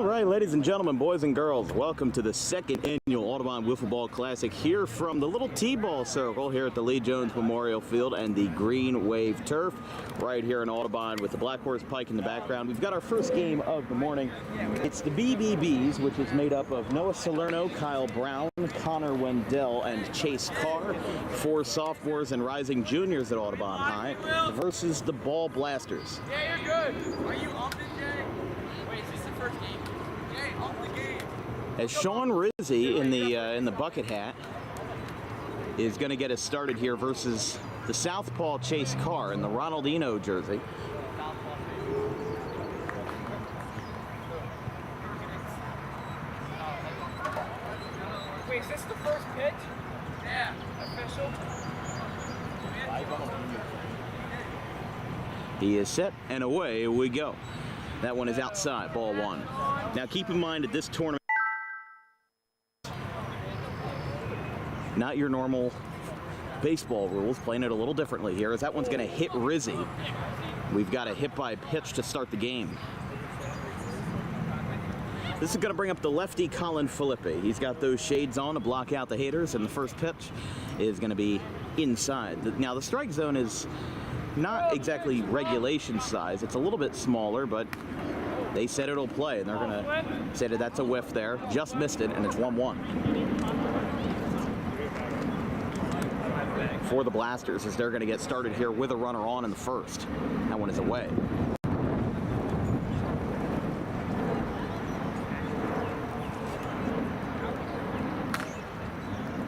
All right, ladies and gentlemen, boys and girls, welcome to the second annual Audubon WiffleBall Classic here from the little T-ball circle here at the Lee Jones Memorial Field and the Green Wave Turf right here in Audubon with the Black Horse Pike in the background. We've got our first game of the morning. It's the BBBs, which is made up of Noah Salerno, Kyle Brown, Connor Wendell, and Chase Carr, 4 sophomores and rising juniors at Audubon High, versus the Ball Blasters. Yeah, you're good. Are you off this game? Wait, is this the first game? Yeah, off the game. As Sean Rizzi in the bucket hat is going to get us started here versus the Southpaw Chase Carr in the Ronaldinho jersey. Wait, is this the first pitch? Yeah. Official? He is set, and away we go. That one is outside, ball 1. Now keep in mind at this tournament, not your normal baseball rules, playing it a little differently here, as that one's going to hit Rizzi. We've got a hit by pitch to start the game. This is going to bring up the lefty Colin Filippi. He's got those shades on to block out the haters, and the first pitch is going to be inside. Now the strike zone is not exactly regulation size. It's a little bit smaller, but they said it'll play, and they're going to say that that's a whiff there. Just missed it, and it's 1-1. For the Blasters, as they're going to get started here with a runner on in the first. That one is away.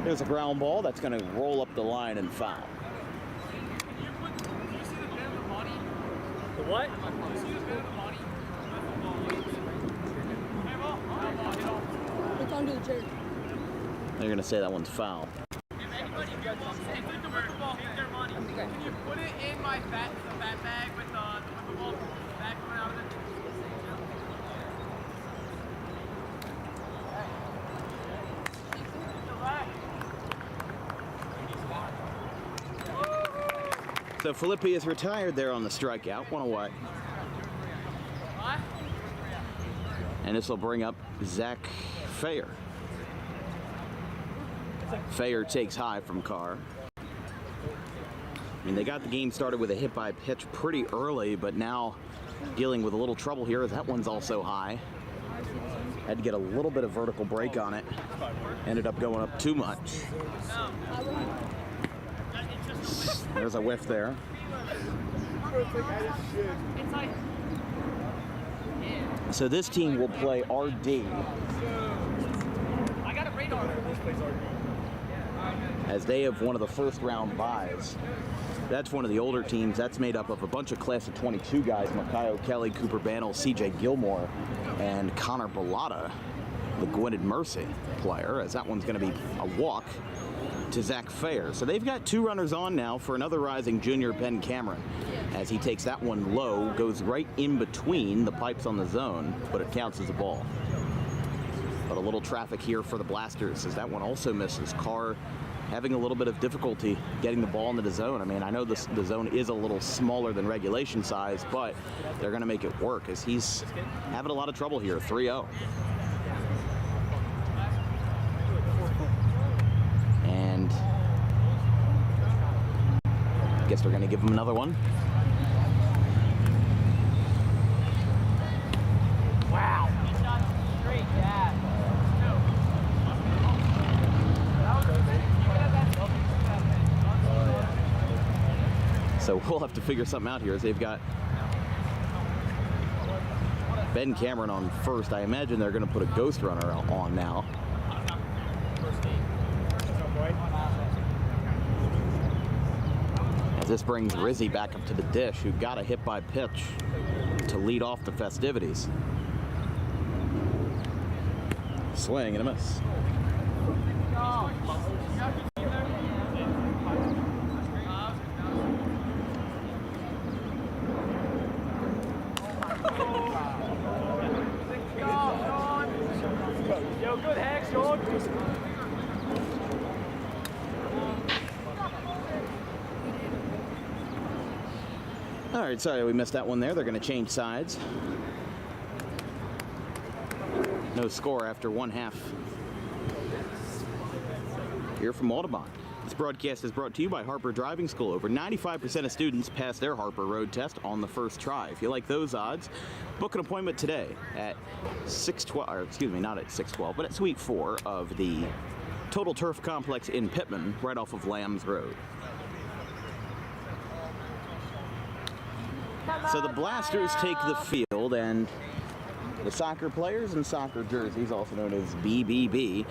There's a ground ball that's going to roll up the line and foul. The what? It's under the chair. They're going to say that one's foul. Can you put it in my fat bag with the ball back coming out of it? So Filippi is retired there on the strikeout, 1 away. And this will bring up Zach Fayer. Fayer takes high from Carr. I mean, they got the game started with a hit by pitch pretty early, but now dealing with a little trouble here as that one's also high. Had to get a little bit of vertical break on it. Ended up going up too much. There's a whiff there. So this team will play RD. I got a radar. As they have one of the first round buys. That's one of the older teams. That's made up of a bunch of class of 22 guys. Makayo Kelly, Cooper Bannell, CJ Gilmore, and Connor Bellata, the Gwynedd Mercy player, as that one's going to be a walk to Zach Fayer. So they've got 2 runners on now for another rising junior, Ben Cameron, as he takes that one low, goes right in between the pipes on the zone, but it counts as a ball. But a little traffic here for the Blasters as that one also misses. Carr having a little bit of difficulty getting the ball into the zone. I mean, I know the zone is a little smaller than regulation size, but they're going to make it work as he's having a lot of trouble here, 3-0. And I guess they're going to give him another one. Wow. Straight, yeah. So we'll have to figure something out here as they've got Ben Cameron on first. I imagine they're going to put a ghost runner on now. As this brings Rizzi back up to the dish, who got a hit by pitch to lead off the festivities. Swing and a miss. Yo, good hack, Sean. All right, sorry we missed that one there. They're going to change sides. No score after 1/2. Here from Audubon. This broadcast is brought to you by Harper Driving School. Over 95% of students pass their Harper road test on the first try. If you like those odds, book an appointment today at 612, or excuse me, not at 612, but at Suite 4 of the Total Turf Complex in Pittman, right off of Lambs Road. So the Blasters take the field, and the soccer players in soccer jerseys, also known as BBB,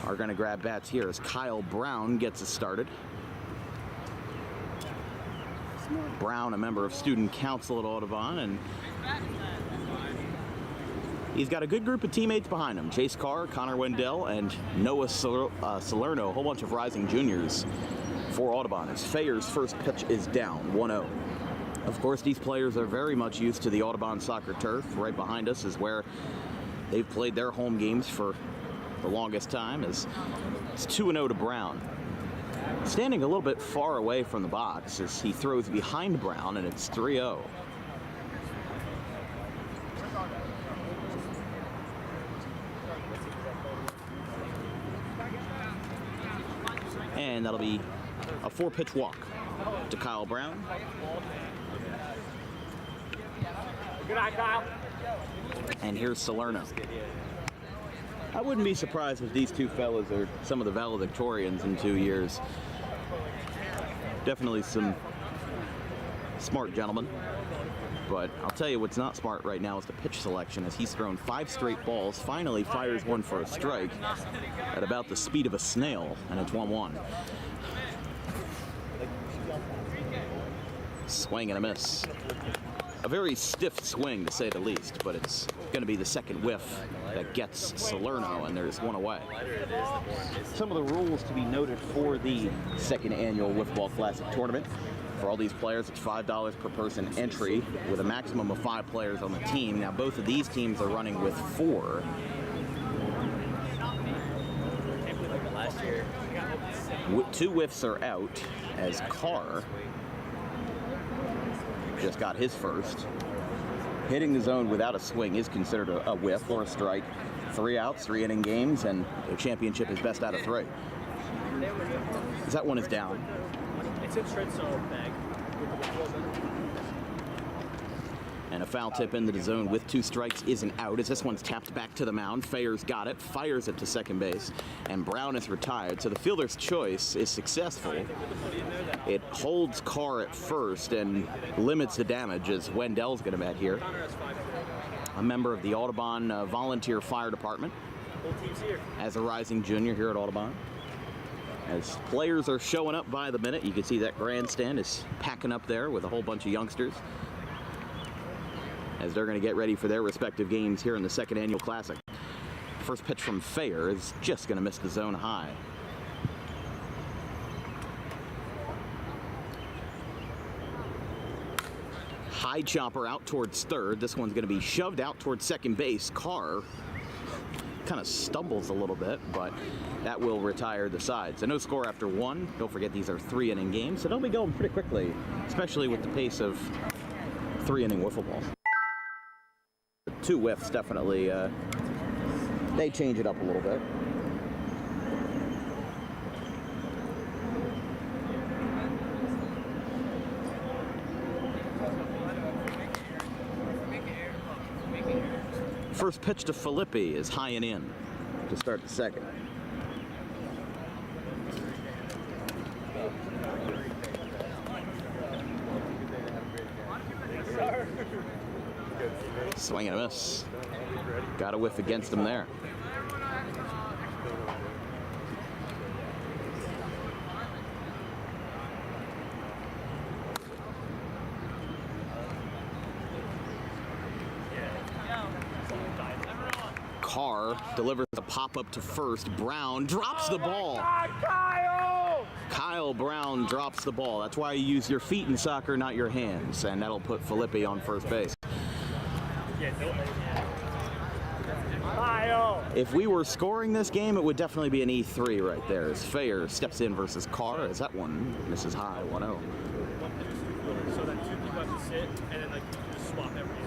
are going to grab bats here as Kyle Brown gets us started. Brown, a member of student council at Audubon, and he's got a good group of teammates behind him. Chase Carr, Connor Wendell, and Noah Salerno, a whole bunch of rising juniors for Audubon. As Fayer's first pitch is down, 1-0. Of course, these players are very much used to the Audubon soccer turf. Right behind us is where they've played their home games for the longest time. It's 2-0 to Brown. Standing a little bit far away from the box as he throws behind Brown, and it's 3-0. And that'll be a 4-pitch walk to Kyle Brown. Good night, Kyle. And here's Salerno. I wouldn't be surprised if these two fellas are some of the valedictorians in 2 years. Definitely some smart gentlemen. But I'll tell you what's not smart right now is the pitch selection, as he's thrown 5 straight balls, finally fires one for a strike at about the speed of a snail, and it's 1-1. Swing and a miss. A very stiff swing, to say the least, but it's going to be the second whiff that gets Salerno, and there's one away. Some of the rules to be noted for the second annual WiffleBall Classic tournament. For all these players, it's $5 per person entry, with a maximum of 5 players on the team. Now, both of these teams are running with 4. Last year. 2 whiffs are out, as Carr just got his first. Hitting the zone without a swing is considered a whiff or a strike. 3 outs, 3 inning games, and the championship is best out of 3. As that one is down. It's a Tritzo bag. And a foul tip into the zone with 2 strikes is an out, as this one's tapped back to the mound. Fayer's got it, fires it to second base, and Brown is retired. So the fielder's choice is successful. It holds Carr at first and limits the damage, as Wendell's going to bat here. A member of the Audubon Volunteer Fire Department, as a rising junior here at Audubon. As players are showing up by the minute, you can see that grandstand is packing up there with a whole bunch of youngsters, as they're going to get ready for their respective games here in the second annual Classic. First pitch from Fayer is just going to miss the zone high. High chopper out towards third. This one's going to be shoved out towards second base. Carr kind of stumbles a little bit, but that will retire the side. So no score after 1. Don't forget, these are 3 inning games, so they'll be going pretty quickly, especially with the pace of 3 inning wiffle ball. 2 whiffs definitely, they change it up a little bit. First pitch to Filippi is high and in to start the second. Swing and a miss. Got a whiff against him there. Carr delivers a pop-up to first. Brown drops the ball. Kyle Brown drops the ball. That's why you use your feet in soccer, not your hands. And that'll put Filippi on first base. If we were scoring this game, it would definitely be an E3 right there, as Fayer steps in versus Carr, as that one misses high, 1-0. So that 2 people have to sit, and then like you just swap everything.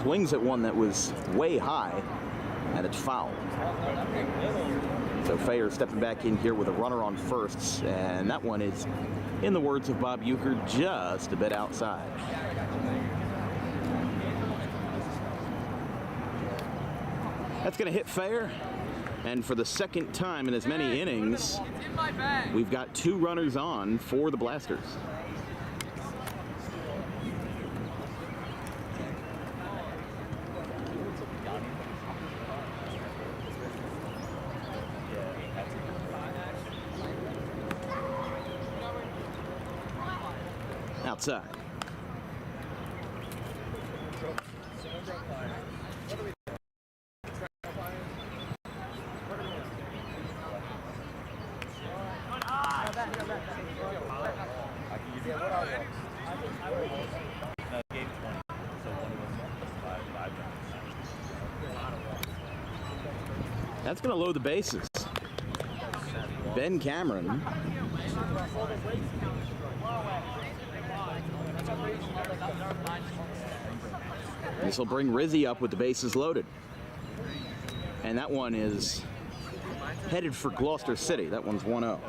swings at one that was way high, and it's foul. So Fayer stepping back in here with a runner on firsts, and that one is, in the words of Bob Euchre, just a bit outside. That's going to hit Fayer, and for the second time in as many innings, we've got 2 runners on for the Blasters. Outside. That's going to load the bases. Ben Cameron. This will bring Rizzi up with the bases loaded. And that one is headed for Gloucester City. That one's 1-0.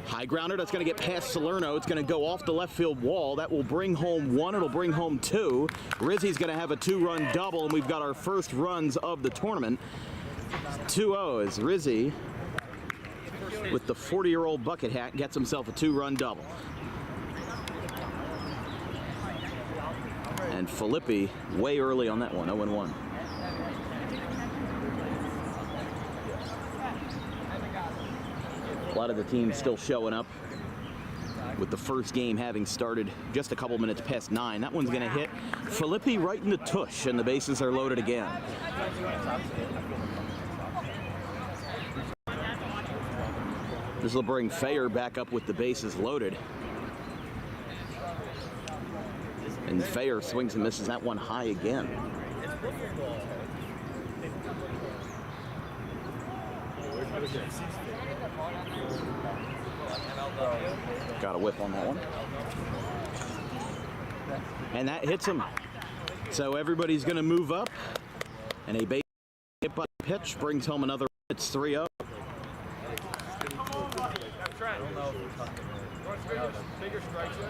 High grounder, that's going to get past Salerno. It's going to go off the left field wall. That will bring home 1. It'll bring home 2. Rizzi's going to have a 2-run double, and we've got our first runs of the tournament. 2-0 as Rizzi, with the 40-year-old bucket hat, gets himself a 2-run double. And Filippi way early on that one, 0-1. A lot of the teams still showing up, with the first game having started just a couple minutes past 9. That one's going to hit Filippi right in the tush, and the bases are loaded again. This will bring Fayer back up with the bases loaded. And Fayer swings and misses that one high again. Got a whip on that one. And that hits him. So everybody's going to move up. And a base hit by pitch brings home another. It's 3-0. Bigger strikes in.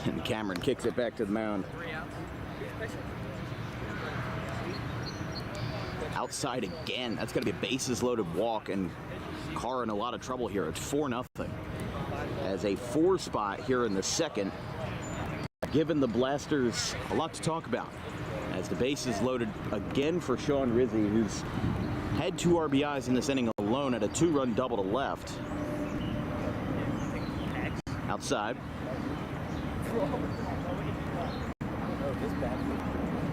And Cameron kicks it back to the mound. Outside again. That's going to be a bases loaded walk, and Carr in a lot of trouble here. It's 4-0. As a 4 spot here in the second, giving the Blasters a lot to talk about. As the bases loaded again for Sean Rizzi, who's had 2 RBIs in this inning alone at a 2-run double to left. Outside.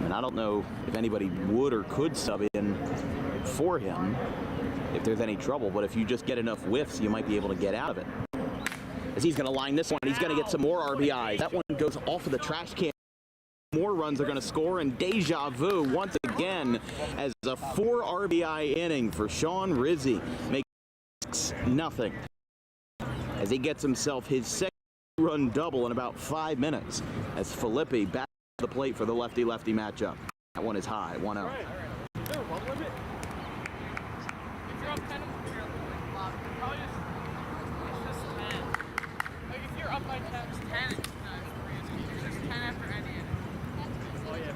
And I don't know if anybody would or could sub in for him if there's any trouble, but if you just get enough whiffs, you might be able to get out of it. As he's going to line this one, he's going to get some more RBIs. That one goes off of the trash can. More runs are going to score, and deja vu once again as a 4 RBI inning for Sean Rizzi makes 6-0 as he gets himself his second run double in about 5 minutes as Filippi back to the plate for the lefty-lefty matchup. That one is high, 1-0.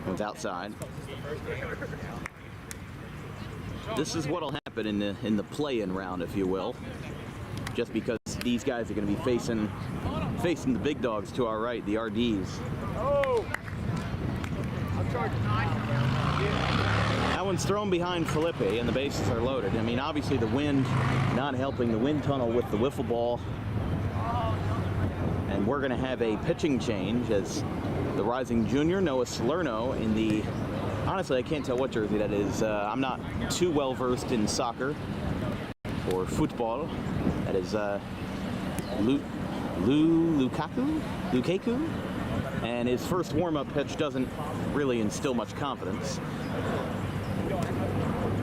One's outside. This is what'll happen in the play-in round, if you will. Just because these guys are going to be facing the big dogs to our right, the RDs. Oh! I'm charging. That one's thrown behind Filippi, and the bases are loaded. I mean, obviously the wind not helping the wind tunnel with the wiffle ball. And we're going to have a pitching change as the rising junior, Noah Salerno, in the Honestly, I can't tell what jersey that is. I'm not too well versed in soccer or football. That is Lukaku, and his first warm-up pitch doesn't really instill much confidence.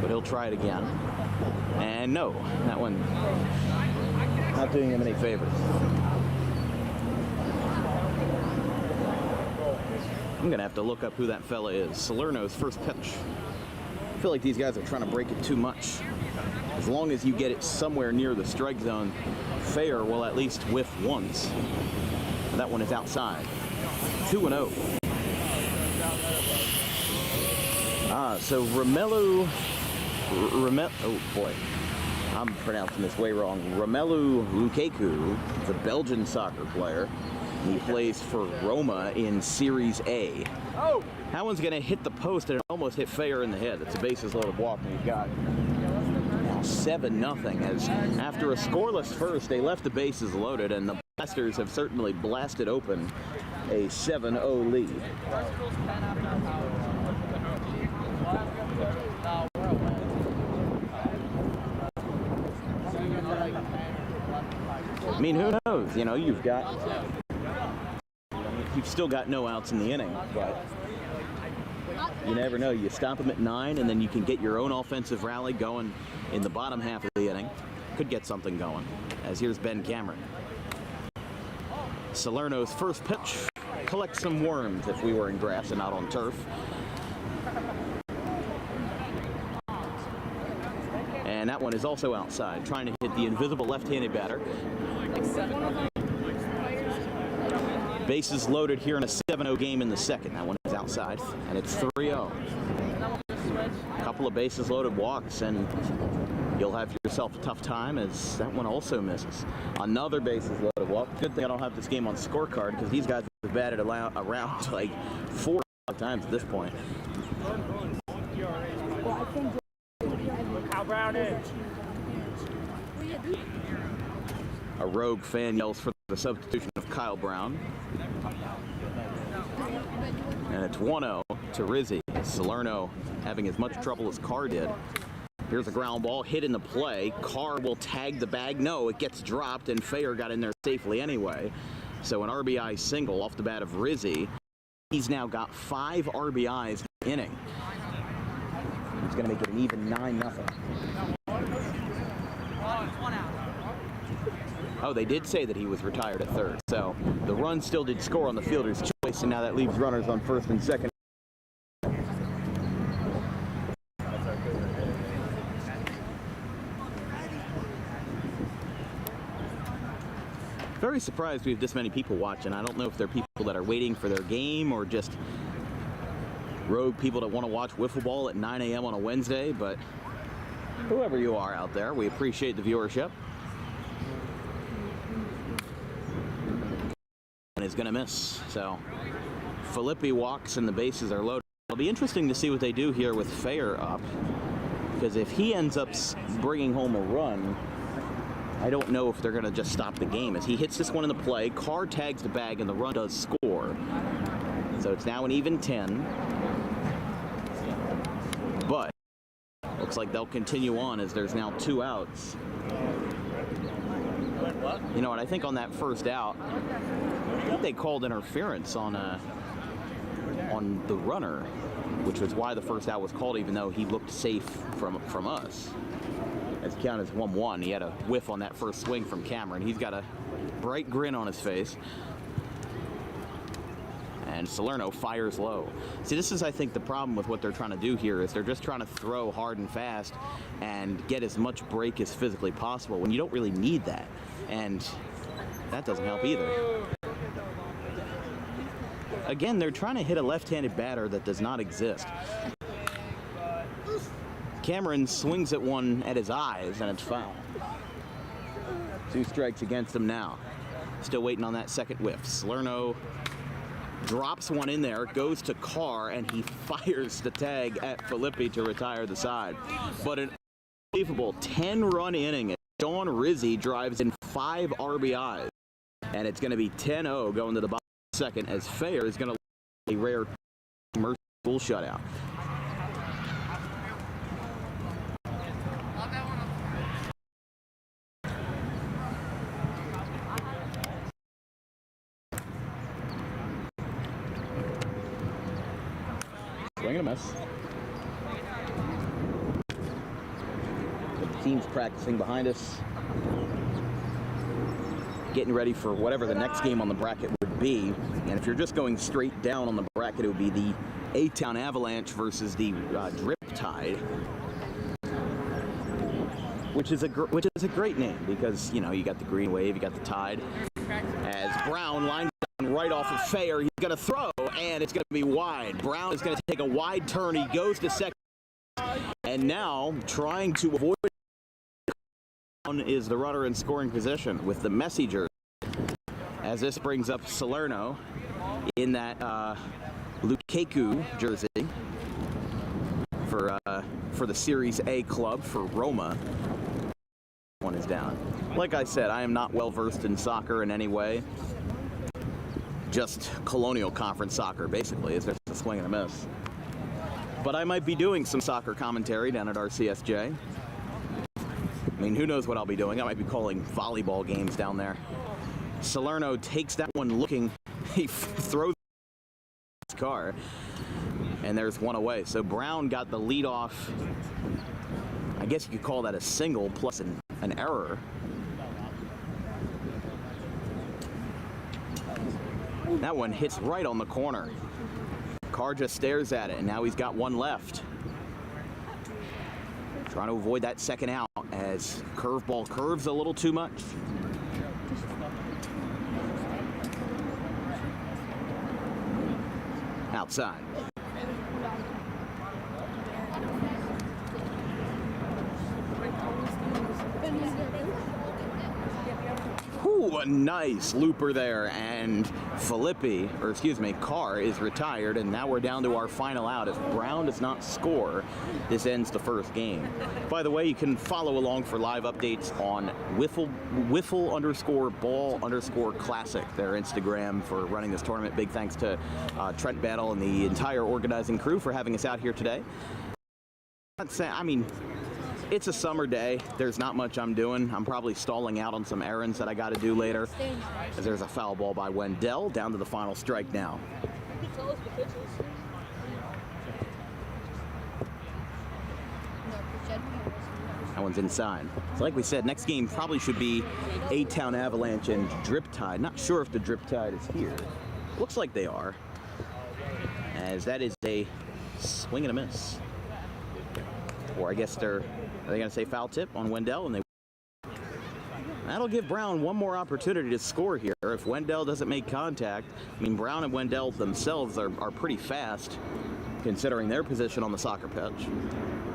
But he'll try it again. And no, that one not doing him any favors. I'm gonna have to look up who that fella is. Salerno's first pitch. I feel like these guys are trying to break it too much. As long as you get it somewhere near the strike zone, Fair will at least whiff once. That one is outside. 2-0. So Romelu, oh boy, I'm pronouncing this way wrong. Romelu Lukaku, the Belgian soccer player. He plays for Roma in Series A. Oh! That one's gonna hit the post and it almost hit Fair in the head. It's a bases loaded walk and he's got now 7-0 as after a scoreless first, they left the bases loaded and the Blasters have certainly blasted open a 7-0 lead. I mean, who knows? You know, you've still got no outs in the inning, but you never know. You stop them at 9, and then you can get your own offensive rally going in the bottom half of the inning. Could get something going, as here's Ben Cameron. Salerno's first pitch. Collect some worms if we were in grass and not on turf. And that one is also outside, trying to hit the invisible left-handed batter. Bases loaded here in a 7-0 game in the second. That one is outside, and it's 3-0. A couple of bases loaded walks, and you'll have yourself a tough time as that one also misses. Another bases loaded walk. Good thing I don't have this game on scorecard because these guys have batted around like 4 times at this point. A rogue fan yells for the substitution of Kyle Brown. And it's 1-0 to Rizzi. Salerno having as much trouble as Carr did. Here's a ground ball hit in the play. Carr will tag the bag. No, it gets dropped, and Fair got in there safely anyway. So an RBI single off the bat of Rizzi. He's now got 5 RBIs in the inning. He's going to make it an even 9-0. Oh, they did say that he was retired at third. So the run still did score on the fielder's choice, and now that leaves runners on first and second. Very surprised we have this many people watching. I don't know if they're people that are waiting for their game or just rogue people that want to watch wiffle ball at 9 a.m. on a Wednesday, but whoever you are out there, we appreciate the viewership. And is going to miss. So Filippi walks and the bases are loaded. It'll be interesting to see what they do here with Fair up, because if he ends up bringing home a run, I don't know if they're going to just stop the game. As he hits this one in the play, Carr tags the bag and the run does score. So it's now an even 10. But looks like they'll continue on as there's now 2 outs. You know what, I think on that first out, I think they called interference on the runner, which was why the first out was called, even though he looked safe from us. As count as 1-1. He had a whiff on that first swing from Cameron. He's got a bright grin on his face. And Salerno fires low. See, this is, I think, the problem with what they're trying to do here is they're just trying to throw hard and fast and get as much break as physically possible when you don't really need that. And that doesn't help either. Again, they're trying to hit a left-handed batter that does not exist. Cameron swings at one at his eyes, and it's foul. 2 strikes against him now. Still waiting on that second whiff. Salerno drops one in there, goes to Carr, and he fires the tag at Filippi to retire the side. But an unbelievable 10-run inning. Sean Rizzi drives in 5 RBIs, and it's going to be 10-0 going to the bottom of the second as Fair is going to a rare merciful shutout. Swing and a miss. The team's practicing behind us, getting ready for whatever the next game on the bracket would be. And if you're just going straight down on the bracket, it would be the A-Town Avalanche versus the Drip Tide, which is a great name because, you know, you got the Green Wave, you got the Tide. As Brown lines down right off of Fair, he's going to throw, and it's going to be wide. Brown is going to take a wide turn. He goes to second, and now trying to avoid is the runner in scoring position with the Messenger. As this brings up Salerno in that Lukaku jersey for the Series A club for Roma. One is down. Like I said, I am not well versed in soccer in any way. Just Colonial Conference soccer, basically, as there's a swing and a miss. But I might be doing some soccer commentary down at RCSJ. I mean, who knows what I'll be doing? I might be calling volleyball games down there. Salerno takes that one looking. He throws his car, and there's one away. So Brown got the lead off. I guess you could call that a single plus an error. That one hits right on the corner. Carr just stares at it, and now he's got one left. Trying to avoid that second out as curveball curves a little too much. Outside. Ooh, a nice looper there, and Carr is retired, and now we're down to our final out. If Brown does not score, this ends the first game. By the way, you can follow along for live updates on WiffleBall Classic, their Instagram, for running this tournament. Big thanks to Trent Battle and the entire organizing crew for having us out here today. It's a summer day. There's not much I'm doing. I'm probably stalling out on some errands that I got to do later. As there's a foul ball by Wendell, down to the final strike now. That one's inside. So like we said, next game probably should be A-Town Avalanche and Drip Tide. Not sure if the Drip Tide is here. Looks like they are, as that is a swing and a miss. Or I guess are they going to say foul tip on Wendell? And that'll give Brown one more opportunity to score here. If Wendell doesn't make contact, I mean, Brown and Wendell themselves are pretty fast, considering their position on the soccer pitch.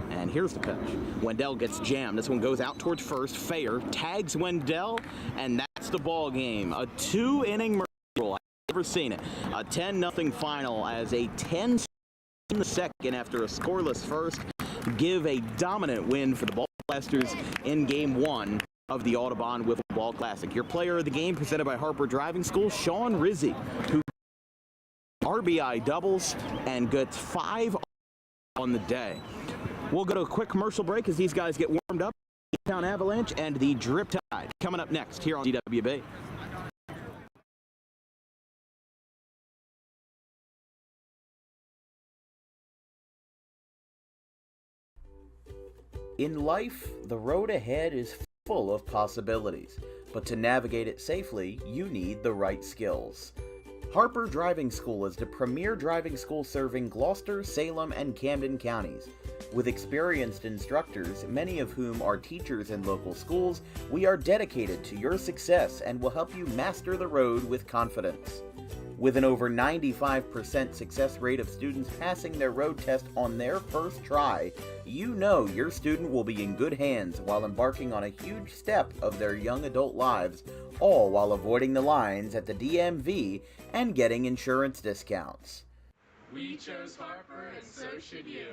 And here's the pitch. Wendell gets jammed. This one goes out towards first. Fair tags Wendell, and that's the ball game. A 2-inning miracle. I've never seen it. A 10-0 final as a 10 in the second after a scoreless first give a dominant win for the Ball Blasters in Game 1 of the Audubon WiffleBall Classic. Your player of the game presented by Harper Driving School, Sean Rizzi, who RBI doubles and gets 5 on the day. We'll go to a quick commercial break as these guys get warmed up. A-Town Avalanche and the Drip Tide coming up next here on DWB. In life, the road ahead is full of possibilities, but to navigate it safely, you need the right skills. Harper Driving School is the premier driving school serving Gloucester, Salem, and Camden counties. With experienced instructors, many of whom are teachers in local schools, we are dedicated to your success and will help you master the road with confidence. With an over 95% success rate of students passing their road test on their first try, you know your student will be in good hands while embarking on a huge step of their young adult lives, all while avoiding the lines at the DMV and getting insurance discounts. We chose Harper, and so should you.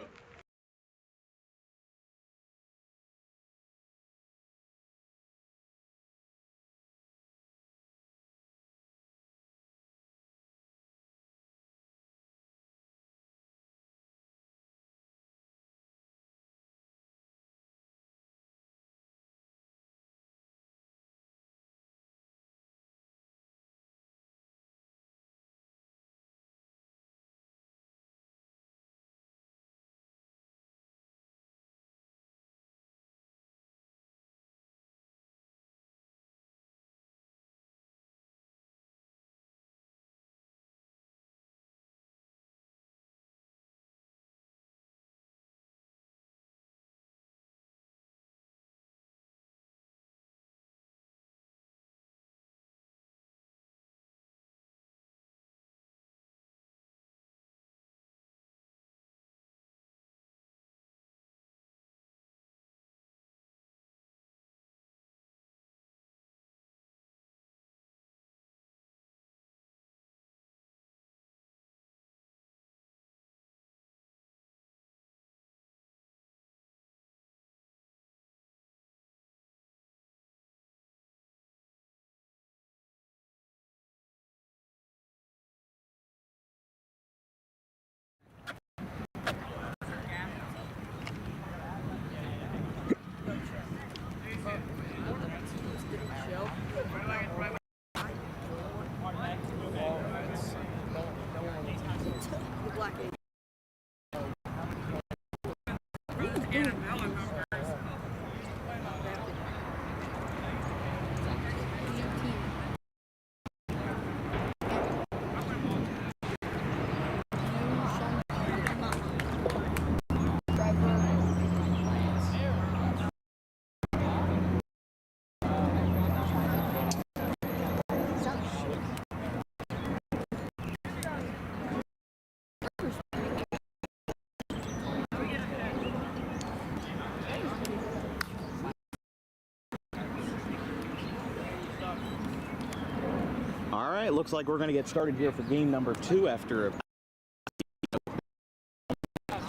All right, looks like we're going to get started here for game number 2 after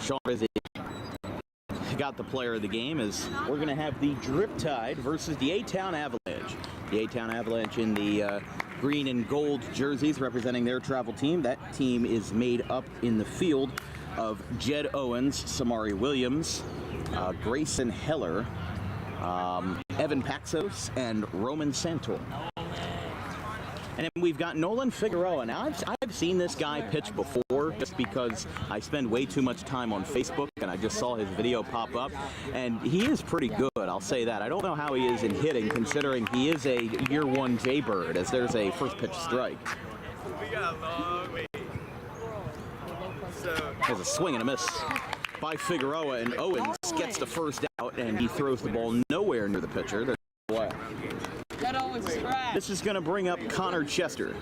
Sean Rizzi got the player of the game. As we're going to have the Drip Tide versus the A-Town Avalanche. The A-Town Avalanche in the green and gold jerseys representing their travel team. That team is made up in the field of Jed Owens, Samari Williams, Grayson Heller, Evan Paxos, and Roman Santor. And then we've got Nolan Figueroa. Now, I've seen this guy pitch before just because I spend way too much time on Facebook, and I just saw his video pop up. And he is pretty good, I'll say that. I don't know how he is in hitting, considering he is a year 1 Jaybird, as there's a first pitch strike. We got a long way. There's a swing and a miss by Figueroa, and Owens gets the first out, and he throws the ball nowhere near the pitcher. There's away. This is going to bring up Connor Chester.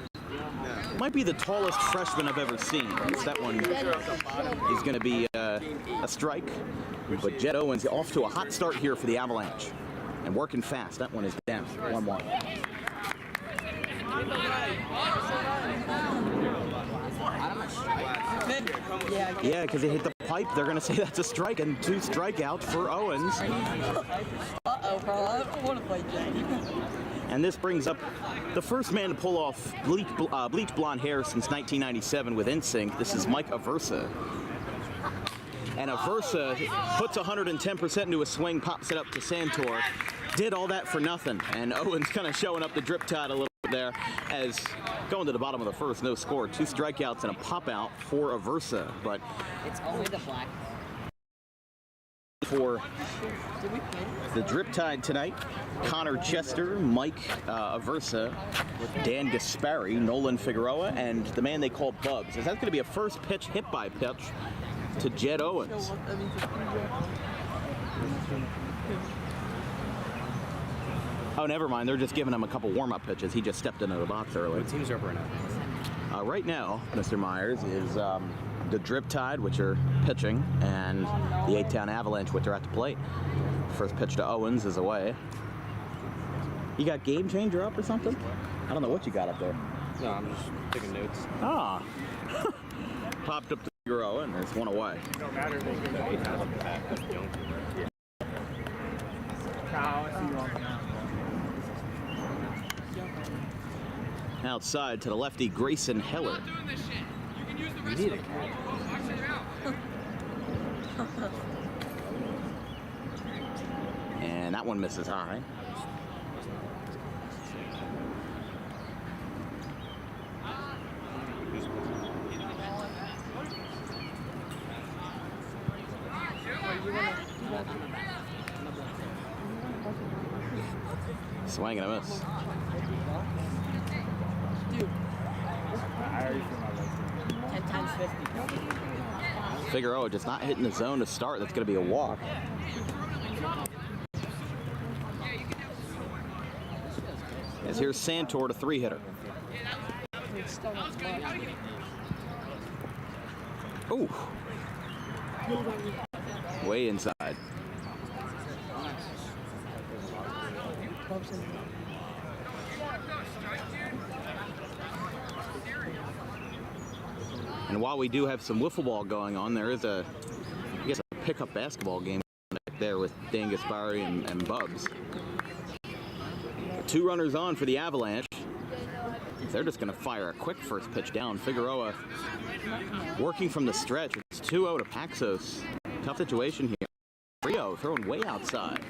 Might be the tallest freshman I've ever seen. That one is going to be a strike. But Jed Owens off to a hot start here for the Avalanche. And working fast. That one is down. 1-1. Yeah, because he hit the pipe. They're going to say that's a strike, and 2 strikeouts for Owens. Uh-oh, bro. I don't want to play Jed. And this brings up the first man to pull off bleach blonde hair since 1997 with NSYNC. This is Mike Aversa. And Aversa puts 110% into a swing, pops it up to Santor. Did all that for nothing. And Owens kind of showing up the Drip Tide a little bit there as going to the bottom of the first, no score. 2 strikeouts and a pop out for Aversa. But It's only the black. For the Drip Tide tonight, Connor Chester, Mike Aversa, Dan Gaspari, Nolan Figueroa, and the man they call Bubs. Is that going to be a first pitch hit by pitch to Jed Owens? Oh, never mind. They're just giving him a couple warm-up pitches. He just stepped into the box early. What teams are right now? Right now, Mr. Myers, is the Drip Tide, which are pitching, and the A-Town Avalanche, which are at the plate. First pitch to Owens is away. You got Game Changer up or something? I don't know what you got up there. No, I'm just taking notes. Ah. Popped up to Figueroa, and there's one away. No matter, they give the 8 times on the back. Outside to the lefty, Grayson Heller. You need a cat. And that one misses high. Swing and a miss. Dude. 10 times 50. Figueroa just not hitting the zone to start. That's going to be a walk. As here's Santor, the 3-hitter. Ooh. Way inside. And while we do have some wiffle ball going on, there is a pickup basketball game back there with Dan Gaspari and Bubs. 2 runners on for the Avalanche. They're just going to fire a quick first pitch down. Figueroa working from the stretch. It's 2-0 to Paxos. Tough situation here. Rio throwing way outside.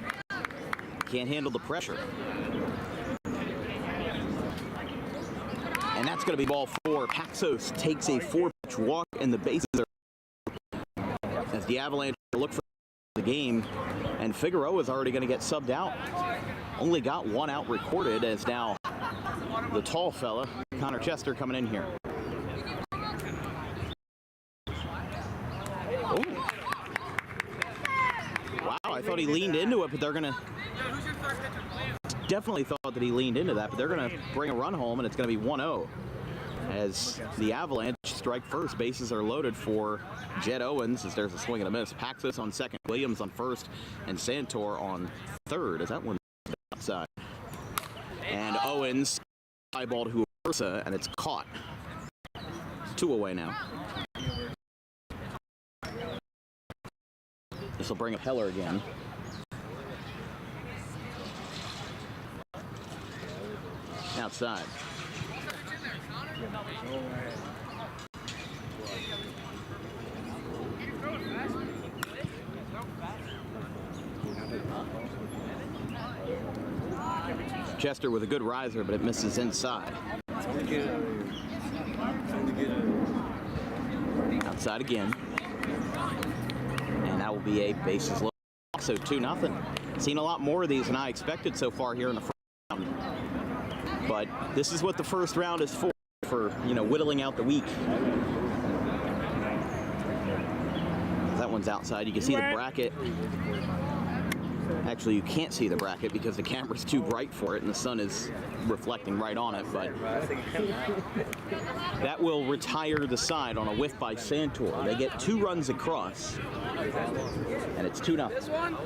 Can't handle the pressure. And that's going to be ball 4. Paxos takes a 4-pitch walk, and the bases are as the Avalanche look for the game. And Figueroa is already going to get subbed out. Only got 1 out recorded, as now the tall fella, Connor Chester, coming in here. Oh. Wow, I thought he leaned into it, but they're going to... Definitely thought that he leaned into that, but they're going to bring a run home, and it's going to be 1-0. As the Avalanche strike first, bases are loaded for Jed Owens, as there's a swing and a miss. Paxos on second, Williams on first, and Santor on third, as that one outside. And Owens eyeballed who Versa, and it's caught. 2 away now. This will bring up Heller again. Outside. Chester with a good riser, but it misses inside. Outside again. And that will be a bases loaded. Also 2-0. Seen a lot more of these than I expected so far here in the first round. But this is what the first round is for, you know, whittling out the week. That one's outside. You can see the bracket. Actually, you can't see the bracket because the camera's too bright for it and the sun is reflecting right on it, but that will retire the side on a whiff by Santor. They get 2 runs across, and it's 2-0. This one?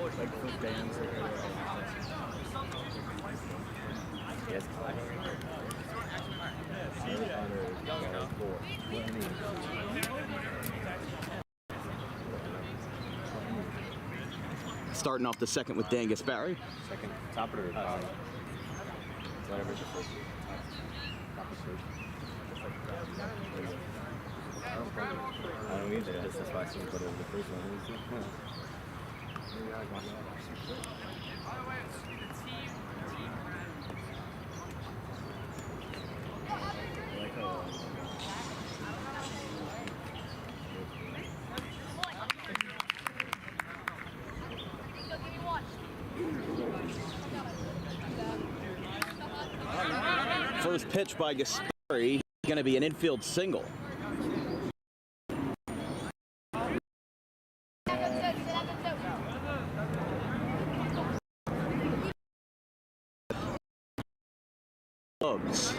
Starting off the second with Dan Gaspari. Second, top or bottom? Whatever. I don't either. This is why I see what the first one is. By the way, it's the team. First pitch by Gaspari, going to be an infield single. Cubs.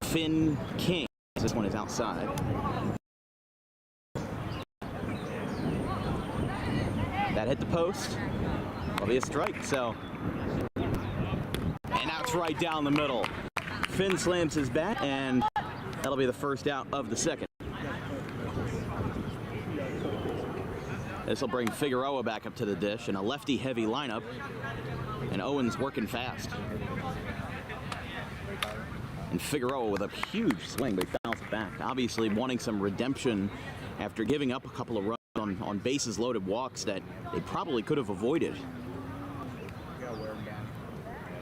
Finn King. This one is outside. That hit the post. Will be a strike, so. And that's right down the middle. Finn slams his bat, and that'll be the first out of the second. This will bring Figueroa back up to the dish in a lefty-heavy lineup, and Owens working fast. And Figueroa with a huge swing, but bounced back. Obviously wanting some redemption after giving up a couple of runs on bases-loaded walks that they probably could have avoided.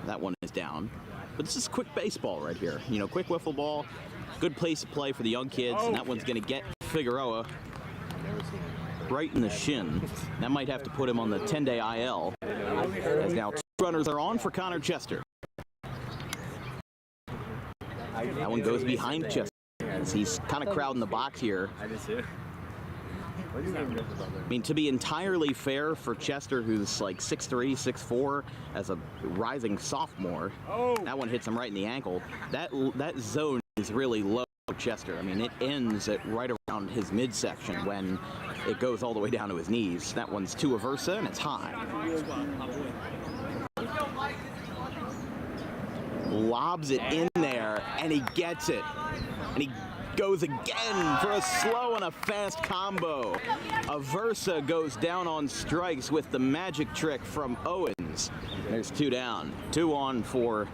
That one is down. But this is quick baseball right here. You know, quick wiffle ball, good place to play for the young kids, and that one's going to get Figueroa right in the shin. That might have to put him on the 10-day IL, as now 2 runners are on for Connor Chester. That one goes behind Chester, as he's kind of crowding the box here. I mean, to be entirely fair for Chester, who's like 6'3", 6'4", as a rising sophomore, that one hits him right in the ankle. That zone is really low for Chester. I mean, it ends at right around his midsection when it goes all the way down to his knees. That one's to a versa, and it's high. Lobs it in there, and he gets it. And he goes again for a slow and a fast combo. Aversa goes down on strikes with the magic trick from Owens. There's 2 down. 2 on for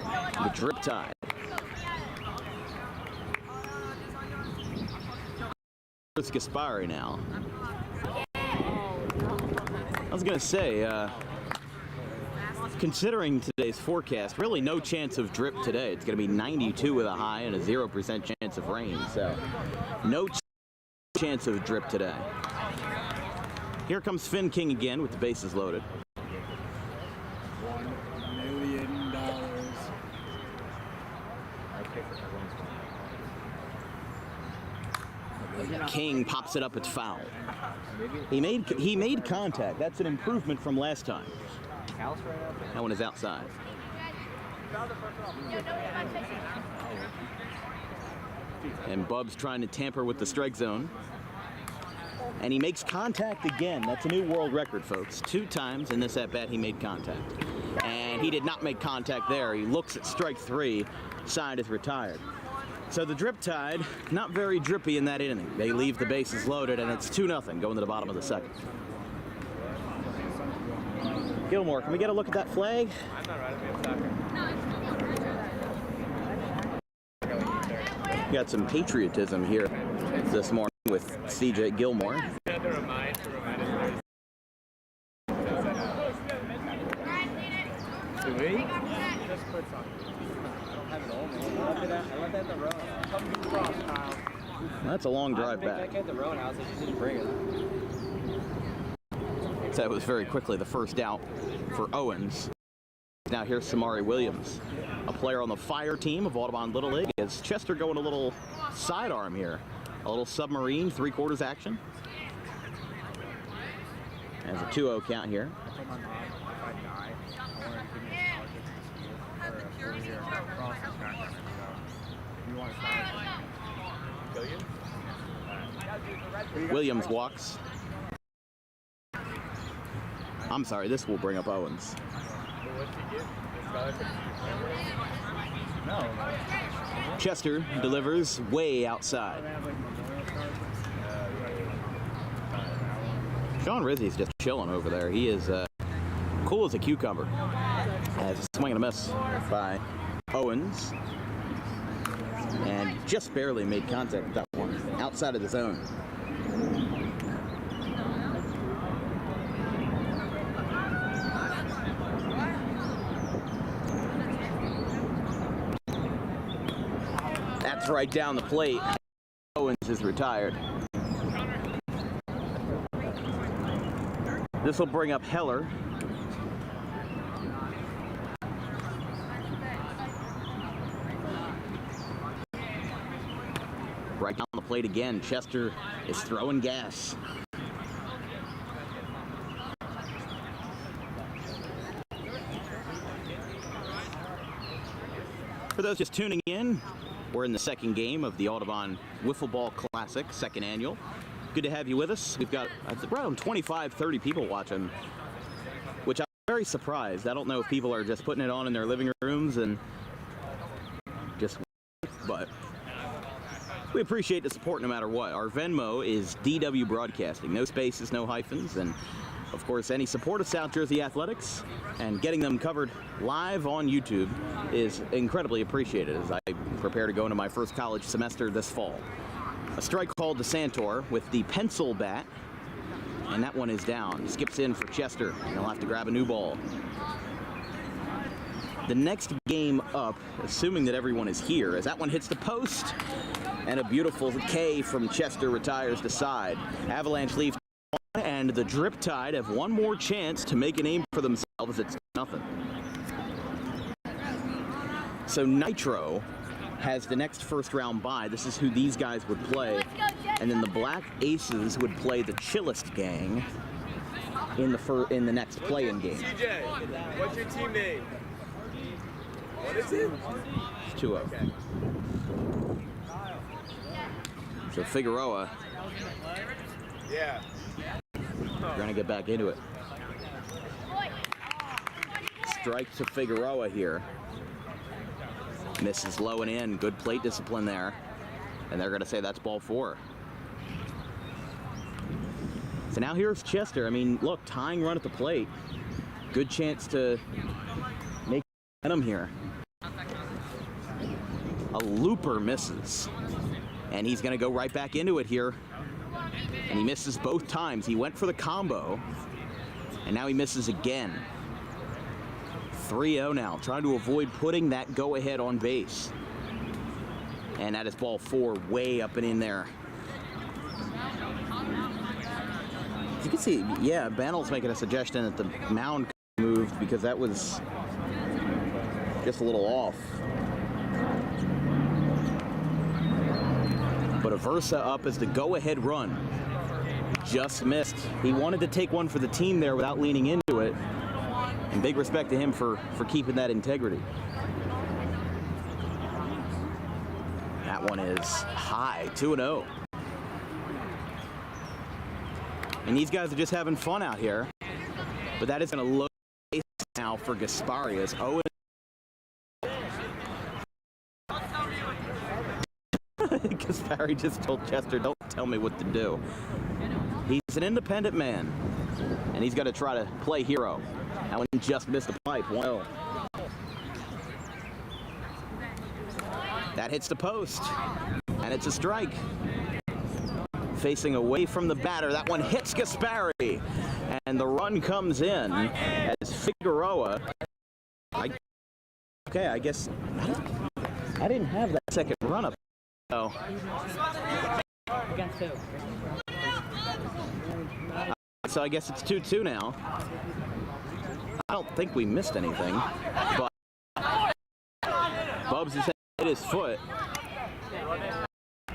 the Drip Tide. It's Gaspari now. I was gonna say, considering today's forecast, really no chance of drip today. It's going to be 92 with a high and a 0% chance of rain, so no chance of drip today. Here comes Finn King again with the bases loaded. $1 million. King pops it up, it's foul. He made contact. That's an improvement from last time. That one is outside. And Bub's trying to tamper with the strike zone. And he makes contact again. That's a new world record, folks. 2 times in this at-bat he made contact. And he did not make contact there. He looks at strike 3. side is retired. So the Drip Tide, not very drippy in that inning. They leave the bases loaded, and it's 2-0 going to the bottom of the second. Gilmore, can we get a look at that flag? I'm not right. Got some patriotism here this morning with CJ Gilmore. That's a long drive back. So that was very quickly the first out for Owens. Now here's Samari Williams, a player on the fire team of Audubon Little League. Is Chester going a little sidearm here? A little submarine, 3/4 action. There's a 2-0 count here. Williams walks. I'm sorry, this will bring up Owens. Chester delivers way outside. Sean Rizzi's just chilling over there. He is cool as a cucumber. As a swing and a miss by Owens. And just barely made contact with that one outside of the zone. That's right down the plate. Owens is retired. This will bring up Heller. Right down the plate again. Chester is throwing gas. For those just tuning in, we're in the second game of the Audubon WiffleBall Classic, second annual. Good to have you with us. We've got around 25, 30 people watching, which I'm very surprised. I don't know if people are just putting it on in their living rooms and just, but we appreciate the support no matter what. Our Venmo is DW Broadcasting. No spaces, no hyphens. And, of course, any support of South Jersey athletics and getting them covered live on YouTube is incredibly appreciated as I prepare to go into my first college semester this fall. A strike called to Santor with the pencil bat, and that one is down. Skips in for Chester, and he'll have to grab a new ball. The next game up, assuming that everyone is here, as that one hits the post, and a beautiful K from Chester retires to side. Avalanche leaves, and the Drip Tide have one more chance to make a name for themselves. It's nothing. So Nitro has the next first round bye. This is who these guys would play. And then the Black Aces would play the Chillest Gang in the next play-in game. CJ, what's your team name? What is it? It's 2-0. Okay. So Figueroa, Yeah. trying to get back into it. Strike to Figueroa here. Misses low and in. Good plate discipline there. And they're going to say that's ball 4. So now here's Chester. I mean, look, tying run at the plate. Good chance to make momentum here. A looper misses. And he's going to go right back into it here. And he misses both times. He went for the combo. And now he misses again. 3-0 now, trying to avoid putting that go-ahead on base. And that is ball 4, way up and in there. As you can see, yeah, Bandel's making a suggestion that the mound moved because that was just a little off. But Aversa up as the go-ahead run. Just missed. He wanted to take one for the team there without leaning into it. And big respect to him for keeping that integrity. That one is high, 2-0. And these guys are just having fun out here. But that is going to load base now for Gasparius. Owen Gaspari just told Chester, don't tell me what to do. He's an independent man, and he's got to try to play hero. That one just missed the pipe, 1-0. That hits the post, and it's a strike. Facing away from the batter, that one hits Gaspari, and the run comes in as Figueroa. Okay, I guess I didn't have that second run up. So, so I guess it's 2-2 now. I don't think we missed anything, but Bubs has hit his foot.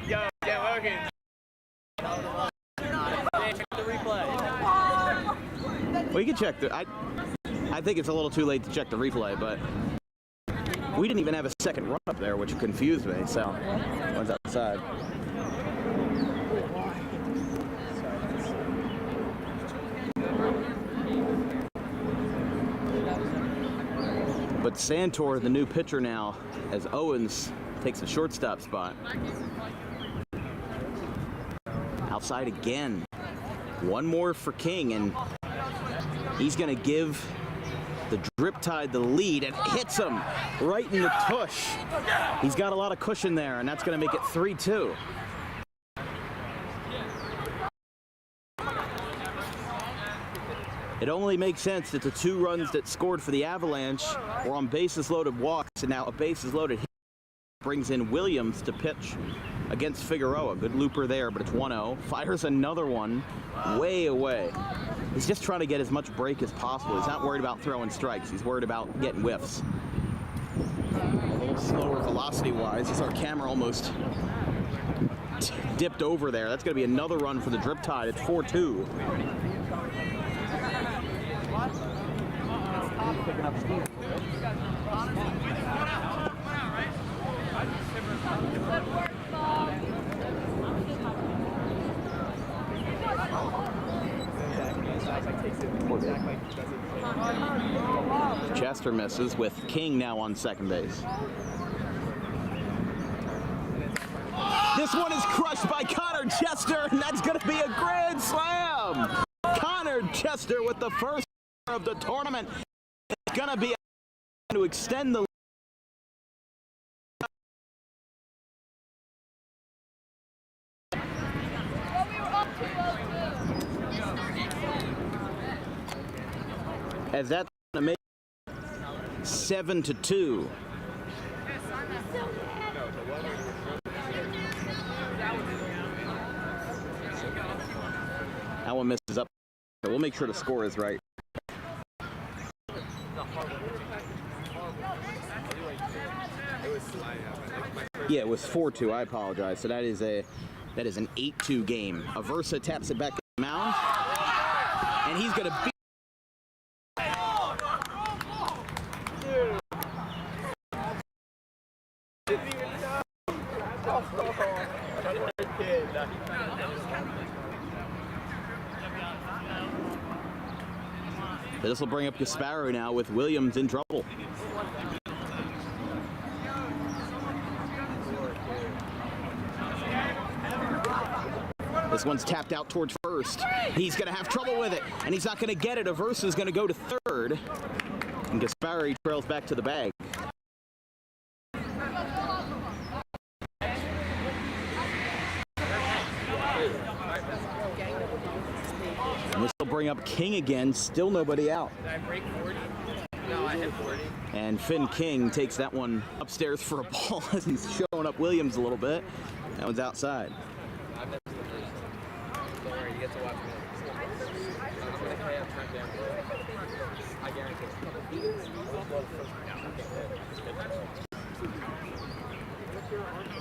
Yo, Dan Wilkins. Check the replay. Well, you can check the. I think it's a little too late to check the replay, but we didn't even have a second run up there, which confused me. So, one's outside. But Santor, the new pitcher now, as Owens takes the shortstop spot. Outside again. One more for King, and he's going to give the Drip Tide the lead, and hits him right in the tush. He's got a lot of cushion there, and that's going to make it 3-2. It only makes sense that the 2 runs that scored for the Avalanche were on bases loaded walks, and now a bases loaded hit brings in Williams to pitch against Figueroa. Good looper there, but it's 1-0. Fires another one way away. He's just trying to get as much break as possible. He's not worried about throwing strikes. He's worried about getting whiffs. A little slower velocity-wise, as our camera almost dipped over there. That's going to be another run for the Drip Tide. It's 4-2. Picking up speed. Chester misses with King now on second base. This one is crushed by Connor Chester, and that's going to be a grand slam. Connor Chester with the first of the tournament. It's going to be to extend the as that's going to make 7-2. That one misses up. We'll make sure the score is right. Yeah, it was 4-2. I apologize. So that is an 8-2 game. Aversa taps it back to the mound, and he's going to beat. This will bring up Gaspari now with Williams in trouble. This one's tapped out towards first. He's going to have trouble with it, and he's not going to get it. Aversa is going to go to third, and Gaspari trails back to the bag. And this will bring up King again. Still nobody out. Did I break 40? No, I hit 40. And Finn King takes that one upstairs for a ball as he's showing up Williams a little bit. That one's outside. Don't worry, you get to watch me. I guarantee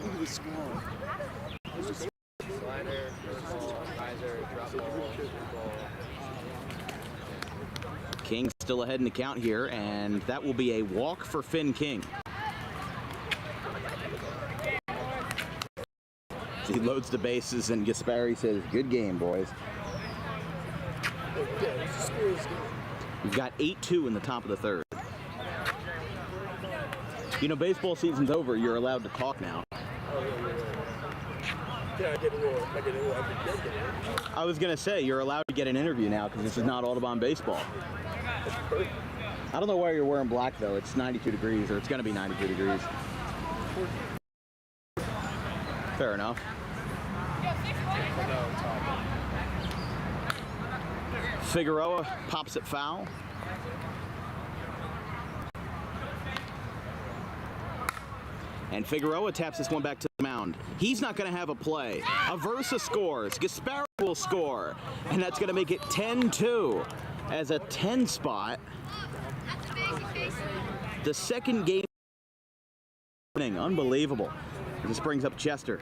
Look at the squall. Slider, riser, drop ball, King still ahead in the count here, and that will be a walk for Finn King. He loads the bases, and Gaspari says, "Good game, boys." We've got 8-2 in the top of the third. You know, baseball season's over. You're allowed to talk now. I was gonna say you're allowed to get an interview now because this is not Audubon baseball. I don't know why you're wearing black though. It's 92 degrees, or it's gonna be 92 degrees. Fair enough. Figueroa pops it foul. And Figueroa taps this one back to the mound. He's not going to have a play. Aversa scores. Gasparo will score. And that's going to make it 10-2 as a 10 spot. The second game. Unbelievable. This brings up Chester.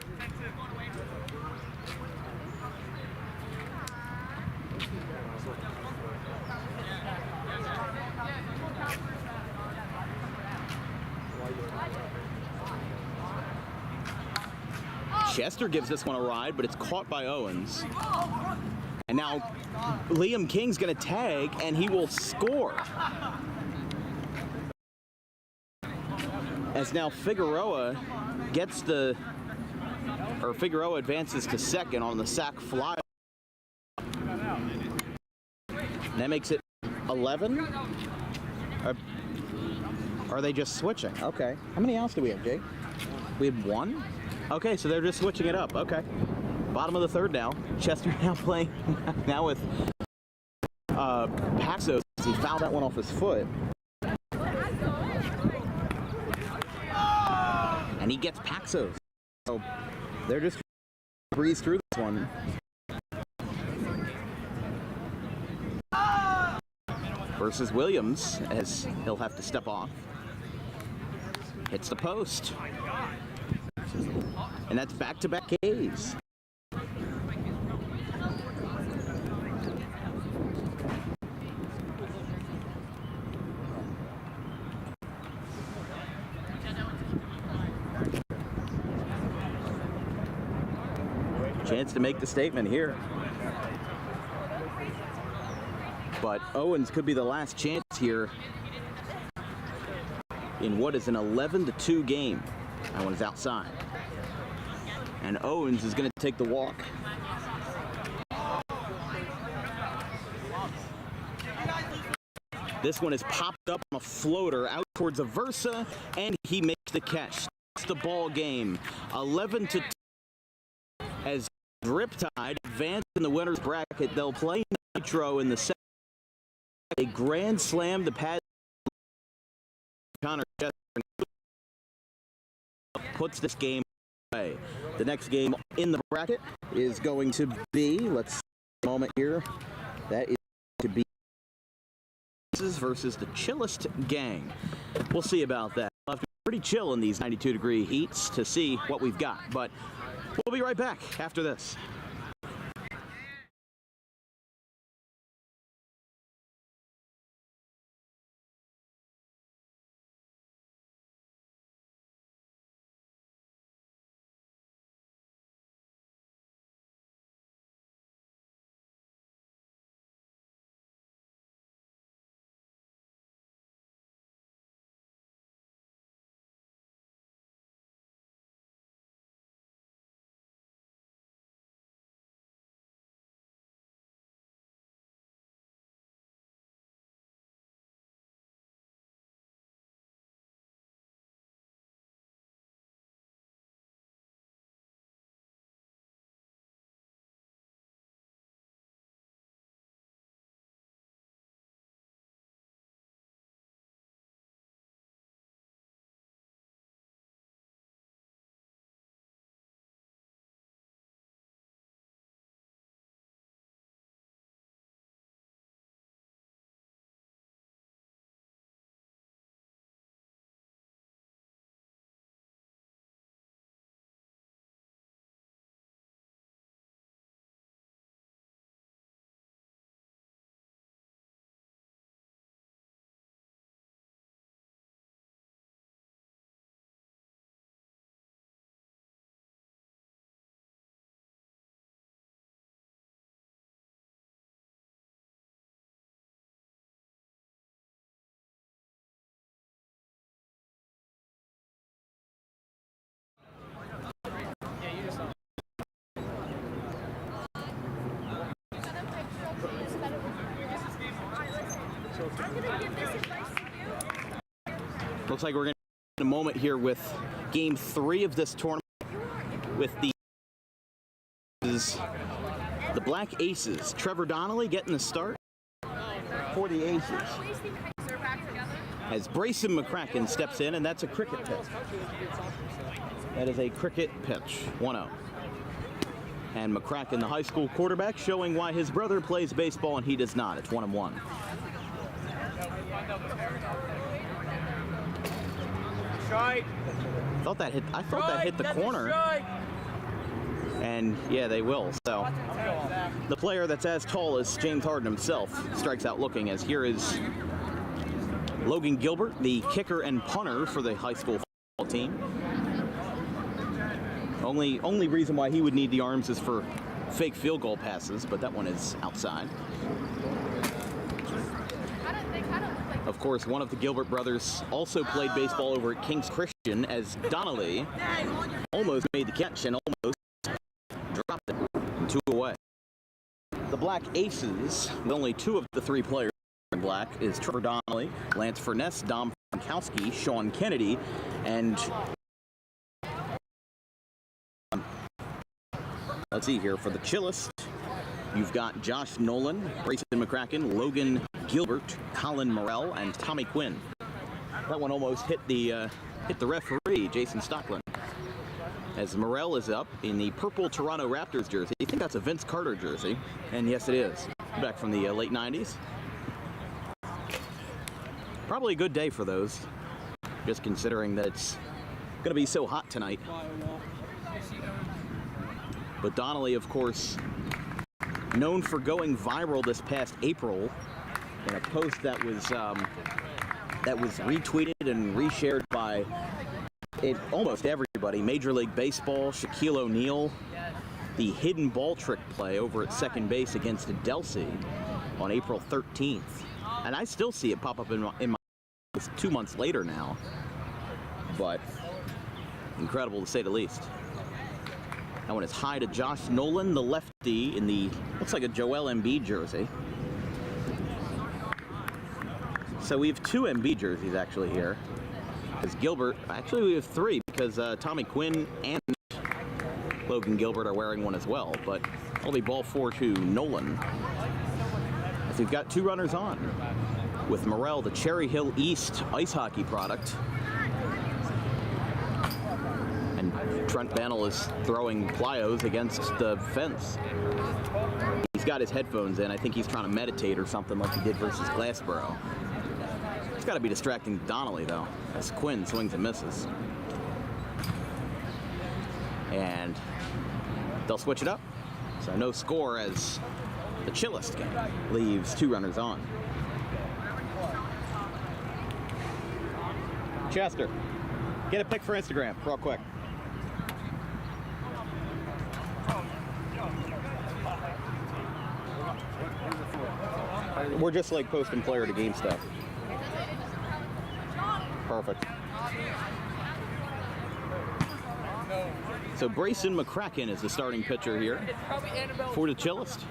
Chester gives this one a ride, but it's caught by Owens. And now Liam King's going to tag, and he will score. As now Figueroa Figueroa advances to second on the sac fly. That makes it 11. Are they just switching? Okay. How many outs do we have, Jake? We have one? Okay, so they're just switching it up. Okay. Bottom of the third now. Chester now playing now with Paxos. He fouled that one off his foot. And he gets Paxos. So they're just breeze through this one. Versus Williams, as he'll have to step off. Hits the post. And that's back-to-back Ks. Chance to make the statement here. But Owens could be the last chance here in what is an 11-2 game. That one is outside. And Owens is going to take the walk. This one is popped up on a floater out towards Aversa, and he makes the catch. It's the ball game. 11-2 as Riptide advance in the winner's bracket. They'll play Nitro in the second. A grand slam to pad Connor Chester puts this game away. The next game in the bracket is going to be, let's see a moment here, that is to be versus the Chillest Gang. We'll see about that. We'll have to be pretty chill in these 92-degree heats to see what we've got, but we'll be right back after this. Looks like we're going to in a moment here with Game 3 of this tournament with the Black Aces. Trevor Donnelly getting the start for the Aces. As Brayson McCracken steps in, and that's a cricket pitch. That is a cricket pitch, 1-0. And McCracken, the high school quarterback, showing why his brother plays baseball and he does not. It's 1-1. I thought that hit the corner. And yeah, they will. So the player that's as tall as James Harden himself strikes out looking, as here is Logan Gilbert, the kicker and punter for the high school football team. Only reason why he would need the arms is for fake field goal passes, but that one is outside. Of course, one of the Gilbert brothers also played baseball over at King's Christian, as Donnelly almost made the catch and almost dropped it. And 2 away. The Black Aces, with only 2 of the 3 players in black, is Trevor Donnelly, Lance Furness, Dom Frankowski, Sean Kennedy, and let's see here for the Chillest. You've got Josh Nolan, Brayson McCracken, Logan Gilbert, Colin Morrell, and Tommy Quinn. That one almost hit the referee, Jason Stockland. As Morrell is up in the purple Toronto Raptors jersey. I think that's a Vince Carter jersey, and yes, it is. Back from the late 90s. Probably a good day for those, just considering that it's going to be so hot tonight. But Donnelly, of course, known for going viral this past April in a post that was retweeted and reshared by almost everybody. Major League Baseball, Shaquille O'Neal, the hidden ball trick play over at second base against Adelcy on April 13th. And I still see it pop up in my 2 months later now, but incredible to say the least. That one is high to Josh Nolan, the lefty, in the, looks like a Joel Embiid jersey. So we have 2 Embiid jerseys actually here. Because Gilbert, actually we have 3, because Tommy Quinn and Logan Gilbert are wearing one as well. But it'll be ball 4 to Nolan. As we've got 2 runners on. With Morrell, the Cherry Hill East ice hockey product. Trent Bannell is throwing plyos against the fence. He's got his headphones in. I think he's trying to meditate or something like he did versus Glassboro. It's got to be distracting to Donnelly, though, as Quinn swings and misses. And they'll switch it up. So no score as the Chillest Gang leaves 2 runners on. Chester, get a pic for Instagram real quick. We're just like posting player to game stuff. Perfect. So Brayson McCracken is the starting pitcher here for the Chillest.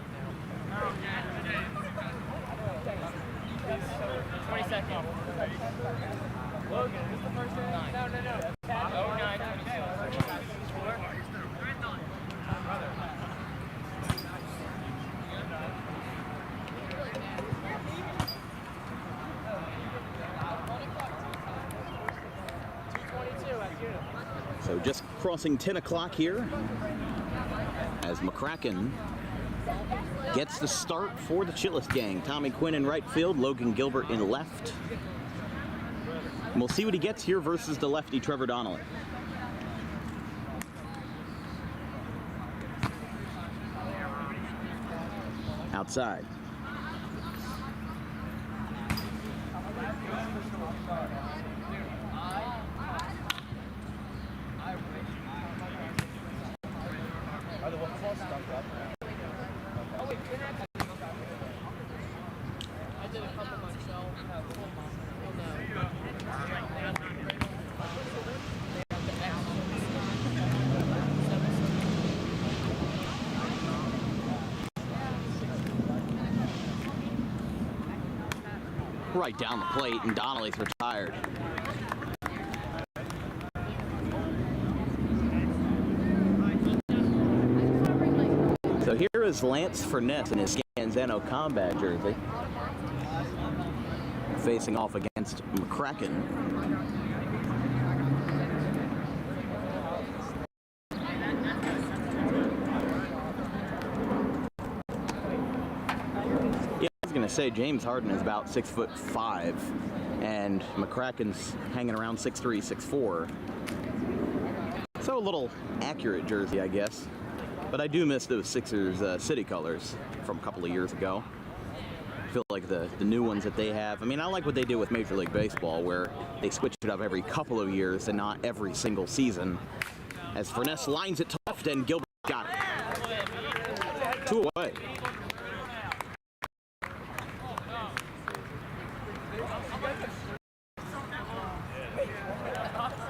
20 seconds. Logan, this is the first one. No. Oh, 9. So just crossing 10 o'clock here as McCracken gets the start for the Chillest Gang. Tommy Quinn in right field, Logan Gilbert in left. And we'll see what he gets here versus the lefty Trevor Donnelly. Outside. right down the plate, and Donnelly's retired. So here is Lance Furness in his Scanzano combat jersey, facing off against McCracken. Yeah, I was gonna say James Harden is about 6'5", and McCracken's hanging around 6'3", 6'4". So a little accurate jersey, I guess. But I do miss those Sixers city colors from a couple of years ago. I feel like the new ones that they have, I mean, I like what they do with Major League Baseball, where they switch it up every couple of years and not every single season. As Furness lines it to left, and Gilbert got it. 2 away.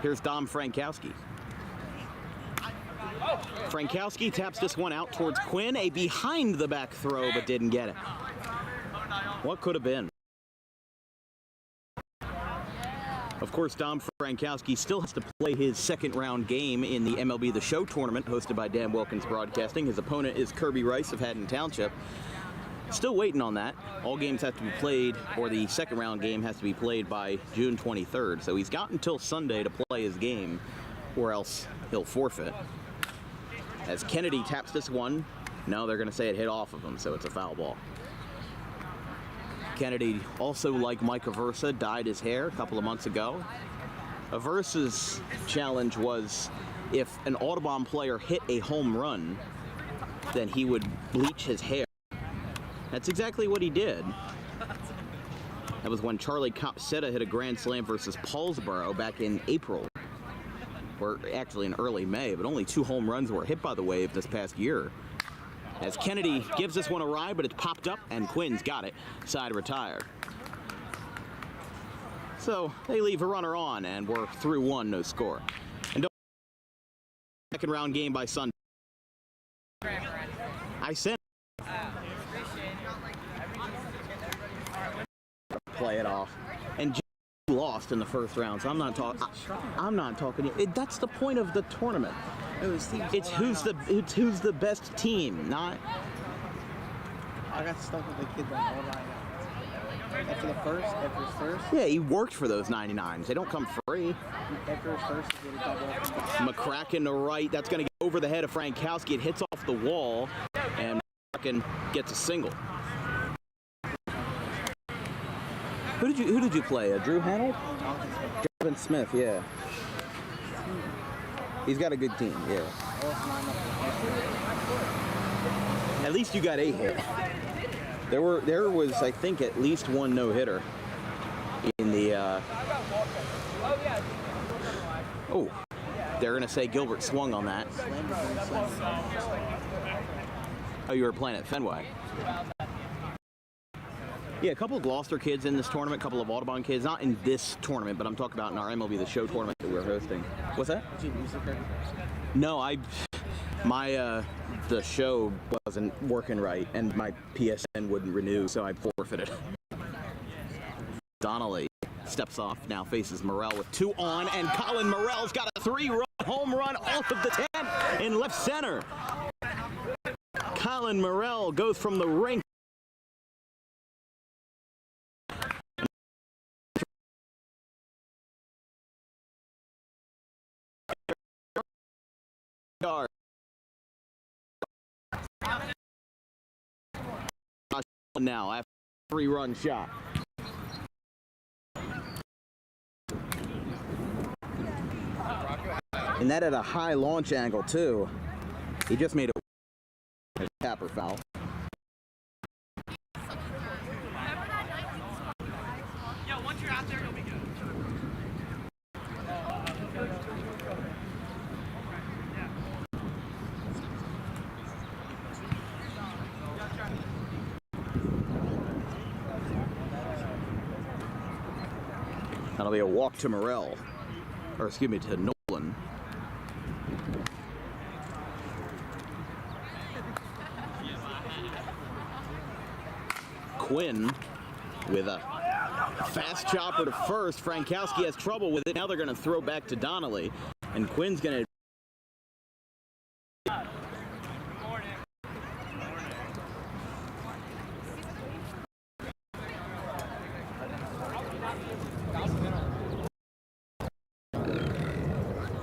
Here's Dom Frankowski. Frankowski taps this one out towards Quinn. A behind-the-back throw, but didn't get it. What could have been? Of course, Dom Frankowski still has to play his second-round game in the MLB The Show tournament hosted by Dan Wilkins Broadcasting. His opponent is Kirby Rice of Haddon Township. Still waiting on that. All games have to be played, or the second-round game has to be played by June 23rd. So he's got until Sunday to play his game, or else he'll forfeit. As Kennedy taps this one, no, they're going to say it hit off of him, so it's a foul ball. Kennedy, also like Mike Aversa, dyed his hair a couple of months ago. Aversa's challenge was if an Audubon player hit a home run, then he would bleach his hair. That's exactly what he did. That was when Charlie Copsetta hit a grand slam versus Paulsboro back in April. Or actually in early May, but only 2 home runs were hit by the Wave this past year. As Kennedy gives this one a ride, but it's popped up, and Quinn's got it. Side retired. So they leave a runner on, and we're through 1, no score. And don't second round game by Sunday. I sent play it off, and lost in the first round, so I'm not talking. That's the point of the tournament. It's who's the best team, not. I got stuck with the kid that all night. After his first. Yeah, he worked for those 99s. They don't come free. After his first, he did a double. McCracken to right. That's going to get over the head of Frankowski. It hits off the wall, and McCracken gets a single. Who did you play? Drew Hanold? Jonathan Smith, yeah. He's got a good team, yeah. At least you got a hit. There was, I think, at least 1 no-hitter in the. Oh, they're gonna say Gilbert swung on that. Oh, you were playing at Fenway. Yeah, a couple of Gloucester kids in this tournament, a couple of Audubon kids, not in this tournament, but I'm talking about in our MLB The Show tournament that we're hosting. What's that? No, the show wasn't working right, and my PSN wouldn't renew, so I forfeited. Donnelly steps off, now faces Morrell with 2 on, and Colin Morrell's got a 3-run home run off of the 10 in left center. Colin Morrell goes from the rink. Now after a 3-run shot. And that at a high launch angle too. He just made a tapper foul. Yeah, once you're out there, you'll be good. That'll be a walk to Morrell, or excuse me, to Nolan. Quinn with a Fast chopper to first. Frankowski has trouble with it. Now they're going to throw back to Donnelly. And Quinn's going to...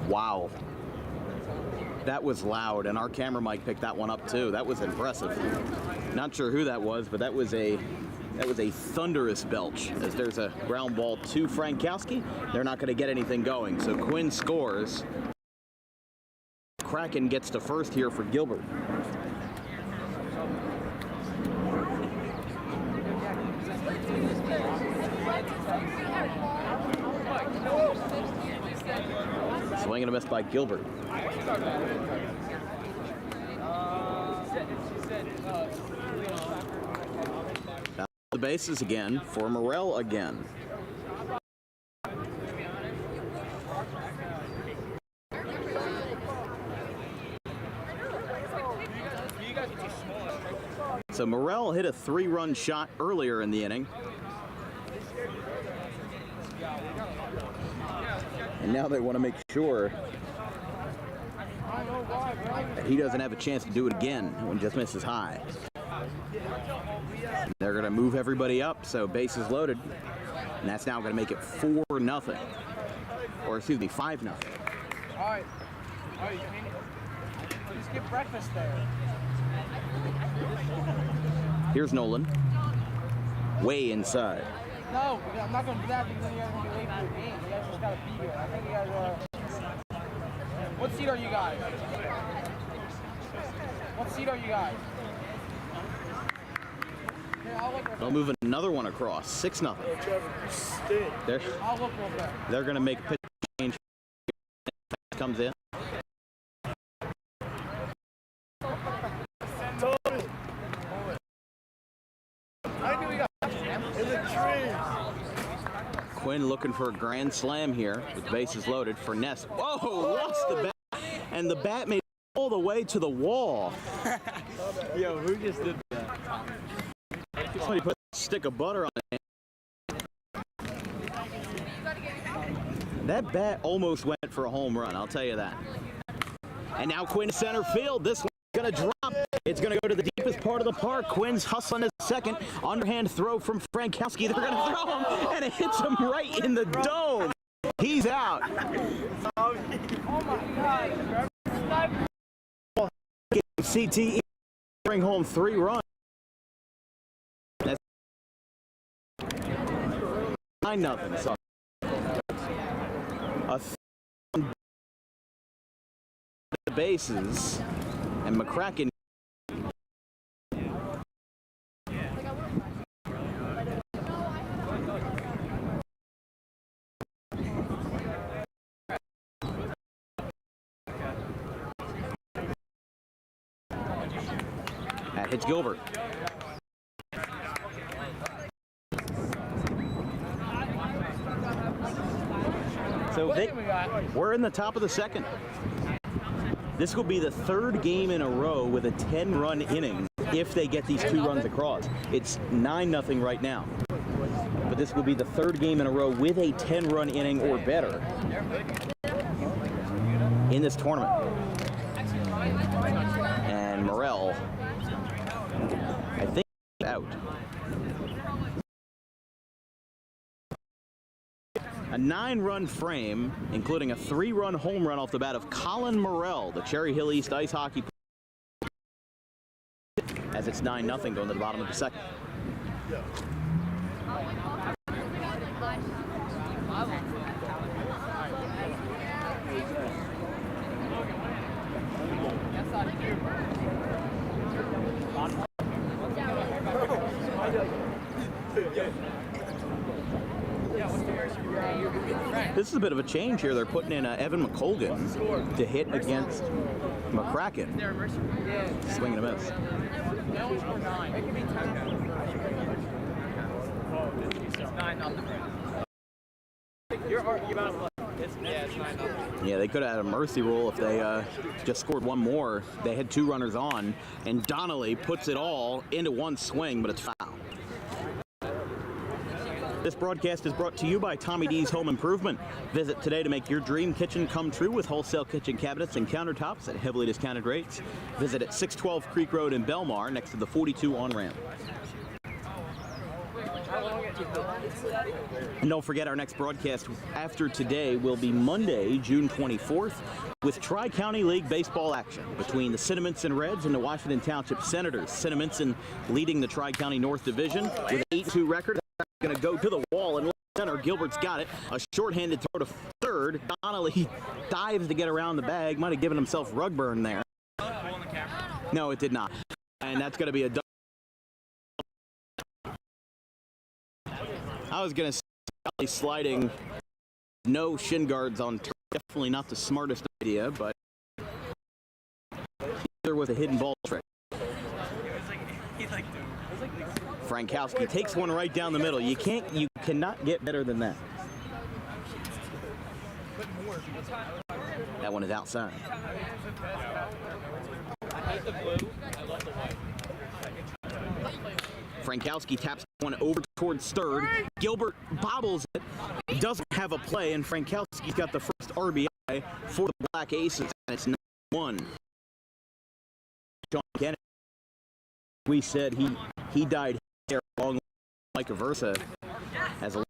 Wow. That was loud, and our camera mic picked that one up too. That was impressive. Not sure who that was, but that was a thunderous belch. As there's a ground ball to Frankowski, they're not going to get anything going. So Quinn scores. Kraken gets to first here for Gilbert. Swing and a miss by Gilbert. Now the bases again for Morrell again. So Morrell hit a 3-run shot earlier in the inning. And now they want to make sure that he doesn't have a chance to do it again when just misses high. And they're going to move everybody up, so bases loaded. And that's now going to make it 4-0. Or excuse me, 5-0. All right. Just get breakfast there. Here's Nolan. Way inside. No, I'm not going to do that because then you guys are going to be late for the game. You guys just got to be here. I think you guys what seat are you guys? What seat are you guys? Here, I'll look. They'll move another one across. 6-0. I'll look real quick. They're going to make a pitch change. Comes in. Quinn looking for a grand slam here with bases loaded for Ness. Whoa, lost the bat. And the bat made it all the way to the wall. Yo, who just did that? Somebody put a stick of butter on it. That bat almost went for a home run, I'll tell you that. And now Quinn center field. This one's going to drop. It's going to go to the deepest part of the park. Quinn's hustling his second. Underhand throw from Frankowski. They're going to throw him, and it hits him right in the dome. He's out. Oh my God. CTE bring home 3 runs. That's 9-0. So the bases, and McCracken. That hits Gilbert. So we're in the top of the second. This will be the 3rd game in a row with a 10-run inning if they get these 2 runs across. It's 9-0 right now. But this will be the 3rd game in a row with a 10-run inning or better in this tournament. And Morrell, I think, is out. A 9-run frame, including a 3-run home run off the bat of Colin Morrell, the Cherry Hill East ice hockey player, as it's 9-0 going to the bottom of the second. This is a bit of a change here. They're putting in Evan McColgan to hit against McCracken. Swing and a miss. Yeah, they could have had a mercy rule if they just scored one more. They had 2 runners on, and Donnelly puts it all into one swing, but it's foul. This broadcast is brought to you by Tommy D's Home Improvement. Visit today to make your dream kitchen come true with wholesale kitchen cabinets and countertops at heavily discounted rates. Visit at 612 Creek Road in Belmar next to the 42 on-ramp. And don't forget, our next broadcast after today will be Monday, June 24th, with Tri-County League baseball action between the Cinnaminson Reds and the Washington Township Senators. Cinnaminson leading the Tri-County North Division with an 8-2 record. Going to go to the wall and left center. Gilbert's got it. A shorthanded throw to third. Donnelly dives to get around the bag. Might have given himself rug burn there. No, it did not. And that's going to be a double. I was going to say sliding, no shin guards on turf. Definitely not the smartest idea, but there was a hidden ball trick. Frankowski takes one right down the middle. You cannot get better than that. That one is outside. Frankowski taps one over towards third. Gilbert bobbles it. Doesn't have a play, and Frankowski's got the first RBI for the Black Aces, and it's 9-1. John Kennedy. We said he died there along with Mike Aversa as a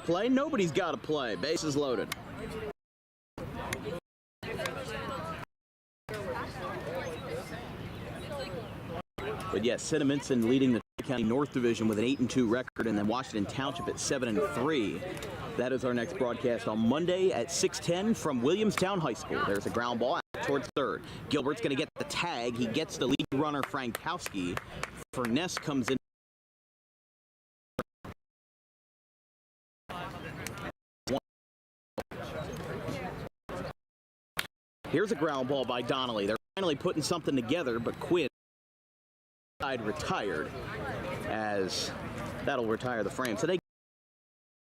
play. Nobody's got a play. Bases loaded. But yes, Cinnaminson leading the County North Division with an 8-2 record, and then Washington Township at 7-3. That is our next broadcast on Monday at 6:10 from Williamstown High School. There's a ground ball towards third. Gilbert's going to get the tag. He gets the lead runner, Frankowski. Furness comes in. Here's a ground ball by Donnelly. They're finally putting something together, but Quinn side retired, as that'll retire the frame. So they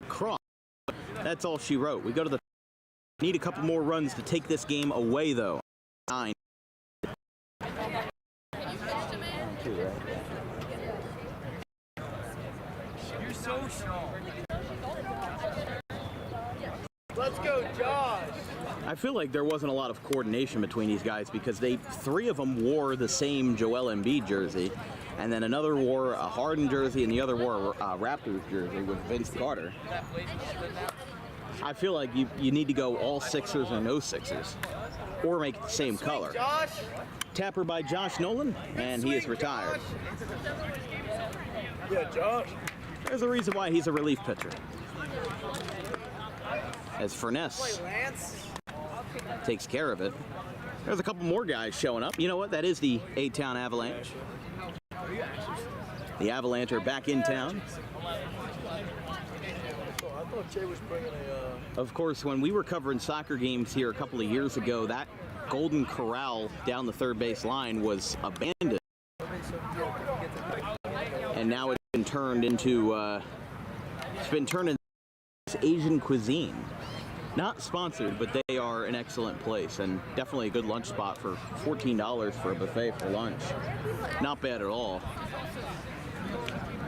cross. That's all she wrote. We go to the need a couple more runs to take this game away, though. 9. You're so strong. Let's go, Josh. I feel like there wasn't a lot of coordination between these guys because three of them wore the same Joel Embiid jersey, and then another wore a Harden jersey, and the other wore a Raptors jersey with Vince Carter. I feel like you need to go all Sixers or no Sixers, or make it the same color. Tapper by Josh Nolan, and he is retired. Yeah, Josh. There's a reason why he's a relief pitcher. As Furness takes care of it. There's a couple more guys showing up. You know what? That is the A-Town Avalanche. The Avalanche are back in town. Of course, when we were covering soccer games here a couple of years ago, that Golden Corral down the third base line was abandoned. And now it's been turned into Asian cuisine. Not sponsored, but they are an excellent place and definitely a good lunch spot for $14 for a buffet for lunch. Not bad at all.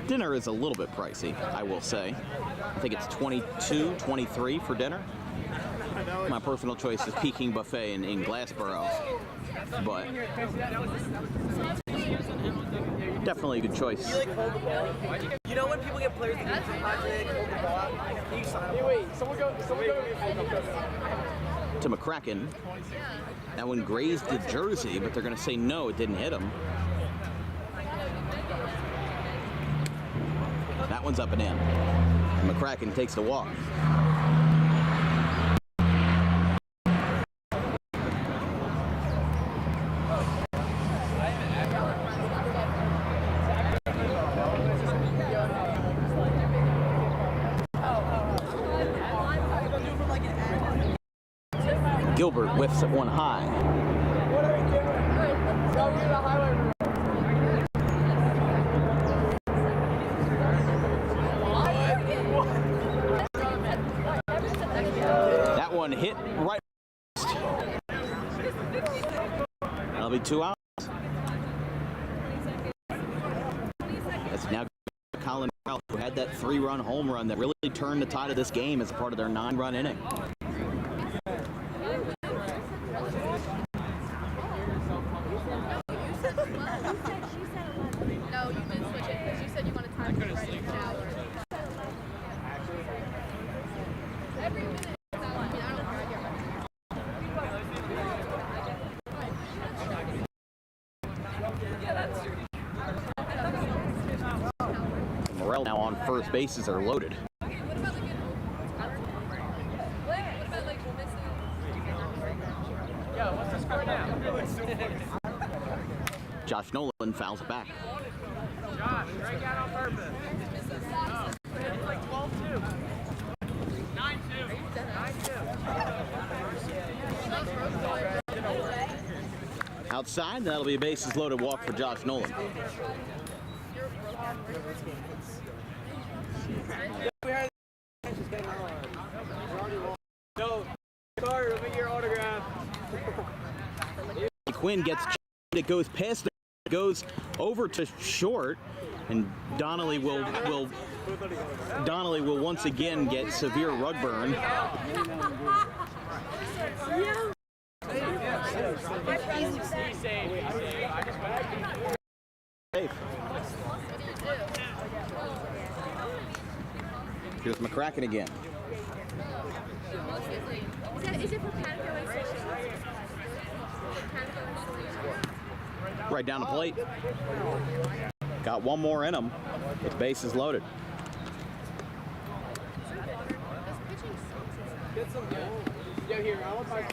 Dinner is a little bit pricey, I will say. I think it's $22, $23 for dinner. My personal choice is Peking Buffet in Glassboro, but definitely a good choice. You know when people get players that get hold the ball? You sign up. Wait, someone go. To McCracken. That one grazed the jersey, but they're going to say no, it didn't hit him. That one's up and in. McCracken takes the walk. Gilbert whiffs at one high. What are we doing? Go get the highway. That one hit right. That'll be 2 outs. That's now Colin had that 3-run home run that really turned the tide of this game as a part of their 9-run inning. No, you did switch it because you said you wanted time to write it down. Every minute. I mean, I don't care. Morel now on first, bases are loaded. Josh Nolan fouls it back. Josh, strike out on purpose. It's like 12-2. 9-2. 9-2. Outside, that'll be a bases loaded walk for Josh Nolan. No, sorry, let me get your autograph. Quinn gets it, goes past the, goes over to short, and Donnelly will once again get severe rug burn. Safe. Here's McCracken again. Is it for Panago installation? Right down the plate. Got one more in him. His base is loaded. Get some yeah, here, I want my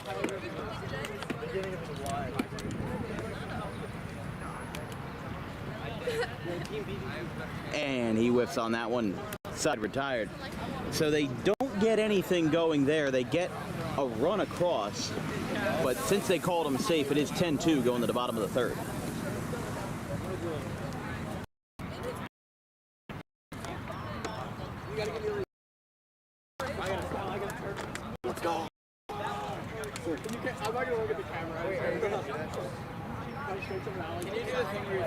And he whiffs on that one. Side retired. So they don't get anything going there. They get a run across. But since they called him safe, it is 10-2 going to the bottom of the third. Let's go. I'm not going to look at the camera. Can you do the thing where you're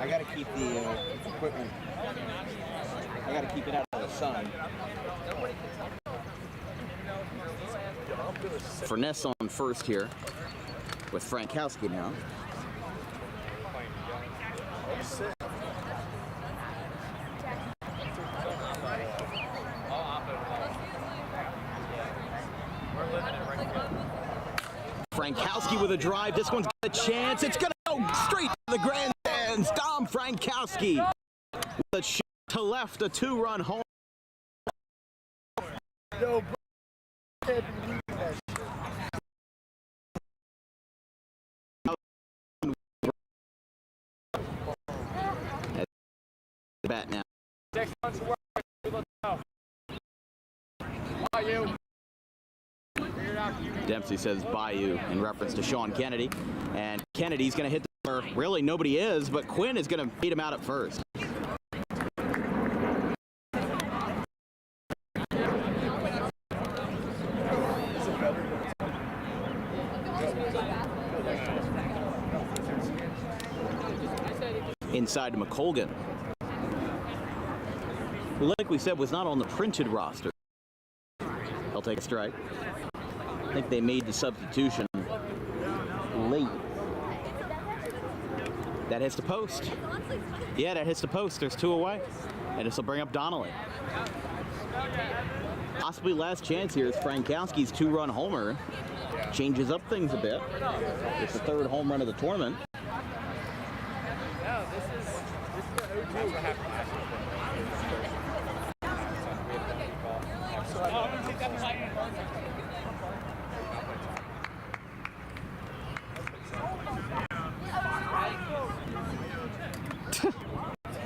I gotta keep the equipment. I gotta keep it out of the sun. Furness on first here with Frankowski now. Frankowski with a drive. This one's got a chance. It's going to go straight to the grandstands. Dom Frankowski with a shot to left, a 2-run home. Yo, bro. Bat now. Dempsey says Bayou in reference to Sean Kennedy. And Kennedy's going to hit where really nobody is, but Quinn is going to beat him out at first. Inside to McColgan, who, like we said, was not on the printed roster. He'll take a strike. I think they made the substitution late. That hits the post. Yeah, that hits the post. There's 2 away. And this will bring up Donnelly. Possibly last chance here is Frankowski's 2-run homer. Changes up things a bit. It's the 3rd home run of the tournament.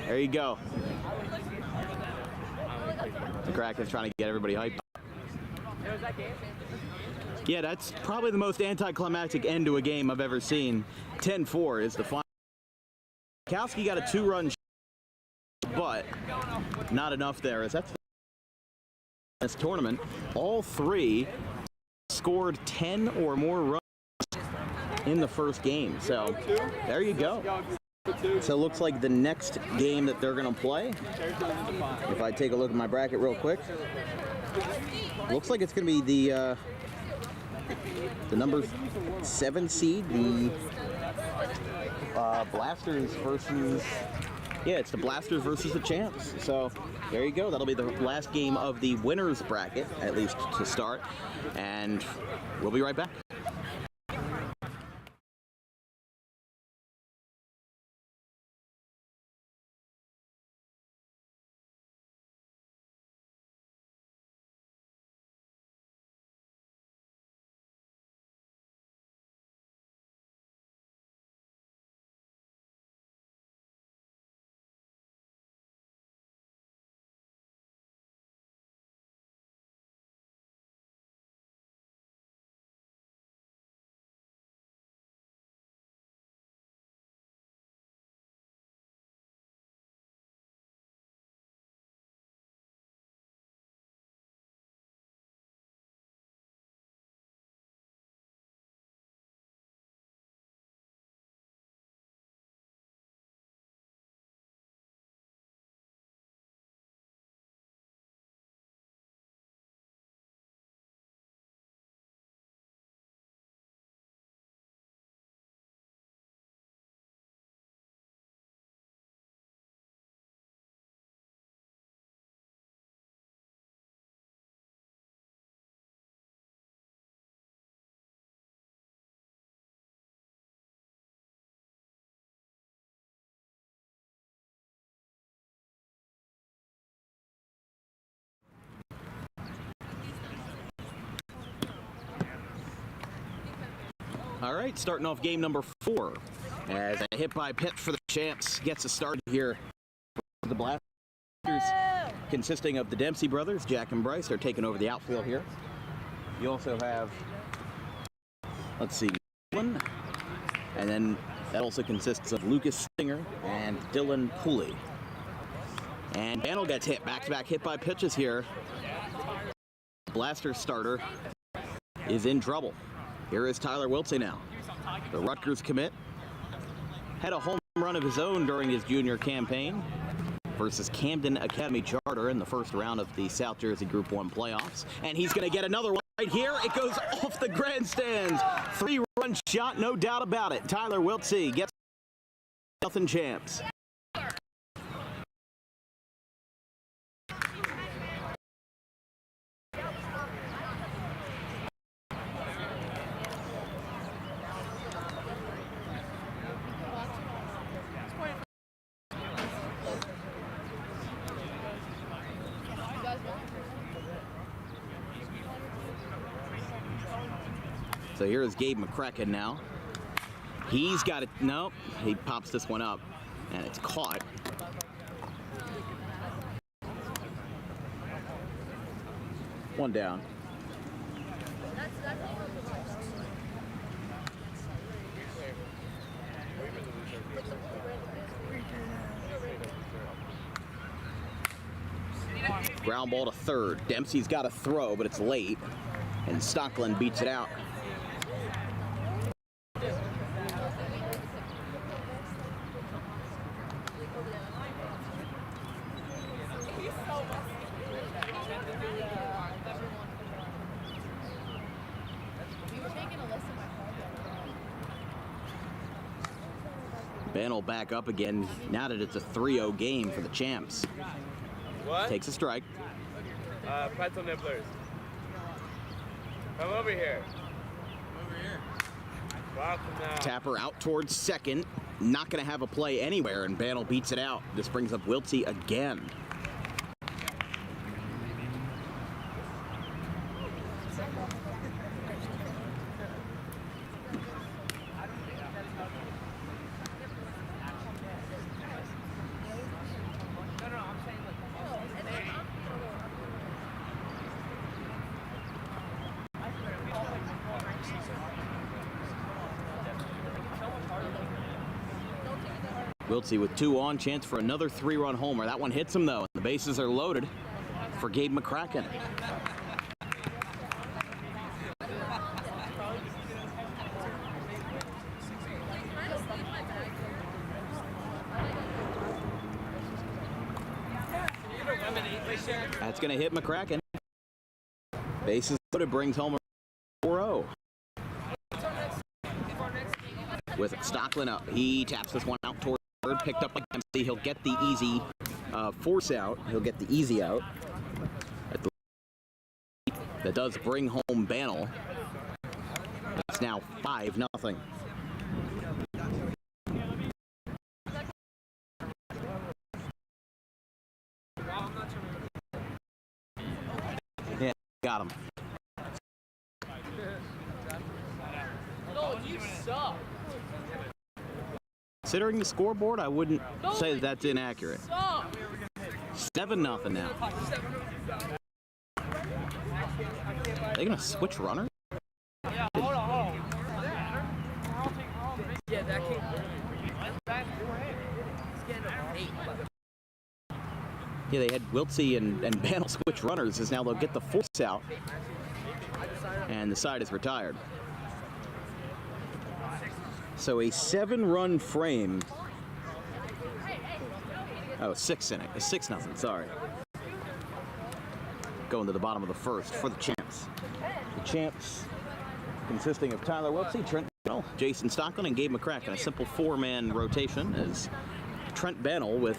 There you go. The Kraken's trying to get everybody hyped. Yeah, that's probably the most anticlimactic end to a game I've ever seen. 10-4 is the final. Kowski got a 2-run but not enough there, as that's this tournament. All three scored 10 or more runs in the first game. So there you go. So it looks like the next game that they're going to play, if I take a look at my bracket real quick, looks like it's going to be the number 7 seed, the Blasters versus, yeah, it's the Blasters versus the Champs. So there you go. That'll be the last game of the winners bracket, at least to start. And we'll be right back. All right, starting off game number 4 as a hit by pitch for the Champs gets us started here. The Blasters, consisting of the Dempsey brothers, Jack and Bryce, are taking over the outfield here. You also have, let's see, Dylan, and then that also consists of Lucas Singer and Dylan Pooley. And Bantle gets hit, back-to-back hit by pitches here. Blasters starter is in trouble. Here is Tyler Wiltsey now. The Rutgers commit had a home run of his own during his junior campaign versus Camden Academy Charter in the first round of the South Jersey Group 1 playoffs. And he's going to get another one right here. It goes off the grandstands. 3-run shot, no doubt about it. Tyler Wiltsey gets nothing Champs. So here is Gabe McCracken now. He's got it. Nope. He pops this one up, and it's caught. One down. Ground ball to third. Dempsey's got a throw, but it's late, and Stockland beats it out. Bantle back up again now that it's a 3-0 game for the Champs. What? Takes a strike. Pretzel nibblers. Come over here. Over here. Welcome now. Tapper out towards second. Not going to have a play anywhere, and Bantle beats it out. This brings up Wiltsey again. Wiltsey with 2 on, chance for another 3-run homer. That one hits him, though. The bases are loaded for Gabe McCracken. That's going to hit McCracken. Bases loaded, brings home a 4-0. With Stocklin up, he taps this one out toward third, picked up by Dempsey. He'll get the easy force out. He'll get the easy out. That does bring home Bannell. It's now 5-0. Yeah, got him. No, you suck. Considering the scoreboard, I wouldn't say that's inaccurate. Suck. 7-0 now. They gonna switch runner? Yeah, hold on. Yeah, that can't. Yeah, they had Wiltsey and Bannell switch runners, as now they'll get the force out. And the side is retired. So a 7-run frame. Oh, 6 inning. 6-0, sorry. Going to the bottom of the first for the champs. The champs consisting of Tyler Wiltsey, Trent Bannell, Jason Stocklin, and Gabe McCracken. A simple 4-man rotation as Trent Bannell with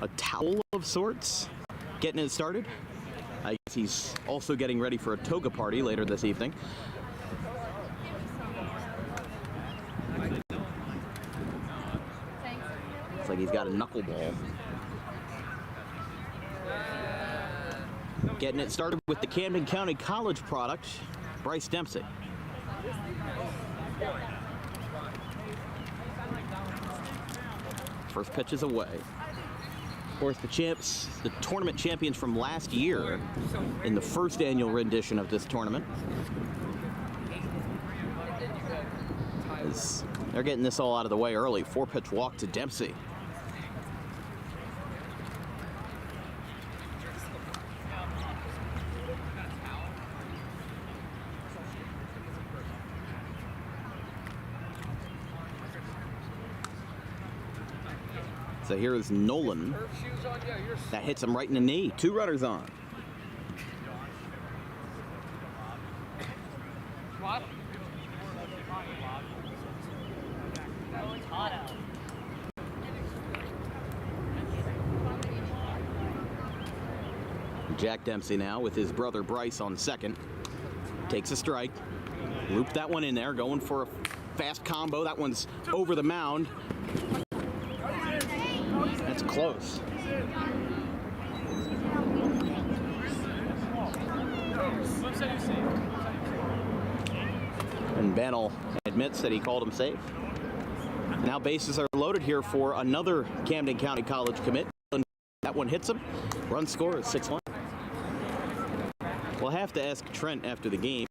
a towel of sorts getting it started. I guess he's also getting ready for a toga party later this evening. Looks like he's got a knuckleball. Getting it started with the Camden County College product, Bryce Dempsey. First pitch is away. Of course, the champs, the tournament champions from last year in the first annual rendition of this tournament. They're getting this all out of the way early. 4-pitch walk to Dempsey. So here is Nolan. That hits him right in the knee. 2 runners on. What? Jack Dempsey now with his brother Bryce on second. Takes a strike. Looped that one in there, going for a fast combo. That one's over the mound. That's close. And Bannell admits that he called him safe. Now bases are loaded here for another Camden County College commit. That one hits him. Run score is 6-1. We'll have to ask Trent after the game.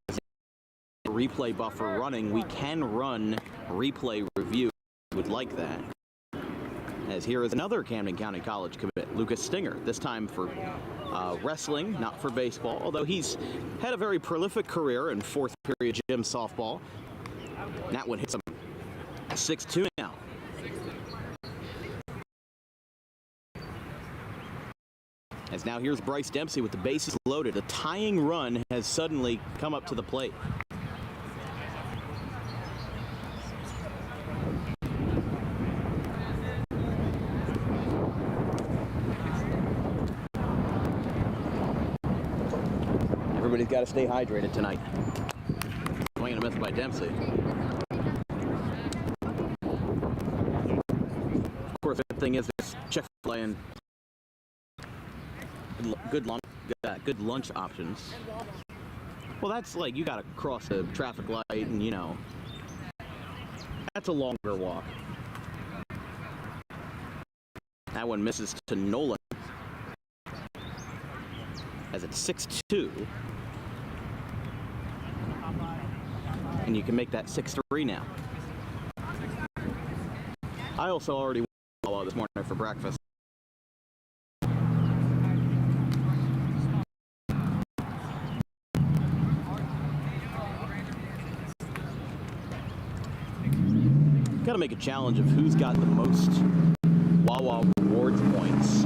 Replay buffer running. We can run replay review. Would like that. As here is another Camden County College commit, Lucas Stinger, this time for wrestling, not for baseball, although he's had a very prolific career in 4th period gym softball. And that one hits him 6-2 now. As now here's Bryce Dempsey with the bases loaded. A tying run has suddenly come up to the plate. Everybody's got to stay hydrated tonight. Swing and a miss by Dempsey. Of course, the thing is there's Chick-fil-A and good lunch options. Well, that's like you got to cross a traffic light and, you know, that's a longer walk. That one misses to Nolan. As it's 6-2. And you can make that 6-3 now. I also already went to Wawa this morning for breakfast. Got to make a challenge of who's got the most Wawa rewards points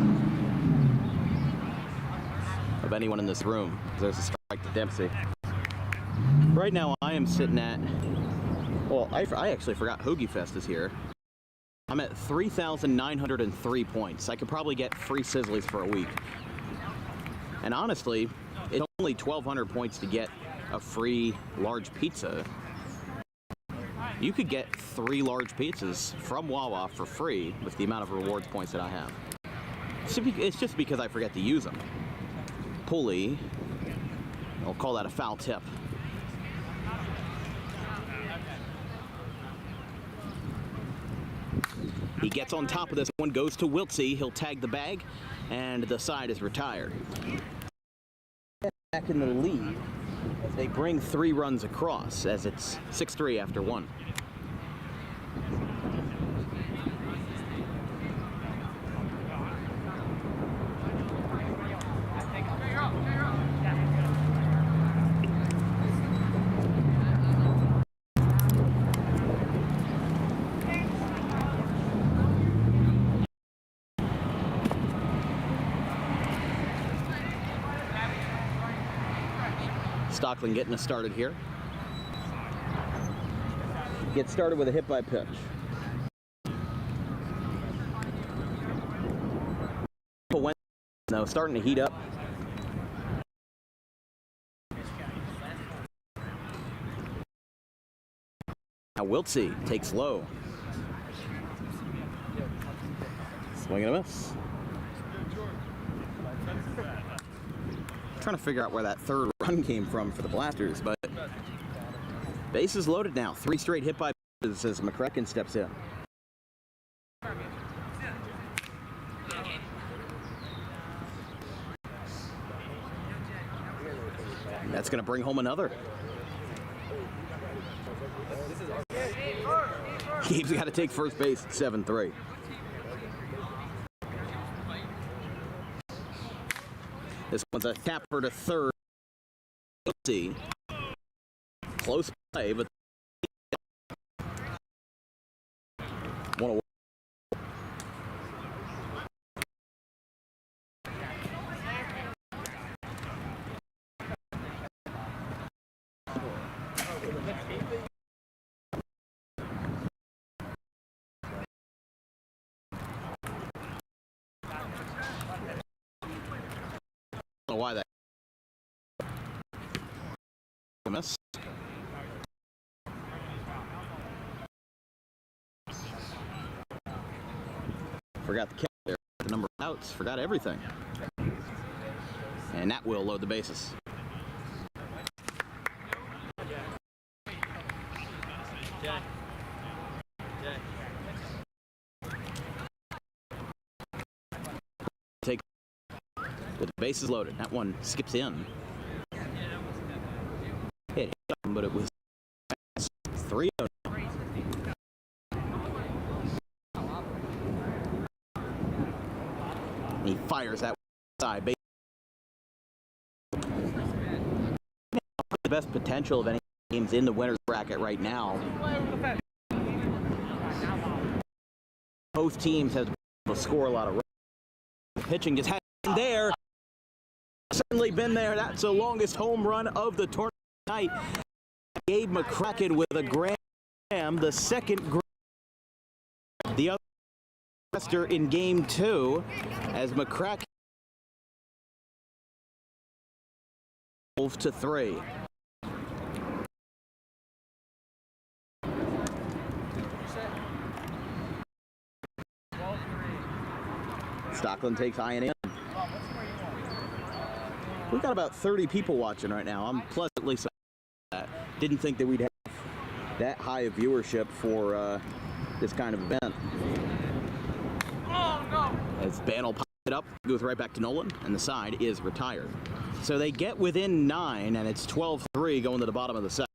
of anyone in this room. There's a strike to Dempsey. Right now I am sitting at, well, I actually forgot Hoagie Fest is here. I'm at 3,903 points. I could probably get free Sizzlies for a week. And honestly, it's only 1,200 points to get a free large pizza. You could get 3 large pizzas from Wawa for free with the amount of rewards points that I have. It's just because I forget to use them. Pulley, I'll call that a foul tip. He gets on top of this one, goes to Wiltsey, he'll tag the bag, and the side is retired. Back in the lead as they bring 3 runs across, as it's 6-3 after 1. Stockland getting us started here. Get started with a hit by pitch. Now starting to heat up. Now Wiltsey takes low. Swing and a miss. Trying to figure out where that 3rd run came from for the Blasters, but bases loaded now. 3 straight hit by pitches as McCracken steps in. And that's going to bring home another. Gabe's got to take first base at 7-3. This one's a tapper to 3rd. Close play, but one away. I don't know why that miss. Forgot the catch there, the number of outs, forgot everything. And that will load the bases. Take with the bases loaded. That one skips in. It hit him, but it was 3-0. He fires that side. The best potential of any teams in the winner's bracket right now. Both teams have to score a lot of runs. Pitching just hasn't been there. Certainly been there. That's the longest home run of the tournament tonight. Gabe McCracken with a grand slam, the second grand. The other in game 2 as McCracken 12-3. Stockland takes high and in. We've got about 30 people watching right now. I'm pleasantly surprised at that. Didn't think that we'd have that high a viewership for this kind of event. As Ban will pop it up, goes right back to Nolan, and the side is retired. So they get within 9, and it's 12-3 going to the bottom of the second.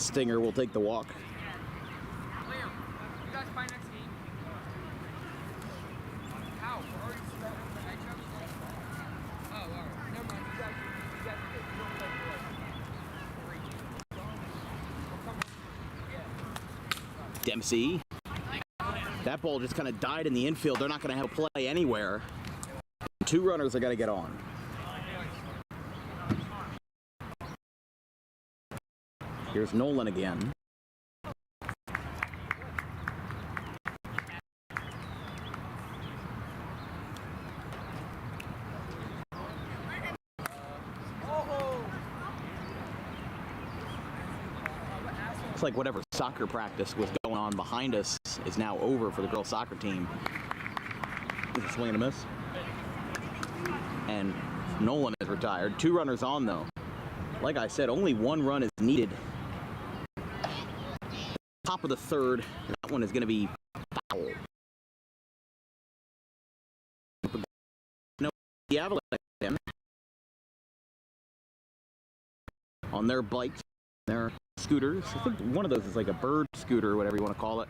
Stinger will take the walk. Liam, you guys find next game? How? We're already starting the Nitro? Oh, alright. Never mind. You guys Dempsey. That ball just kind of died in the infield. They're not going to have a play anywhere. 2 runners are going to get on. Here's Nolan again. It's like whatever soccer practice was going on behind us is now over for the girls' soccer team. Is a swing and a miss. And Nolan is retired. 2 runners on, though. Like I said, only 1 run is needed. Top of the 3rd. That one is going to be foul. No, the Avalanche on their bikes, their scooters. I think one of those is like a bird scooter, whatever you want to call it.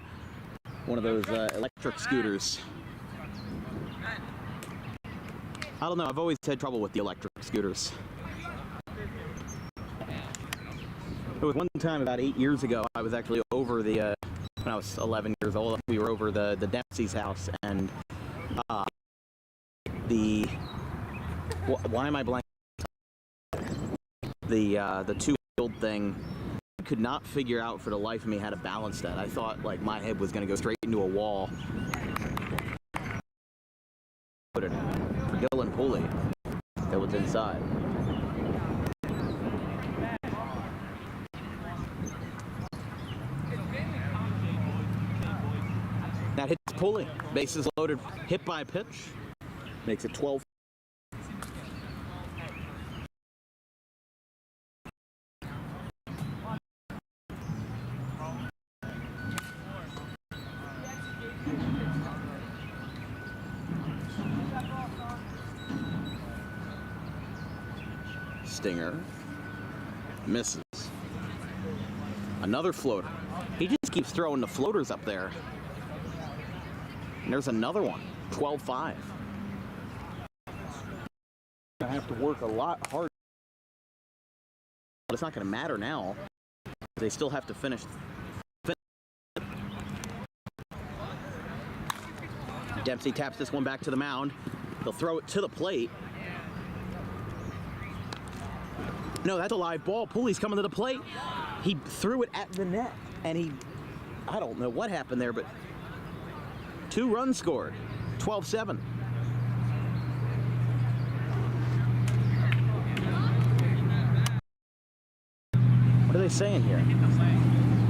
One of those electric scooters. I don't know. I've always had trouble with the electric scooters. There was one time about 8 years ago, I was actually over the, when I was 11 years old, we were over the Dempsey's house, and why am I blanking? The 2-wheeled thing, I could not figure out for the life of me how to balance that. I thought like my head was going to go straight into a wall. Put it for Dylan Pooley that was inside. That hits Pooley. Bases loaded. Hit by pitch. Makes it 12. Stinger misses. Another floater. He just keeps throwing the floaters up there. And there's another one. 12-5. I have to work a lot harder. But it's not going to matter now. They still have to finish. Dempsey taps this one back to the mound. He'll throw it to the plate. No, that's a live ball. Pooley's coming to the plate. He threw it at the net, and I don't know what happened there, but 2 runs scored. 12-7. What are they saying here?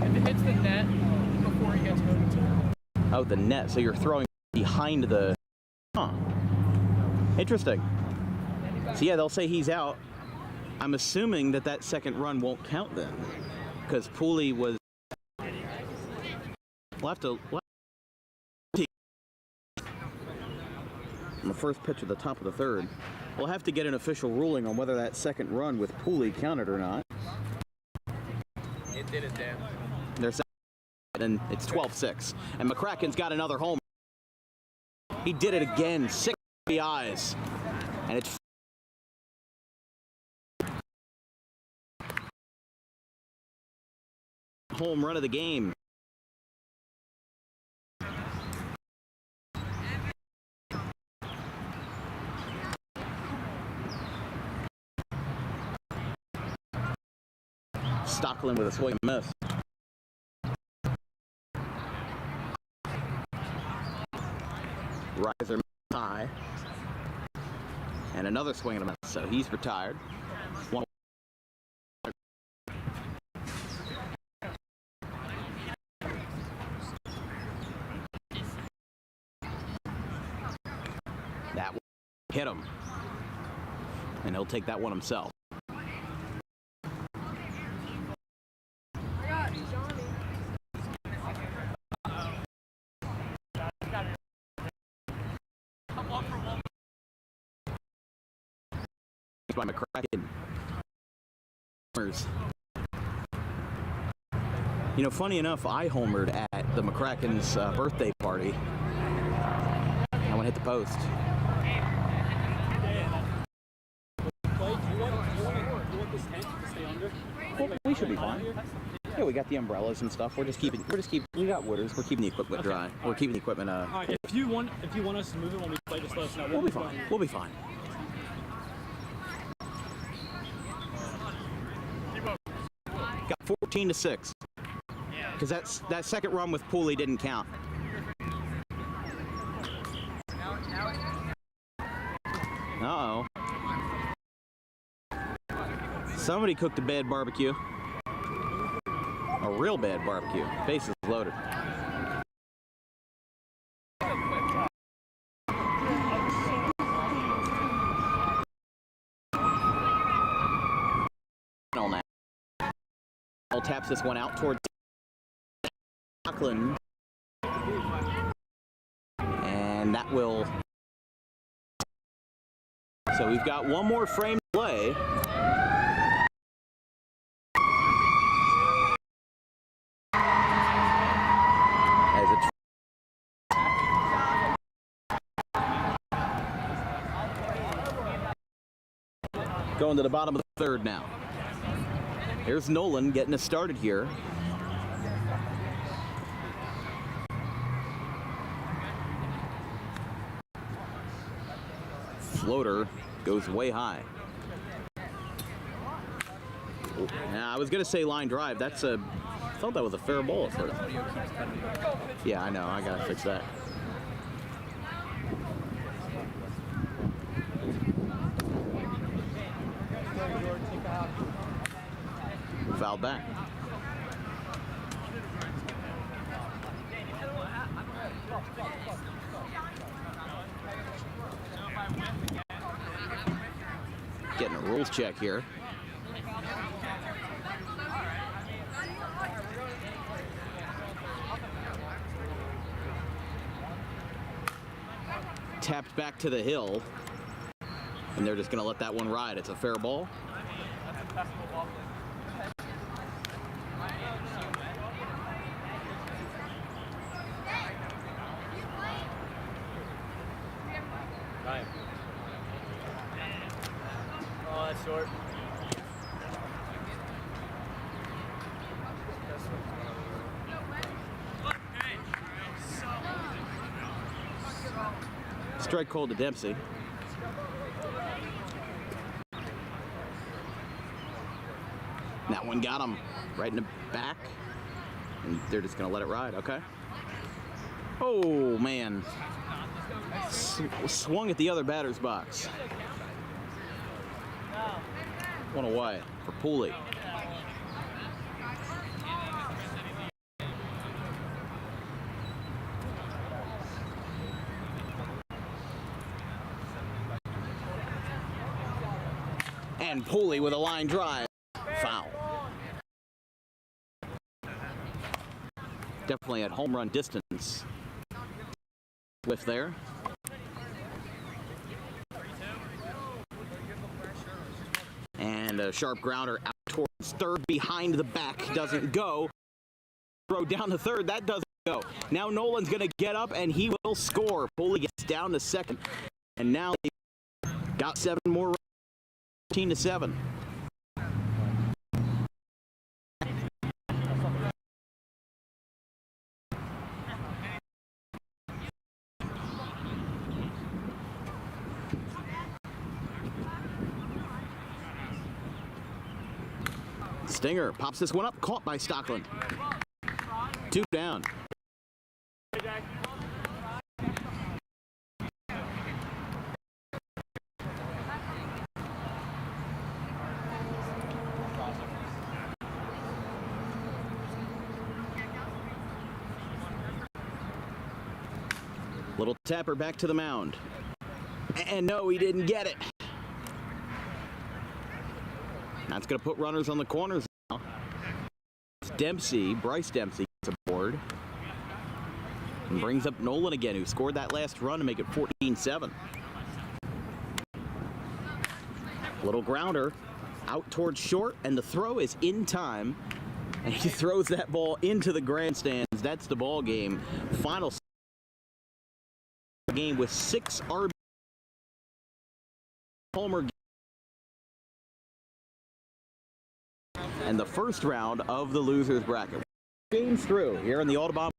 If it hits the net before he gets moved to it. Oh, the net. So you're throwing behind the... Huh. Interesting. So yeah, they'll say he's out. I'm assuming that that second run won't count then, because Pooley was left on the first pitch at the top of the 3rd. We'll have to get an official ruling on whether that second run with Pooley counted or not. It did it, Dan. They're saying, and it's 12-6. And McCracken's got another home. He did it again, 6 RBIs, and it's home run of the game. Stockland with a swing and miss. Riser high. And another swing and a miss. So he's retired. That will hit him. And he'll take that one himself. By McCracken. You know, funny enough, I homered at the McCracken's birthday party. I went hit the post. Well, we should be fine. Yeah, we got the umbrellas and stuff. We got wooders. We're keeping the equipment dry. We're keeping the equipment. All right, if you want us to move it when we play, just let us know. We'll be fine. We'll be fine. Got 14-6. Because that second run with Pooley didn't count. Uh-oh. Somebody cooked a bad barbecue. A real bad barbecue. Base is loaded. Now. Taps this one out towards Auckland. And that will... So we've got one more frame to play. Going to the bottom of the third now. Here's Nolan getting us started here. Floater goes way high. Now, I was going to say line drive. I thought that was a fair ball at first. Yeah, I know. I got to fix that. Foul back. Getting a rules check here. Tapped back to the hill, and they're just going to let that one ride. It's a fair ball. Oh, that's short. Strike called to Dempsey. That one got him right in the back. And they're just going to let it ride. Okay. Oh, man. Swung at the other batter's box. One away for Pooley. And Pooley with a line drive. Foul. Definitely at home run distance. Whiff there. And a sharp grounder out towards third, behind the back, doesn't go. Throw down to third, that doesn't go. Now Nolan's gonna get up and he will score. Pooley gets down to second. And now they've got 7 more runs, 14-7. Stinger pops this one up, caught by Stockland. 2 down. Little tapper back to the mound. And no, he didn't get it. That's going to put runners on the corners now. It's Dempsey, Bryce Dempsey gets aboard. And brings up Nolan again, who scored that last run to make it 14-7. Little grounder out towards short, and the throw is in time And he throws that ball into the grandstands. That's the ball game. Final game with 6 RB homer and the first round of the losers bracket. Games through here in the Audubon.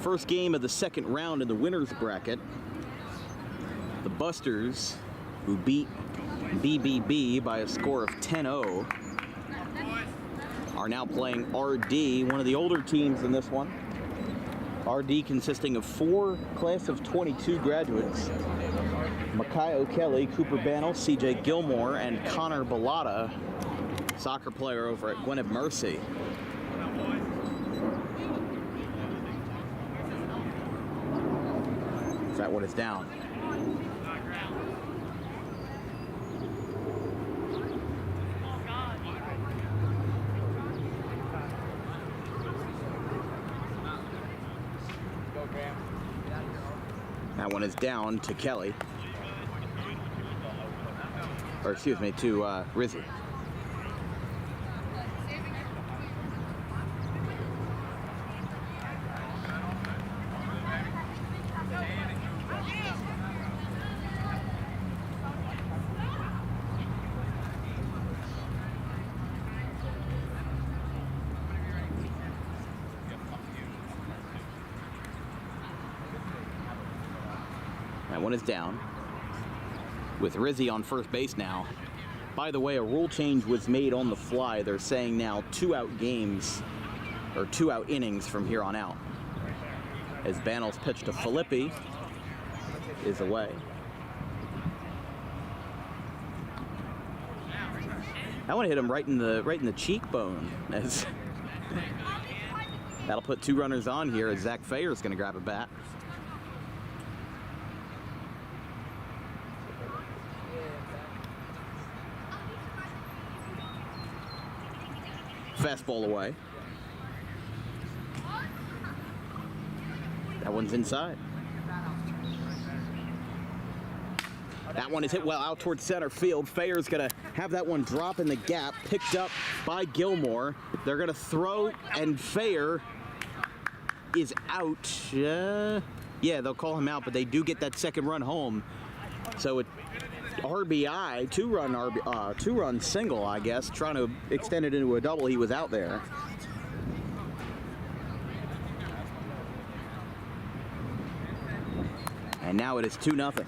First game of the second round in the winners bracket. The Busters, who beat BBB by a score of 10-0, are now playing RD, one of the older teams in this one. RD consisting of 4 class of 22 graduates. Makai O'Kelly, Cooper Bannell, CJ Gilmore, and Connor Bellata, soccer player over at Gwynedd Mercy. That one is down. That one is down to Kelly. Or excuse me, to Rizzy. That one is down, with Rizzy on first base now. By the way, a rule change was made on the fly. They're saying now 2-out games, or 2-out innings from here on out. As Bannell's pitch to Filippi is away. That one hit him right in the cheekbone. As that'll put 2 runners on here as Zach Fayer's going to grab a bat. Fastball away. That one's inside. That one is hit well out towards center field. Fayer's going to have that one drop in the gap, picked up by Gilmore. They're going to throw, and Fayer is out. Yeah, they'll call him out, but they do get that second run home. So it RBI, two-run single, I guess, trying to extend it into a double. He was out there. And now it is 2-0.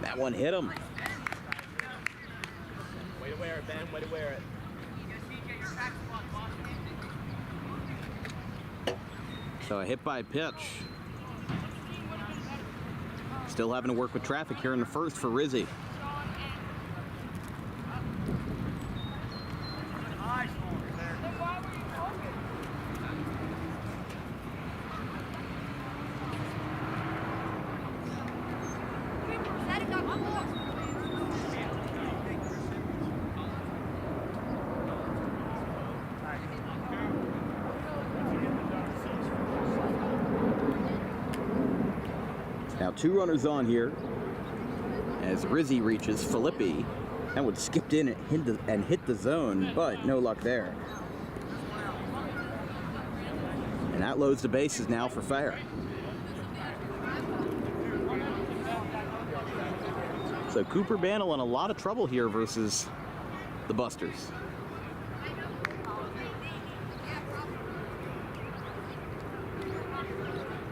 That one hit him. Way to wear it, Ben. Way to wear it. So a hit by pitch. Still having to work with traffic here in the first for Rizzi. Now 2 runners on here as Rizzi reaches Filippi. That would skipped in and hit the zone, but no luck there. And that loads the bases now for fair. So Cooper Bantle in a lot of trouble here versus the Busters.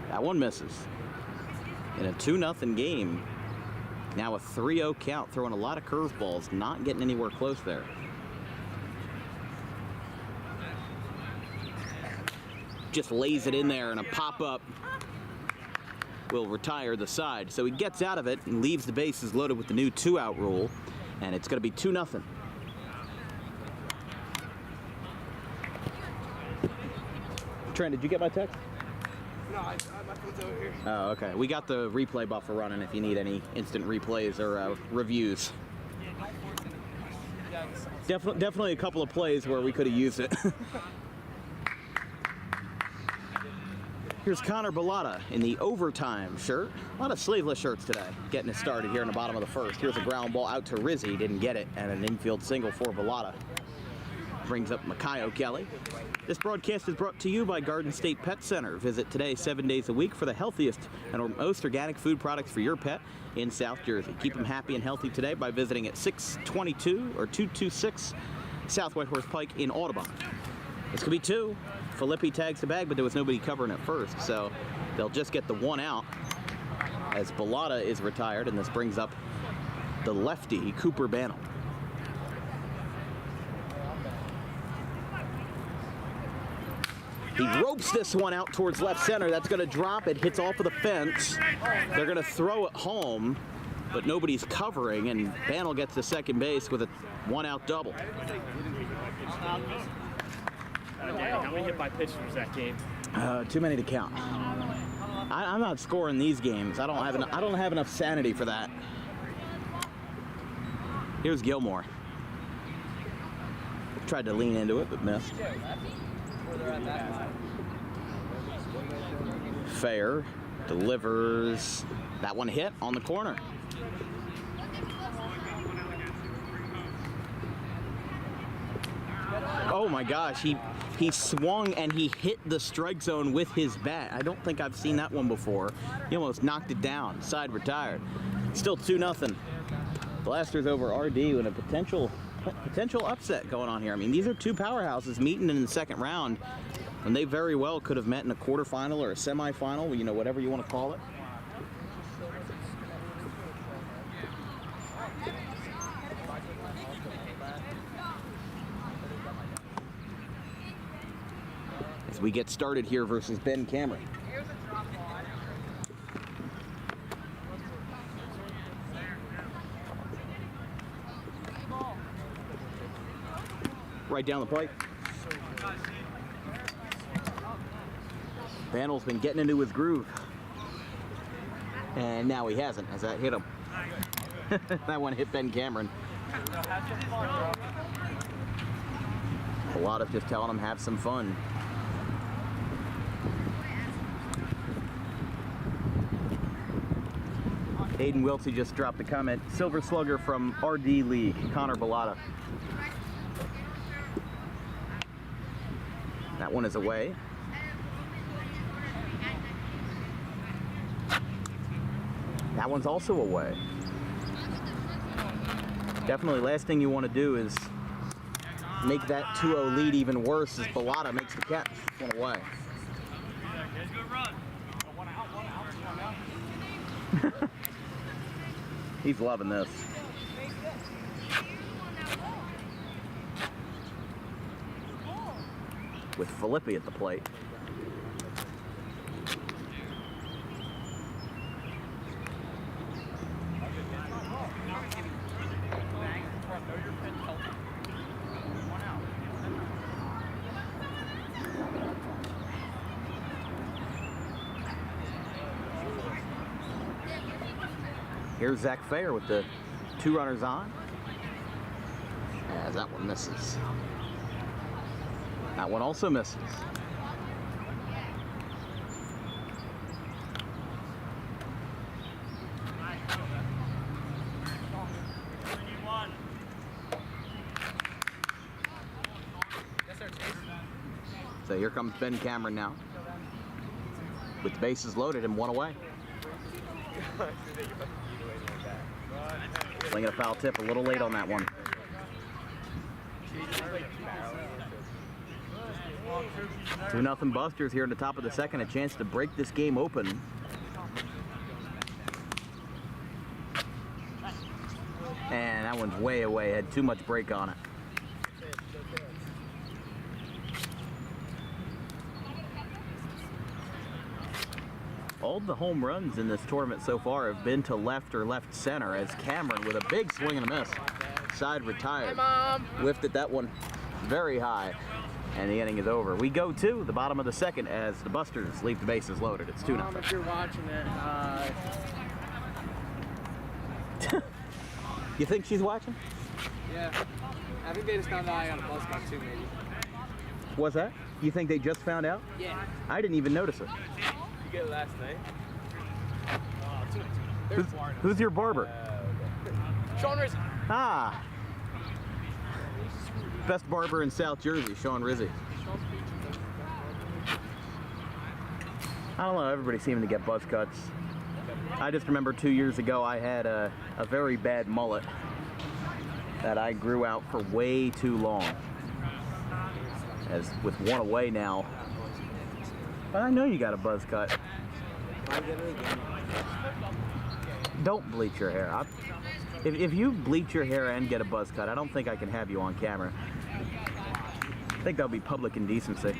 That one misses. In a 2-0 game, now a 3-0 count, throwing a lot of curveballs, not getting anywhere close there. Just lays it in there, and a pop-up will retire the side. So he gets out of it and leaves the bases loaded with the new 2-out rule, and it's going to be 2-0. Trent, did you get my text? No, my phone's over here. Oh, okay. We got the replay buffer running if you need any instant replays or reviews. Definitely a couple of plays where we could have used it. Here's Connor Bellata in the overtime shirt. A lot of sleeveless shirts today. Getting it started here in the bottom of the first. Here's a ground ball out to Rizzi. Didn't get it. And an infield single for Bellata. Brings up Makayo Kelly. This broadcast is brought to you by Garden State Pet Center. Visit today 7 days a week for the healthiest and most organic food products for your pet in South Jersey. Keep them happy and healthy today by visiting at 622 or 226 South White Horse Pike in Audubon. This could be 2. Filippi tags the bag, but there was nobody covering it first, so they'll just get the 1 out as Bellata is retired, and this brings up the lefty, Cooper Bantle. He ropes this one out towards left center. That's going to drop. It hits off of the fence. They're going to throw it home, but nobody's covering, and Bantle gets to second base with a 1-out double. How many hit by pitch was that game? Too many to count. I'm not scoring these games. I don't have enough sanity for that. Here's Gilmore. Tried to lean into it, but missed. Fair delivers. That one hit on the corner. Oh my gosh, he swung and he hit the strike zone with his bat. I don't think I've seen that one before. He almost knocked it down. Side retired. Still 2-0. Blasters over RD with a potential upset going on here. I mean, these are 2 powerhouses meeting in the second round, and they very well could have met in a quarterfinal or a semifinal, you know, whatever you want to call it. As we get started here versus Ben Cameron. right down the pipe. Bandel's been getting into his groove. And now he hasn't, as that hit him. That one hit Ben Cameron. A lot of just telling him have some fun. Aiden Wiltsey just dropped a comment. Silver Slugger from RD League, Connor Bellata. That one is away. That one's also away. Definitely last thing you want to do is make that 2-0 lead even worse as Bellata makes the catch. One away. He's loving this. With Filippi at the plate. Here's Zach Fair with the 2 runners on. As that one misses. That one also misses. So here comes Ben Cameron now. With the bases loaded and 1 away. Swinging a foul tip, a little late on that one. Two nothing Busters here in the top of the second, a chance to break this game open. And that one's way away, had too much break on it. All the home runs in this tournament so far have been to left or left center, as Cameron with a big swing and a miss. Side retired. Whiffed at that one very high, and the inning is over. We go to the bottom of the second as the Busters leave the bases loaded. It's 2-0. Mom, if you're watching it, You think she's watching? yeah. I think they just found out I got a buzz cut too, maybe. What's that? You think they just found out? Yeah. I didn't even notice it. You get it last night? Who's your barber? Sean Rizzi. Ah. Best barber in South Jersey, Sean Rizzi. I don't know, everybody seemed to get buzz cuts. I just remember 2 years ago I had a very bad mullet that I grew out for way too long. As with 1 away now. But I know you got a buzz cut. Don't bleach your hair. If you bleach your hair and get a buzz cut, I don't think I can have you on camera. I think that'll be public indecency.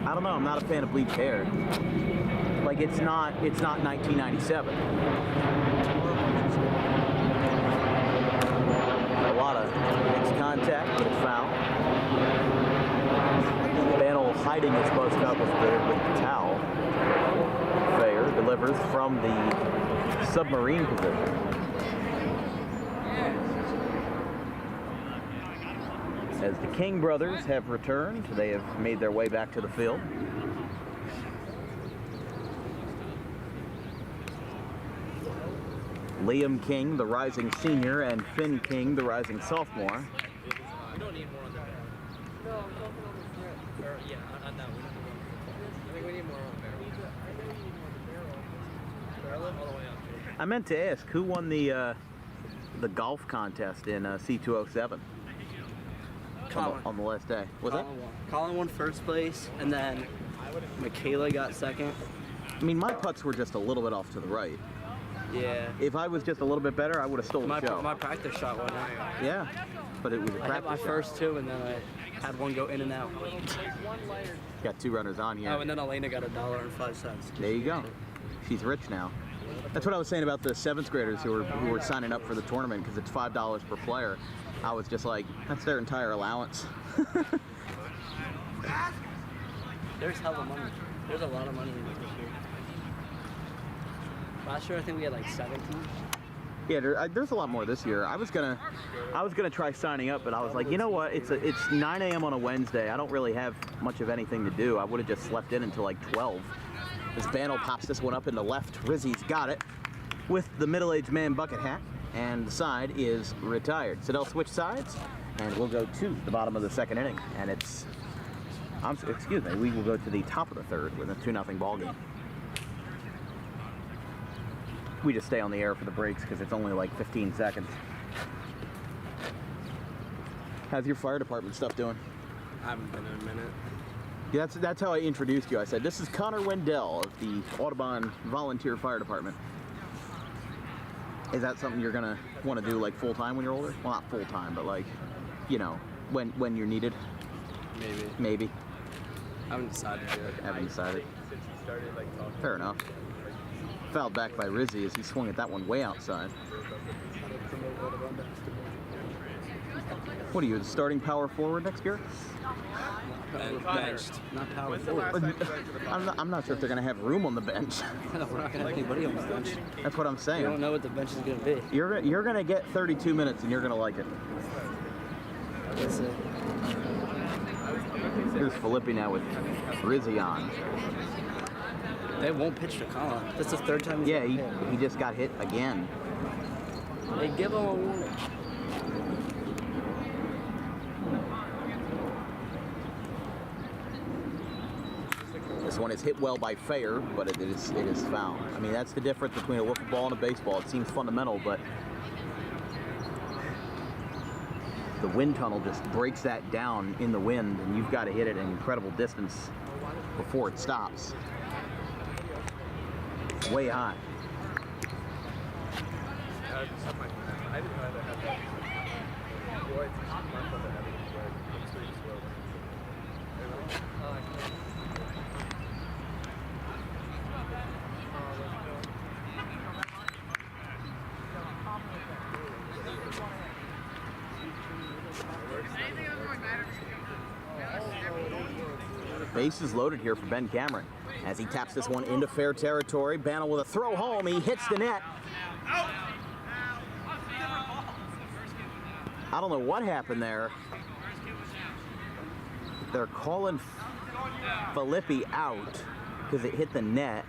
I don't know, I'm not a fan of bleached hair. Like it's not 1997. Makes contact, but it's foul. Banel hiding his buzz cut with the towel. Fair delivers from the submarine position. As the King brothers have returned, they have made their way back to the field. Liam King, the rising senior, and Finn King, the rising sophomore. We don't need more on the barrel. No, I'm talking on the front. Or, yeah, on that we don't need more. I think we need more on the barrel. I know you need more on the barrel. Barrel all the way up. I meant to ask, who won the golf contest in C207 on the last day? Was it? Colin won first place, and then Michaela got second. I mean, my putts were just a little bit off to the right. Yeah. If I was just a little bit better, I would have stolen the show. My practice shot went out. Yeah, but it was a practice I had my shot. first 2, and then I had one go in and out. Got 2 runners on here. Oh, and then Elena got $1.05. There you go. She's rich now. That's what I was saying about the 7th graders who were signing up for the tournament because it's $5 per player. I was just like, that's their entire allowance. There's hella money. There's a lot of money in it this year. Last year I think we had like 17. Yeah, there's a lot more this year. I was gonna try signing up, but I was like, you know what? It's 9 a.m. on a Wednesday. I don't really have much of anything to do. I would have just slept in until like 12. As Bannell pops this one up in the left, Rizzy's got it with the middle-aged man bucket hat, and the side is retired. So they'll switch sides, and we'll go to the bottom of the 2nd inning, and it's, excuse me, we will go to the top of the 3rd with a 2-0 ball game. We just stay on the air for the breaks because it's only like 15 seconds. How's your fire department stuff doing? I haven't been in a minute. Yeah, that's how I introduced you. I said, this is Connor Wendell of the Audubon Volunteer Fire Department. Is that something you're gonna want to do like full-time when you're older? Well, not full-time, but like, you know, when you're needed? Maybe. I haven't decided yet. Haven't decided. Fair enough. Fouled back by Rizzy as he swung at that one way outside. What are you, the starting power forward next year? Benched, not power forward. I'm not sure if they're going to have room on the bench. We're not going to have anybody on the bench. That's what I'm saying. You don't know what the bench is going to be. You're going to get 32 minutes and you're going to like it. That's it. Here's Filippi now with Rizzy on. They won't pitch to Colin. That's the 3rd time he's Yeah, he just got hit again. They give him a warning. This one is hit well by Fair, but it is foul. I mean, that's the difference between a wiffle ball and a baseball. It seems fundamental, but the wind tunnel just breaks that down in the wind, and you've got to hit it an incredible distance before it stops. Way high. Bases loaded here for Ben Cameron as he taps this one into fair territory. Bannell with a throw home. He hits the net. I don't know what happened there. They're calling Filippi out because it hit the net.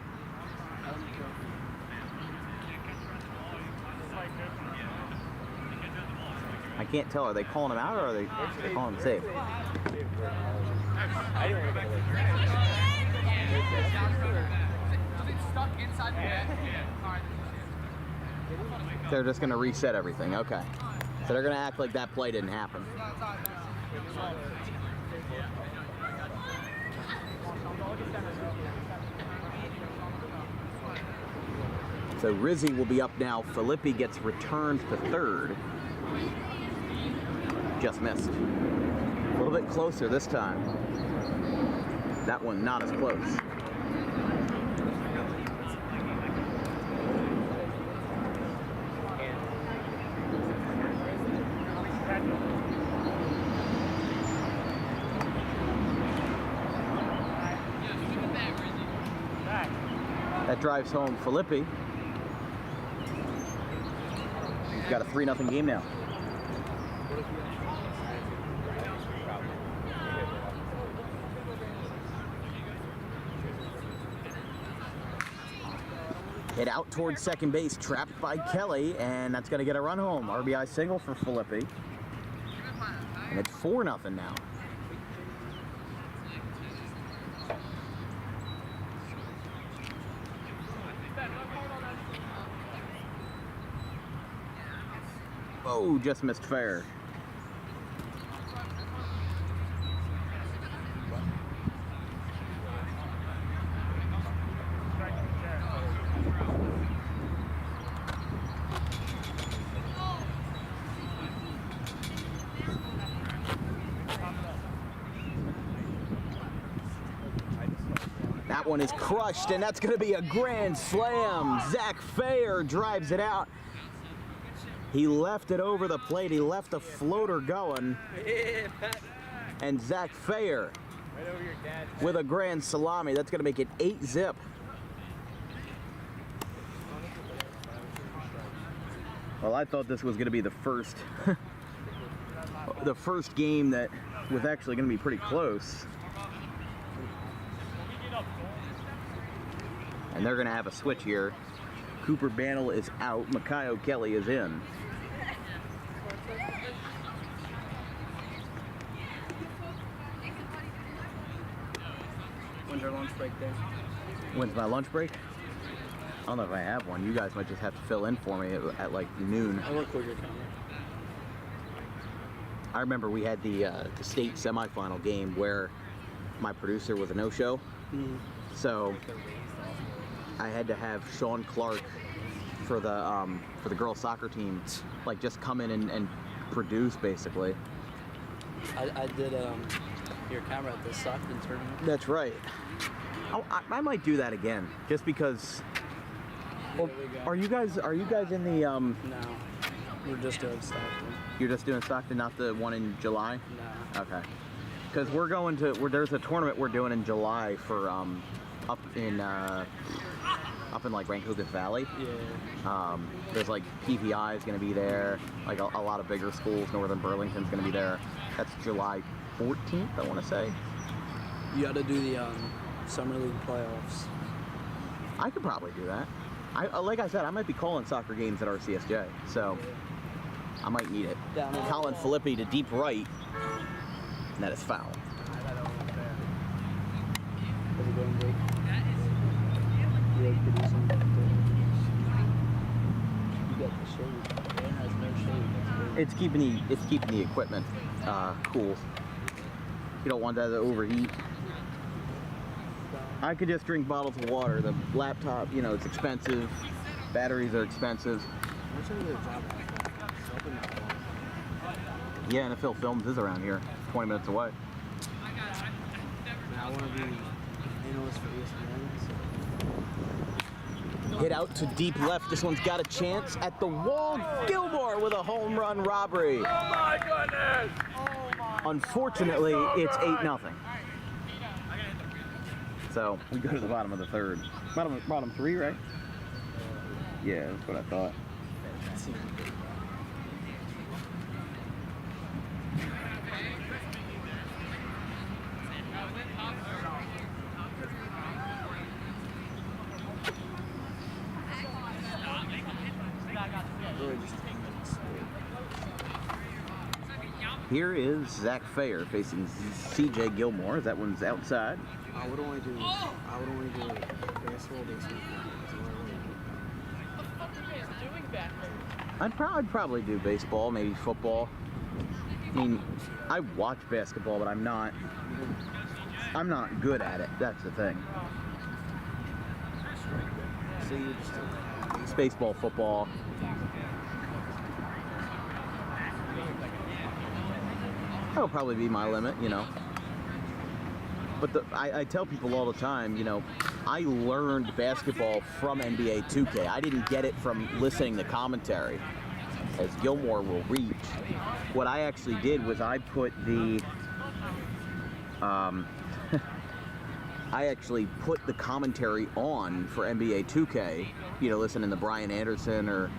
I can't tell. Are they calling him out or are they calling him safe? They're just going to reset everything. Okay. So they're going to act like that play didn't happen. So Rizzy will be up now. Filippi gets returned to 3rd. Just missed. A little bit closer this time. That one not as close. That drives home Filippi. He's got a 3-0 game now. Hit out towards second base, trapped by Kelly, and that's going to get a run home. RBI single for Filippi. And it's 4-0 now. Oh, just missed fair. That one is crushed, and that's going to be a grand slam. Zach Fair drives it out. He left it over the plate. He left the floater going. And Zach Fair with a grand salami. That's going to make it 8-zip. Well, I thought this was going to be the first the first game that was actually going to be pretty close. And they're going to have a switch here. Cooper Bantle is out. Makayo Kelly is in. When's our lunch break there? When's my lunch break? I don't know if I have one. You guys might just have to fill in for me at like noon. I record your camera. I remember we had the state semifinal game where my producer was a no-show. So I had to have Sean Clark for the girls soccer team, like just come in and produce basically. I did your camera at the Stockton tournament. That's right. I might do that again, just because. Well, are you guys in the? No, we're just doing Stockton. You're just doing Stockton, not the one in July. No. Okay. Because we're going to there's a tournament we're doing in July for up in like Rancogus Valley. Yeah. There's like PVI is going to be there. Like a lot of bigger schools. Northern Burlington's going to be there. That's July 14th, I want to say. You got to do the summer league playoffs. I could probably do that. Like I said, I might be calling soccer games at RCSJ, so I might need it. Colin Filippi to deep right, and that is foul. It's keeping the equipment cool. You don't want that to overheat. I could just drink bottles of water. The laptop, it's expensive. Batteries are expensive. Yeah, NFL Films is around here, 20 minutes away. I want to be analyst for ESPN. Hit out to deep left. This one's got a chance at the wall. Gilmore with a home run robbery. Oh my goodness! Unfortunately, it's 8-0. So we go to the bottom of the third. Bottom three, right? Yeah, that's what I thought. Here is Zach Fair facing CJ Gilmore. That one's outside. I would only do basketball, I'd probably do baseball, maybe football. I mean, I watch basketball, but I'm not good at it. That's the thing. So you just It's baseball, football. That'll probably be my limit, But I tell people all the time, I learned basketball from NBA 2K. I didn't get it from listening to commentary, as Gilmore will reach. What I actually did was I put the, I actually put the commentary on for NBA 2K, listening to Brian Anderson or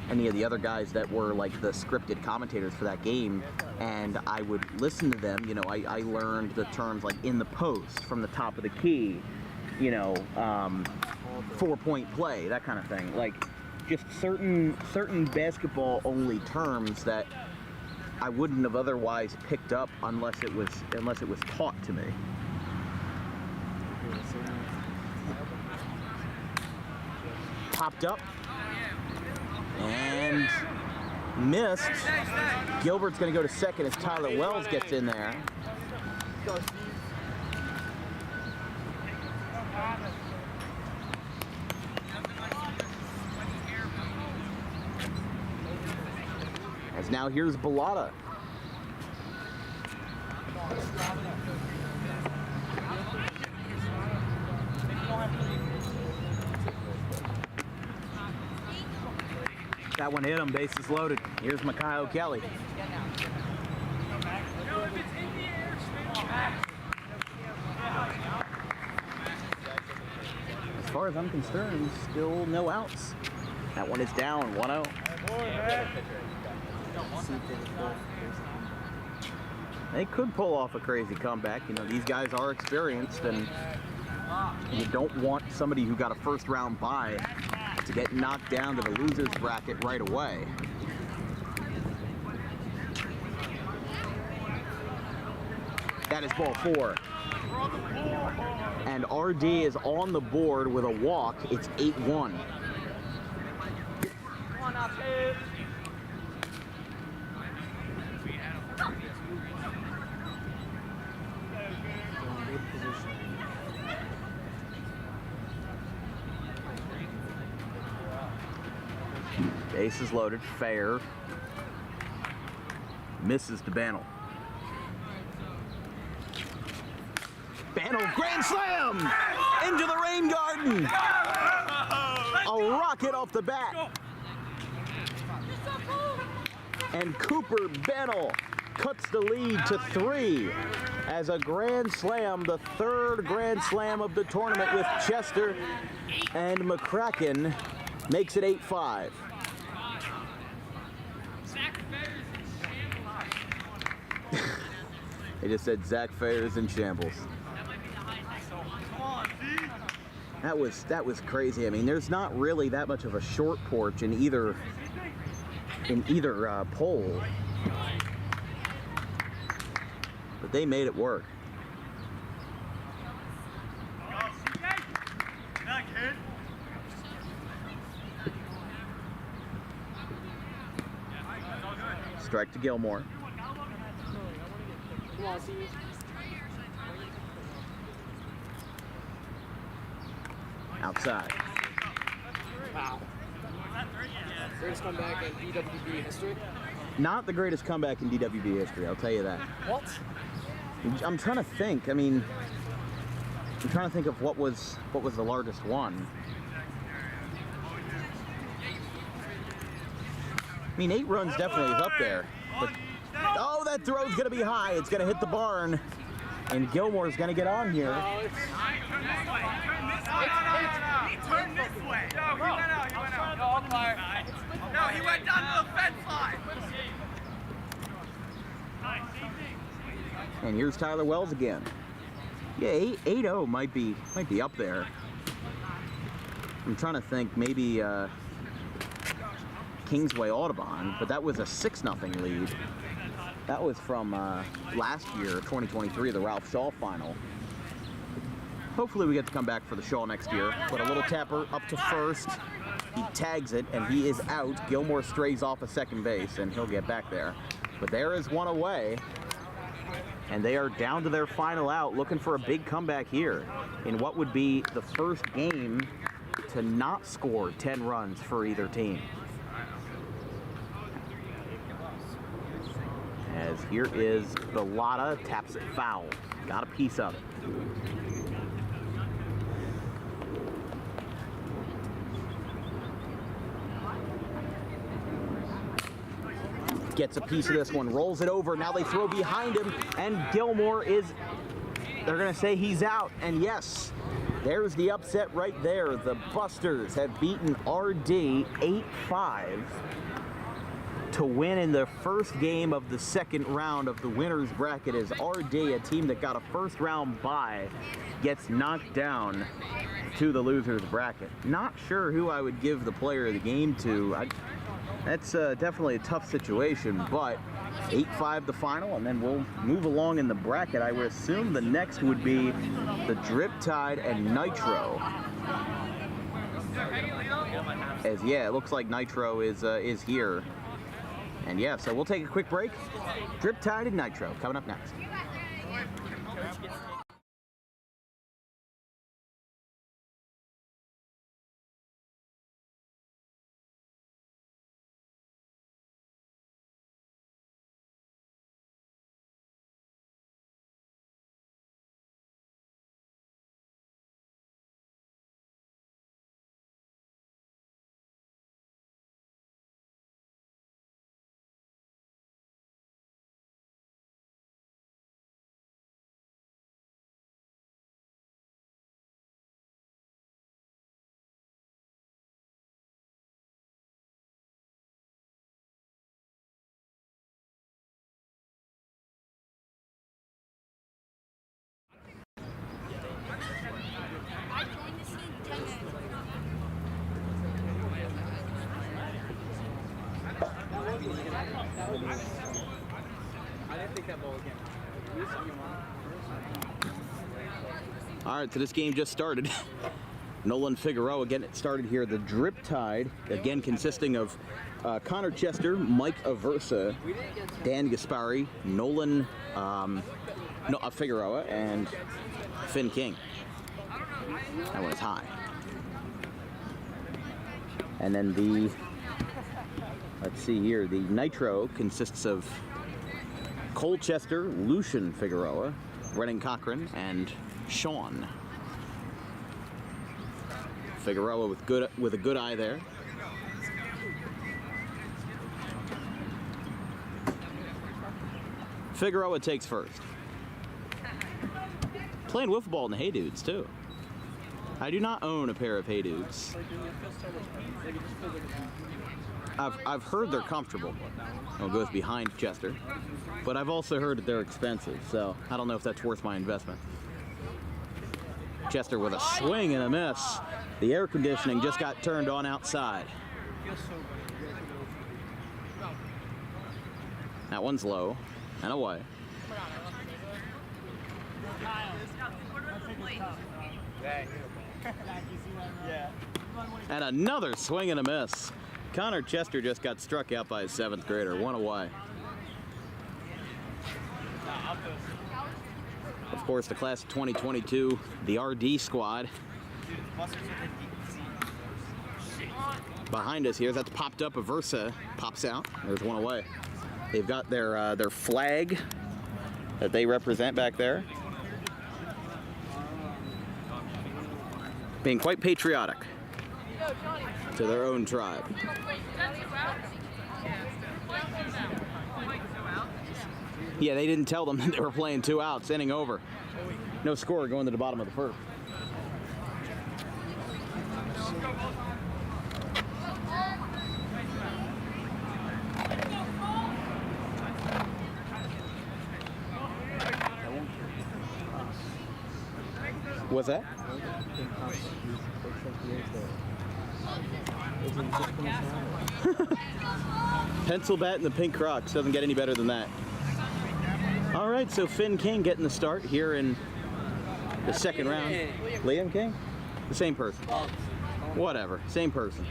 any of the other guys that were like the scripted commentators for that game, and I would listen to them. I learned the terms like in the post, from the top of the key, 4-point play, that kind of thing. Like just certain basketball only terms that I wouldn't have otherwise picked up unless it was taught to me. Popped up and missed. Gilbert's going to go to second as Tyler Wells gets in there. As now here's Bellata. That one hit him, bases loaded. Here's Makayo Kelly. As far as I'm concerned, still no outs. That one is down, 1-0. They could pull off a crazy comeback. You know, these guys are experienced, and you don't want somebody who got a first round bye to get knocked down to the losers bracket right away. That is ball 4. And RD is on the board with a walk. It's 8-1. Come on now, kid. Bases loaded, fair. Misses to Bantle. Bantle, grand slam! Into the rain garden! A rocket off the bat. And Cooper Bantle cuts the lead to 3 as a grand slam, the 3rd grand slam of the tournament with Chester and McCracken, makes it 8-5. They just said Zach Fayer's in shambles. That was crazy. I mean, there's not really that much of a short porch in either pole, but they made it work. Strike to Gilmore. Outside. Wow. Greatest comeback in DWB history? Not the greatest comeback in DWB history, I'll tell you that. What? I'm trying to think. I mean, I'm trying to think of what was the largest one. I mean, 8 runs definitely is up there. But, oh, that throw's going to be high. It's going to hit the barn. And Gilmore's going to get on here. He turned this way. No, he went out. No, umpire. No, he went down to the fence line. And here's Tyler Wells again. Yeah, 8-0 might be up there. I'm trying to think, maybe Kingsway Audubon, but that was a 6-0 lead. That was from last year, 2023, the Ralph Shaw final. Hopefully we get to come back for the Shaw next year. But a little tapper up to first. He tags it, and he is out. Gilmore strays off of second base, and he'll get back there. But there is one away, and they are down to their final out, looking for a big comeback here in what would be the first game to not score 10 runs for either team. As here is Bellotta, taps it foul. Got a piece of it. Gets a piece of this one, rolls it over. Now they throw behind him, and Gilmore is, they're going to say he's out. And yes, there's the upset right there. The Busters have beaten RD 8-5 to win in the first game of the second round of the winner's bracket, as RD, a team that got a first round bye, gets knocked down to the loser's bracket. Not sure who I would give the player of the game to. That's definitely a tough situation, but 8-5 the final, and then we'll move along in the bracket. I would assume the next would be the Drip Tide and Nitro. As yeah, it looks like Nitro is here. And yeah, so we'll take a quick break. Drip Tide and Nitro coming up next. I didn't think that ball was getting All right, so this game just started. Nolan Figueroa getting it started here. The Drip Tide, again consisting of Connor Chester, Mike Aversa, Dan Gaspari, Nolan Figueroa, and Finn King. That one is high. And then the, let's see here, the Nitro consists of Cole Chester, Lucian Figueroa, Brennan Cochran, and Sean. Figueroa with a good eye there. Figueroa takes first. Playing wiffle ball in the Hey Dudes too. I do not own a pair of Hey Dudes. I've heard they're comfortable. It goes behind Chester, but I've also heard that they're expensive, so I don't know if that's worth my investment. Chester with a swing and a miss. The air conditioning just got turned on outside. That one's low and away. And another swing and a miss. Connor Chester just got struck out by a 7th grader. One away. Of course, the class of 2022, the RD squad. Behind us here, that's popped up. Aversa pops out. There's one away. They've got their flag that they represent back there. Being quite patriotic to their own tribe. Yeah, they didn't tell them that they were playing 2 outs, inning over. No score going to the bottom of the first. What's that? Pencil bat and the pink Crocs. Doesn't get any better than that. All right, so Finn King getting the start here in the second round. Liam King? The same person. Whatever, same person.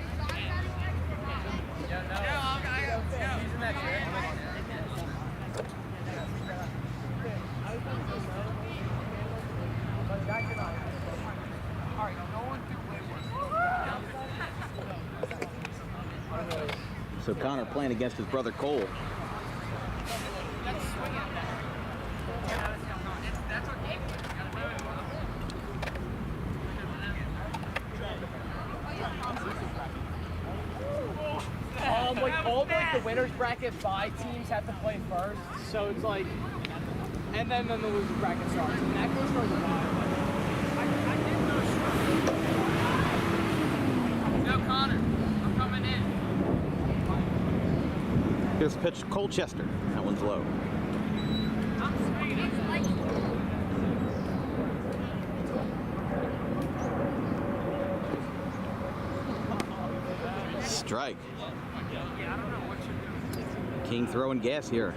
So Connor playing against his brother Cole. Like all the winners bracket bye teams have to play first, so it's like, and then the loser bracket starts, and that goes for the bye. No, Connor, I'm coming in. Here's pitch Cole Chester. That one's low. Strike. King throwing gas here.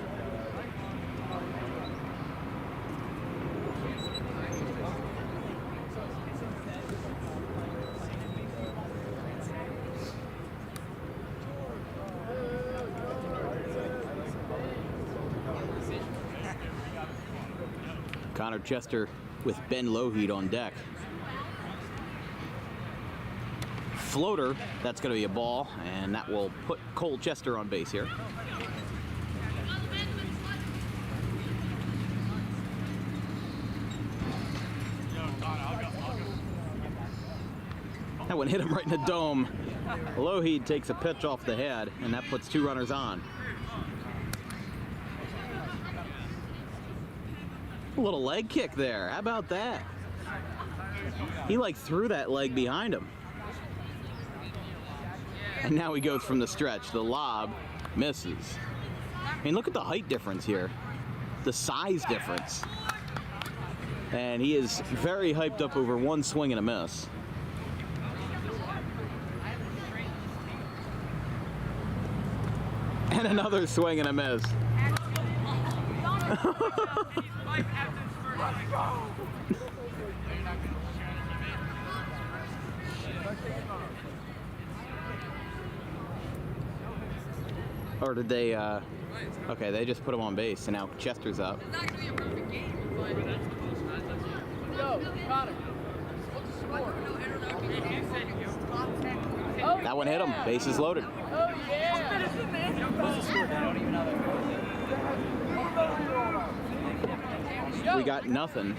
Connor Chester with Ben Lougheed on deck. Floater, that's going to be a ball, and that will put Cole Chester on base here. That one hit him right in the dome. Lougheed takes a pitch off the head, and that puts 2 runners on. A little leg kick there. How about that? He like threw that leg behind him. And now he goes from the stretch. The lob misses. I mean, look at the height difference here. The size difference. And he is very hyped up over one swing and a miss. And And another swing and a miss. Or did they, okay, they just put him on base, and now Chester's up. It's actually a perfect game, but... Yo, Connor. Oh, That one hit him. Bases loaded. Oh, yeah. We got nothing.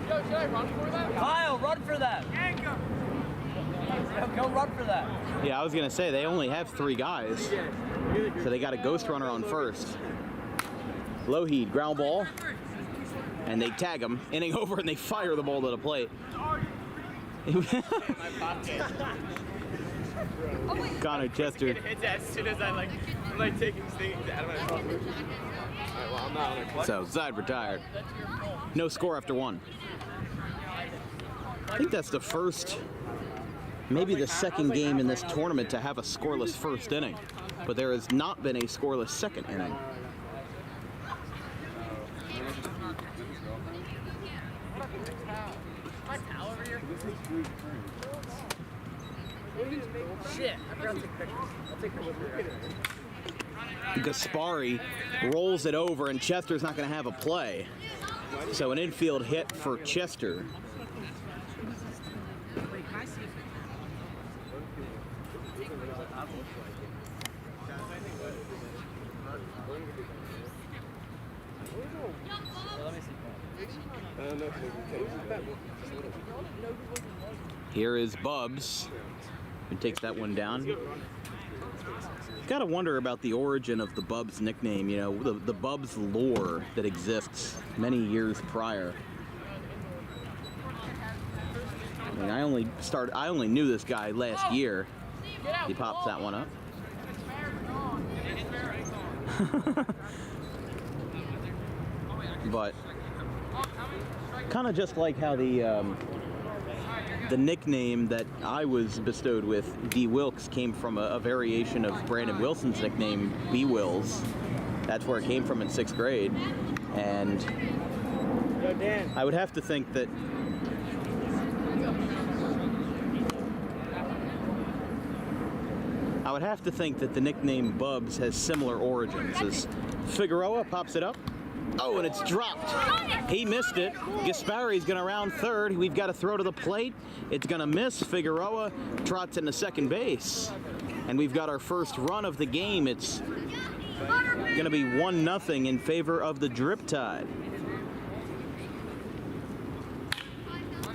Yo, should I run for that? Kyle, run for that. Go run for that. Yeah, I was gonna say they only have 3 guys, so they got a ghost runner on first. Lougheed ground ball, and they tag him. Inning over, and they fire the ball to the plate. Connor Chester. Hits as soon as I'm taking things out of my pocket. Alright, well, I'm not on a clutch. So side retired. No score after 1. I think that's the first, maybe the second game in this tournament to have a scoreless first inning, but there has not been a scoreless second inning. Shit, I forgot to take pictures. I'll take pictures of Gaspari rolls it over, and Chester's not going to have a play. So an infield hit for Chester. Here is Bubs, who takes that one down. Gotta wonder about the origin of the Bubs nickname, you know, the Bubs lore that exists many years prior. I mean, I only knew this guy last year. He pops that one up. But kind of just like how the nickname that I was bestowed with, D. Wilkes, came from a variation of Brandon Wilson's nickname, B. Wills. That's where it came from in 6th grade. And I would have to think that the nickname Bubs has similar origins. As Figueroa pops it up. Oh, and it's dropped. He missed it. Gaspari's going to round third. We've got to throw to the plate. It's going to miss. Figueroa trots into second base. And we've got our first run of the game. It's going to be 1-0 in favor of the Drip Tide.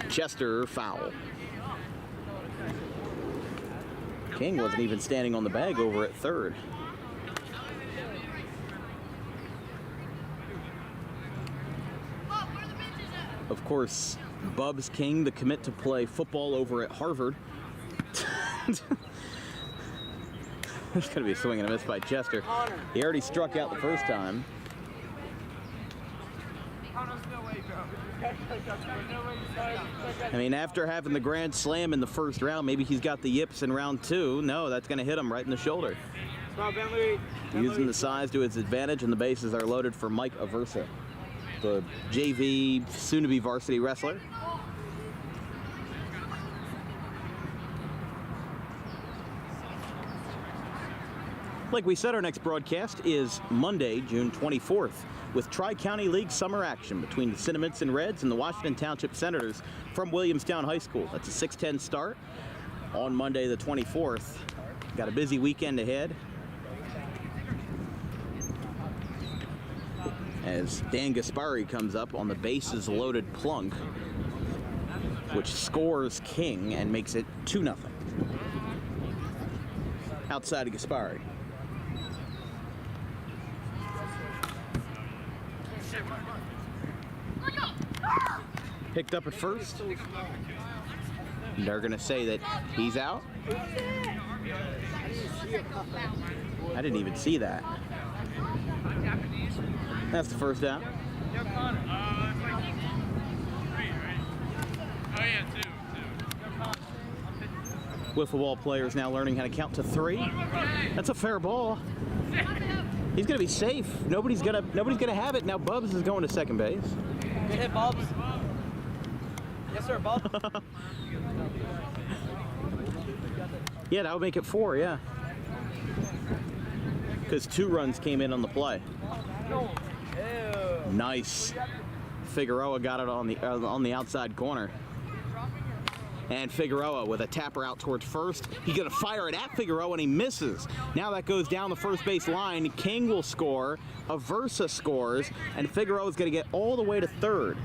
Chester foul. King wasn't even standing on the bag over at third. Of course, Bubs King, the commit to play football over at Harvard. There's going to be a swing and a miss by Chester. He already struck out the first time. I mean, after having the grand slam in the first round, maybe he's got the yips in round 2. No, that's going to hit him right in the shoulder. Using the size to his advantage, and the bases are loaded for Mike Aversa, the JV, soon-to-be varsity wrestler. Like we said, our next broadcast is Monday, June 24th, with Tri-County League summer action between the Cinnaminson Reds and the Washington Township Senators from Williamstown High School. That's a 6:10 start on Monday the 24th. Got a busy weekend ahead, as Dan Gaspari comes up on the bases loaded plunk, which scores King and makes it 2-0. Outside of Gaspari. Picked up at first. They're going to say that he's out. I didn't even see that. That's the first down. Wiffle ball players now learning how to count to 3. That's a fair ball. He's gonna be safe. Nobody's gonna have it. Now Bubs is going to second base. Good hit, Bubs. Yes, sir, Bubs. Yeah, that would make it 4, yeah. Because 2 runs came in on the play. Nice. Figueroa got it on the outside corner. And Figueroa with a tapper out towards first. He's going to fire it at Figueroa and he misses. Now that goes down the first base line. King will score. Aversa scores. And Figueroa's going to get all the way to third.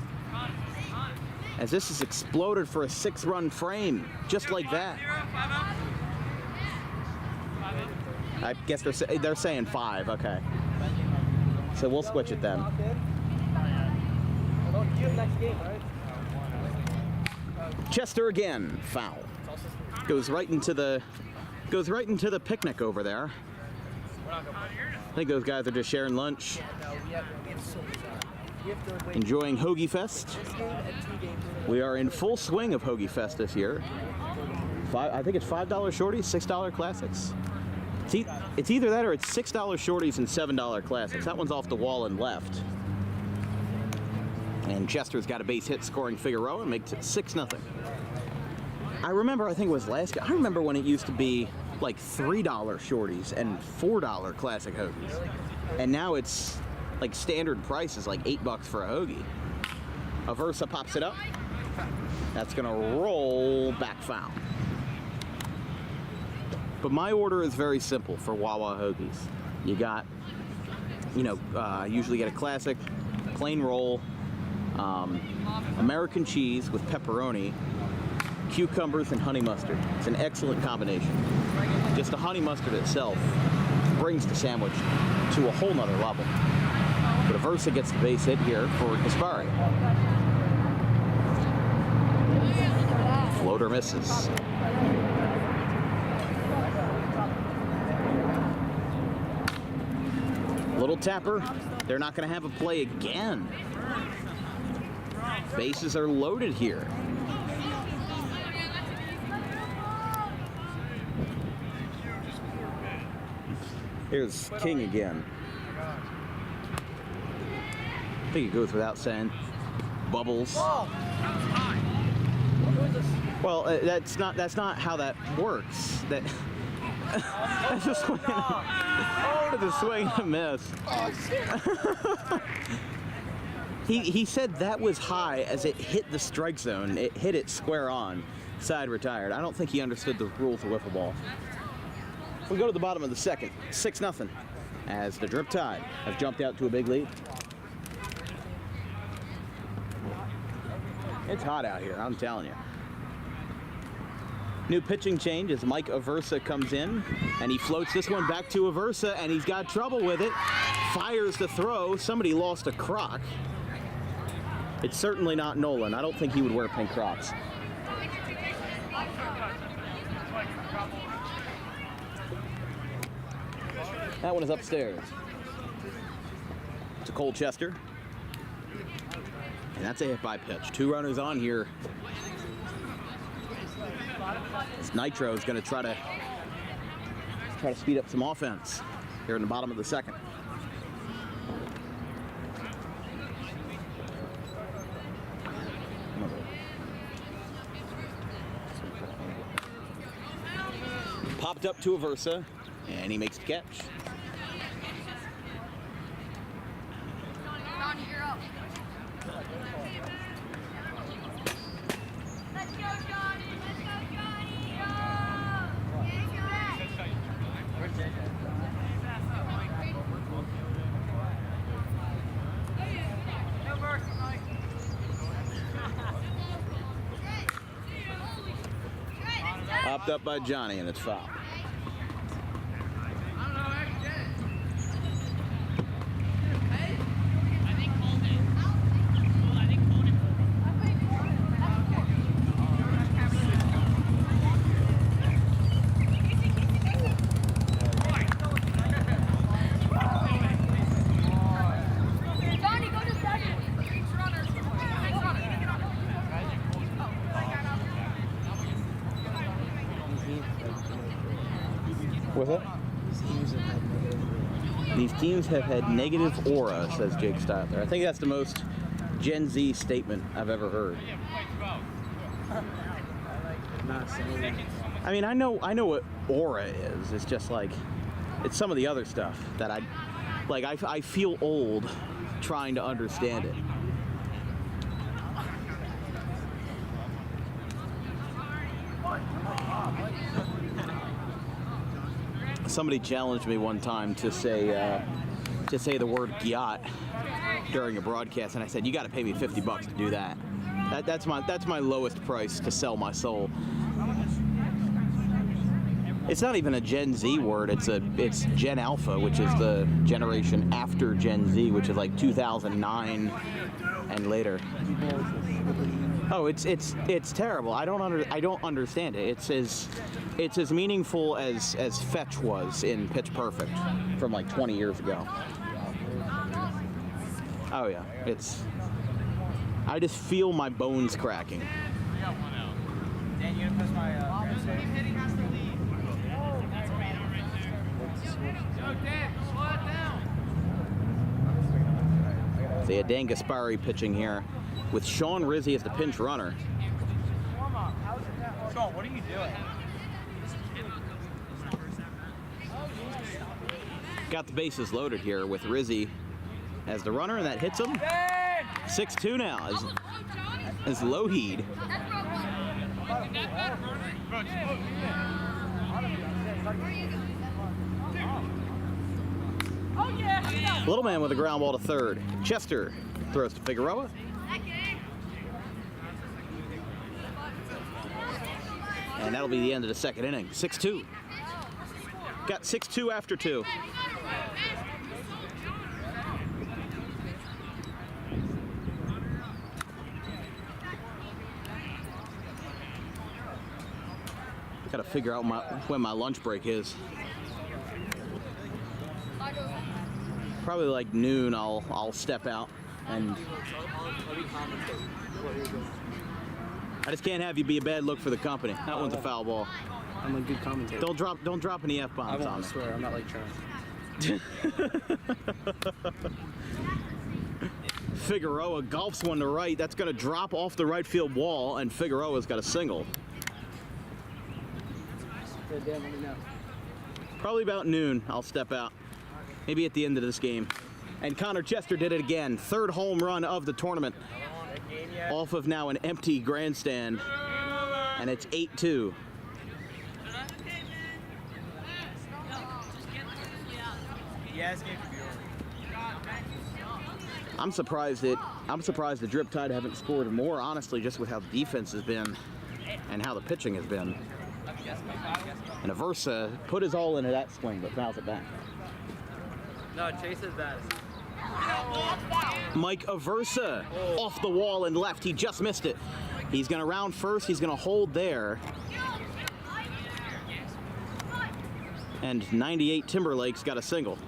As this has exploded for a 6-run frame. Just like that. I guess they're saying 5. Okay. So we'll switch it then. Chester again, foul. Goes right into the picnic over there. I think those guys are just sharing lunch, enjoying Hoagie Fest. We are in full swing of Hoagie Fest this year. I think it's $5 shorties, $6 classics. It's either that or it's $6 shorties and $7 classics. That one's off the wall and left. And Chester's got a base hit scoring Figueroa and makes it 6-0. I remember, I think it was last year, I remember when it used to be like $3 shorties and $4 classic hoagies. And now it's like standard prices, like $8 for a hoagie. Aversa pops it up. That's gonna roll back foul. But my order is very simple for Wawa hoagies. You got, I usually get a classic, plain roll, American cheese with pepperoni, cucumbers, and honey mustard. It's an excellent combination. Just the honey mustard itself brings the sandwich to a whole nother level. But Aversa gets the base hit here for Gaspari. Floater misses. Little tapper. They're not going to have a play again. Bases are loaded here. Here's King again. I think it goes without saying. Bubbles. Well, that's not how that works. That's a swing. It's a swing and a miss. He said that was high as it hit the strike zone. It hit it square on. Side retired. I don't think he understood the rules of wiffle ball. We go to the bottom of the second. 6-0. As the Drip Tide have jumped out to a big lead. It's hot out here, I'm telling you. New pitching change as Mike Aversa comes in, and he floats this one back to Aversa, and he's got trouble with it. Fires the throw. Somebody lost a Croc. It's certainly not Nolan. I don't think he would wear pink Crocs. That one is upstairs. It's a Cole Chester. And that's a hit by pitch. 2 runners on here. This Nitro is going to try to speed up some offense here in the bottom of the second. Popped up to Aversa, and he makes the catch. Popped up by Johnny, and it's foul. Teams have had negative aura, says Jake Statler. I think that's the most Gen Z statement I've ever heard. Not saying. I mean, I know what aura is. It's just like, it's some of the other stuff that I feel old trying to understand it. Somebody challenged me one time to say the word "gyat" during a broadcast, and I said, "You got to pay me $50 to do that." That's my lowest price to sell my soul. It's not even a Gen Z word. It's Gen Alpha, which is the generation after Gen Z, which is like 2009 and later. Oh, it's terrible. I don't understand it. It's as meaningful as Fetch was in Pitch Perfect from like 20 years ago. Oh yeah, I just feel my bones cracking. Dan, you gonna push my So yeah, Dan Gaspari pitching here with Sean Rizzi as the pinch runner. Sean, what are you doing? Got the bases loaded here with Rizzi as the runner, and that hits him. 6-2 now as Lougheed. Little man with a ground ball to third. Chester throws to Figueroa. And that'll be the end of the second inning. 6-2. Got 6-2 after 2. Gotta figure out when my lunch break is. Probably like noon. I'll step out and. I just can't have you be a bad look for the company. That one's a foul ball. I'm a good commentator. Don't drop any F-bombs on I me. swear, I'm not like Charlie. Figueroa golfs one to right. That's going to drop off the right field wall, and Figueroa's got a single. Dan, let me know. Probably about noon, I'll step out. Maybe at the end of this game. And Connor Chester did it again. Third home run of the tournament. Off of now an empty grandstand. And it's 8-2. Yes, I'm surprised the Drip Tide haven't scored more, honestly, just with how the defense has been and how the pitching has been. And Aversa put his all into that swing, but fouls it back. No, Chase is bad. Mike Aversa off the wall and left. He just missed it. He's going to round first. He's going to hold there. And 98 Timberlake's got a single.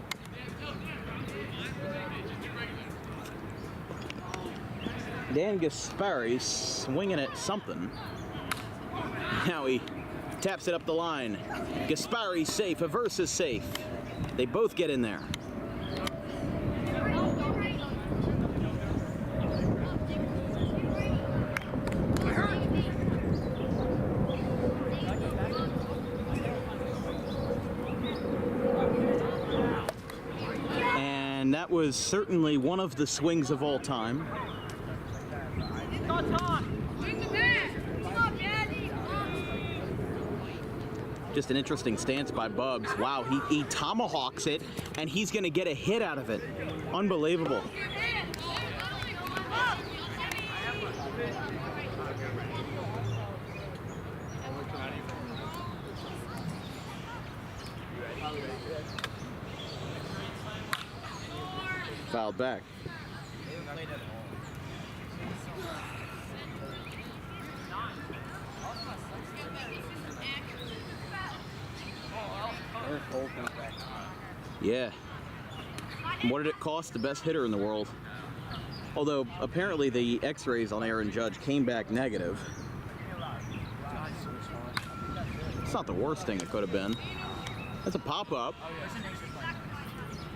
Dan Gaspari swinging at something. Now he taps it up the line. Gaspari's safe. Aversa's safe. They both get in there. And that was certainly one of the swings of all time. Just an interesting stance by Bugs. Wow, he tomahawks it, and he's going to get a hit out of it. Unbelievable. Fouled back. Yeah. What did it cost? The best hitter in the world. Although apparently the x-rays on Aaron Judge came back negative. It's not the worst thing it could have been. That's a pop-up.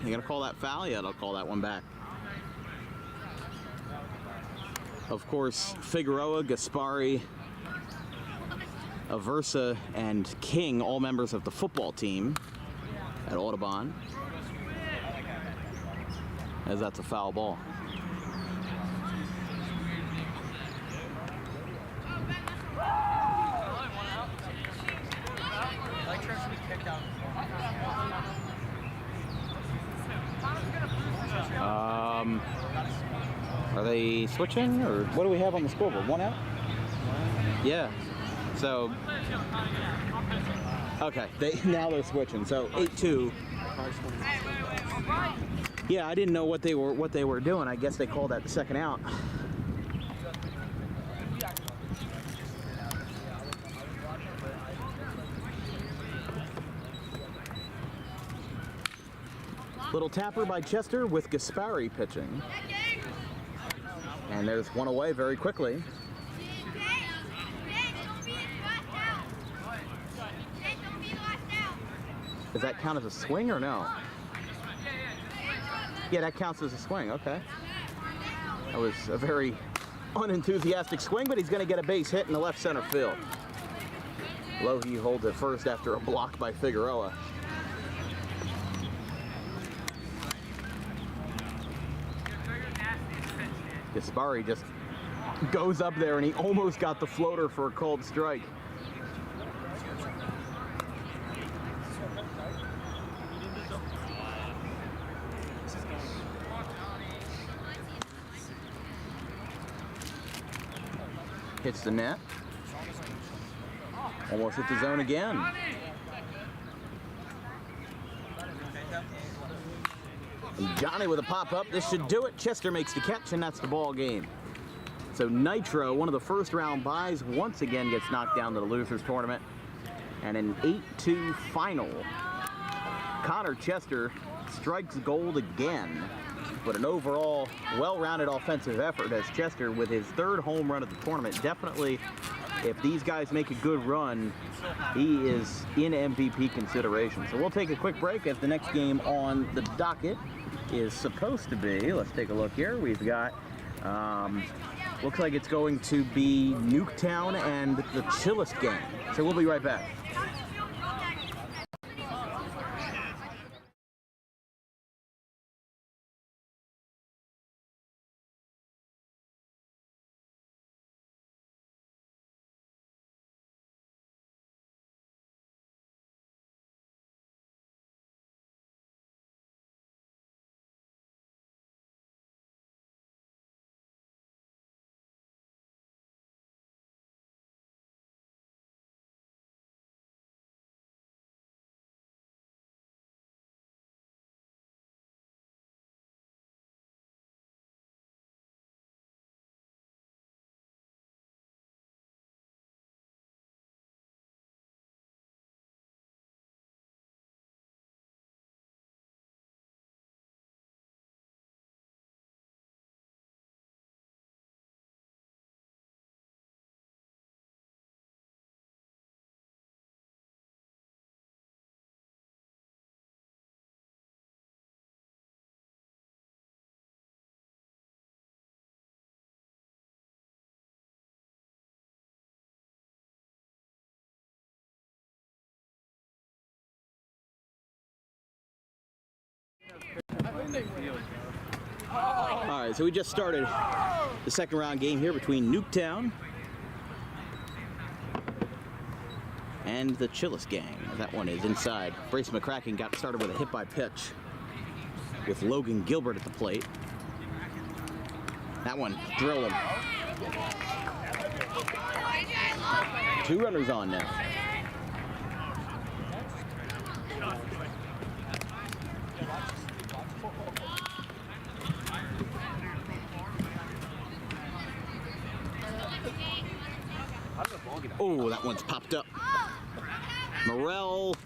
You gonna call that foul? Yeah, they'll call that one back. Of course, Figueroa, Gaspari, Aversa, and King, all members of the football team at Audubon, as that's a foul ball. Are they switching, or what do we have on the scoreboard? One out? Yeah. So, okay, now they're switching. So 8-2. Yeah, I didn't know what they were doing. I guess they called that the second out. Little tapper by Chester with Gaspari pitching. And there's one away very quickly. Does that count as a swing or no? Yeah, that counts as a swing, okay. That was a very unenthusiastic swing, but he's going to get a base hit in the left center field. Lohi holds it first after a block by Figueroa. Gaspari just goes up there and he almost got the floater for a called strike. Hits the net. Almost hit the zone again. And Johnny with a pop-up. This should do it. Chester makes the catch, and that's the ball game. So Nitro, one of the first-round buys, once again gets knocked down to the losers tournament. And an 8-2 final. Connor Chester strikes gold again. But an overall well-rounded offensive effort as Chester, with his third home run of the tournament, definitely, if these guys make a good run, he is in MVP consideration. So we'll take a quick break as the next game on the docket is supposed to be, let's take a look here, we've got, looks like it's going to be Nuketown and the Chillest Gang. So we'll be right back. All right, so we just started the second round game here between Nuketown and the Chillest Gang. That one is inside. Brace McCracken got started with a hit by pitch with Logan Gilbert at the plate. That one drilled him. 2 runners on now. Oh, that one's popped up. Morel.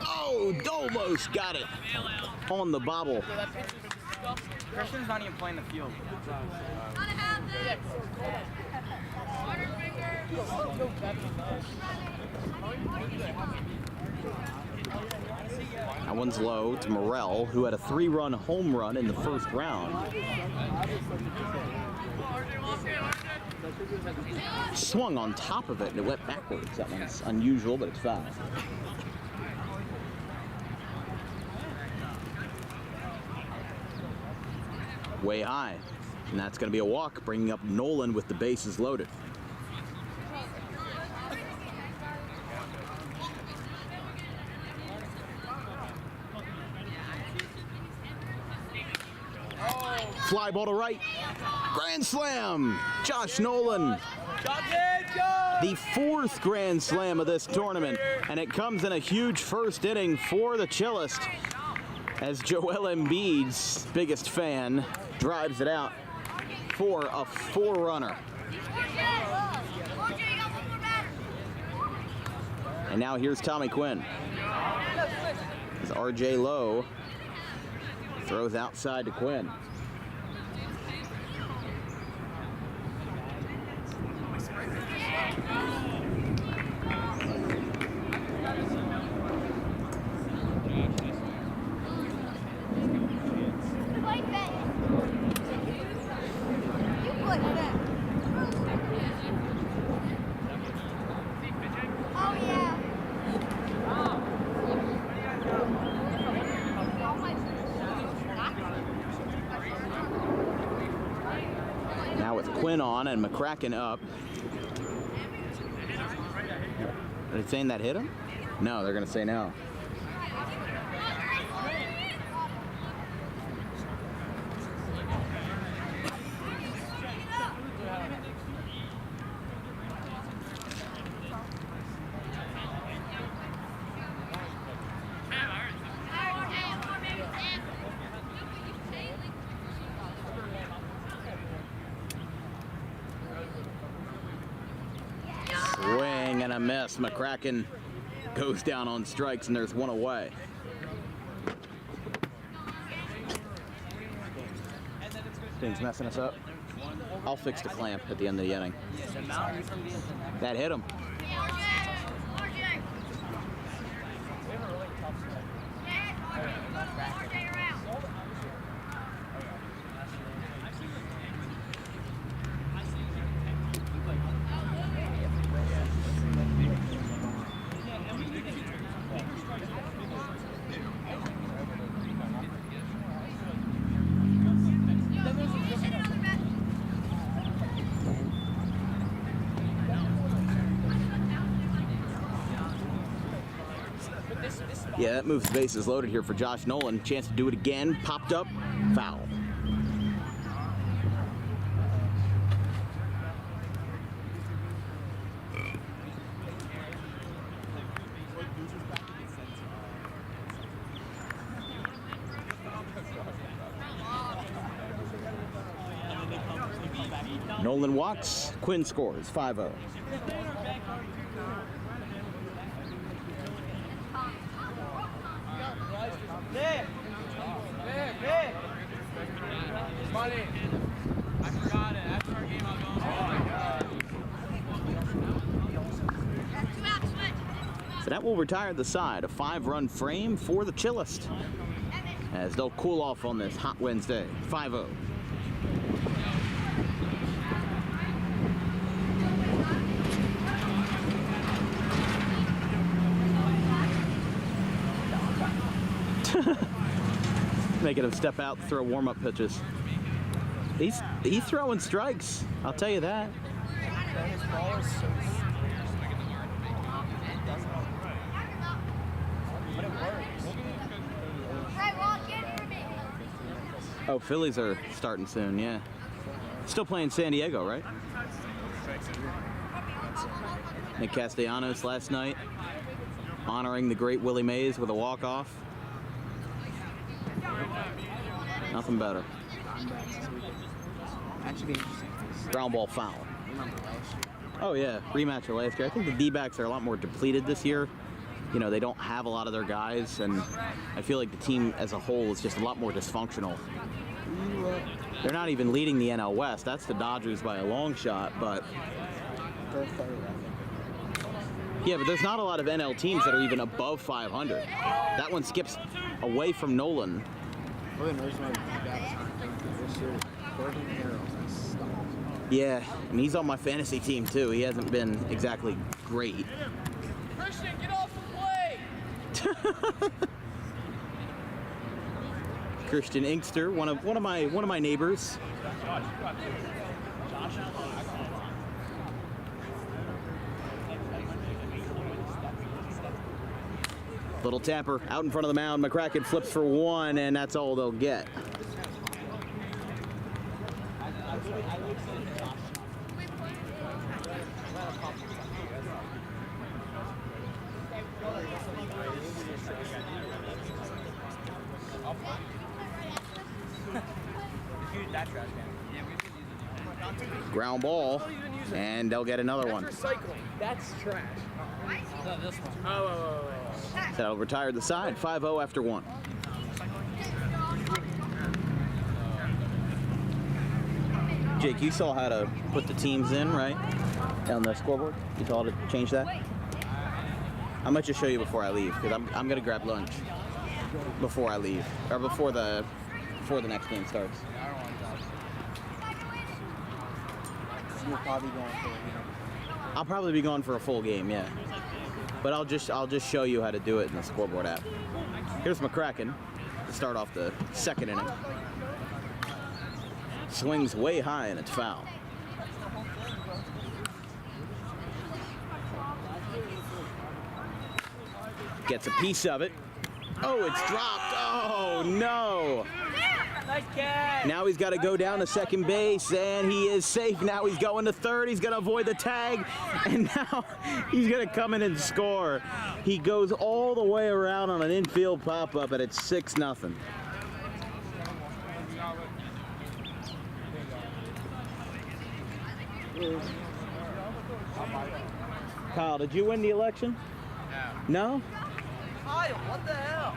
Oh, almost got it on the bobble. Christian's not even playing the field. That one's low to Morrell, who had a 3-run home run in the first round. Swung on top of it and it went backwards. That one's unusual, but it's foul. Way high. And that's going to be a walk, bringing up Nolan with the bases loaded. Fly ball to right. Grand slam. Josh Nolan. The 4th grand slam of this tournament. And it comes in a huge first inning for the Chillest, as Joel Embiid's biggest fan drives it out for a 4-runner. And now here's Tommy Quinn. As RJ Lowe throws outside to Quinn. Quinn on and McCracken up. Are they saying that hit him? No, they're going to say no. Swing and a miss. McCracken goes down on strikes, and there's one away. Thing's messing us up. I'll fix the clamp at the end of the inning. That hit him. Yeah, that moves the bases loaded here for Josh Nolan. Chance to do it again. Popped up. Foul. Nolan walks. Quinn scores. 5-0. Money. I forgot it. After our game, I'll go. Oh my God. So that will retire the side. A 5-run frame for the Chillest, as they'll cool off on this hot Wednesday. 5-0. Making him step out, throw warm-up pitches. He's throwing strikes, I'll tell you that. Oh, Phillies are starting soon, yeah. Still playing San Diego, right? Nick Castellanos last night, honoring the great Willie Mays with a walk-off. Nothing better. Ground ball foul. Oh yeah, rematch of last year. I think the D-backs are a lot more depleted this year. You know, they don't have a lot of their guys, and I feel like the team as a whole is just a lot more dysfunctional. They're not even leading the NL West. That's the Dodgers by a long shot, but Yeah, but there's not a lot of NL teams that are even above 500. That one skips away from Nolan. Yeah, and he's on my fantasy team too. He hasn't been exactly great. Christian, get off the plate! Christian Inkster, one of my neighbors. Little tapper out in front of the mound. McCracken flips for one, and that's all they'll get. Ground ball, and they'll get another one. That's recycling. That's trash. No, this one. Oh. So that'll retire the side, 5-0 after one. Jake, you saw how to put the teams in, right? On the scoreboard? You saw how to change that? I might just show you before I leave, because I'm going to grab lunch before I leave, or before the next game starts. I'll probably be going for a full game, yeah. But I'll just show you how to do it in the scoreboard app. Here's McCracken to start off the second inning. Swings way high and it's foul. Gets a piece of it. Oh, it's dropped. Oh, no. Nice catch. Now he's got to go down to second base, and he is safe. Now he's going to third. He's going to avoid the tag, and now he's going to come in and score. He goes all the way around on an infield pop-up, and it's 6-0. Kyle, did you win the election? No? Kyle, what the hell?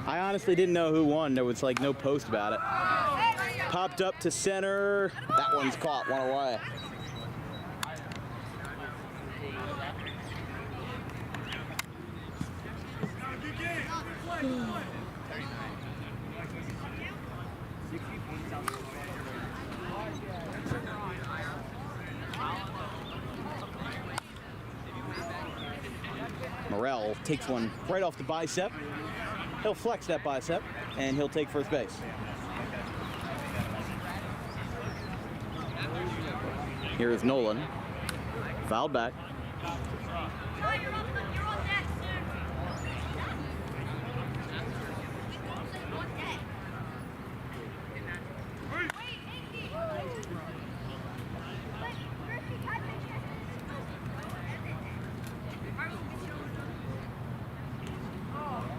I honestly didn't know who won. There was like no post about it. Popped up to center. That one's caught, one away. Morrell takes one right off the bicep. He'll flex that bicep, and he'll take first base. Here is Nolan. Fouled back.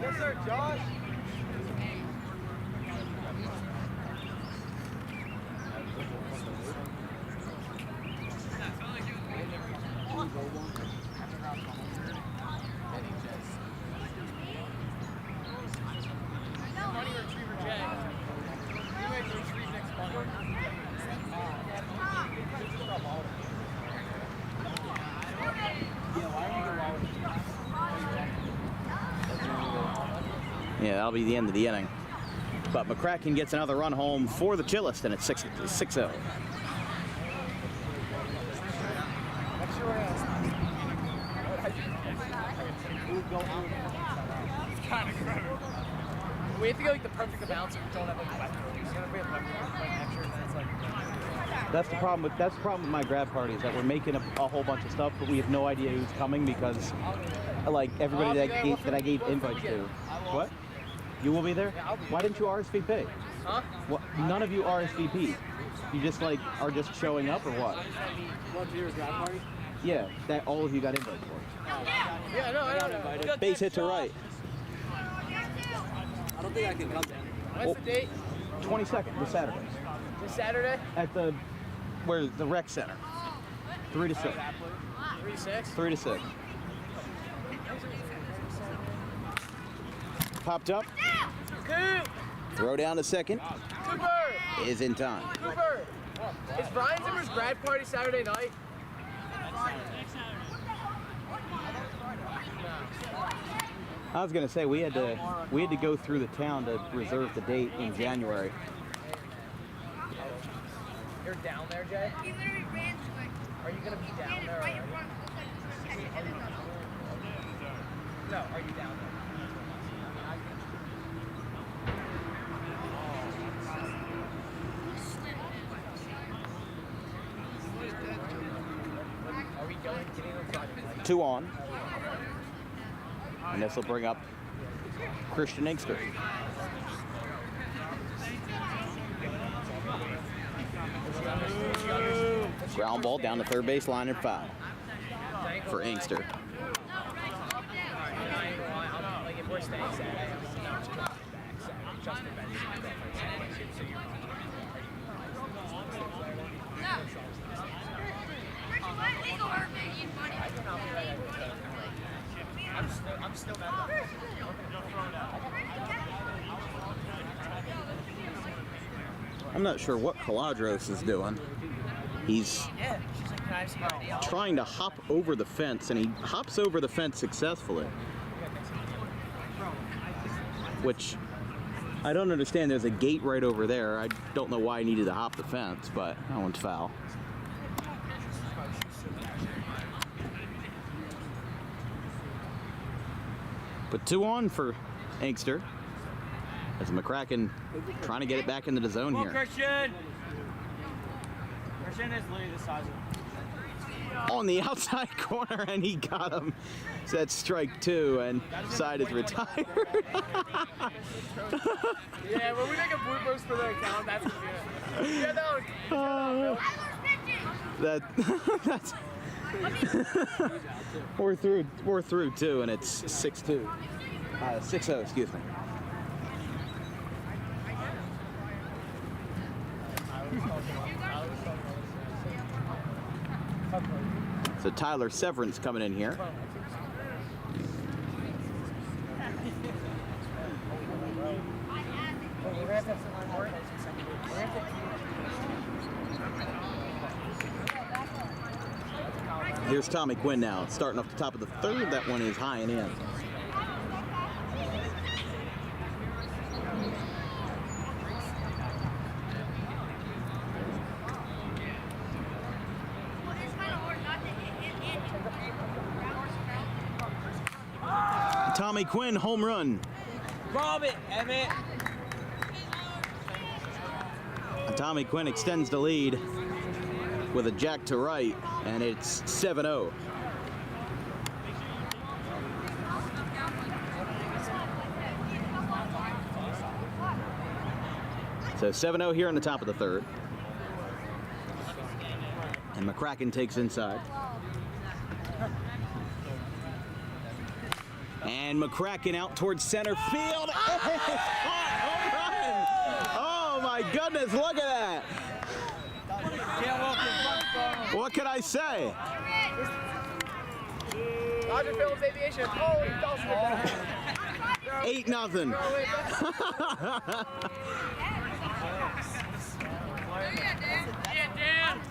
Yes, sir, Josh. Money retriever Jay. You might retrieve next money. Yeah, that'll be the end of the inning. But McCracken gets another run home for the Chillest, and it's 6-0. We have to go like the perfect amount so we don't have like leftovers. You know, we have leftovers like extra, and then it's like. That's the problem with my grad party is that we're making a whole bunch of stuff, but we have no idea who's coming because, like, everybody that I gave invites to. What? You will be there? Why didn't you RSVP? Huh? What? None of you RSVP. You just like are just showing up or what? What, your grad party? Yeah, that all of you got invited for. Yeah, no, I don't know. Base hit to right. I don't think I can come down. What's the date? 22nd, this Saturday. This Saturday? At the rec center. 3 to 6. 3 to 6? 3 to 6. Popped up. Coop! Throw down to second. Cooper! Is in time. Cooper! Is Brian Zimmer's grad party Saturday night? I was gonna say we had to go through the town to reserve the date in January. You're down there, Jay? He literally ran to it. Are you gonna be down there? Right in front. No, are you down there? Are we going to the 2 on. And this will bring up Christian Inkster. Ground ball down the third base line and 5 for Inkster. Like if we're staying Saturday, I'm not just back Saturday, just the bench. I'm still mad. I'm not sure what Caladros is doing. He's trying to hop over the fence, and he hops over the fence successfully. Which I don't understand. There's a gate right over there. I don't know why he needed to hop the fence, but that one's foul. But 2 on for Inkster. As McCracken trying to get it back into the zone here. Christian! Christian is literally the size of On the outside corner, and he got him. So that's strike 2, and side is retired. Yeah, when we make a bloopers for the account, that's gonna be it. Yeah, That's we're through 2, and it's 6-2. 6-0, excuse me. So Tyler Severance coming in here. Here's Tommy Quinn now, starting off the top of the third. That one is high and in. Tommy Quinn, home run. Rob it, Emmett! Tommy Quinn extends the lead with a jack to right, and it's 7-0. So 7-0 here in the top of the third. And McCracken takes inside. And McCracken out towards center field. Home run! Oh my goodness, look at that! What can I say? Roger Phillips Aviation. Oh, he does it. 8-0.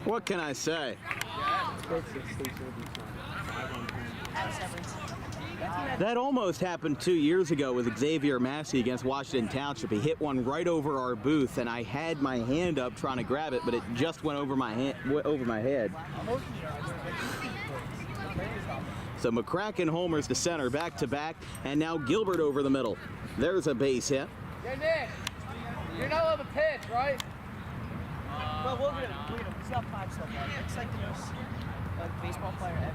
What can I say? That almost happened 2 years ago with Xavier Massey against Washington Township. He hit one right over our booth, and I had my hand up trying to grab it, but it just went over my head. So McCracken homers to center, back to back, and now Gilbert over the middle. There's a base hit. Hey Nick, you're not on the pitch, right? Well, we'll get him. He's got 5 so far. Looks like the most baseball player ever.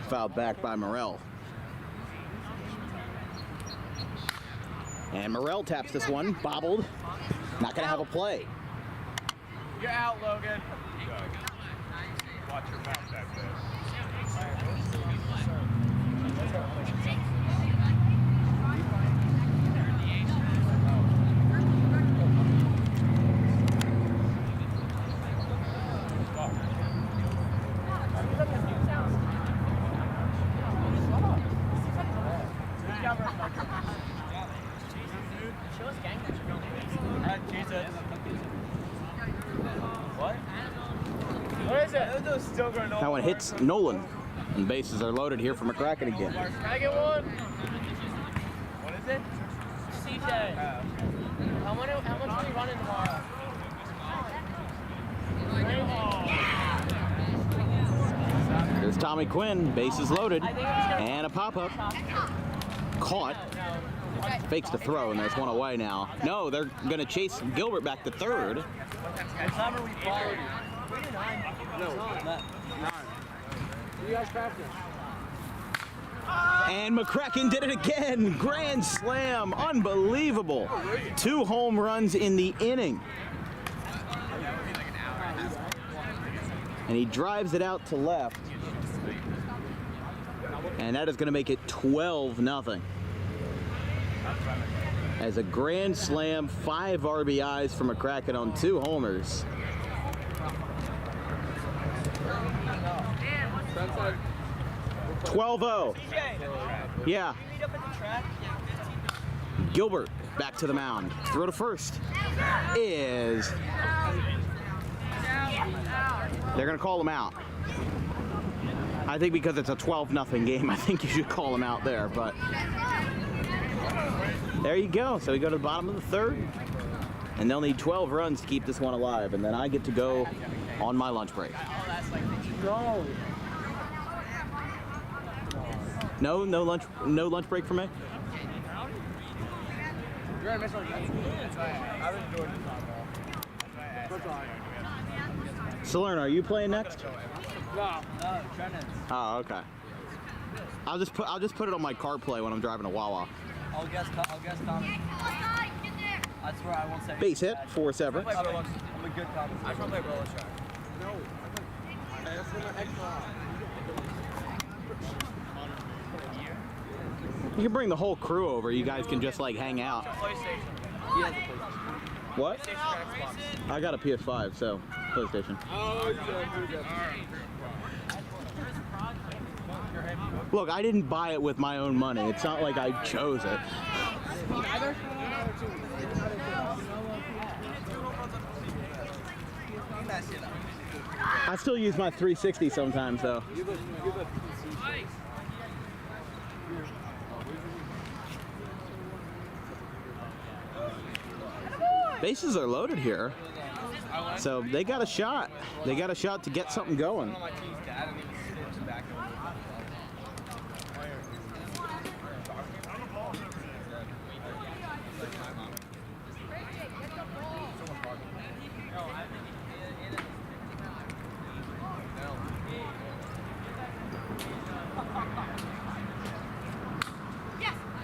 Fouled back by Morrell. And Morrell taps this one, bobbled. Not gonna have a play. You're out, Logan. Watch your mouth back there. one hits Nolan. And bases are loaded here for McCracken again. Can I get one? What is it? CJ. How much are we running tomorrow? There's Tommy Quinn, bases loaded, and a pop-up. Caught. Fakes the throw, and there's one away now. No, they're going to chase Gilbert back to third. What time are we following? 3 to 9. No. 9. You guys crafting? And McCracken did it again. Grand slam. Unbelievable. 2 home runs in the inning. And he drives it out to left. And that is going to make it 12-0. As a grand slam, 5 RBIs for McCracken on 2 homers. Sunset. 12-0. Yeah. Meet up at the track. Gilbert back to the mound. Throw to first. Is. They're going to call him out. I think because it's a 12-0 game, I think you should call him out there. But there you go. So we go to the bottom of the third. And they'll need 12 runs to keep this one alive. And then I get to go on my lunch break. No lunch break for me? You're gonna miss one. I've enjoyed the Salerno, are you playing next? No. No, Trennan. Oh, okay. I'll just put it on my car play when I'm driving to Wawa. I'll guess Tommy. I swear I won't say. Base hit for Severance. I'm a good commentator. I just want to play roller track. No. You can bring the whole crew over. You guys can just like hang out. He has a PlayStation. What? I got a PS5, so PlayStation. Oh, yeah. Look, I didn't buy it with my own money. It's not like I chose it. I still use my 360 sometimes, though. Bases are loaded here, so they got a shot. They got a shot to get something going.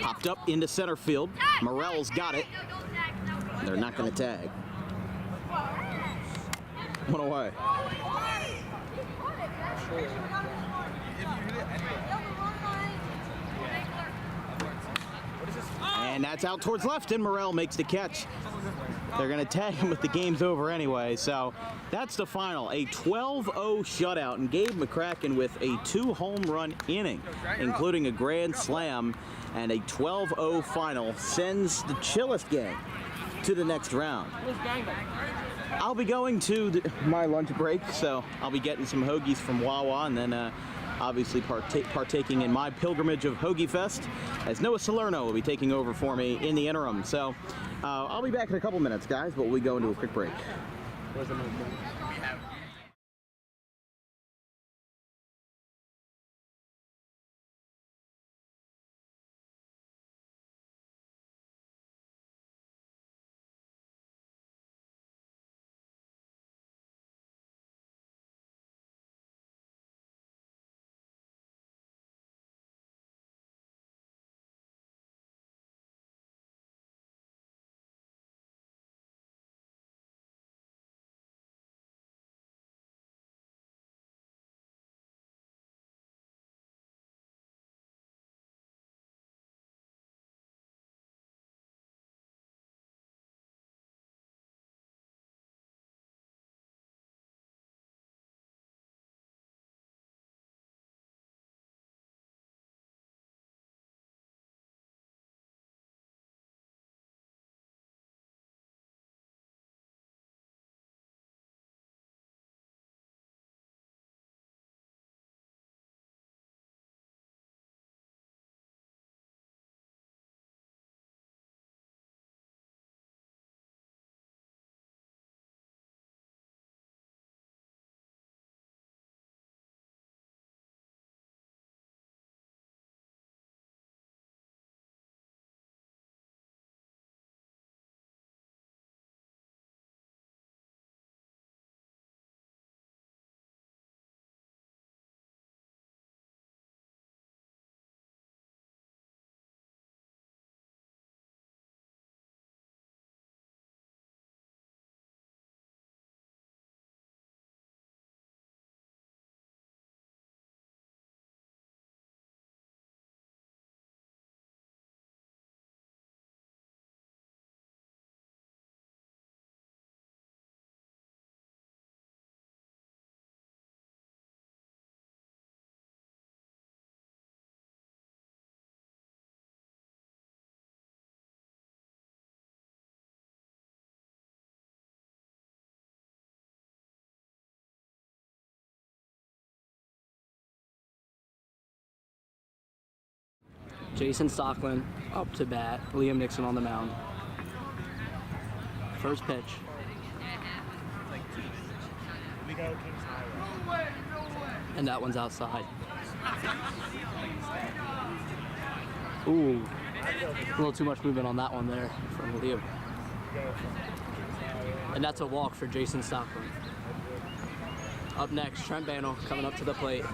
Popped up into center field. Morel's got it. They're not going to tag. One away. And that's out towards left, and Morel makes the catch. They're going to tag him, but the game's over anyway. So that's the final. A 12-0 shutout, and Gabe McCracken with a 2-home run inning, including a grand slam, and a 12-0 final sends the Chillest Gang to the next round. I'll be going to my lunch break, so I'll be getting some hoagies from Wawa, and then obviously partaking in my pilgrimage of Hoagie Fest, as Noah Salerno will be taking over for me in the interim. So I'll be back in a couple minutes, guys, but we'll go into a quick break. Jason Stockland up to bat. Liam Nixon on the mound. First pitch. And that one's outside. Ooh, a little too much movement on that one there from Liam. And that's a walk for Jason Stockland. Up next, Trent Bannell coming up to the plate.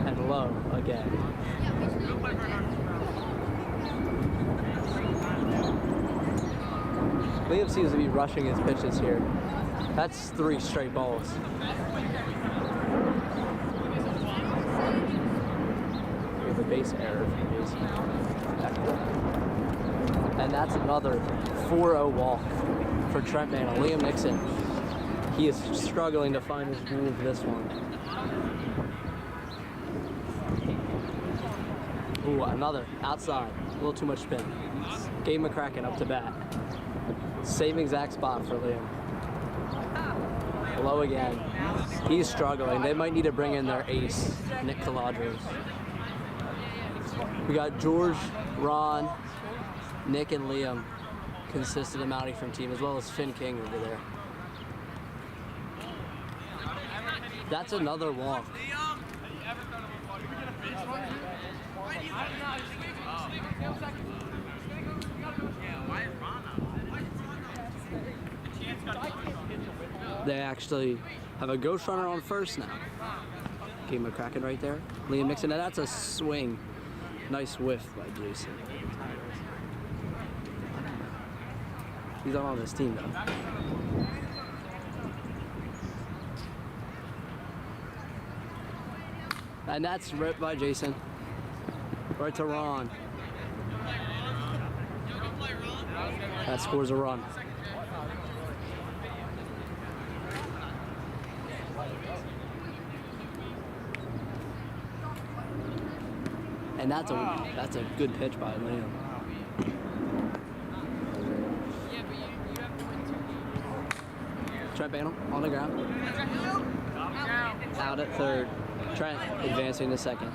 And low again. Liam seems to be rushing his pitches here. That's 3 straight balls. We have a base error from Jason. And that's another 4-0 walk for Trent Bannell. Liam Nixon, he is struggling to find his groove this one. Ooh, another outside. A little too much spin. Gabe McCracken up to bat. Same exact spot for Liam. Low again. He's struggling. They might need to bring in their ace, Nick Caladros. We got George, Ron, Nick, and Liam consistent amount Ephraim team, as well as Finn King over there. That's another walk. They actually have a ghost runner on first now. Gabe McCracken right there. Liam Nixon, and that's a swing. Nice whiff by Jason. He's not on this team though. And that's ripped by Jason. Right to Ron. That scores a run. And that's a good pitch by Liam. Trent Bannell on the ground. Out at third. Trent advancing to second.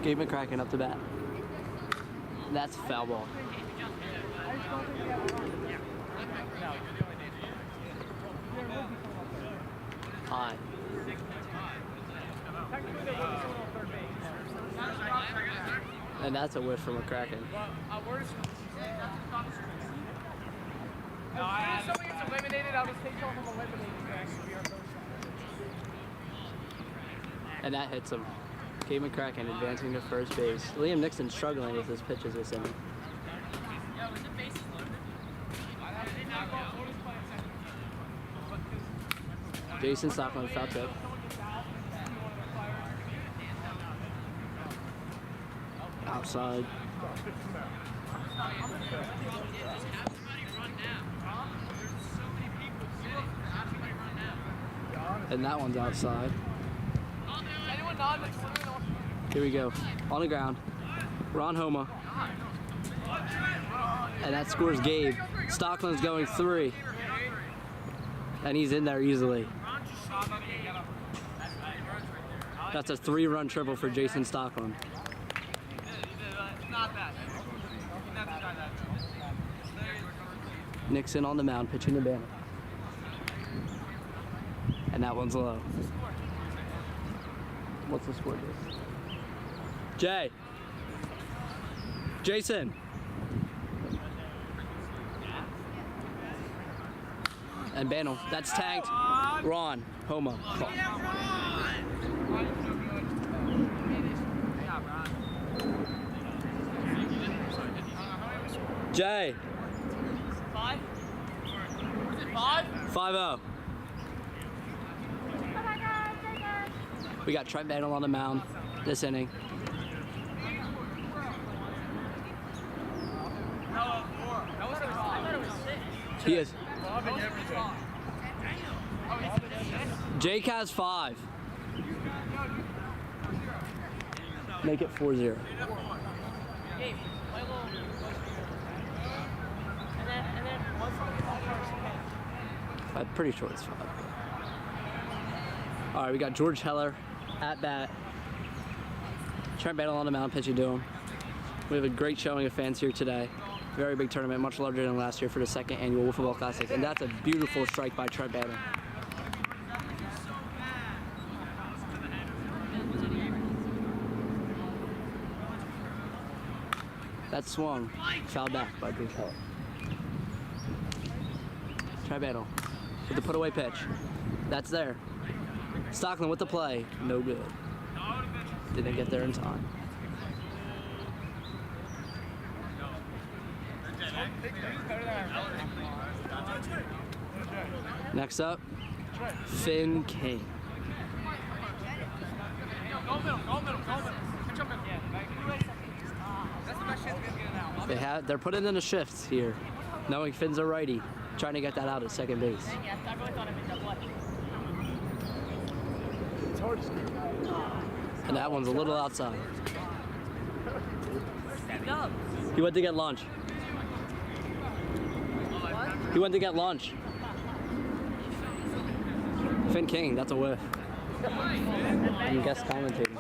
Gabe McCracken up to bat. That's a foul ball. High. And that's a whiff from McCracken. As soon as somebody gets eliminated, I'll just take off from eliminated. And that hits him. Gabe McCracken advancing to first base. Liam Nixon struggling with his pitches this inning. Jason Stockland, foul tip. Outside. And that one's outside. Here we go. On the ground. Ron Homa. And that scores Gabe. Stockland's going 3. And he's in there easily. That's a 3-run triple for Jason Stockland. Nixon on the mound, pitching to Bannell. And that one's low. What's the score, Jay? Jay. Jason. And Bannell. That's tagged. Ron. Homa. Call. Jay. 5? 5-0. We got Trent Bannell on the mound this inning. He is. Jake has 5. Make it 4-0. I'm pretty sure it's 5. All right, we got George Heller at bat. Trent Battle on the mound, pitching to him. We have a great showing of fans here today. Very big tournament, much larger than last year for the 2nd annual WiffleBall Classic. And that's a beautiful strike by Trent Battle. That swung, fouled back by George Heller. Trent Battle with the put-away pitch. That's there. Stockland with the play. No good. Didn't get there in time. Next up, Finn King. They're putting in a shift here, knowing Finn's a righty, trying to get that out at second base. And that one's a little outside. He went to get lunch. He went to get lunch. Finn King, that's a whiff. And guest commentating.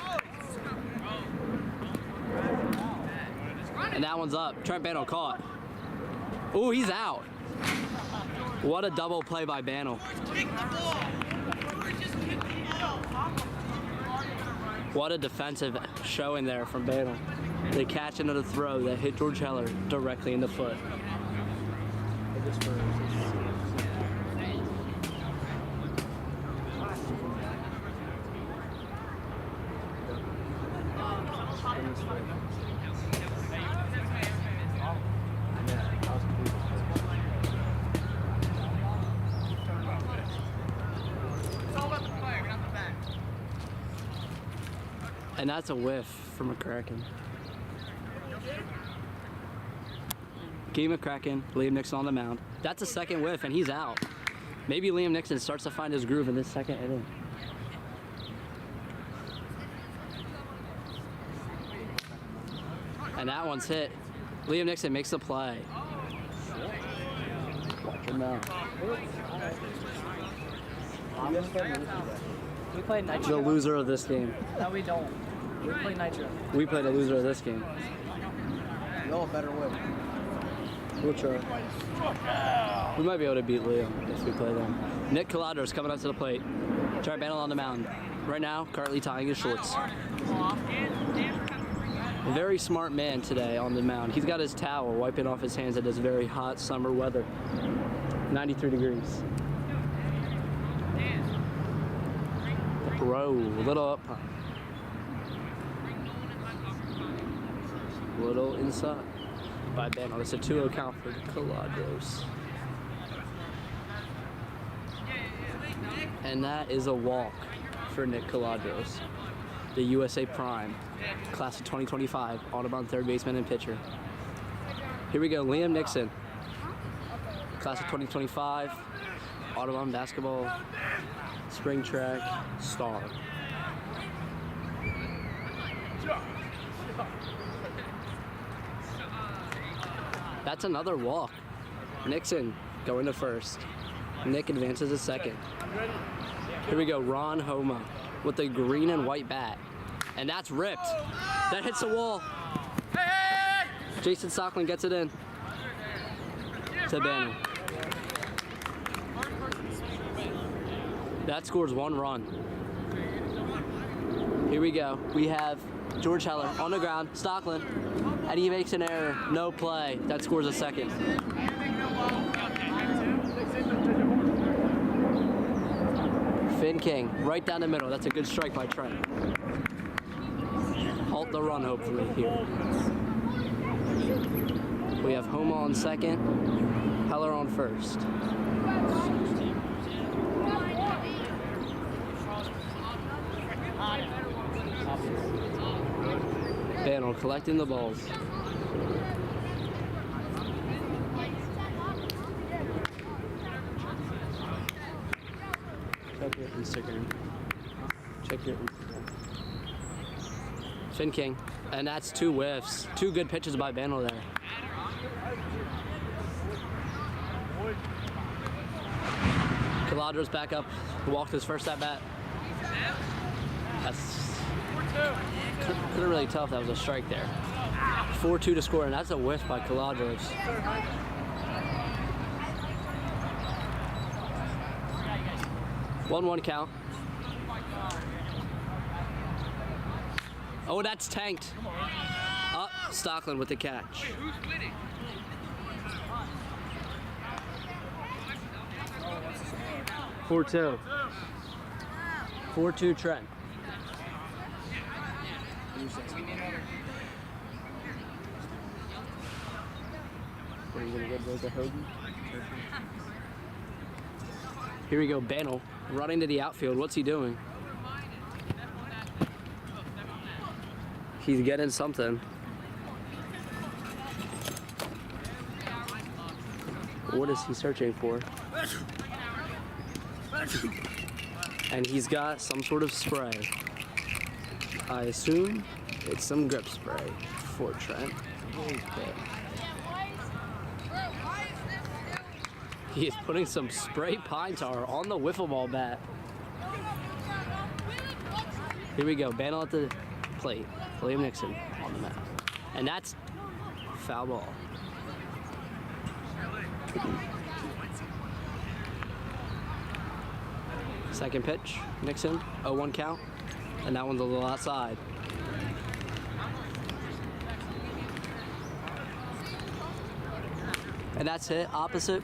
And that one's up. Trent Bannell caught. Ooh, he's out. What a double play by Bannell. What a defensive showing there from Bannell. They catch into the throw that hit George Heller directly in the foot. And that's a whiff from McCracken. Key McCracken, Liam Nixon on the mound. That's a second whiff, and he's out. Maybe Liam Nixon starts to find his groove in this second inning. And that one's hit. Liam Nixon makes the play. Watch him now. We played Nitro. The loser of this game. No, we don't. We played Nitro. We played the loser of this game. Y'all better win. We'll try. We might be able to beat Leo if we play them. Nick Caladro's coming up to the plate. Trent Bannell on the mound. Right now, currently tying his shorts. A very smart man today on the mound. He's got his towel wiping off his hands in this very hot summer weather. 93 degrees. Throw, a little up high. Little inside by Bannell. It's a 2-0 count for Caladros. And that is a walk for Nick Caladros, the USA Prime, class of 2025, Audubon third baseman and pitcher. Here we go, Liam Nixon, class of 2025, Audubon basketball, spring track star. That's another walk. Nixon going to first. Nick advances to second. Here we go, Ron Homa with the green and white bat. And that's ripped. That hits the wall. Jason Stockland gets it in. To Bannell. That scores 1 run. Here we go. We have George Heller on the ground. Stockland. And he makes an error. No play. That scores a second. Finn King, right down the middle. That's a good strike by Trent. Halt the run, hopefully, here. We have Homa on second, Heller on first. Bannell collecting the balls. Check your Instagram. Check your Instagram. Finn King. And that's 2 whiffs. 2 good pitches by Bantle there. Caladro's back up. Walked his first at bat. That's... Couldn't really tell if that was a strike there. 4-2 to score, and that's a whiff by Caladros. One count. Oh, that's tanked. Up, Stockland with the catch. 4-2. 4-2 Trent. Are you gonna get those to Hogan? Here we go, Bantle running to the outfield. What's he doing? He's getting something. What is he searching for? And he's got some sort of spray. I assume it's some grip spray for Trent. Okay. He is putting some spray pine tar on the wiffle ball bat. Here we go, Bantle at the plate. Liam Nixon on the mat. And that's foul ball. Second pitch, Nixon, 0-1 count. And that one's a little outside. And that's hit opposite.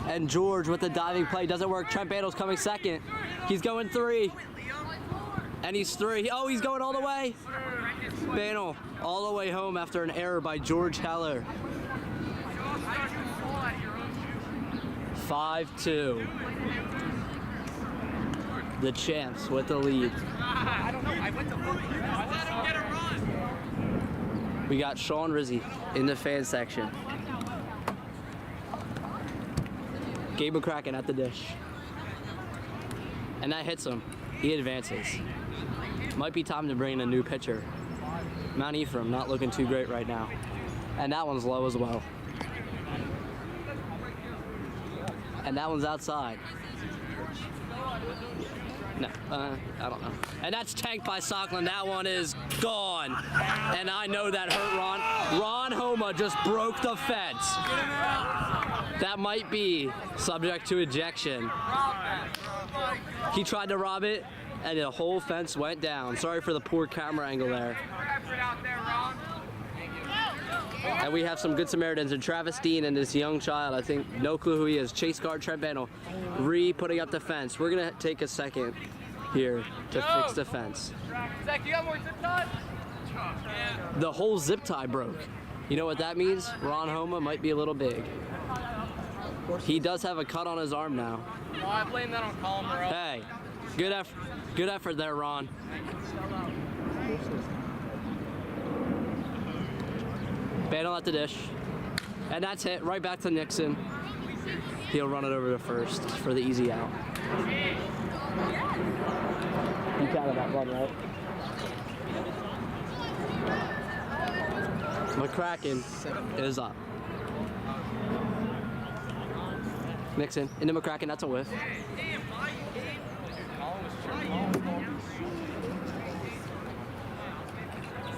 And George with the diving play doesn't work. Trent Bantle's coming second. He's going 3. And he's 3. Oh, he's going all the way. Bantle all the way home after an error by George Heller. 5-2. The champs with the lead. We got Sean Rizzi in the fan section. Gabe McCracken at the dish. And that hits him. He advances. Might be time to bring in a new pitcher. Mount Ephraim not looking too great right now. And that one's low as well. And that one's outside. No, I don't know. And that's tanked by Sockland. That one is gone. And I know that hurt Ron. Ron Homa just broke the fence. That might be subject to ejection. He tried to rob it, and the whole fence went down. Sorry for the poor camera angle there. And we have some good Samaritans, and Travis Dean and this young child, I think, no clue who he is, chase guard Trent Bantle, putting up the fence. We're gonna take a second here to fix the fence. Zach, you got more zip ties? The whole zip tie broke. You know what that means? Ron Homa might be a little big. He does have a cut on his arm now. Oh, I blame that on Colin Burrow. Hey, good effort there, Ron. Bantle at the dish. And that's hit right back to Nixon. He'll run it over to first for the easy out. You counted that one, right? McCracken is up. Nixon into McCracken, that's a whiff.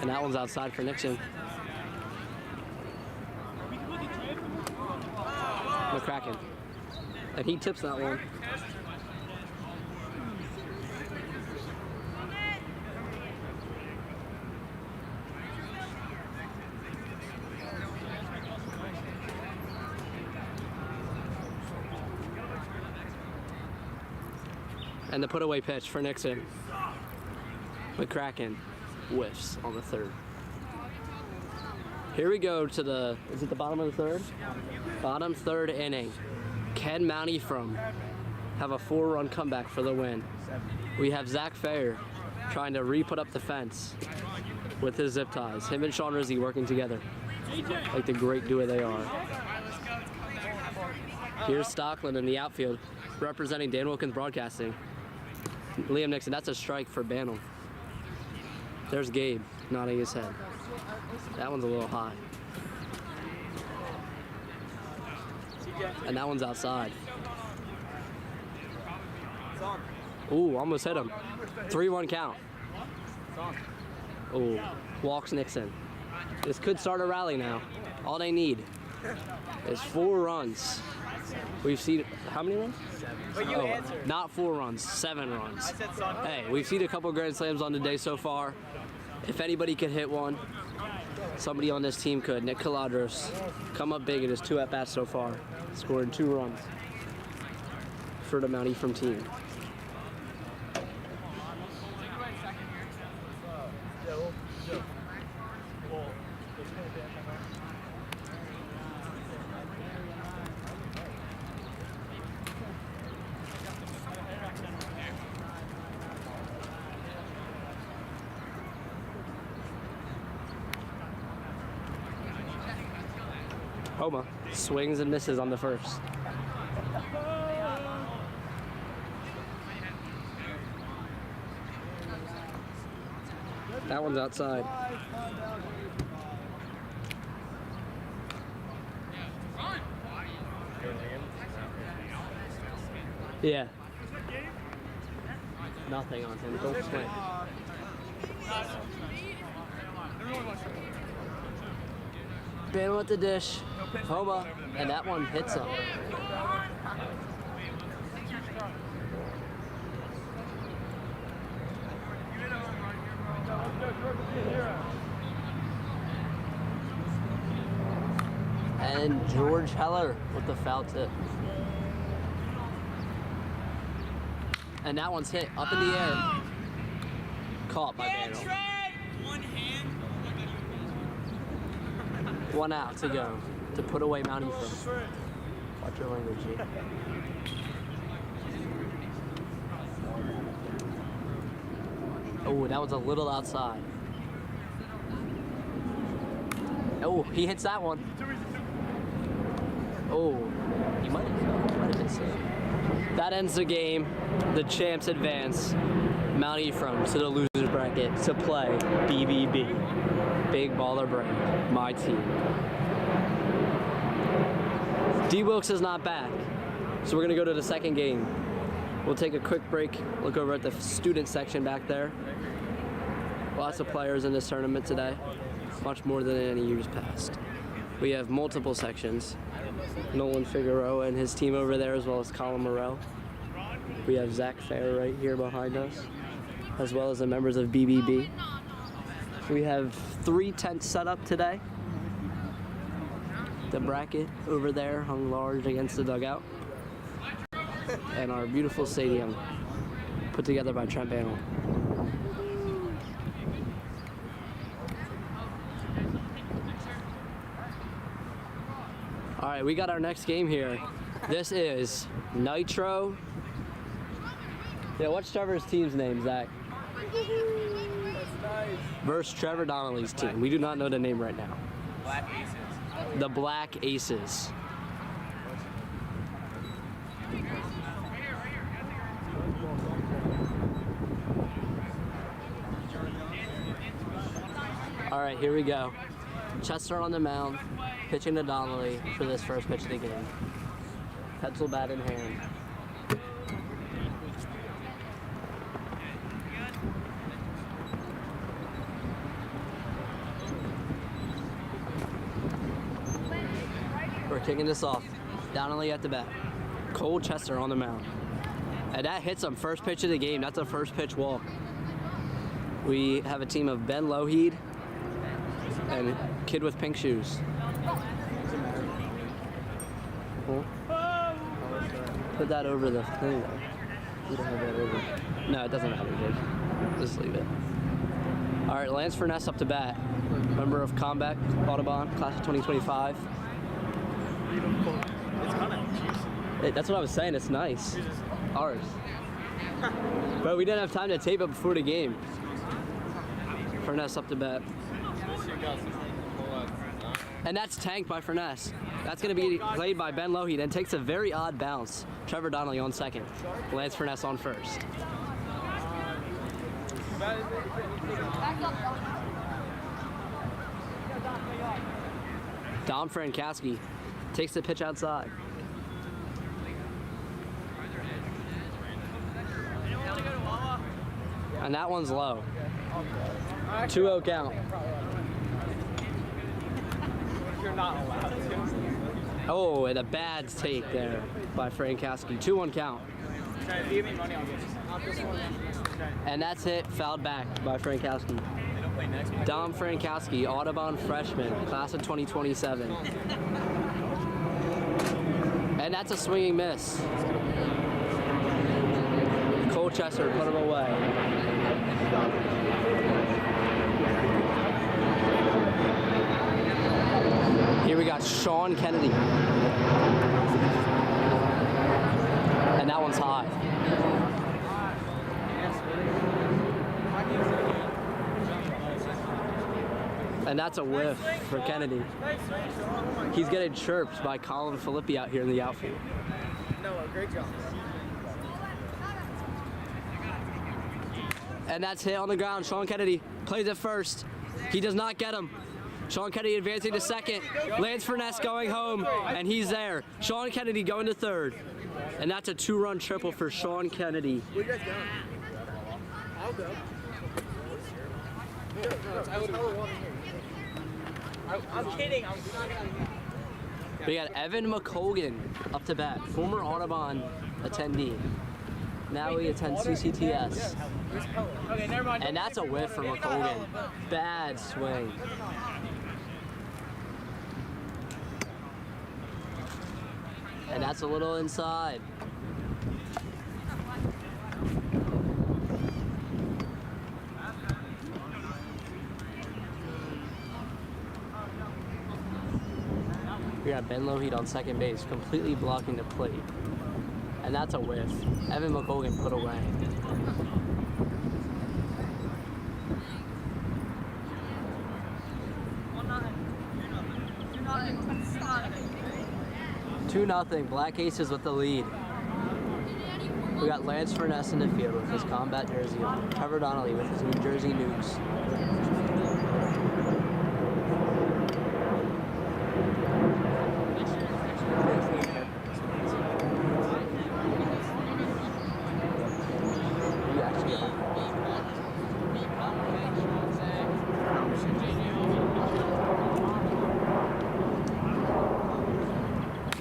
And that one's outside for Nixon. McCracken. And he tips that one. And the put-away pitch for Nixon. McCracken whiffs on the third. Here we go to the, is it the bottom of the third? Bottom third inning. Can Mount Ephraim have a 4-run comeback for the win? We have Zach Fair trying to re-put up the fence with his zip ties. Him and Sean Rizzi working together like the great duo they are. Here's Stockland in the outfield representing Dan Wilkins Broadcasting. Liam Nixon, that's a strike for Bantle. There's Gabe nodding his head. That one's a little high. And that one's outside. Ooh, almost hit him. 3-1 count. Ooh, walks Nixon. This could start a rally now. All they need is 4 runs. We've seen, how many runs? But you answered. Not 4 runs, 7 runs. I said son. Hey, we've seen a couple grand slams on the day so far. If anybody could hit one, somebody on this team could. Nick Caladros come up big in his 2 at-bats so far, scoring 2 runs for the Mount Ephraim team. Homa swings and misses on the first. That one's outside. Yeah. Nothing on him. Don't swing. Ben with the dish. Homa. And that one hits him. And George Heller with the foul tip. And that one's hit up in the air. Caught by Daniel. One hand. 1 out to go to put away Mount Ephraim. Watch your language, G. Oh, that was a little outside. Oh, he hits that one. Oh, he might have been safe. That ends the game. The champs advance. Mount Ephraim to the losers bracket to play BBB. Big Baller Brand, my team. D. Wilkes is not back, so we're gonna go to the second game. We'll take a quick break, look over at the student section back there. Lots of players in this tournament today, much more than in any years past. We have multiple sections. Nolan Figueroa and his team over there, as well as Colin Morrell. We have Zach Fair right here behind us, as well as the members of BBB. We have 3 tents set up today. The bracket over there hung large against the dugout. And our beautiful stadium put together by Trent Banwell. All right, we got our next game here. This is Nitro. Yeah, what's Trevor's team's name, Zach? Versus Trevor Donnelly's team. We do not know the name right now. Black Aces. The Black Aces. All right, here we go. Chester on the mound, pitching to Donnelly for this first pitch of the game. Pencil bat in hand. We're kicking this off. Donnelly at the bat. Cole Chester on the mound. And that hits him. First pitch of the game. That's a first pitch walk. We have a team of Ben Lougheed and Kid with Pink Shoes. Put that over the thing. We don't have that over. No, it doesn't matter, dude. Just leave it. All right, Lance Furness up to bat. Member of Combat Audubon, class of 2025. It's kind of juicy. That's what I was saying. It's nice. Ours. But we didn't have time to tape it before the game. Furness up to bat. And that's tanked by Furness. That's going to be played by Ben Lougheed and takes a very odd bounce. Trevor Donnelly on second. Lance Furness on first. Dom Frankowski takes the pitch outside. And that one's low. 2-0 count. You're not allowed to. Oh, and a bad take there by Frankowski. 2-1 count. If you give me money, I'll get this one. And that's it, fouled back by Frankowski. Dom Frankowski, Audubon freshman, class of 2027. And that's a swinging miss. Colchester put him away. Here we got Sean Kennedy. And that one's high. And that's a whiff for Kennedy. He's getting chirped by Colin Filippi out here in the outfield. Noah, great job. And that's hit on the ground. Sean Kennedy plays it first. He does not get him. Sean Kennedy advancing to second. Lance Furness going home, and he's there. Sean Kennedy going to third. And that's a 2-run triple for Sean Kennedy. Where you guys going? I'll go. I'm kidding. We got Evan McColgan up to bat, former Audubon attendee. Now he attends CCTS. Okay, never mind. And that's a whiff for McColgan. Bad swing. And that's a little inside. We got Ben Loheed on second base, completely blocking the plate. And that's a whiff. Evan McColgan put away. Two nothing. Black Aces with the lead. We got Lance Furness in the field with his combat jersey on. Trevor Donnelly with his New Jersey Nukes.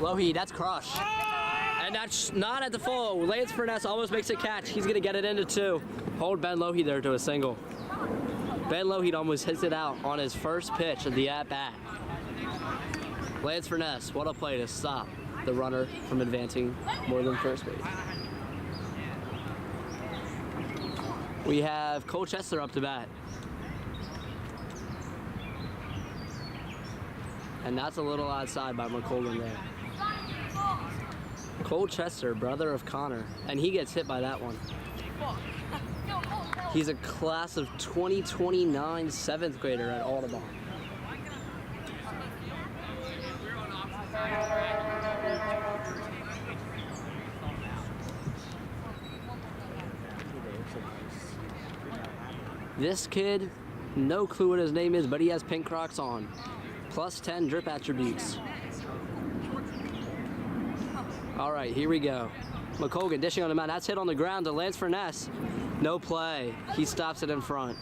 Loheed, that's crush. And that's not at the full. Lance Furness almost makes a catch. He's gonna get it into 2. Hold Ben Loheed there to a single. Ben Loheed almost hits it out on his first pitch of the at-bat. Lance Furness, what a play to stop the runner from advancing more than first base. We have Colchester up to bat. And that's a little outside by McColgan there. Colchester, brother of Connor, and he gets hit by that one. He's a class of 2029 7th grader at Audubon. This kid, no clue what his name is, but he has pink Crocs on. +10 drip attributes. All right, here we go. McColgan dishing on the mound. That's hit on the ground to Lance Furness. No play. He stops it in front.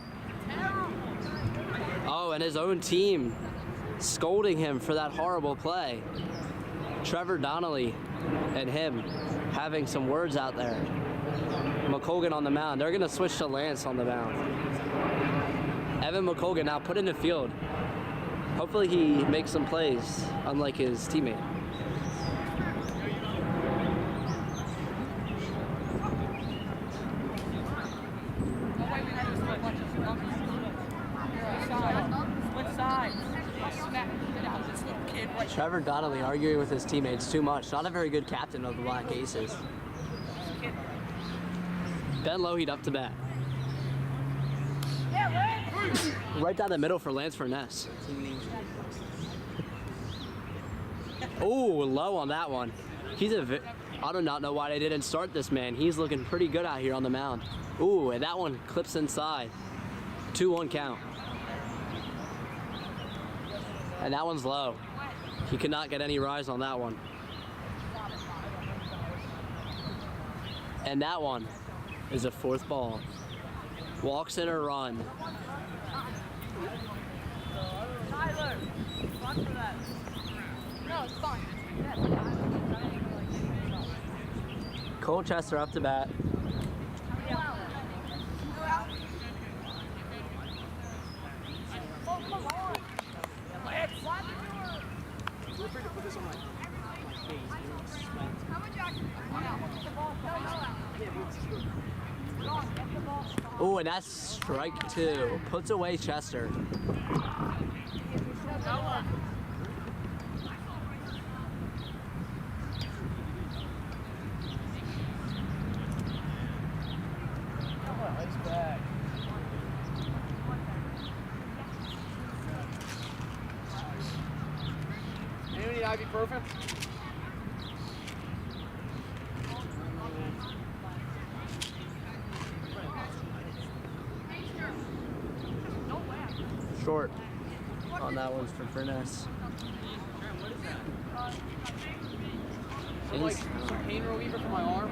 Oh, and his own team scolding him for that horrible play. Trevor Donnelly and him having some words out there. McColgan on the mound. They're going to switch to Lance on the mound. Evan McColgan now put in the field. Hopefully he makes some plays, unlike his teammate. Trevor Donnelly arguing with his teammates too much. Not a very good captain of the Black Aces. Ben Loheed up to bat. Right down the middle for Lance Furness. Oh, low on that one. I do not know why they didn't start this man. He's looking pretty good out here on the mound. Ooh, and that one clips inside. 2-1 count. And that one's low. He could not get any rise on that one. And that one is a 4th ball. Walks in a run. Tyler, fun for that. No, it's fine. Colchester up to bat. Oh, and that's strike 2. Puts away Chester. Anyone need ibuprofen? Short on that one's for Furness. Some pain reliever for my arm.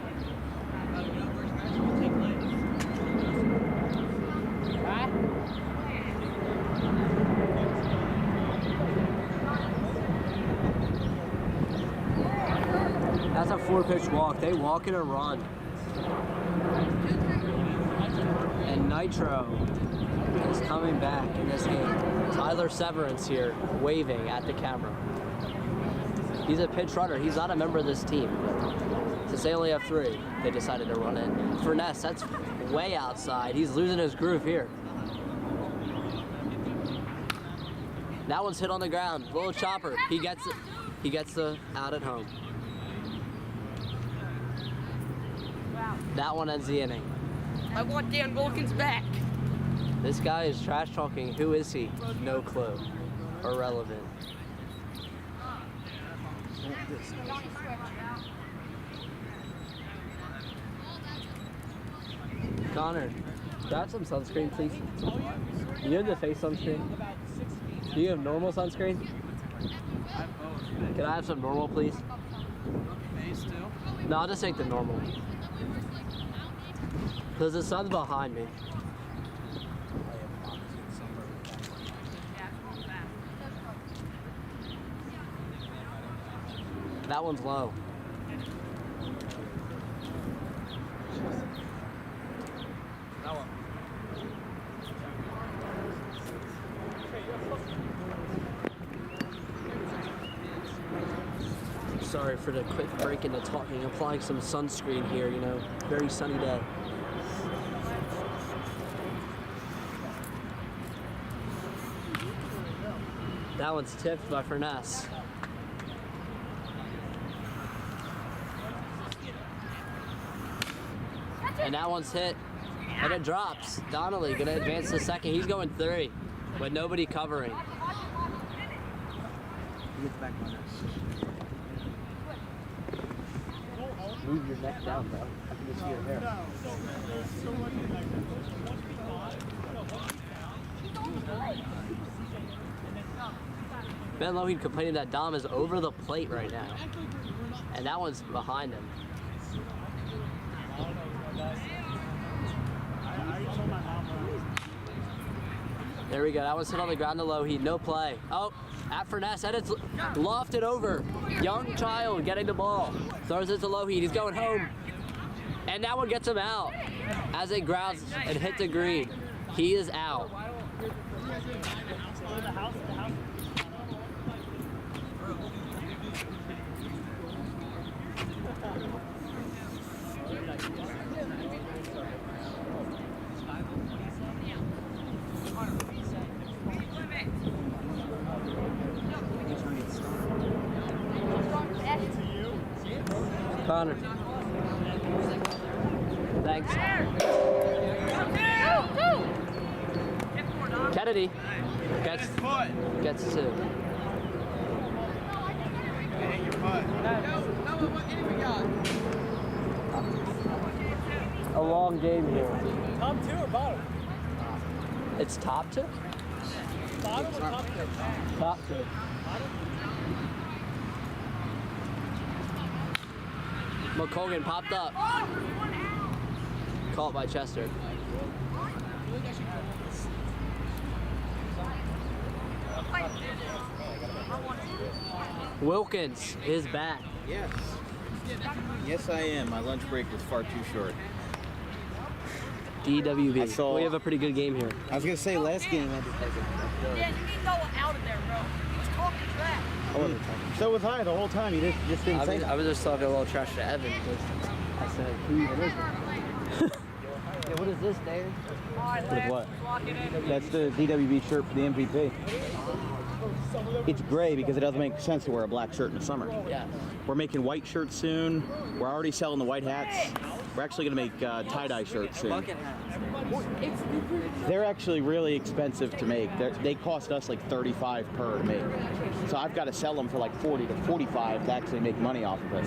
That's a 4-pitch walk. They walk in a run. And Nitro is coming back in this game. Tyler Severance here, waving at the camera. He's a pinch runner. He's not a member of this team. Since they only have 3, they decided to run in. Furness, that's way outside. He's losing his groove here. That one's hit on the ground. Little chopper. He gets it. He gets the out at home. That one ends the inning. I want Dan Wilkins back. This guy is trash talking. Who is he? No clue. Irrelevant. Connor, grab some sunscreen, please. You have the face sunscreen? Do you have normal sunscreen? Can I have some normal, please? Face too? No, I'll just take the normal. Because the sun's behind me. That one's low. That one. Sorry for the quick break into talking. Applying some sunscreen here, you know, very sunny day. That one's tipped by Furness. And that one's hit. And it drops. Donnelly gonna advance to second. He's going 3 with nobody covering. Move your neck down, bro. I can just see your hair. Ben Lohan complaining that Dom is over the plate right now. And that one's behind him. There we go. That one's hit on the ground to Lohan. No play. Oh, at Furness. And it's lofted over. Young child getting the ball. Throws it to Lohan. He's going home. And that one gets him out as it grounds and hits the green. He is out. Connor. Thanks. Kennedy gets 2. Hit your foot. A long game here. Top 2 or bottom? It's top 2? Bottom or top 2? Top 2. McColgan popped up. Caught by Chester. Wilkins is back. Yes. Yes, I am. My lunch break was far too short. DWB. I saw- We have a pretty good game here. I was going to say last game. Yeah, you need no one out of there, bro. He was talking trash. So was I the whole time. You just didn't say I was just talking a little trash to Evan because I said, who even is it? Yeah, what is this, Dave? With what? That's the DWB shirt for the MVP. It's gray because it doesn't make sense to wear a black shirt in the summer. Yeah. We're making white shirts soon. We're already selling the white hats. We're actually going to make tie-dye shirts soon. Bucket hats. They're actually really expensive to make. They cost us like $35 per to make. So I've got to sell them for like $40 to $45 to actually make money off of it.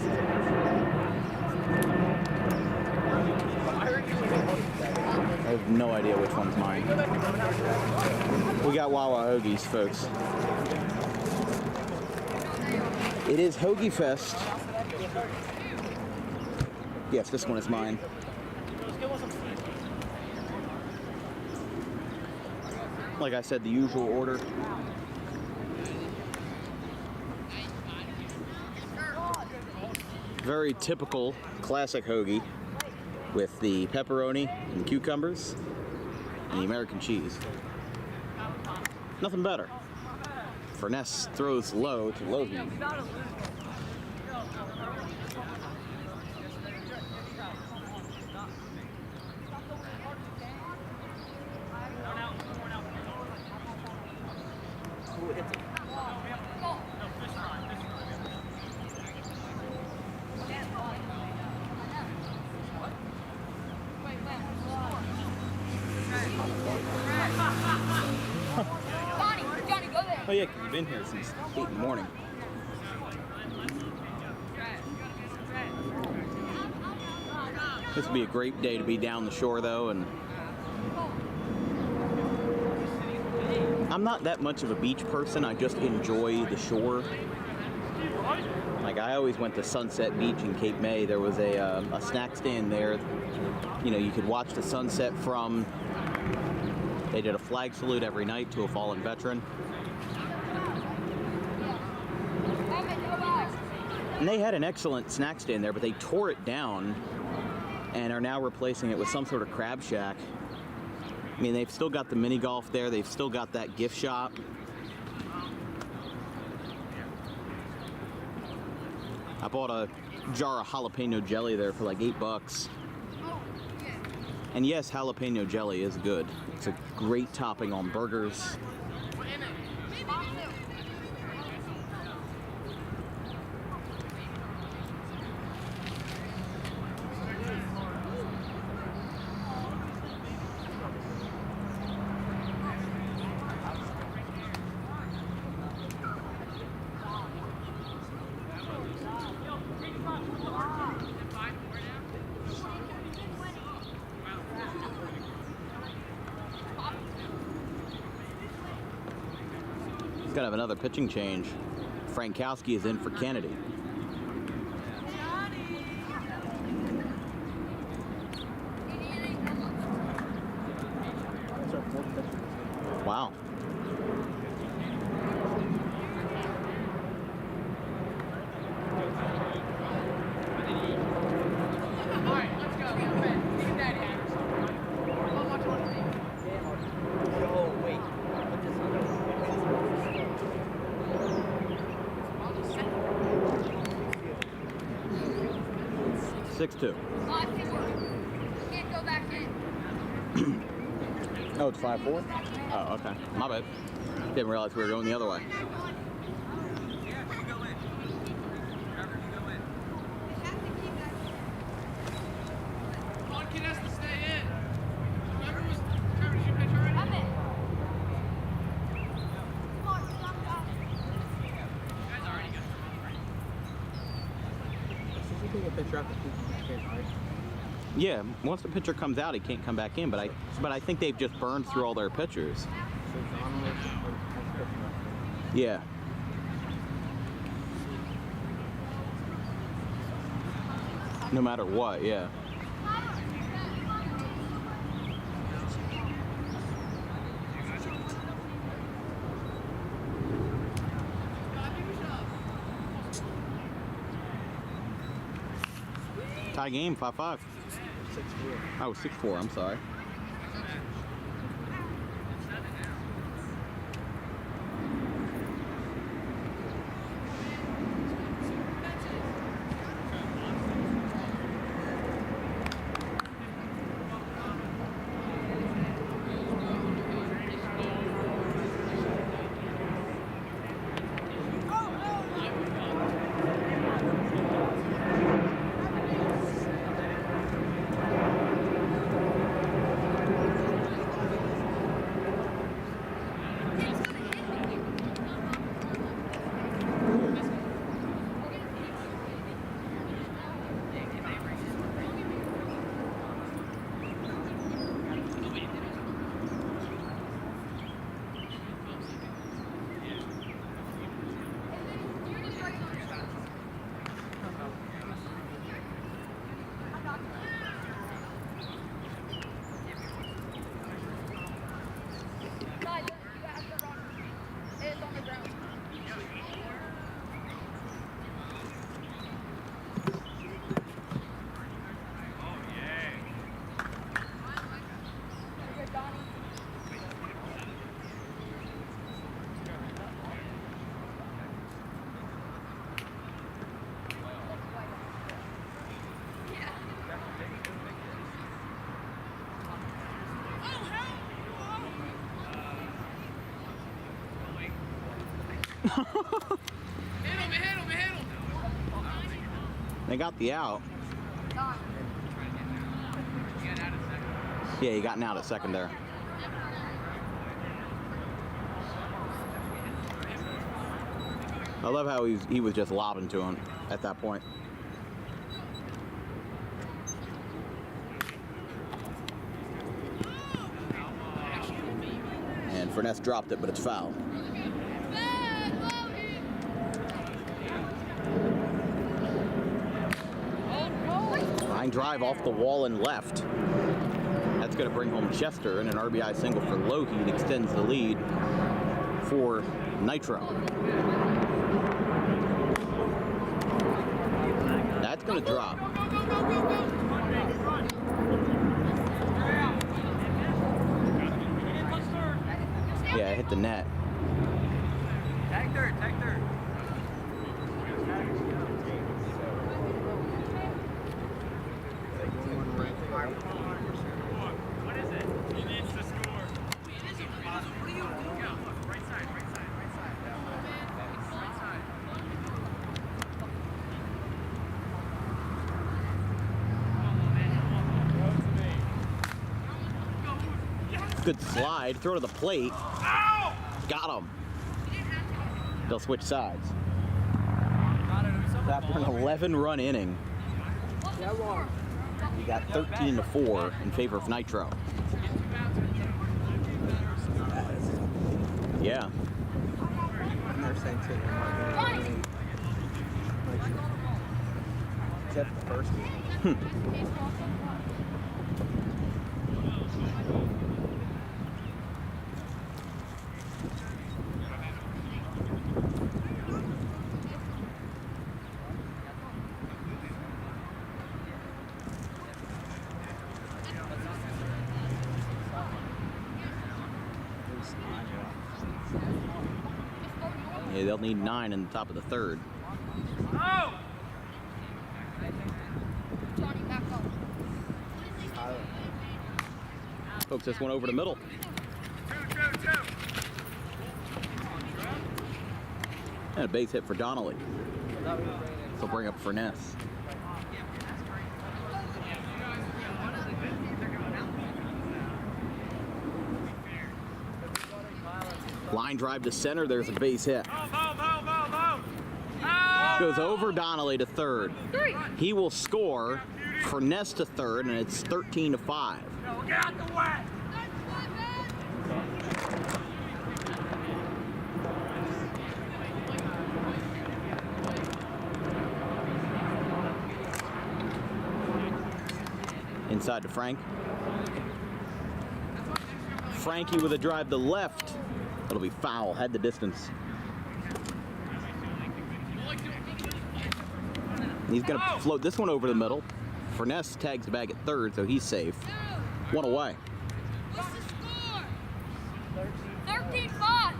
I have no idea which one's mine. We got Wawa Hoagies, folks. It is Hoagie Fest. Yes, this one is mine. Like I said, the usual order. Very typical classic hoagie with the pepperoni and cucumbers and the American cheese. Nothing better. Furness throws low to Logie. Oh yeah, 'cause you've been here since 8 in the morning. This would be a great day to be down the shore though, and I'm not that much of a beach person. I just enjoy the shore. Like I always went to Sunset Beach in Cape May. There was a snack stand there. You know, you could watch the sunset from. They did a flag salute every night to a fallen veteran. And they had an excellent snack stand there, but they tore it down and are now replacing it with some sort of crab shack. I mean, they've still got the mini golf there. They've still got that gift shop. I bought a jar of jalapeno jelly there for like $8. And yes, jalapeno jelly is good. It's a great topping on burgers. He's got to have another pitching change. Frankowski is in for Kennedy. Wow. Six-two. Can't go back in. Oh, it's 5-4? Oh, okay. My bad. Didn't realize we were going the other way. One kid has to stay in. Whoever was Trevor, did you pitch already? I'm in. You guys already got pitcher out the pitch, right? Yeah, once the pitcher comes out, he can't come back in. But I think they've just burned through all their pitchers. So John was pitching up. Yeah. No matter what, yeah. Tie game, 5-5. 6-4. Oh, 6-4, I'm sorry. They got the out. Yeah, he got out at second there. I love how he was just lobbing to him at that point. And Furness dropped it, but it's foul. Line drive off the wall and left. That's going to bring home Chester, and an RBI single for Lougheed extends the lead for Nitro. That's going to drop. Yeah, it hit the net. Tag third, tag third. What is it? He needs to score. What are you doing? Right side, right side, right side. Right side. Good slide, throw to the plate. Ow! Got him. They'll switch sides. After an 11-run inning, we got 13-4 in favor of Nitro. Yeah. Except the first game. Yeah, they'll need 9 in the top of the third. Oh! Folks, this one over the middle. Two. And a base hit for Donnelly. So bring up Furness. Line drive to center. There's a base hit. Home. Oh! Goes over Donnelly to third. 3. He will score for Ness to third, and it's 13-5. Get out the way! Inside to Frank. Frankie with a drive to left. That'll be foul. Had the distance. He's going to float this one over the middle. Furness tags the bag at third, so he's safe. One away. What's the score? 13-5.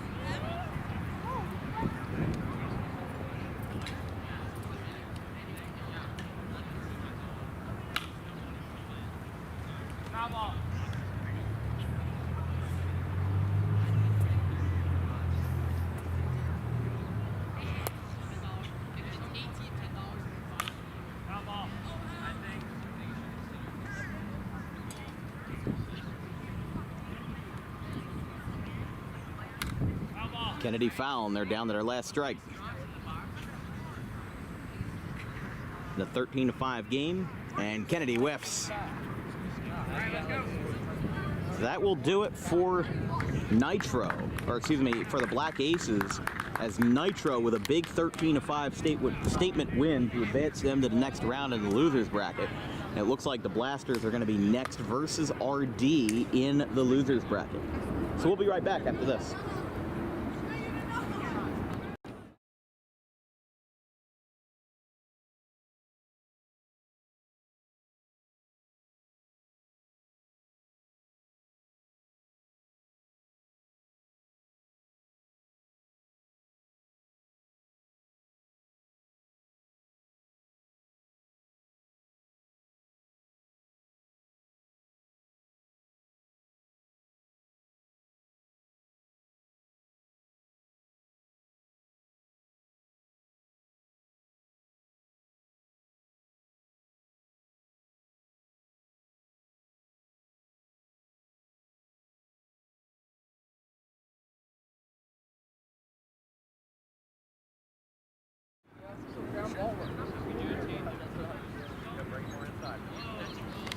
Come on. Come on. Kennedy foul, and they're down to their last strike. The 13-5 game, and Kennedy whiffs. So that will do it for Nitro, or excuse me, for the Black Aces, as Nitro with a big 13-5 statement win to advance them to the next round in the losers bracket. And it looks like the Blasters are going to be next versus RD in the losers bracket. So we'll be right back after this.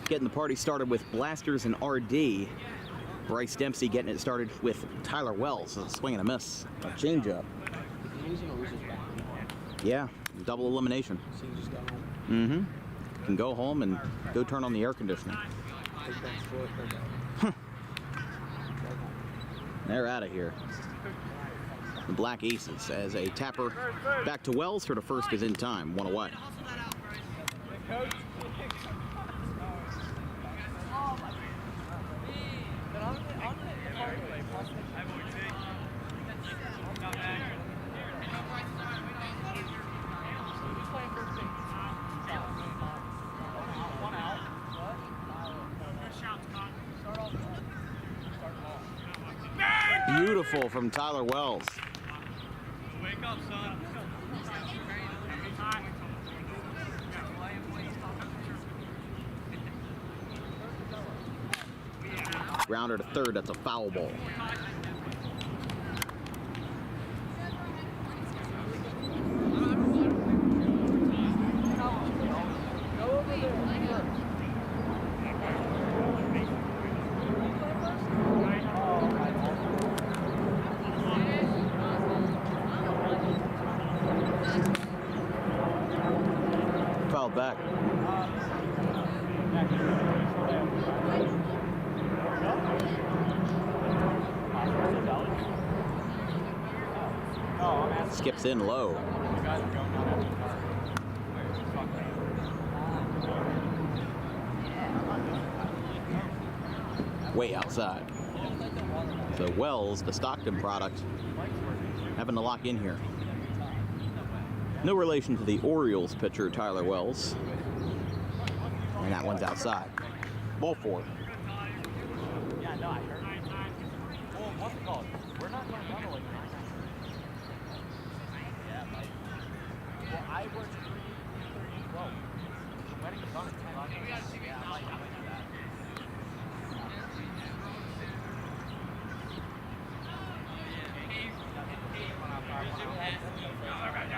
Getting the party started with Blasters and RD. Bryce Dempsey getting it started with Tyler Wells. A swing and a miss. A changeup. Yeah, double elimination. Mm-hmm. Can go home and go turn on the air conditioning. They're out of here. The Black Aces as a tapper back to Wells. Her to first is in time. One away. Beautiful from Tyler Wells. Wake up, son. Grounder to third, that's a foul ball. Fouled back. Skips in low. Way outside. So Wells, the Stockton product, having to lock in here. No relation to the Orioles pitcher, Tyler Wells. And that one's outside. Ball four. Yeah, no, I heard. Well, what's it called? We're not going to run like that. Yeah, like. Well, I work 3:12. The wedding is on at 10. Yeah, I might do that.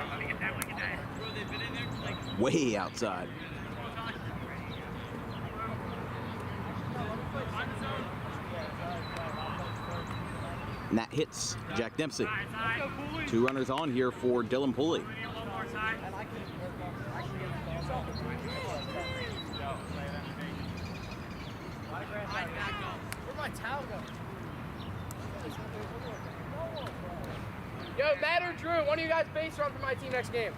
Let me get that. way outside. And that hits Jack Dempsey. 2 runners on here for Dylan Pooley. Where'd my towel go? Yo, Matt or Drew, one of you guys base run for my team next game.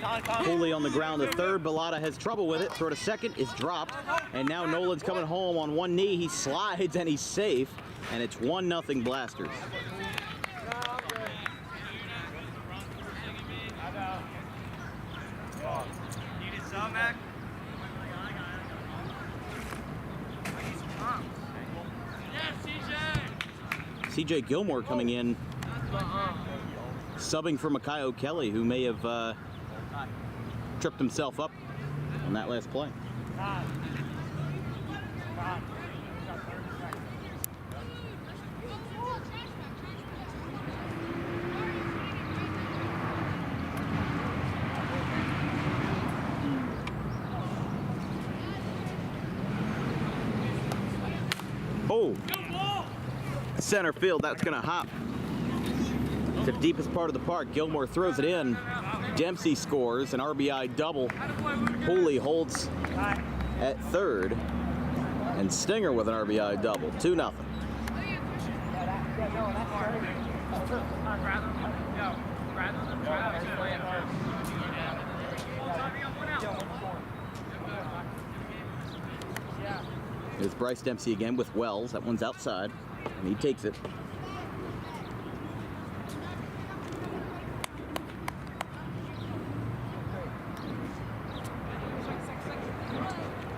Pooley on the ground to third. Bellotta has trouble with it. Throw to second is dropped. And now Nolan's coming home on one knee. He slides and he's safe. And it's 1-0 Blasters. Needed some, Mac? CJ Gilmore coming in, subbing for Makayo Kelly, who may have tripped himself up on that last play. Oh, center field, that's gonna hop to the deepest part of the park. Gilmore throws it in. Dempsey scores an RBI double. Pooley holds at third, and Stinger with an RBI double. 2-0. There's Bryce Dempsey again with Wells. That one's outside, and he takes it.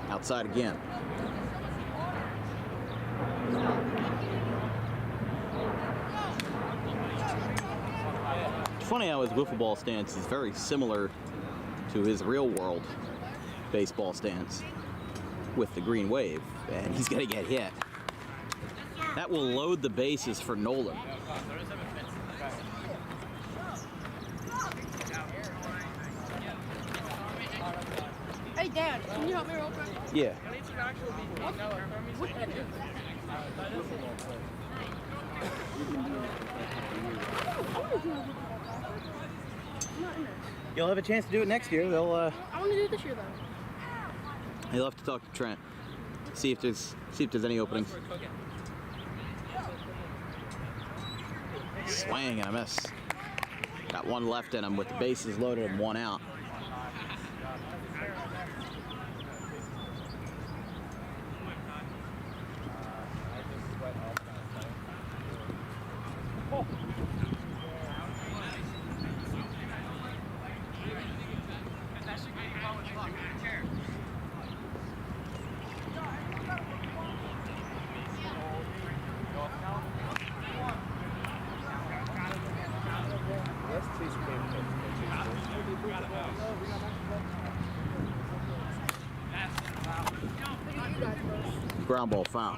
Outside again. It's funny how his wiffle ball stance is very similar to his real world baseball stance with the green wave, and he's gonna get hit. That will load the bases for Nolan. Hey, Dan, can you help me real quick? Yeah. You'll have a chance to do it next year. They'll I want to do it this year, though. He'll have to talk to Trent. See if there's any openings. Swing and a miss. Got one left in him with the bases loaded and one out. Ground ball foul.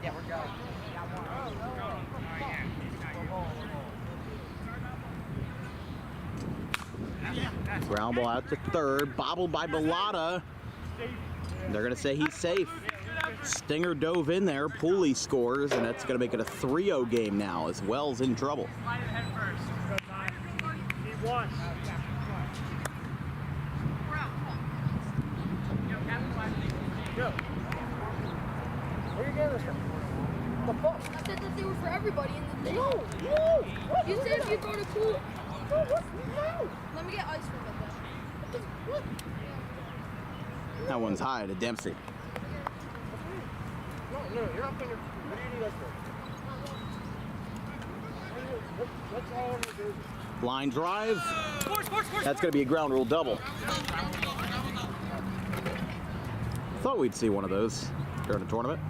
Yeah, we're going. Ground ball out to third, bobbled by Bellotta. They're gonna say he's safe. Stinger dove in there, Pooley scores, and that's gonna make it a 3-0 game now as Wells in trouble. Where you getting this from? The fuck? I said that they were for everybody in the thing. No! You said if you go to pool. No, what? No! Let me get ice cream with that. What? That one's high to Dempsey. No, you're up in your... What do you need us for? What's all on your business? Line drive. That's gonna be a ground rule double. Thought we'd see one of those during the tournament.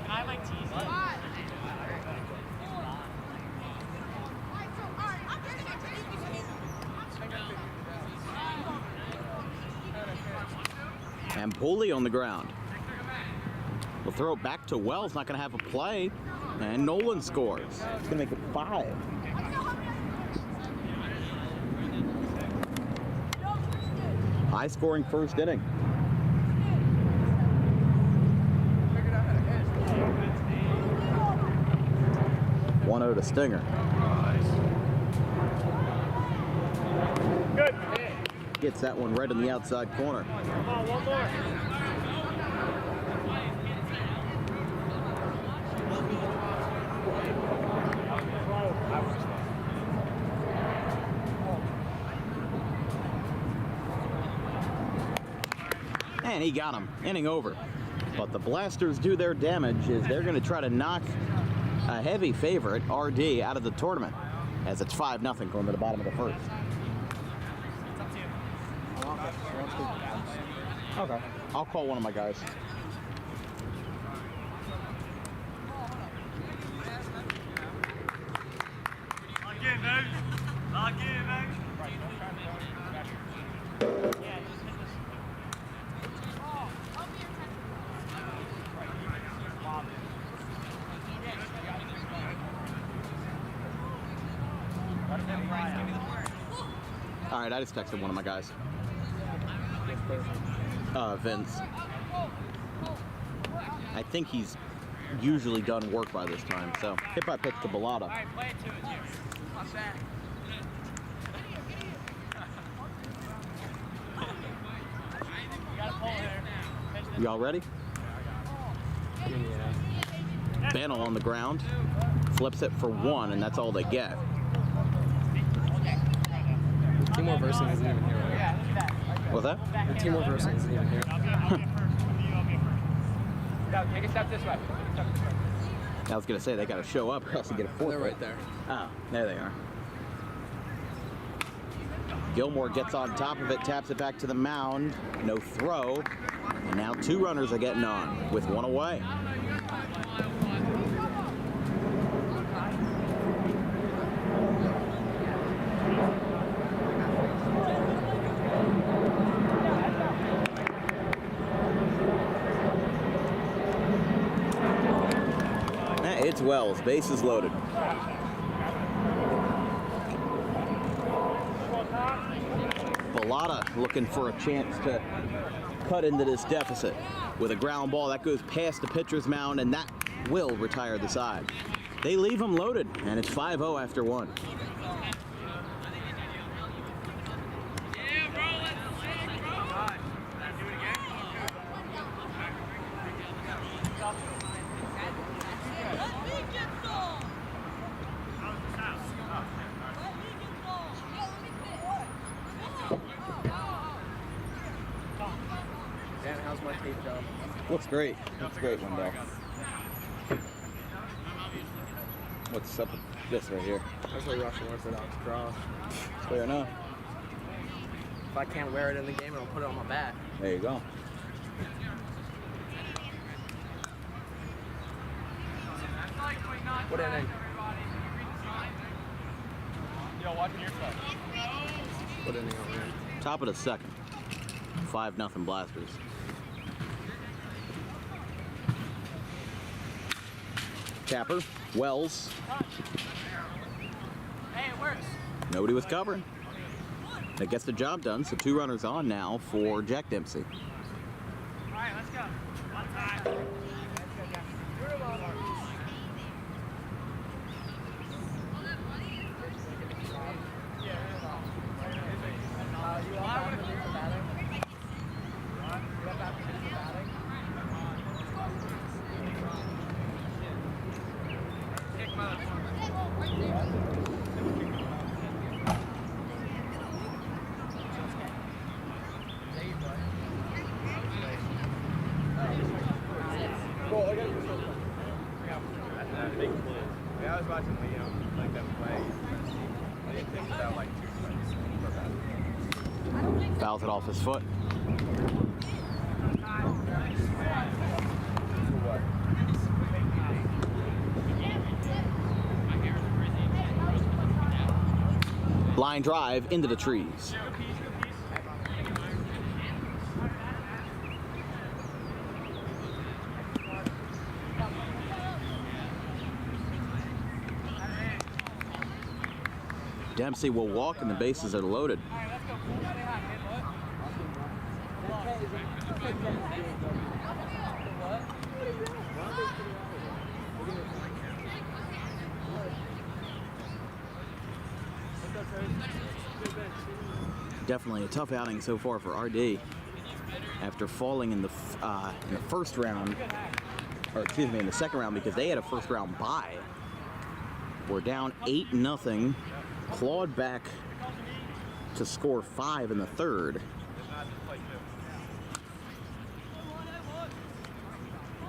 I like teasing. Holy on the ground. We'll throw it back to Wells, not going to have a play. And Nolan scores. It's going to make it 5. High scoring first inning. One 1-0 to Stinger. Good. Gets that one right in the outside corner. Come on, one more. And he got him. Inning over. But the Blasters do their damage as they're going to try to knock a heavy favorite, RD, out of the tournament as it's 5-0 going to the bottom of the first. Okay. I'll call one of my guys. Lock in, baby. Lock in, baby. All right, I just texted one of my guys. Vince. I think he's usually done work by this time, so hit by pitch to Bellata. All right, play it to it, Jim. Not bad. You got to pull there. Y'all ready? Yeah. Bannell on the ground, flips it for 1, and that's all they get. Teamwork versing isn't even here. Yeah, look at that. What's that? The teamwork versing isn't even here. I'll be first. No, take a step this way. Take a step this way. I was gonna say they gotta show up or else you get a 4. They're right there. Oh, there they are. Gilmore gets on top of it, taps it back to the mound. No throw. And now 2 runners are getting on with 1 away. It's Wells, bases loaded. Bellata looking for a chance to cut into this deficit with a ground ball that goes past the pitcher's mound, and that will retire the side. They leave him loaded, and it's 5-0 after 1. Dan, how's my tape job? Looks great. Looks great, Wendell. What's up with this right here? That's a Russian Orthodox cross. Fair enough. If I can't wear it in the game, I'll put it on my bat. There you go. What inning? Yo, watching your stuff. What inning are we in? Top of the second. 5-0 Blasters. Capper, Wells. Hey, it works. Nobody was covering. That gets the job done, so 2 runners on now for Jack Dempsey. All right, let's go. One time. Yeah, I was watching Liam like them play. I didn't think about like 2 plays. Fouls it off his foot. Line drive into the trees. Dempsey will walk and the bases are loaded. Definitely a tough outing so far for RD after falling in the first round, or excuse me, in the second round, because they had a first round bye. We're down 8-0, clawed back to score 5 in the third.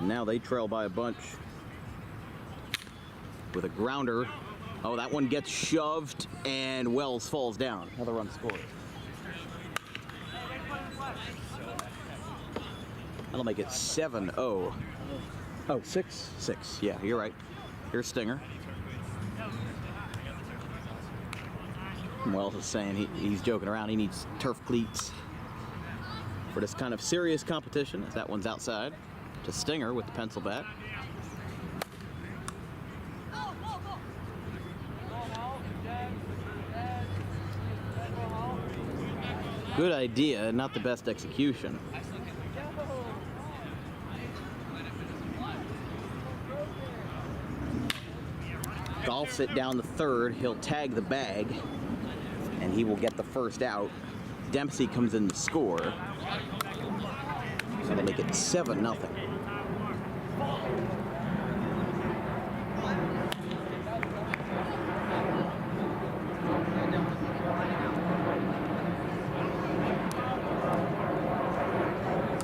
Now they trail by a bunch with a grounder. Oh, that one gets shoved and Wells falls down. Another run scored. That'll make it 7-0. Oh, 6-6. Yeah, you're right. Here's Stinger. Wells is saying he's joking around. He needs turf cleats for this kind of serious competition. As that one's outside to Stinger with the pencil bat. Good idea, not the best execution. Golfs it down the third. He'll tag the bag, and he will get the first out. Dempsey comes in to score. So they make it 7-0.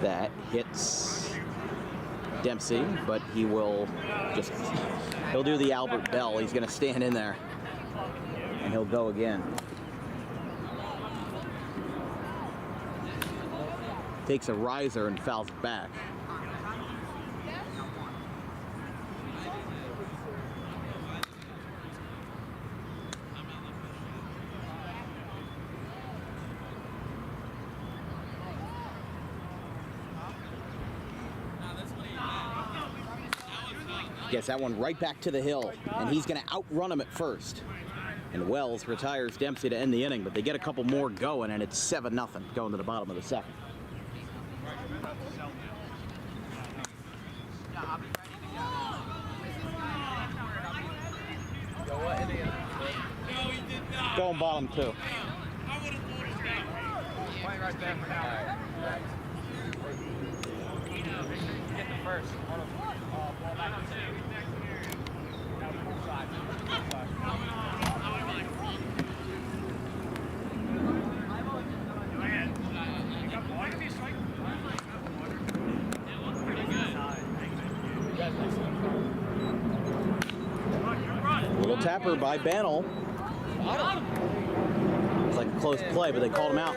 That hits Dempsey, but he will just, he'll do the Albert Bell. He's gonna stand in there and he'll go again. Takes a riser and fouls it back. Gets that one right back to the hill, and he's going to outrun him at first. And Wells retires Dempsey to end the inning, but they get a couple more going, and it's 7-0 going to the bottom of the second. Going bottom two. Point right there for now. Get the first. Ball back to two. Now full side. Go ahead. You got ball. Give me a strike. Little tapper by Bannell. It's like a close play, but they called him out.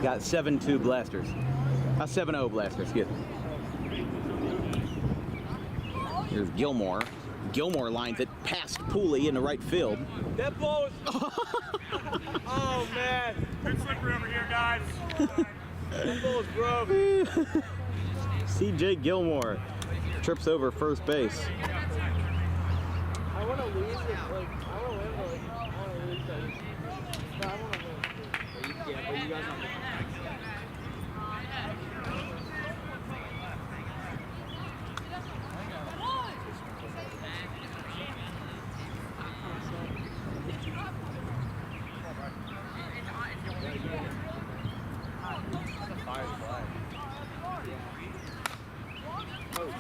Got 7-2 Blasters. 7-0 Blasters, excuse me. Here's Gilmore. Gilmore lines it past Pooley in the right field. That ball is... Oh, man. Good slippery over here, guys. That ball is broke. CJ Gilmore trips over first base. I want to lose it, like, I want to win, but, like, I want to lose it. But I want to win. Yeah, but you guys are...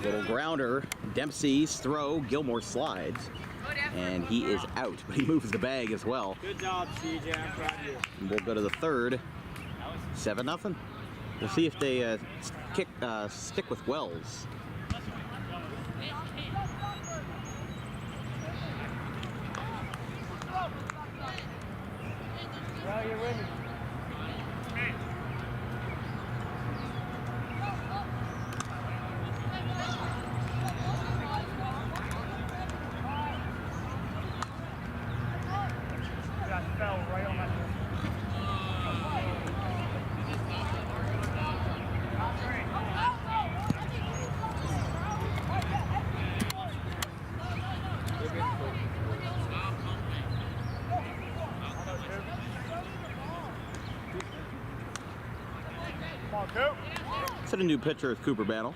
Little grounder, Dempsey's throw, Gilmore slides, and he is out, but he moves the bag as well. Good job, CJ. I'm proud of you. And we'll go to the third, 7-0. We'll see if they stick with Wells. Well, you're winning. Fell right on that. Top three. Set a new pitcher with Cooper Battle.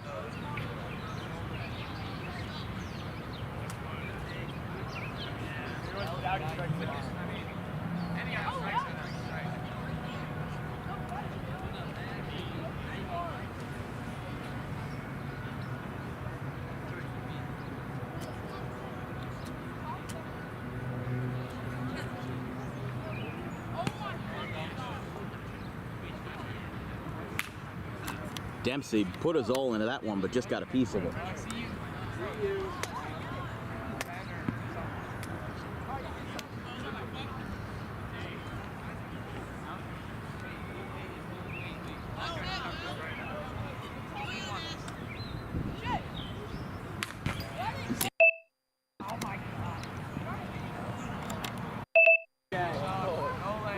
Dempsey put his all into that one, but just got a piece of it.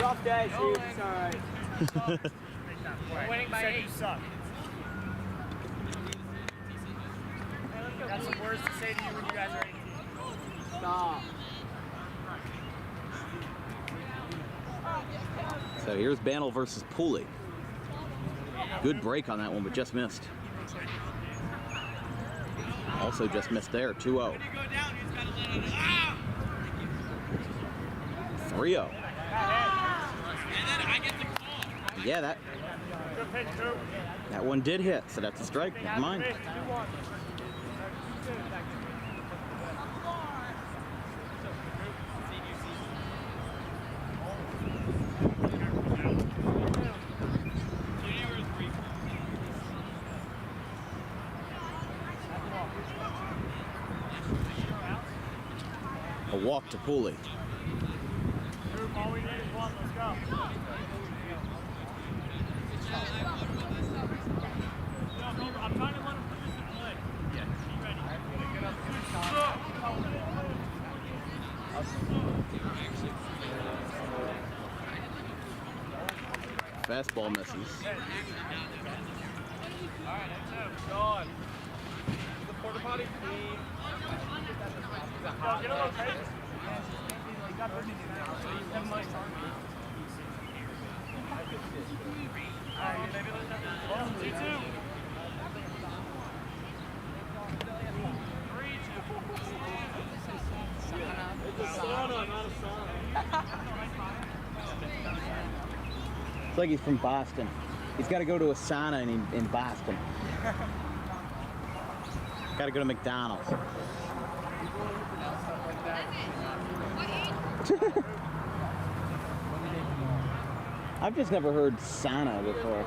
Rough day, Chief. It's alright. Winning by 8. You suck. Got some words to say to you when you guys are 18. Stop. So here's Bantle versus Pooley. Good break on that one, but just missed. Also just missed there, 2-0. 3-0. Yeah, that one did hit, so that's a strike. Never mind. A walk to Pooley. All we need is one. Let's go. I'm trying to let him put this in play. Yeah, be ready. Fastball misses. All right, that's gone. The porta potty clean. Get a little crazy. Alright, maybe let's have 2-2. 3-2. It's a sauna, not a sauna. It's like he's from Boston. He's got to go to a sauna in Boston. Got to go to McDonald's. I've just never heard sauna before.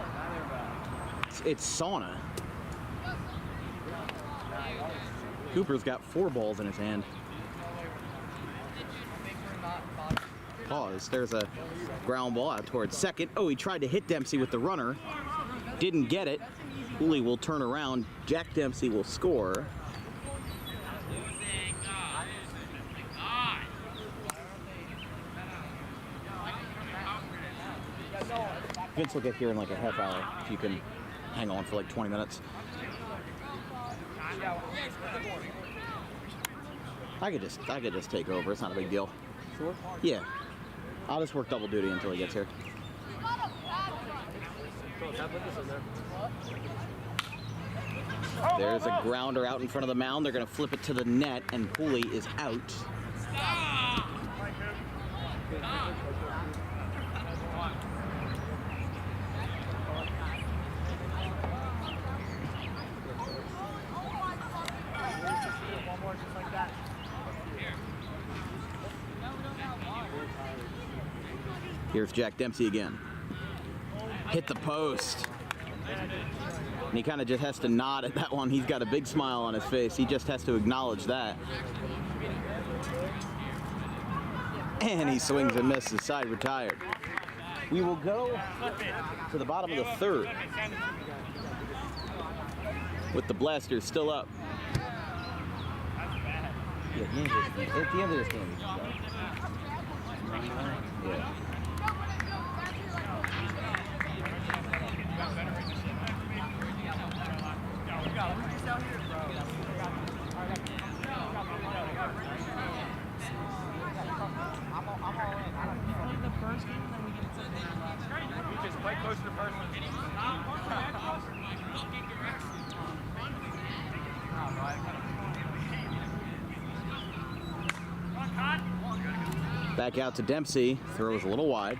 It's sauna. Cooper's got 4 balls in his hand. Pause. There's a ground ball out towards second. Oh, he tried to hit Dempsey with the runner. Didn't get it. Pooley will turn around. Jack Dempsey will score. Vince will get here in like a half hour if you can hang on for like 20 minutes. I could just take over. It's not a big deal. Sure? Yeah. I'll just work double duty until he gets here. There's a grounder out in front of the mound. They're going to flip it to the net, and Pooley is out. Here's Jack Dempsey again. Hit the post. And he kind of just has to nod at that one. He's got a big smile on his face. He just has to acknowledge that. And he swings and misses. Side retired. We will go to the bottom of the third with the Blasters still up. Yeah, at the end of this game. Yeah. We just play close to the first one. Back out to Dempsey. Throws a little wide.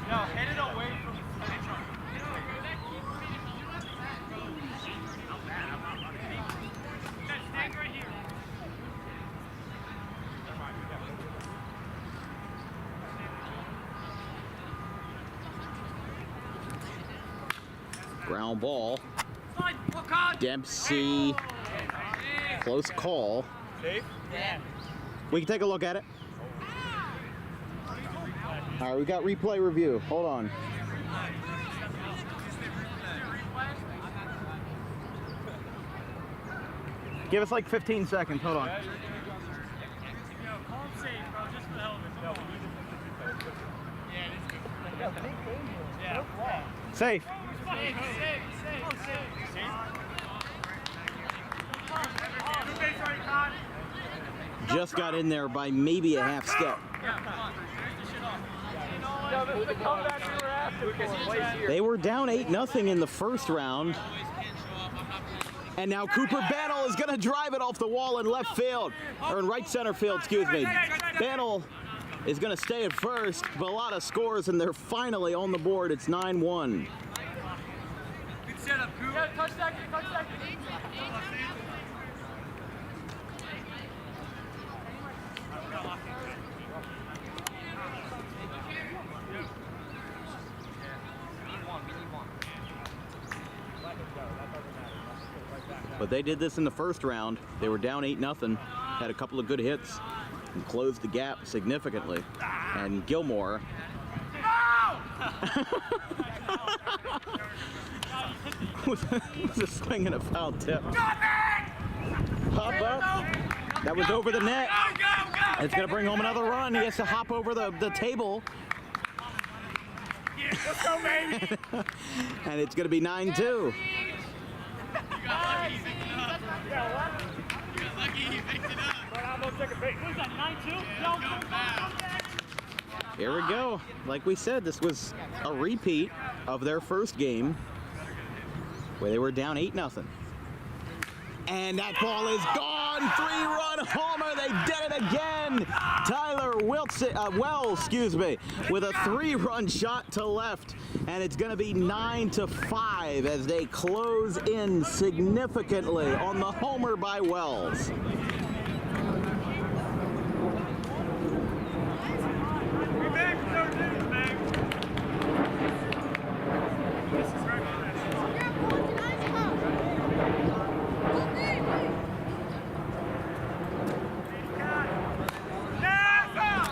No, hit it away from the stand right here. Ground ball. Dempsey. Close call. Safe? Yeah. We can take a look at it. All right, we got replay review. Hold on. Give us like 15 seconds. Hold on. Call him safe, bro, just for the hell of it. Yeah, it is good. Yeah. Safe. Safe. Just got in there by maybe a half step. They were down 8-0 in the first round. And now Cooper Bannell is going to drive it off the wall in left field, or in right center field, excuse me. Bannell is going to stay at first. Bellotta scores, and they're finally on the board. It's 9-1. Good setup, Cooper. Yeah, touch that. But they did this in the first round. They were down 8-0, had a couple of good hits, and closed the gap significantly. And Gilmore was a swing and a foul tip. Hop up. That was over the net. It's going to bring home another run. He has to hop over the table. Let's go, baby. And it's going to be 9-2. Here we go. Like we said, this was a repeat of their first game where they were down 8-0. And that ball is gone. 3-run homer. They did it again. Tyler Wells, with a 3-run shot to left. And it's going to be 9-5 as they close in significantly on the homer by Wells.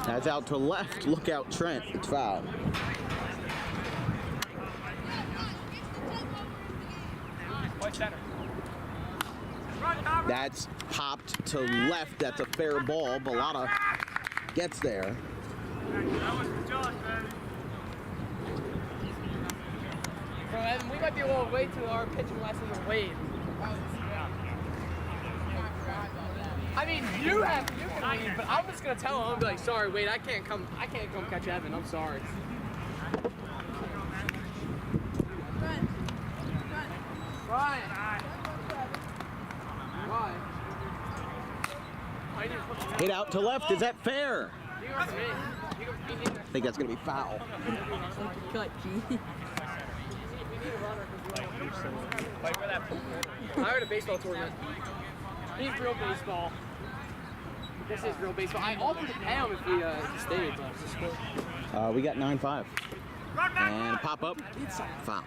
That's out to left. Look out, Trent. It's foul. That's popped to left. That's a fair ball. Bellotta gets there. Bro, Evan, we might be a little late to our pitching lesson with Wade. I mean, you can leave, but I'm just gonna tell him, I'm like, sorry, Wade, I can't come catch Evan. I'm sorry. Ryan. Why? Hit out to left. Is that fair? I think that's going to be foul. I heard a baseball tournament. He's real baseball. This is real baseball. I offered to pay him if we stayed. We got 9-5. And a pop up. Foul.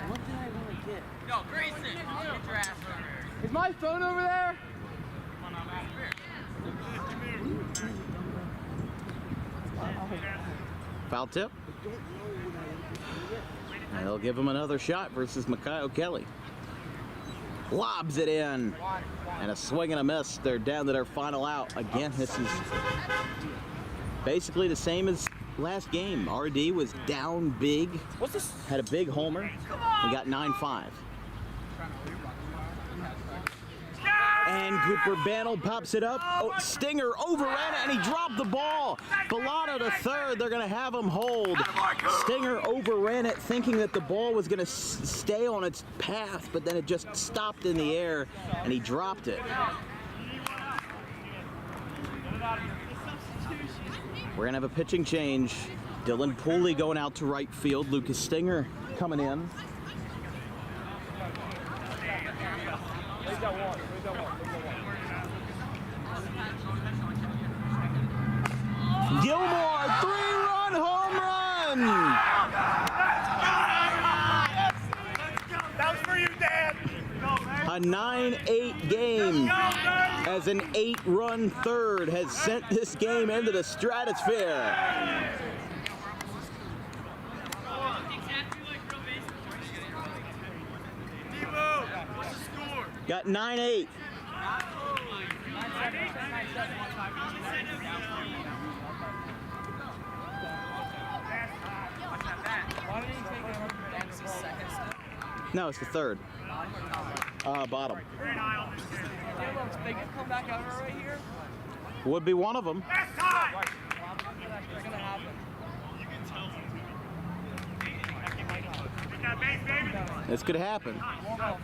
What did I really get? Yo, Grayson, get your ass over here. Is my phone over there? Foul tip. And they'll give him another shot versus Mikhail Kelly. Lobs it in. And a swing and a miss. They're down to their final out. Again, this is basically the same as last game. RD was down big. What's this? Had a big homer. We got 9-5. And Cooper Bantle pops it up. Oh, Stinger overran it, and he dropped the ball. Bellata to third. They're going to have him hold. Stinger overran it, thinking that the ball was going to stay on its path, but then it just stopped in the air, and he dropped it. We're going to have a pitching change. Dylan Pooley going out to right field. Lucas Stinger coming in. Gilmore, 3-run home run! That was for you, Dan. A 9-8 game as an 8-run third has sent this game into the stratosphere. What's the score? Got 9-8. No, it's the third. Bottom. Would be one of them. This could happen. Lock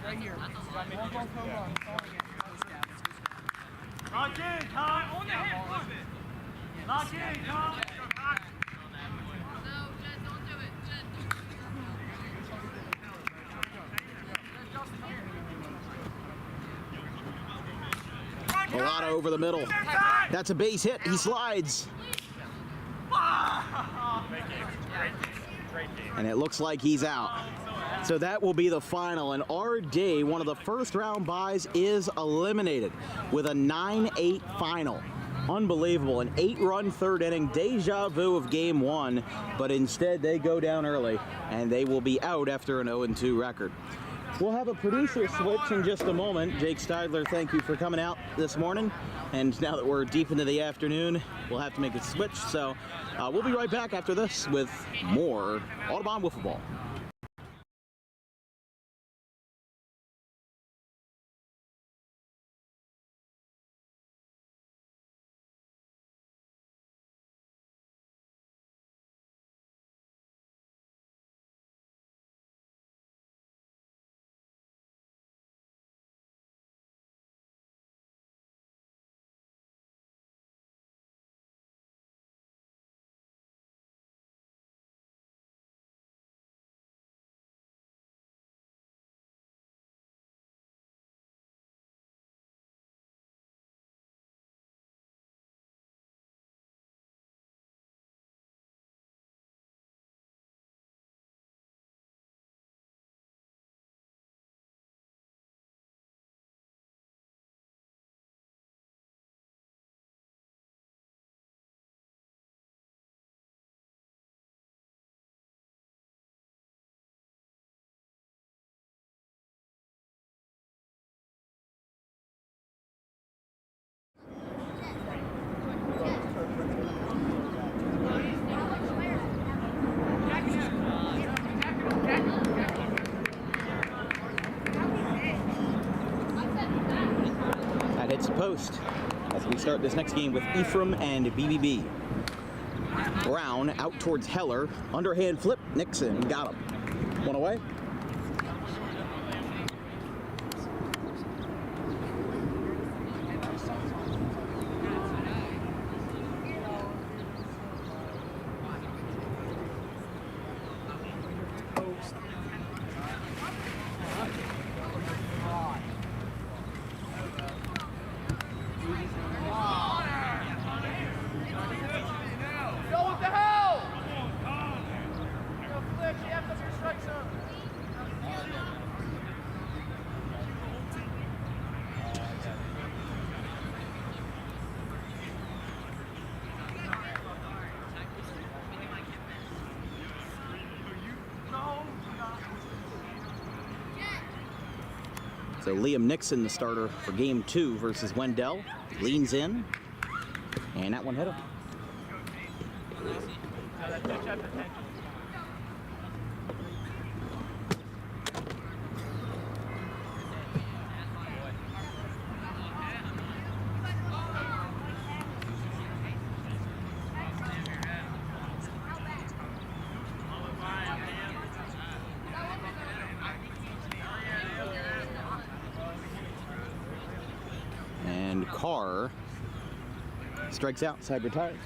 in, Tom. Lock in, Tom. No, Jed, don't do it. Jed. Bellata over the middle. That's a base hit. He slides. And it looks like he's out. So that will be the final. And RD, one of the first round buys, is eliminated with a 9-8 final. Unbelievable. An 8-run third inning, deja vu of game one, but instead they go down early and they will be out after an 0-2 record. We'll have a producer switch in just a moment. Jake Steidler, thank you for coming out this morning. And now that we're deep into the afternoon, we'll have to make a switch. So we'll be right back after this with more Audubon WiffleBall. That hits the post as we start this next game with Ephraim and BBB. Brown out towards Heller. Underhand flip. Nixon got him. One away. So Liam Nixon, the starter for game 2 versus Wendell, leans in, and that one hit him. Carr strikes out, side retired.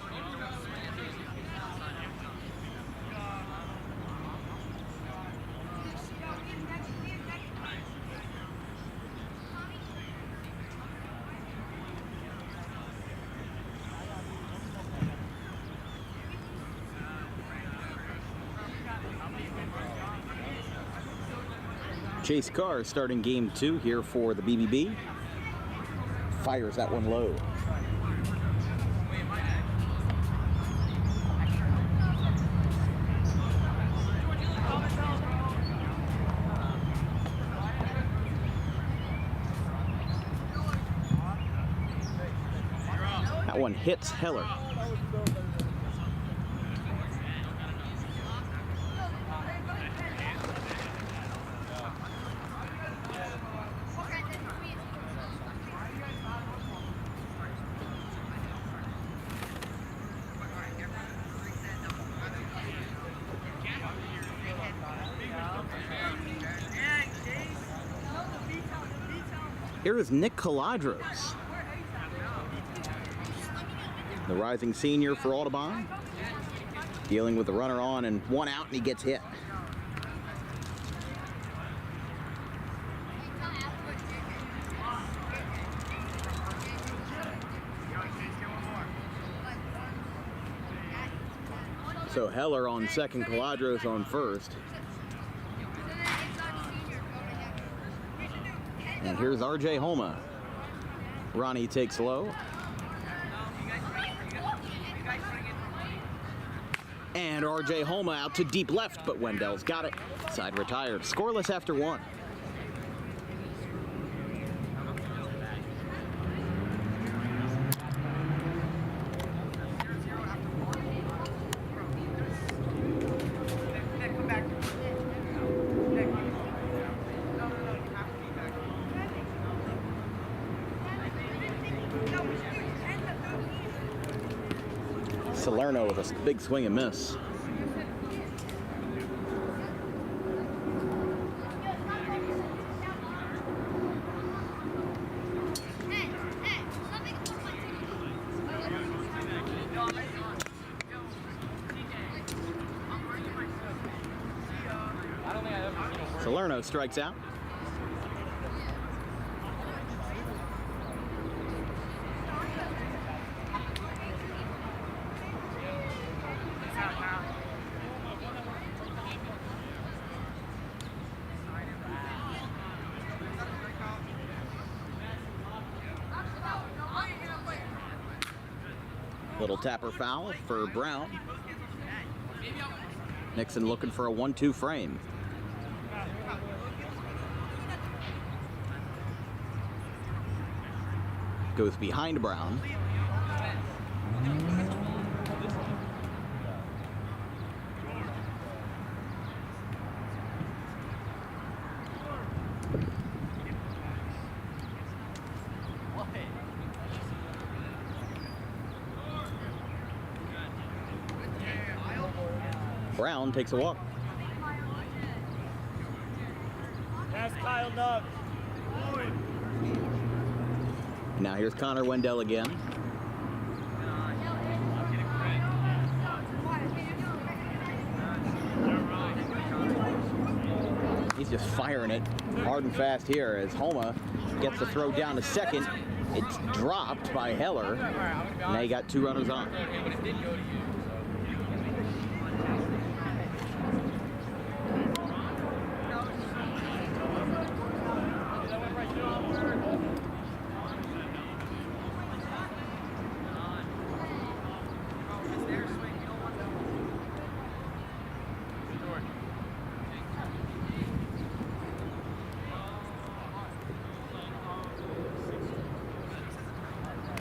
Chase Carr starting game 2 here for the BBB. Fires that one low. That one hits Heller. Here is Nick Caladros, the rising senior for Audubon, dealing with the runner on and one out, and he gets hit. So Heller on second, Caladros on first. And here's RJ Homa. Ronnie takes low. And RJ Homa out to deep left, but Wendell's got it. Side retired. Scoreless after 1. Salerno with a big swing and miss. Salerno strikes out. Little tapper foul for Brown. Nixon looking for a 1-2 frame. Goes behind Brown. Brown takes a walk. That's Kyle Nubb. Now here's Connor Wendell again. He's just firing it hard and fast here as Homa gets the throw down to second. It's dropped by Heller. Now you got 2 runners on.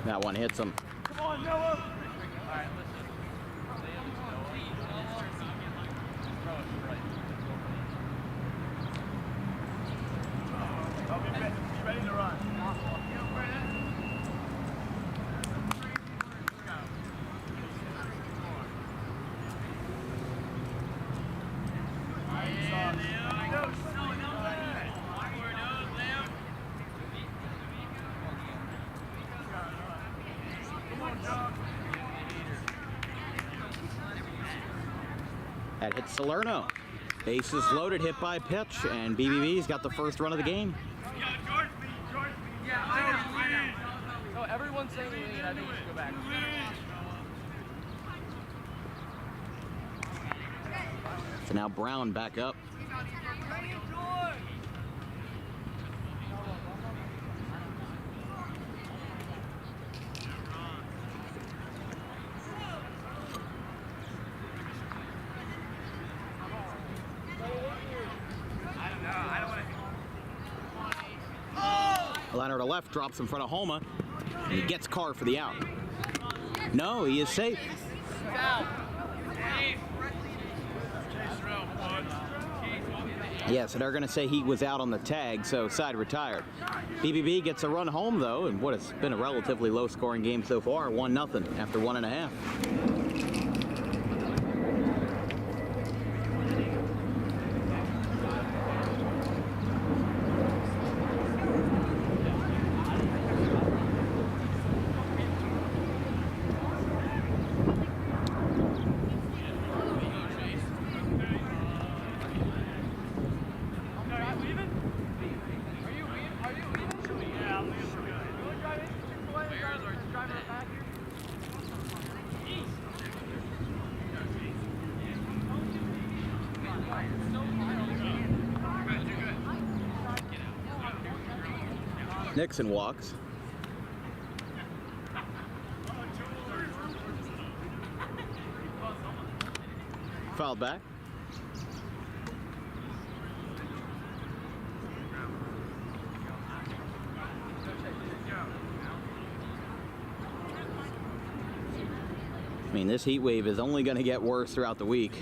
That one hits him. Come on, Noah. Be ready to run. That hits Salerno. Bases loaded, hit by pitch, and BBB's got the first run of the game. Yeah, I know. No, everyone's saying lead. I think we should go back. So now Brown back up. Liner to left, drops in front of Homa, and he gets Carr for the out. No, he is safe. Yeah, so they're going to say he was out on the tag, so side retired. BBB gets a run home, though, in what has been a relatively low-scoring game so far, 1-0 after 1.5. Nixon walks. Fouled back. I mean, this heat wave is only going to get worse throughout the week.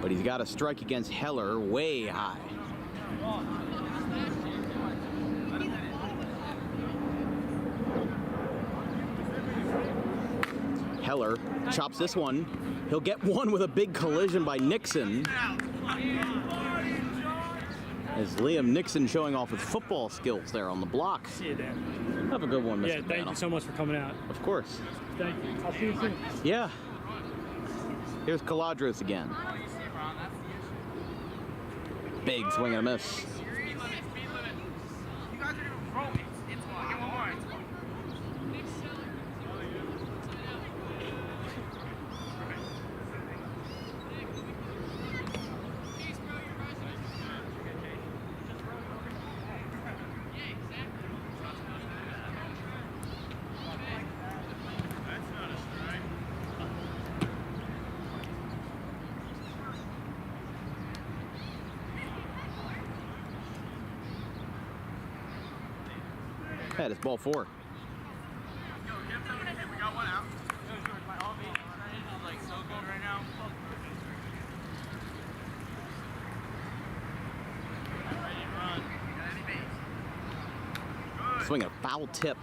But he's got a strike against Heller way high. Heller chops this one. He'll get one with a big collision by Nixon. As Liam Nixon showing off his football skills there on the block. See you, Dan. Have a good one, Mr. Yeah, thank you so much for coming out. Of course. Thank you. I'll see you soon. Yeah. Here's Caladros again. Big swing and a miss. That is ball 4. We got one out. My hobby is like so good right now. Swing a foul tip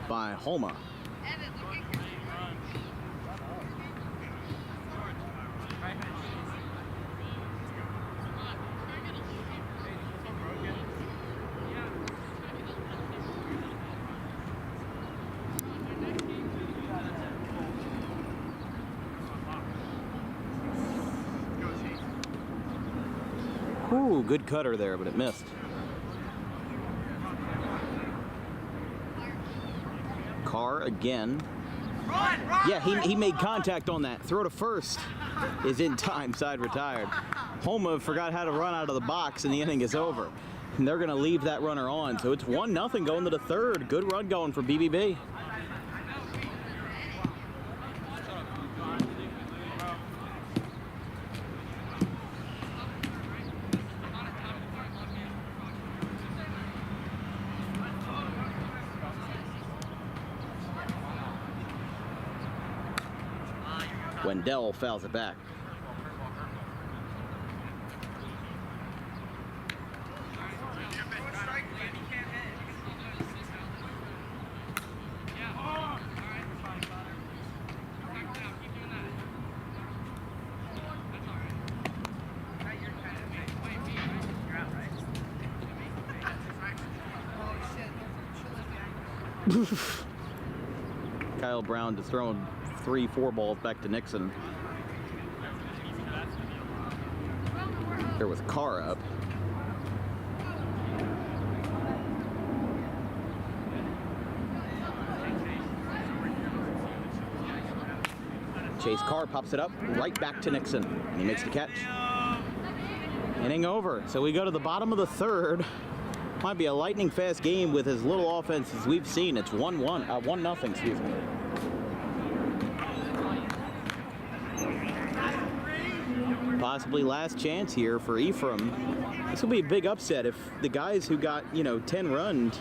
by Homa. Ooh, good cutter there, but it missed. Carr again. Yeah, he made contact on that. Throw to first is in time, side retired. Homa forgot how to run out of the box and the inning is over. And they're gonna leave that runner on. So it's 1-0 going to the third. Good run going for BBB. Wendell fouls it back. Kyle Brown just throwing 3-4 balls back to Nixon. There with Carr up. Chase Carr pops it up right back to Nixon. And he makes the catch. Inning over. So we go to the bottom of the third. Might be a lightning fast game with as little offense as we've seen. It's 1-0, excuse me. Possibly last chance here for Ephraim. This will be a big upset if the guys who got, 10 runs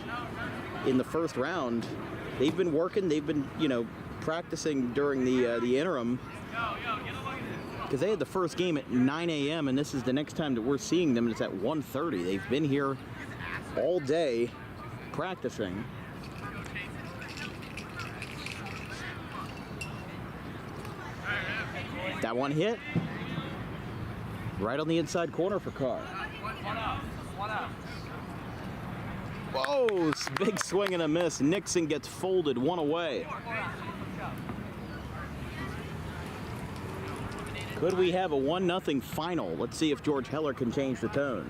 in the first round, they've been working, they've been, practicing during the interim. Because they had the first game at 9 a.m. and this is the next time that we're seeing them, and it's at 1:30. They've been here all day practicing. That one hit right on the inside corner for Carr. Whoa, big swing and a miss. Nixon gets folded, one away. Could we have a 1-0 final? Let's see if George Heller can change the tone.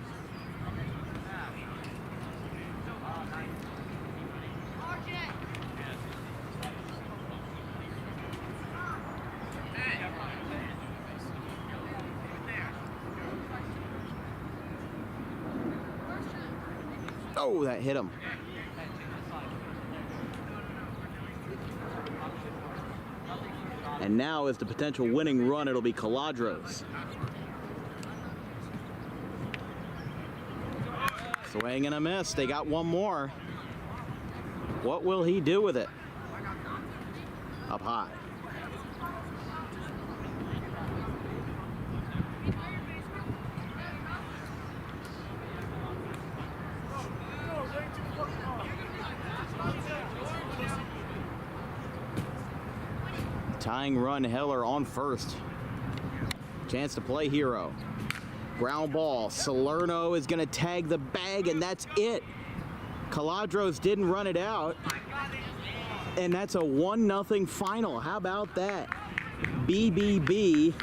Oh, that hit him. And now is the potential winning run. It'll be Caladros. Swing and a miss. They got one more. What will he do with it? Up high. Tying run, Heller on first. Chance to play hero. Ground ball. Salerno is going to tag the bag, and that's it. Caladros didn't run it out. And that's a 1-0 final. How about that? BBB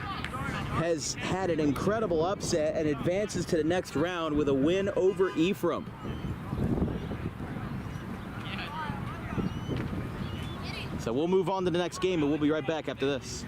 has had an incredible upset and advances to the next round with a win over Ephraim. So we'll move on to the next game, and we'll be right back after this.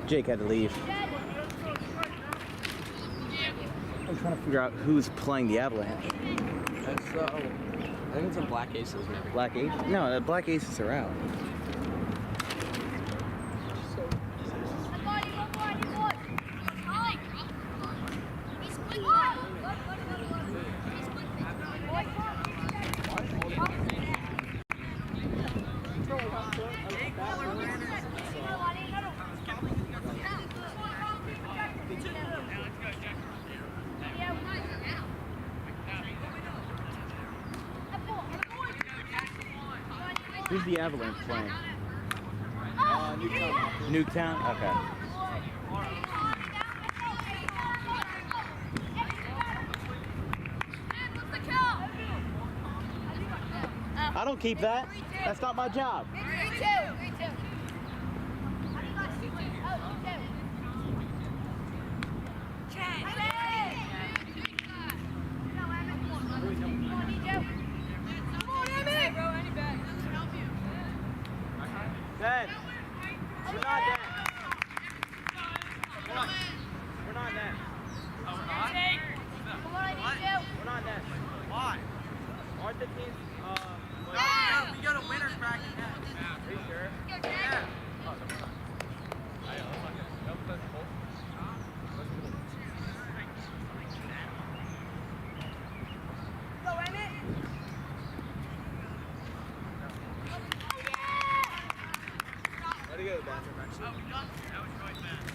Jake had to leave. I'm trying to figure out who's playing the Avalanche. That's, I think it's a Black Aces, maybe. Black Aces? No, the Black Aces are out. Who's the Avalanche playing? Newtown. Newtown? Okay. I don't keep that. That's not my job. Dead. We're not dead. We're not dead. We're not dead. Why? Aren't the teams, We got a winner's bracket now. are you sure? Yeah. Let it go to the bathroom, actually. That was really bad.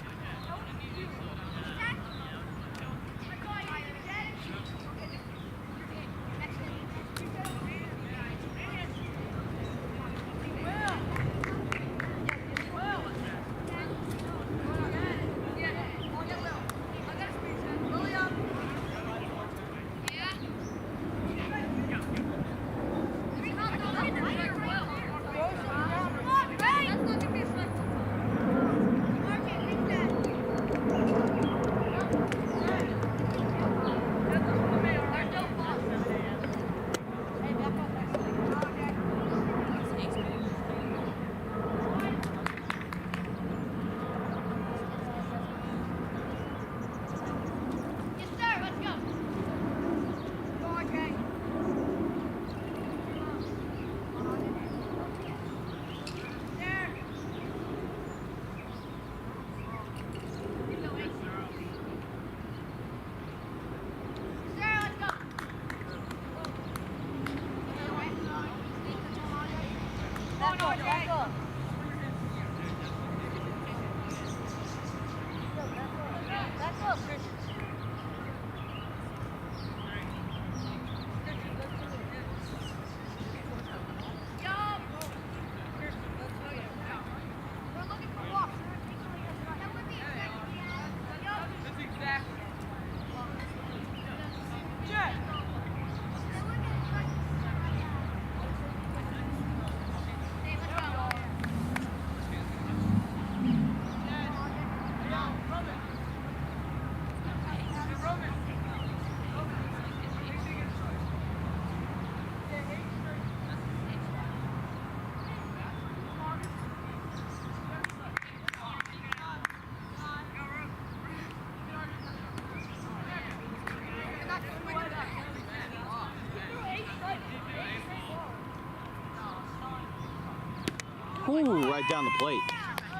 Ooh, right down the plate.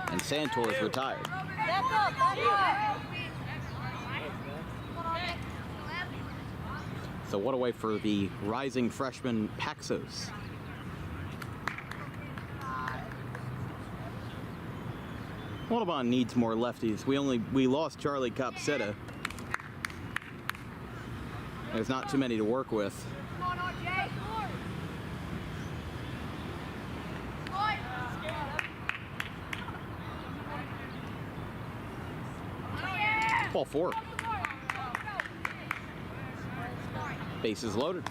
And Santor is retired. So what a way for the rising freshman Paxos. Audubon needs more lefties. We lost Charlie Copsetta. There's not too many to work with. Ball 4. Bases loaded.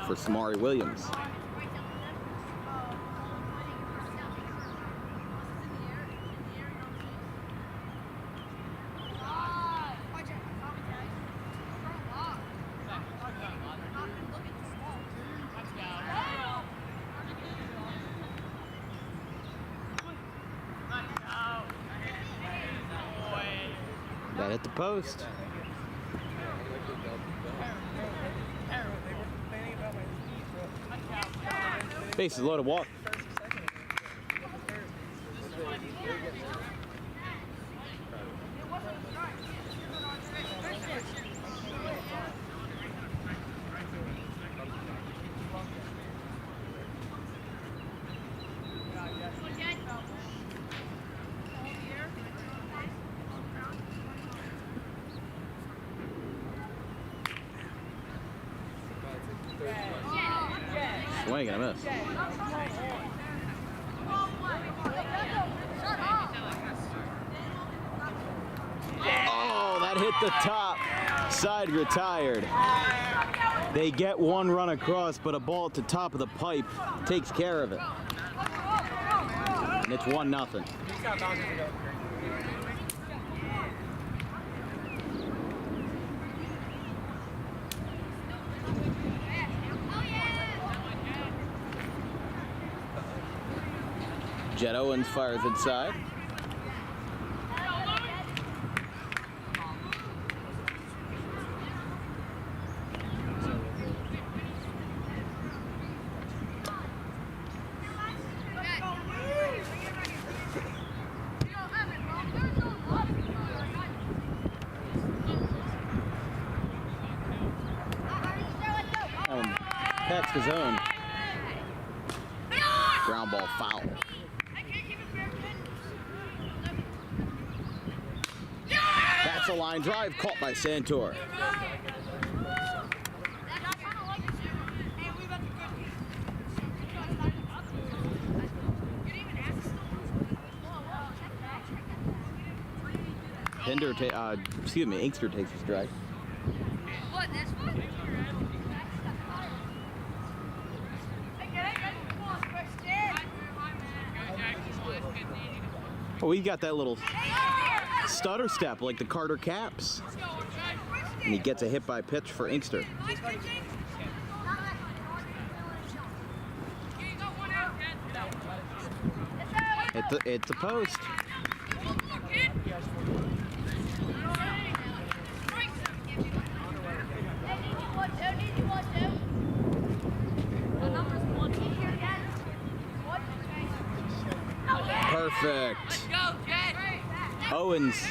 For Samari Williams. That hit the post. Bases loaded, walk. Swing and a miss. Oh, that hit the top. Side retired. They get one run across, but a ball at the top of the pipe takes care of it. And it's 1-0. Jet Owens fires inside. That's his own. Ground ball foul. That's a line drive caught by Santor. Inkster takes a strike. Oh, we got that little stutter step like the Carter Caps. And he gets a hit by pitch for Inkster. It's a post. Perfect. Owens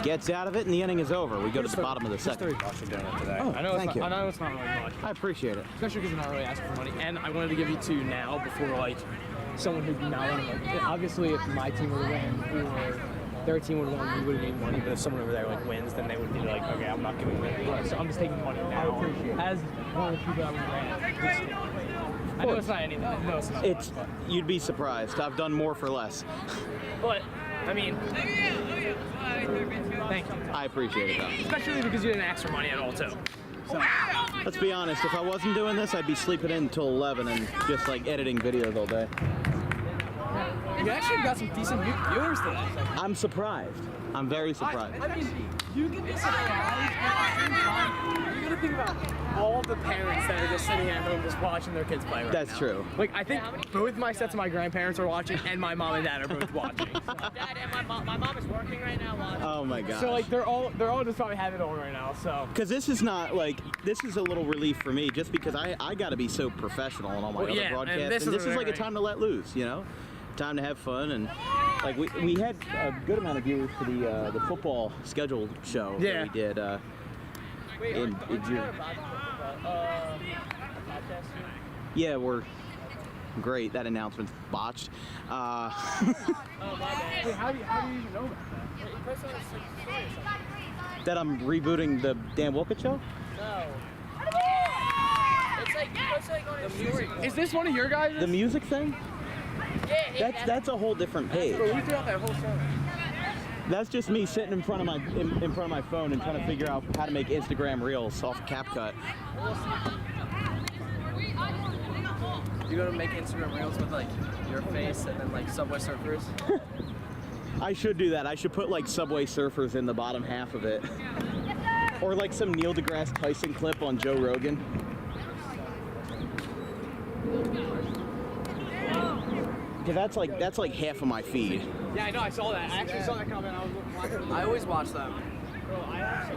gets out of it, and the inning is over. We go to the bottom of the second. Oh, I know thank you. I know it's not really much, I appreciate it. especially because you're not really asking for money. And I wanted to give you two now before like someone who did not want to. Like, obviously, if my team were to win or their team would have won, we would have made money. But if someone over there like wins, then they would be like, okay, I'm not giving them money. So I'm just taking money now. I appreciate it. As one of the people that would ran. I know it's not anything. I know it's not. It's you'd be surprised. I've done more for less. But I mean, thank you. I appreciate it, though. Especially because you didn't ask for money at all, too. So. Let's be honest. If I wasn't doing this, I'd be sleeping in until 11 and just like editing videos all day. You actually got some decent viewers today. I'm surprised. I'm very surprised. I mean, you can be surprised, but at the same time, you gotta think about all the parents that are just sitting at home just watching their kids play right That's now. true. Like, I think both my sets of my grandparents are watching, and my mom and dad are both watching. So. Dad and my mom is working right now watching. Oh my gosh. So like they're all just probably having it on right now. So. Because this is not like, this is a little relief for me just because I got to be so professional in all my other broadcasts. And this is like a time to let loose, you know? Time to have fun. And like we had a good amount of viewers for the football schedule show that we did in June. Yeah, we're great. That announcement's botched. Wait, how do you even know that? That I'm rebooting the Dan Wilkins show? No. It's like on a story. Is this one of your guys? The music thing? Yeah, That's a whole different page. But we threw out that whole show. That's just me sitting in front of my phone and trying to figure out how to make Instagram reels off CapCut. You go to make Instagram reels with like your face and then like Subway Surfers. I should do that. I should put like Subway Surfers in the bottom half of it. Or like some Neil deGrasse Tyson clip on Joe Rogan. Because that's like half of my feed. Yeah, I know. I saw that. I actually saw that comment. I was watching. I always watch them.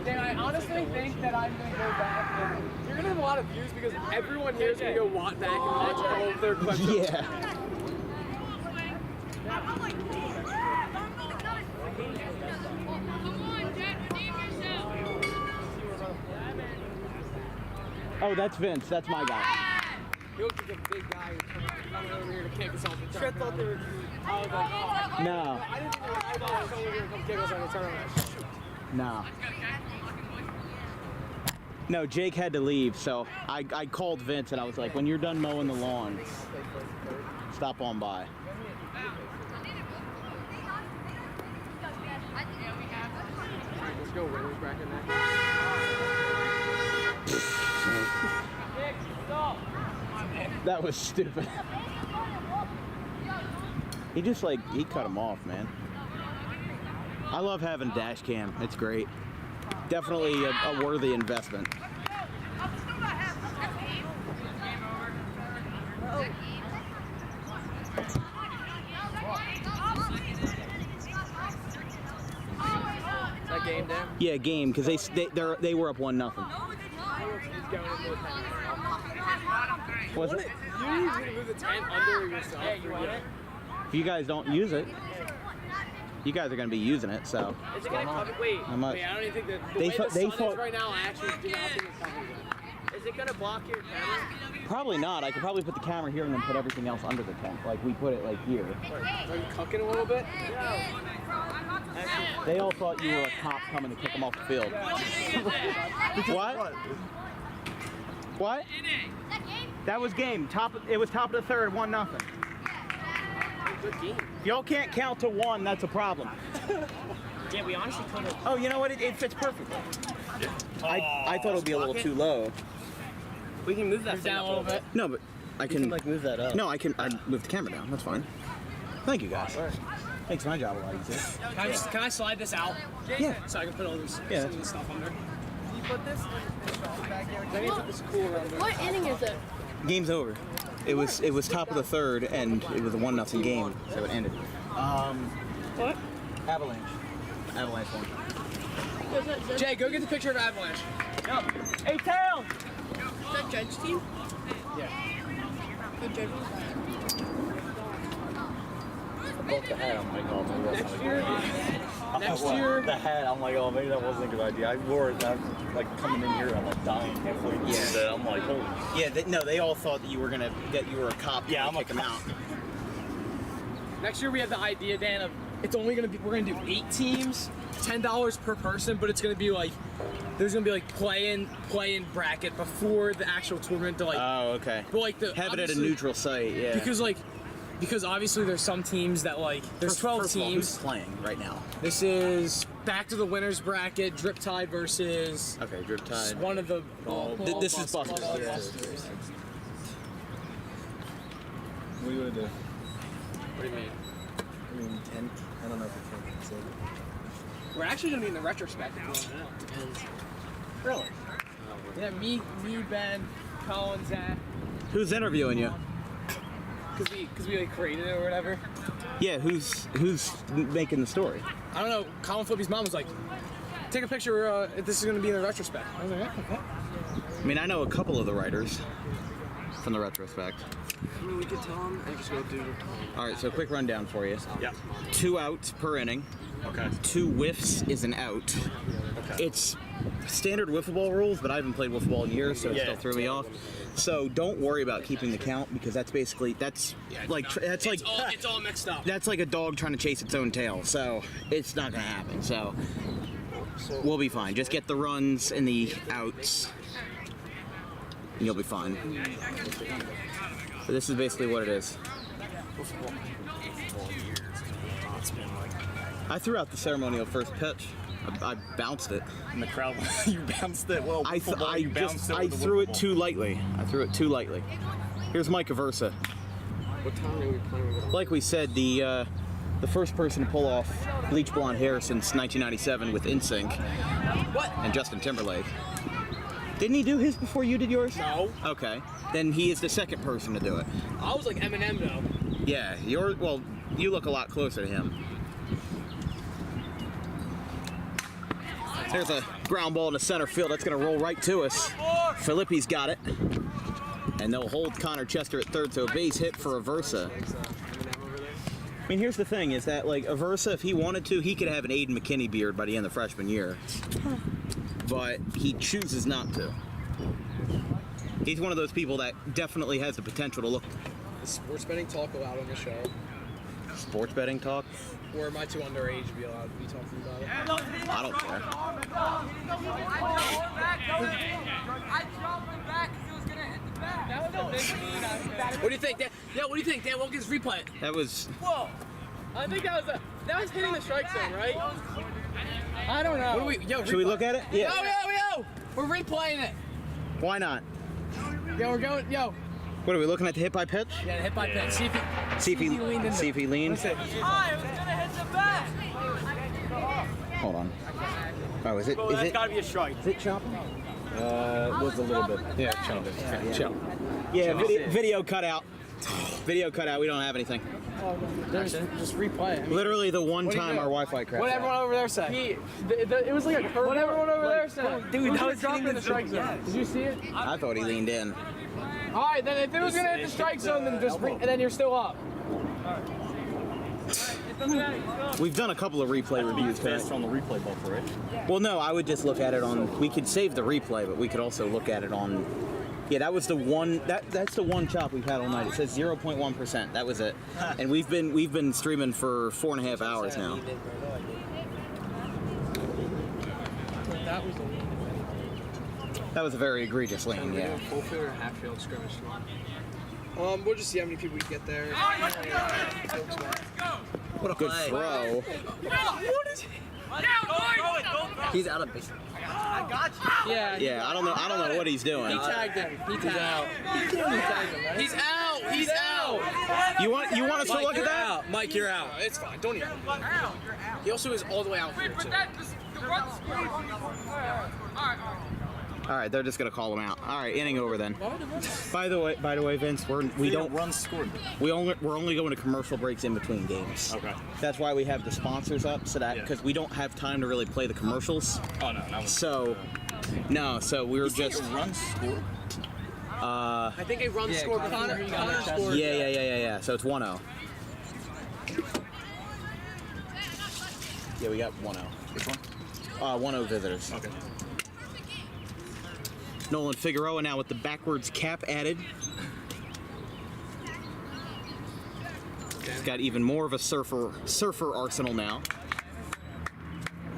Dan, I honestly think that I'm gonna go back and you're gonna have a lot of views because everyone here is gonna go back and watch all of their clips. Yeah. Oh, that's Vince. That's my guy. He looks like a big guy coming over here to kick us off the tournament. I thought they were. I was like, oh. No. I didn't think I thought he was over here to come kick us on the tournament. No. No, Jake had to leave, so I called Vince and I was like, when you're done mowing the lawn, stop on by. Alright, let's go winners bracket next. That was stupid. He just he cut him off, man. I love having dash cam. It's great. Definitely a worthy investment. Is that game, Dan? Yeah, game, because they were up 1-0. Was it? You usually move the tent under yourself. Yeah, you want it? If you guys don't use it, you guys are going to be using it, so. Is it going to cover? Wait, How much? I don't even think that the They way thought- the they sun thought- is right now, I actually do not think it's covering it. Is it going to block your camera? Probably not. I could probably put the camera here and then put everything else under the tent. Like we put it here. Are you cucking a little bit? They all thought you were a cop coming to kick them off the field. What? What? That was game. It was top of the third, 1-0. Good game. If y'all can't count to 1, that's a problem. Yeah, we honestly could have. Oh, you know what? It fits perfectly. I thought it would be a little too low. We can move that thing down a little bit. No, but I can. move that up. No, I move the camera down. That's fine. Thank you, guys. Makes my job a lot easier. Can I slide this out? Yeah. So I can put all this, Yeah. some of this stuff under. Can you put this back there? I need to put this cool around there. What inning is it? Game's over. It was top of the third, and it was a 1-0 game, so it ended. What? Avalanche. Avalanche won. Jay, go get the picture of Avalanche. Hey, Tail! Is that Judge team? Yeah. The Judge. Both the hat, I'm like, oh, maybe that's Next year, The hat, I'm like, oh, maybe that wasn't a good idea. I wore it, I'm like coming in here, I'm like dying halfway through that. I'm like, holy. Yeah, they all thought that you were a cop. Yeah, I'm kick them out. Next year we have the idea, Dan, of it's only gonna be, we're gonna do 8 teams, $10 per person, but it's gonna be like, there's gonna be like play-in bracket before the actual tournament to like, Oh, okay. but like Have it at a neutral site, yeah. Because obviously there's some teams that like, there's 12 First of all, teams. who's playing right now? This is back to the winners bracket, Drip Tide versus Okay, Drip Tide. one of the This is Busters. Ball Yeah. Busters. What are you gonna do? What do you mean? I mean, 10? I don't know if it's 10. We're actually gonna be in the retrospect now. Really? Yeah, me, Ben, Colin, Zach, Who's interviewing you? because we like created it or whatever. Yeah, who's making the story? I don't know. Colin Flippy's mom was like, "Take a picture. This is gonna be in the retrospect." I was like, "Yeah, okay." I mean, I know a couple of the writers from the retrospect. I mean, we could tell him. I just go do. All right, so quick rundown for you. Yeah. 2 outs per inning. Okay. 2 whiffs is an out. It's standard wiffle ball rules, but I haven't played wiffle ball in years, so it still threw me off. So don't worry about keeping the count because that's basically It's all mixed up. that's like a dog trying to chase its own tail. So it's not gonna happen. So we'll be fine. Just get the runs and the outs, and you'll be fine. So this is basically what it is. I threw out the ceremonial first pitch. I bounced it. In the crowd, you bounced it. Well, I football, you bounced it I with the threw it wiffle too lightly. I threw it too lightly. Here's Micah Versa. What time are we playing with? Like we said, the first person to pull off bleach blonde hair since 1997 with NSYNC. What? And Justin Timberlake. Didn't he do his before you did yours? No. Okay. Then he is the second person to do it. I was like Eminem though. Yeah, you look a lot closer to him. There's a ground ball in the center field. That's going to roll right to us. Filippi's got it. And they'll hold Connor Chester at third, so a base hit for Aversa. I mean, here's the thing, is that, like, Aversa, if he wanted to, he could have an Aiden McKinney beard by the end of freshman year. But he chooses not to. He's one of those people that definitely has the potential to look. Is sports betting talk allowed on the show? Sports betting talk? Or am I too underage to be allowed to be talking about it? I don't care. What do you think, Dan? Yeah, what do you think, Dan Wilkins? Replay it. That was. Whoa! I think that was hitting the strike zone, right? I don't know. What do we? Yo, Should we look at it? Yeah. Yo! We're replaying it. Why not? Yo, we're going. Yo. What are we looking at? The hit by pitch? Yeah, hit by pitch. See if he leaned into. See if he leaned. Hi, it was gonna hit the back. Hold on. Oh, is it? Well, Is that's it? gotta be a strike. Is it chopping? It was a little bit. Yeah, chill. Chill. Yeah, video cut out. Video cut out. We don't have anything. Just replay it. Literally the one What do you time do? our Wi-Fi crashed. What everyone over there said. It was like a curve. What everyone over there said. Dude, that was dropping hitting the strike zone. Did you see it? I thought he leaned in. All right, then if it was gonna hit the strike zone, then just and then you're still up. We've done a couple of replay reviews Fast tonight. on the replay buffer, right? Well, no, I would just look at it on. We could save the replay, but we could also look at it on. Yeah, that was the one. That's the one chop we've had all night. It says 0.1%. That was it, and we've been streaming for 4.5 hours now. That was a lean. That was a very egregious lean. Yeah. Full field or half field scrimmage? We'll just see how many people we get there. What a good throw. What is? He's out of base. Yeah. Yeah, I don't know what he's doing. He tagged him. He tagged out. He tagged him, right? He's out. He's out. You want us to look at that? Mike, you're out. It's fine. Don't even. He also is all the way out here too. All right, they're just gonna call him out. All right, inning over then. By the way, Vince, we don't run scored. we're only going to commercial breaks in between games. Okay. That's why we have the sponsors up, so that Yeah. because we don't have time to really play the commercials. Oh no, that was. So we were just. run scored. I think a run score. Connor scored. Yeah. So it's 1-0. Yeah, we got 1-0. Which one? 1-0 visitors. Okay. Nolan Figueroa now with the backwards cap added. He's got even more of a surfer arsenal now.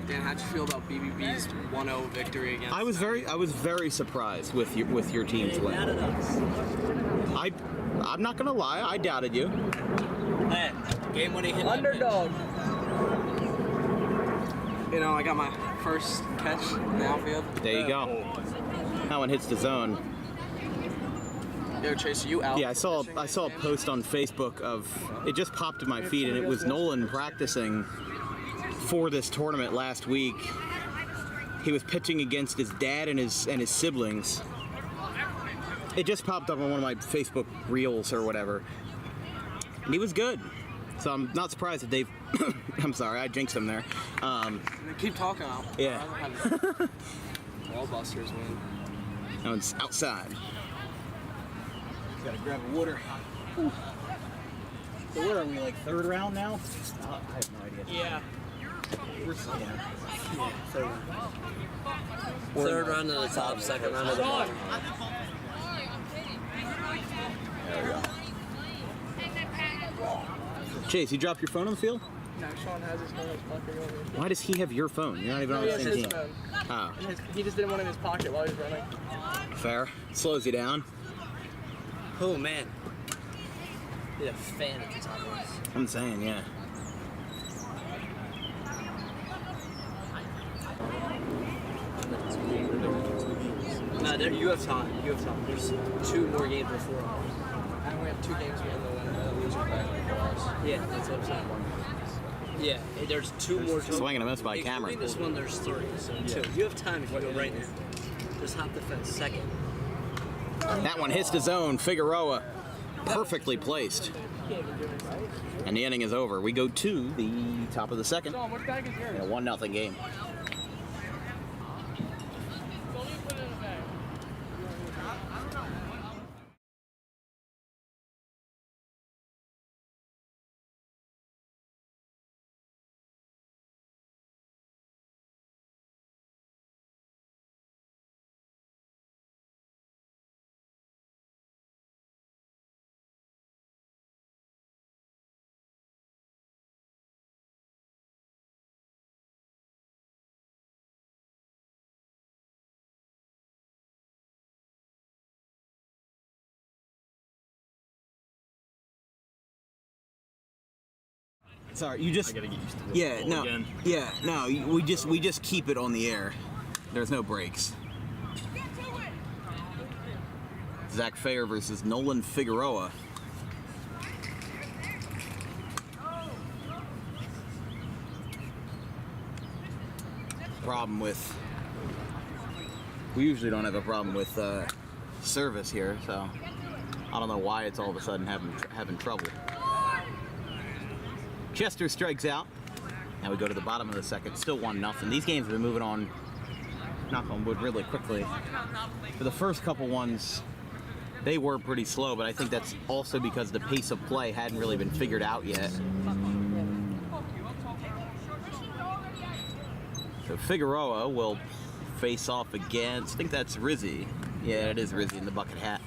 Dan, how'd you feel about BBB's 1-0 victory against? I was very surprised with your team's win. I'm not gonna lie, I doubted you. Game winning hit. Underdog. You know, I got my first catch in the outfield. There you go. That one hits the zone. Yo, Chase, are you out? Yeah, I saw a post on Facebook of it just popped in my feed, and it was Nolan practicing for this tournament last week. He was pitching against his dad and his siblings. It just popped up on one of my Facebook reels or whatever, and he was good. So I'm not surprised that they've. I'm sorry, I jinxed him there. Keep talking. I'll Yeah. Wall busters win. That one's outside. Gotta grab a water. So what are we, like third round now? I have no idea. Yeah. Third round of the top, second round of the bottom. There we go. Chase, you dropped your phone on the field? No, Sean has his phone in his pocket over. Why does he have your phone? You're not even on the He has same his team. phone. Oh, He just didn't want it in his pocket while he was running. fair. Slows you down. Oh man. Be a fan at the top of this. I'm saying, yeah. No, you have time. You have time. There's 2 more games before. And we have 2 games we have the winner and the loser back. Yeah, that's what I'm saying. Yeah, there's 2 more. Swing and a miss by Cameron. Including this one, there's 3, so 2. You have time if you go right now. Just hop the fence second. That one hits the zone. Figueroa, perfectly placed. And the inning is over. We go to the top of the second Sean, which bag is yours? in a 1-0 game. Sorry, you just. I gotta get used to this Yeah, ball no. again. Yeah, no. We just keep it on the air. There's no breaks. Zach Fair versus Nolan Figueroa. Problem with. We usually don't have a problem with service here, so I don't know why it's all of a sudden having trouble. Chester strikes out. Now we go to the bottom of the second. Still 1-0. These games have been moving on, knock on wood, really quickly. For the first couple ones, they were pretty slow, but I think that's also because the pace of play hadn't really been figured out yet. So Figueroa will face off against, I think that's Rizzi. Yeah, it is Rizzi in the bucket hat.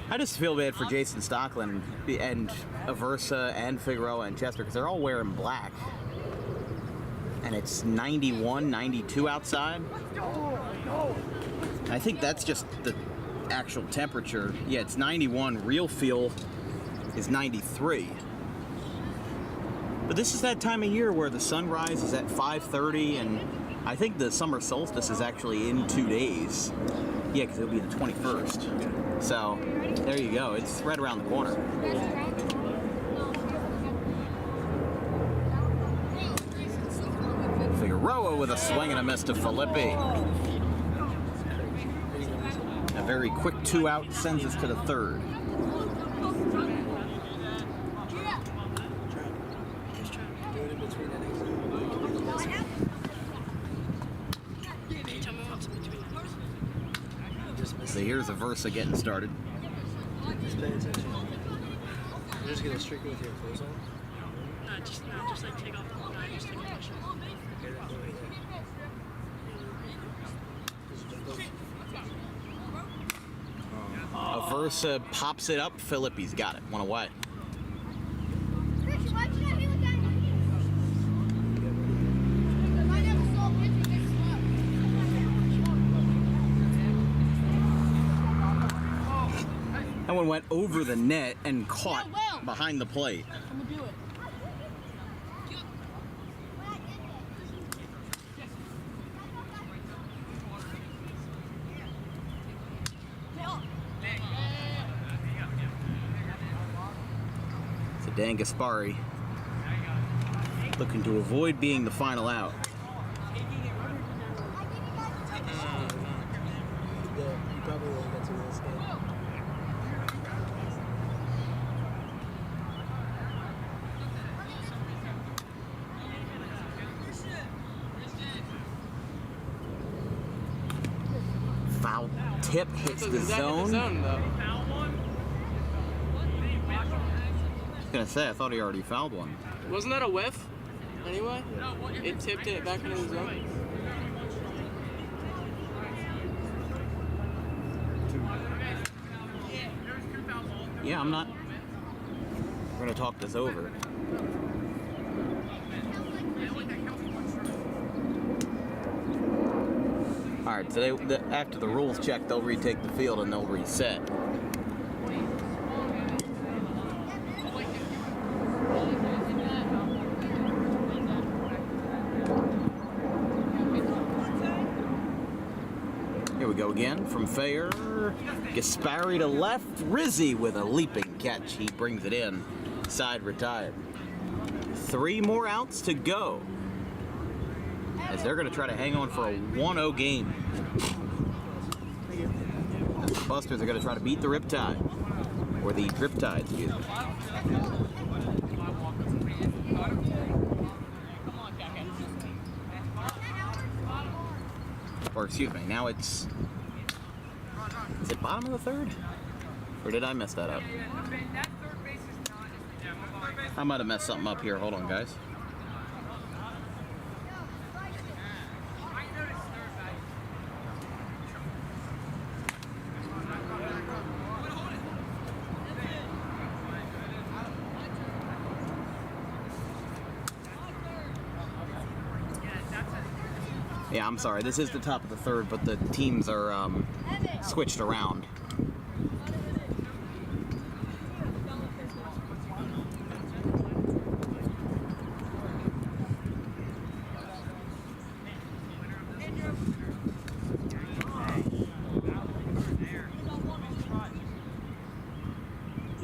I just feel bad for Jason Stockland and Aversa and Figueroa and Chester because they're all wearing black. And it's 91, 92 outside. I think that's just the actual temperature. Yeah, it's 91. Real feel is 93. But this is that time of year where the sunrise is at 5:30, and I think the summer solstice is actually in 2 days. Yeah, because it'll be the 21st. So, there you go. It's right around the corner. Figueroa with a swing and a miss to Filippi. A very quick 2-out sends us to the third. So here's Aversa getting started. Just pay attention. You're just gonna streak with your clothes on? No, just like take off. No, just take off my shoes. Aversa pops it up. Filippi's got it. One away. That one went over the net and caught behind the plate. I'm gonna do it. So Dan Gaspari looking to avoid being the final out. You probably won't get to this game. Foul tip hits the zone. I was gonna say, I thought he already fouled one. Wasn't that a whiff? Anyway, it tipped it back into the zone. Yeah, I'm not. We're gonna talk this over. All right, so after the rules check, they'll retake the field and they'll reset. Here we go again from Fair. Gaspari to left. Rizzi with a leaping catch. He brings it in. Side retired. 3 more outs to go, as they're going to try to hang on for a 1-0 game. As the Busters are going to try to beat the Riptide. Or the Riptide, excuse me. Or excuse me, now it's... Is it bottom of the third? Or did I mess that up? I might have messed something up here. Hold on, guys. Yeah, I'm sorry. This is the top of the third, but the teams are switched around.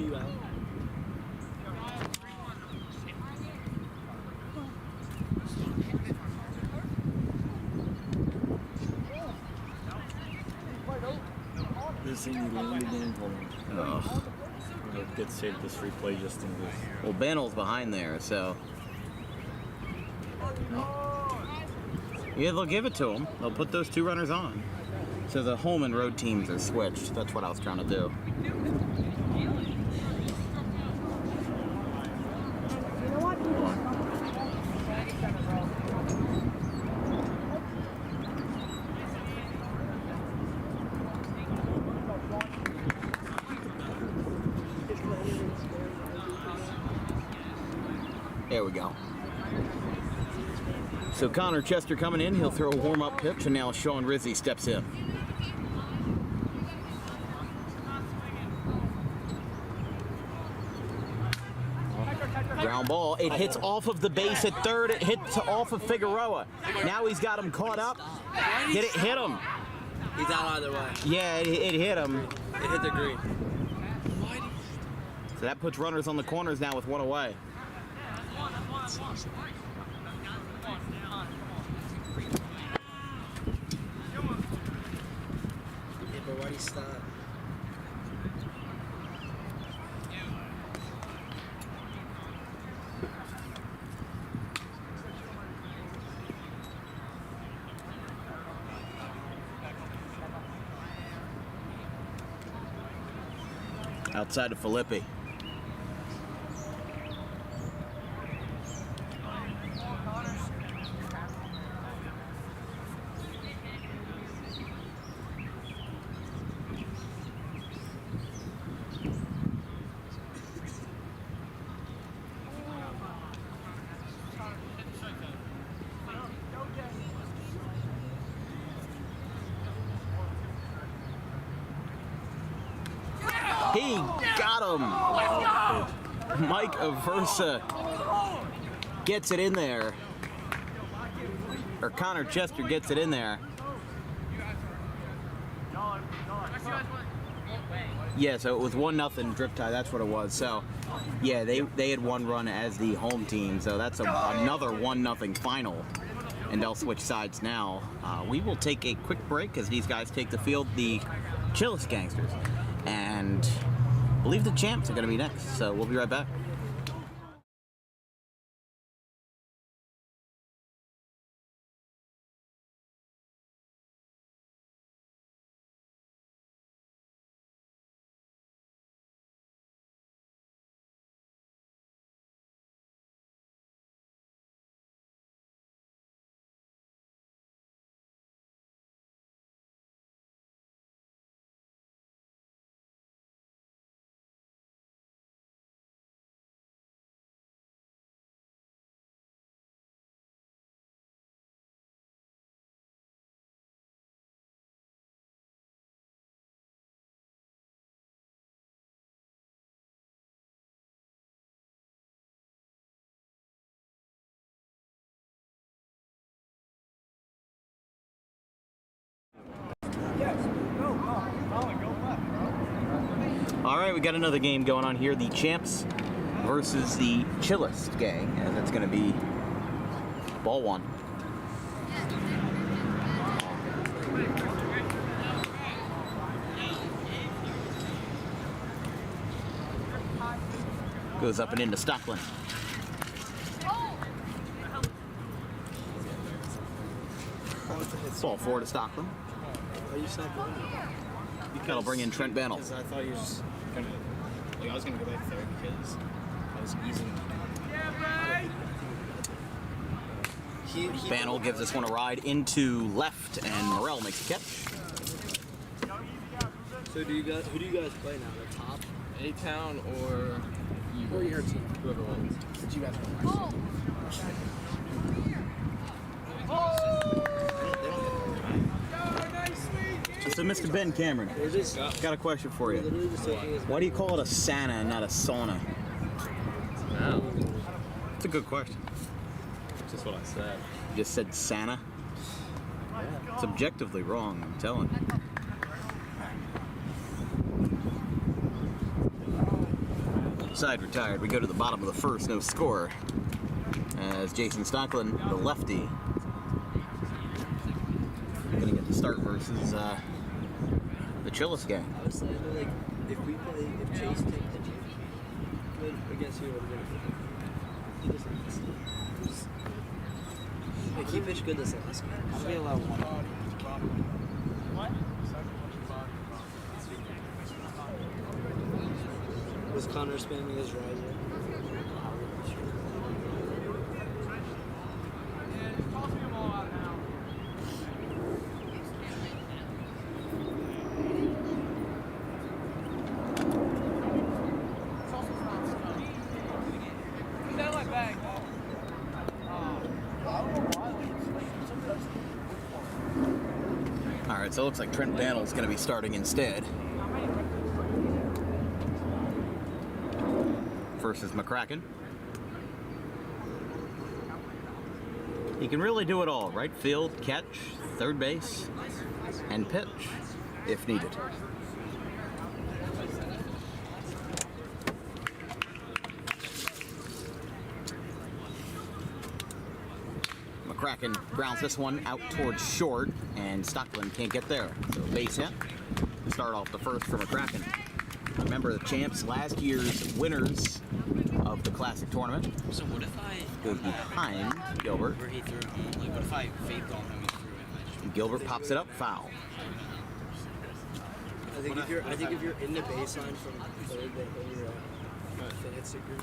you out. This thing you landed in. Hold on. Ugh. I'm gonna get saved this replay just in case. Well, Bandel's behind there, so. Yeah, they'll give it to him. They'll put those 2 runners on. So the home and road teams are switched. That's what I was trying to do. There we go. So Connor Chester coming in, he'll throw a warm-up pitch, and now Sean Rizzi steps in. Ground ball, it hits off of the base at third, it hits off of Figueroa. Now he's got him caught up. Did it hit him? He's out either way. Yeah, it hit him. It hit the green. So that puts runners on the corners now with 1 away. Yeah, but why'd he stop? Outside of Filippi. He got him. Mike Aversa gets it in there. Or Connor Chester gets it in there. Yeah, so it was 1-0 drip tie. That's what it was. So, yeah, they had 1 run as the home team. So that's another 1-0 final. And they'll switch sides now. We will take a quick break as these guys take the field. The Chillest Gangsters. And I believe the champs are going to be next, so we'll be right back. All right, we got another game going on here. The champs versus the Chillest Gang, and that's going to be ball 1. Goes up and into Stockland. Ball 4 to Stockland. Oh, you said That'll bring in Trent Bannell. Because I thought you were just gonna, like, I was gonna go back there because I was easing. Bannell gives this one a ride into left, and Morrell makes a catch. So who do you guys play now? The top? A-Town or you? Or your team? Whoever wins. But you guys want So Mr. Ben Cameron, got a question for you. Why do you call it a sauna and not a sauna? No. It's a good question. That's just what I said. You just said Santa? Yeah. It's objectively wrong, I'm telling you. Side retired. We go to the bottom of the first, no score. As Jason Stocklin, the lefty, gonna get the start versus the Chillest Gang. I was saying, like, if Chase takes the game, against who would win? Like, he pitched good this last game. I'll be allowed one. Was Connor spamming his riser? All right, so it looks like Trent Daniel's going to be starting instead. Versus McCracken. He can really do it all. Right field, catch, third base, and pitch if needed. McCracken grounds this one out towards short, and Stocklin can't get there. So base hit. Start off the first for McCracken. Remember the champs, last year's winners of the Classic tournament. So what if I Goes behind Gilbert. where he threw it home? Like what if I faked on him and threw it? And Gilbert pops it up, foul. I think if you're in the baseline from third, then you're fancy group.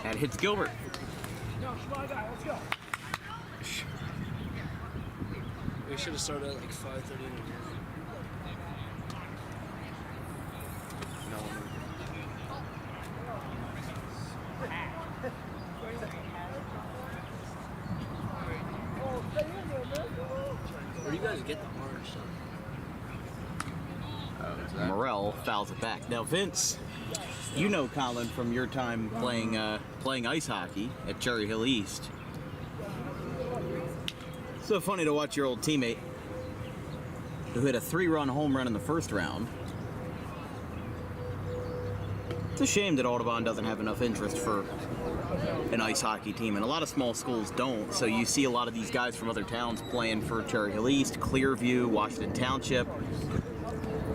That hits Gilbert. We should have started at like 5:30 in the morning. Where do you guys get the orange stuff? Morrell fouls it back. Now, Vince, you know Colin from your time playing ice hockey at Cherry Hill East. So funny to watch your old teammate who hit a 3-run home run in the first round. It's a shame that Audubon doesn't have enough interest for an ice hockey team, and a lot of small schools don't. So you see a lot of these guys from other towns playing for Cherry Hill East, Clearview, Washington Township.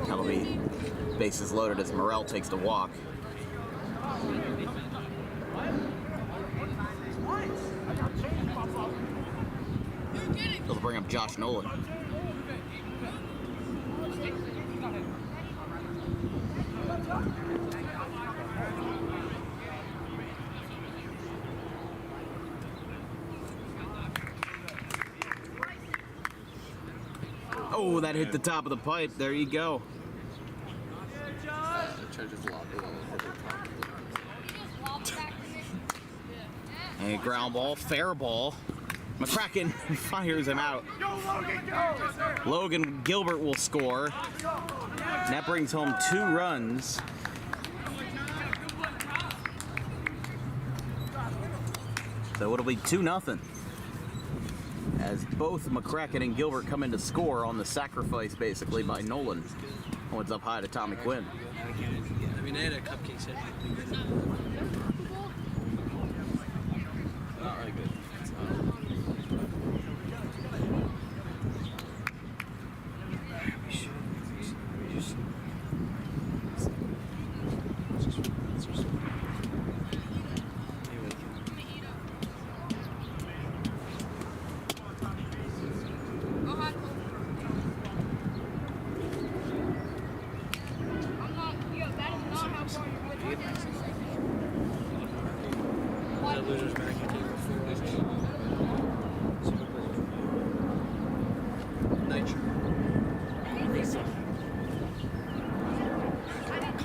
That'll be bases loaded as Morrell takes the walk. They'll bring up Josh Nolan. Oh, that hit the top of the pipe. There you go. And a ground ball, fair ball. McCracken fires him out. Logan Gilbert will score. And that brings home 2 runs. So it'll be 2-0. As both McCracken and Gilbert come in to score on the sacrifice, basically, by Nolan. One's up high to Tommy Quinn. I mean, they had a cupcake set. Not really good.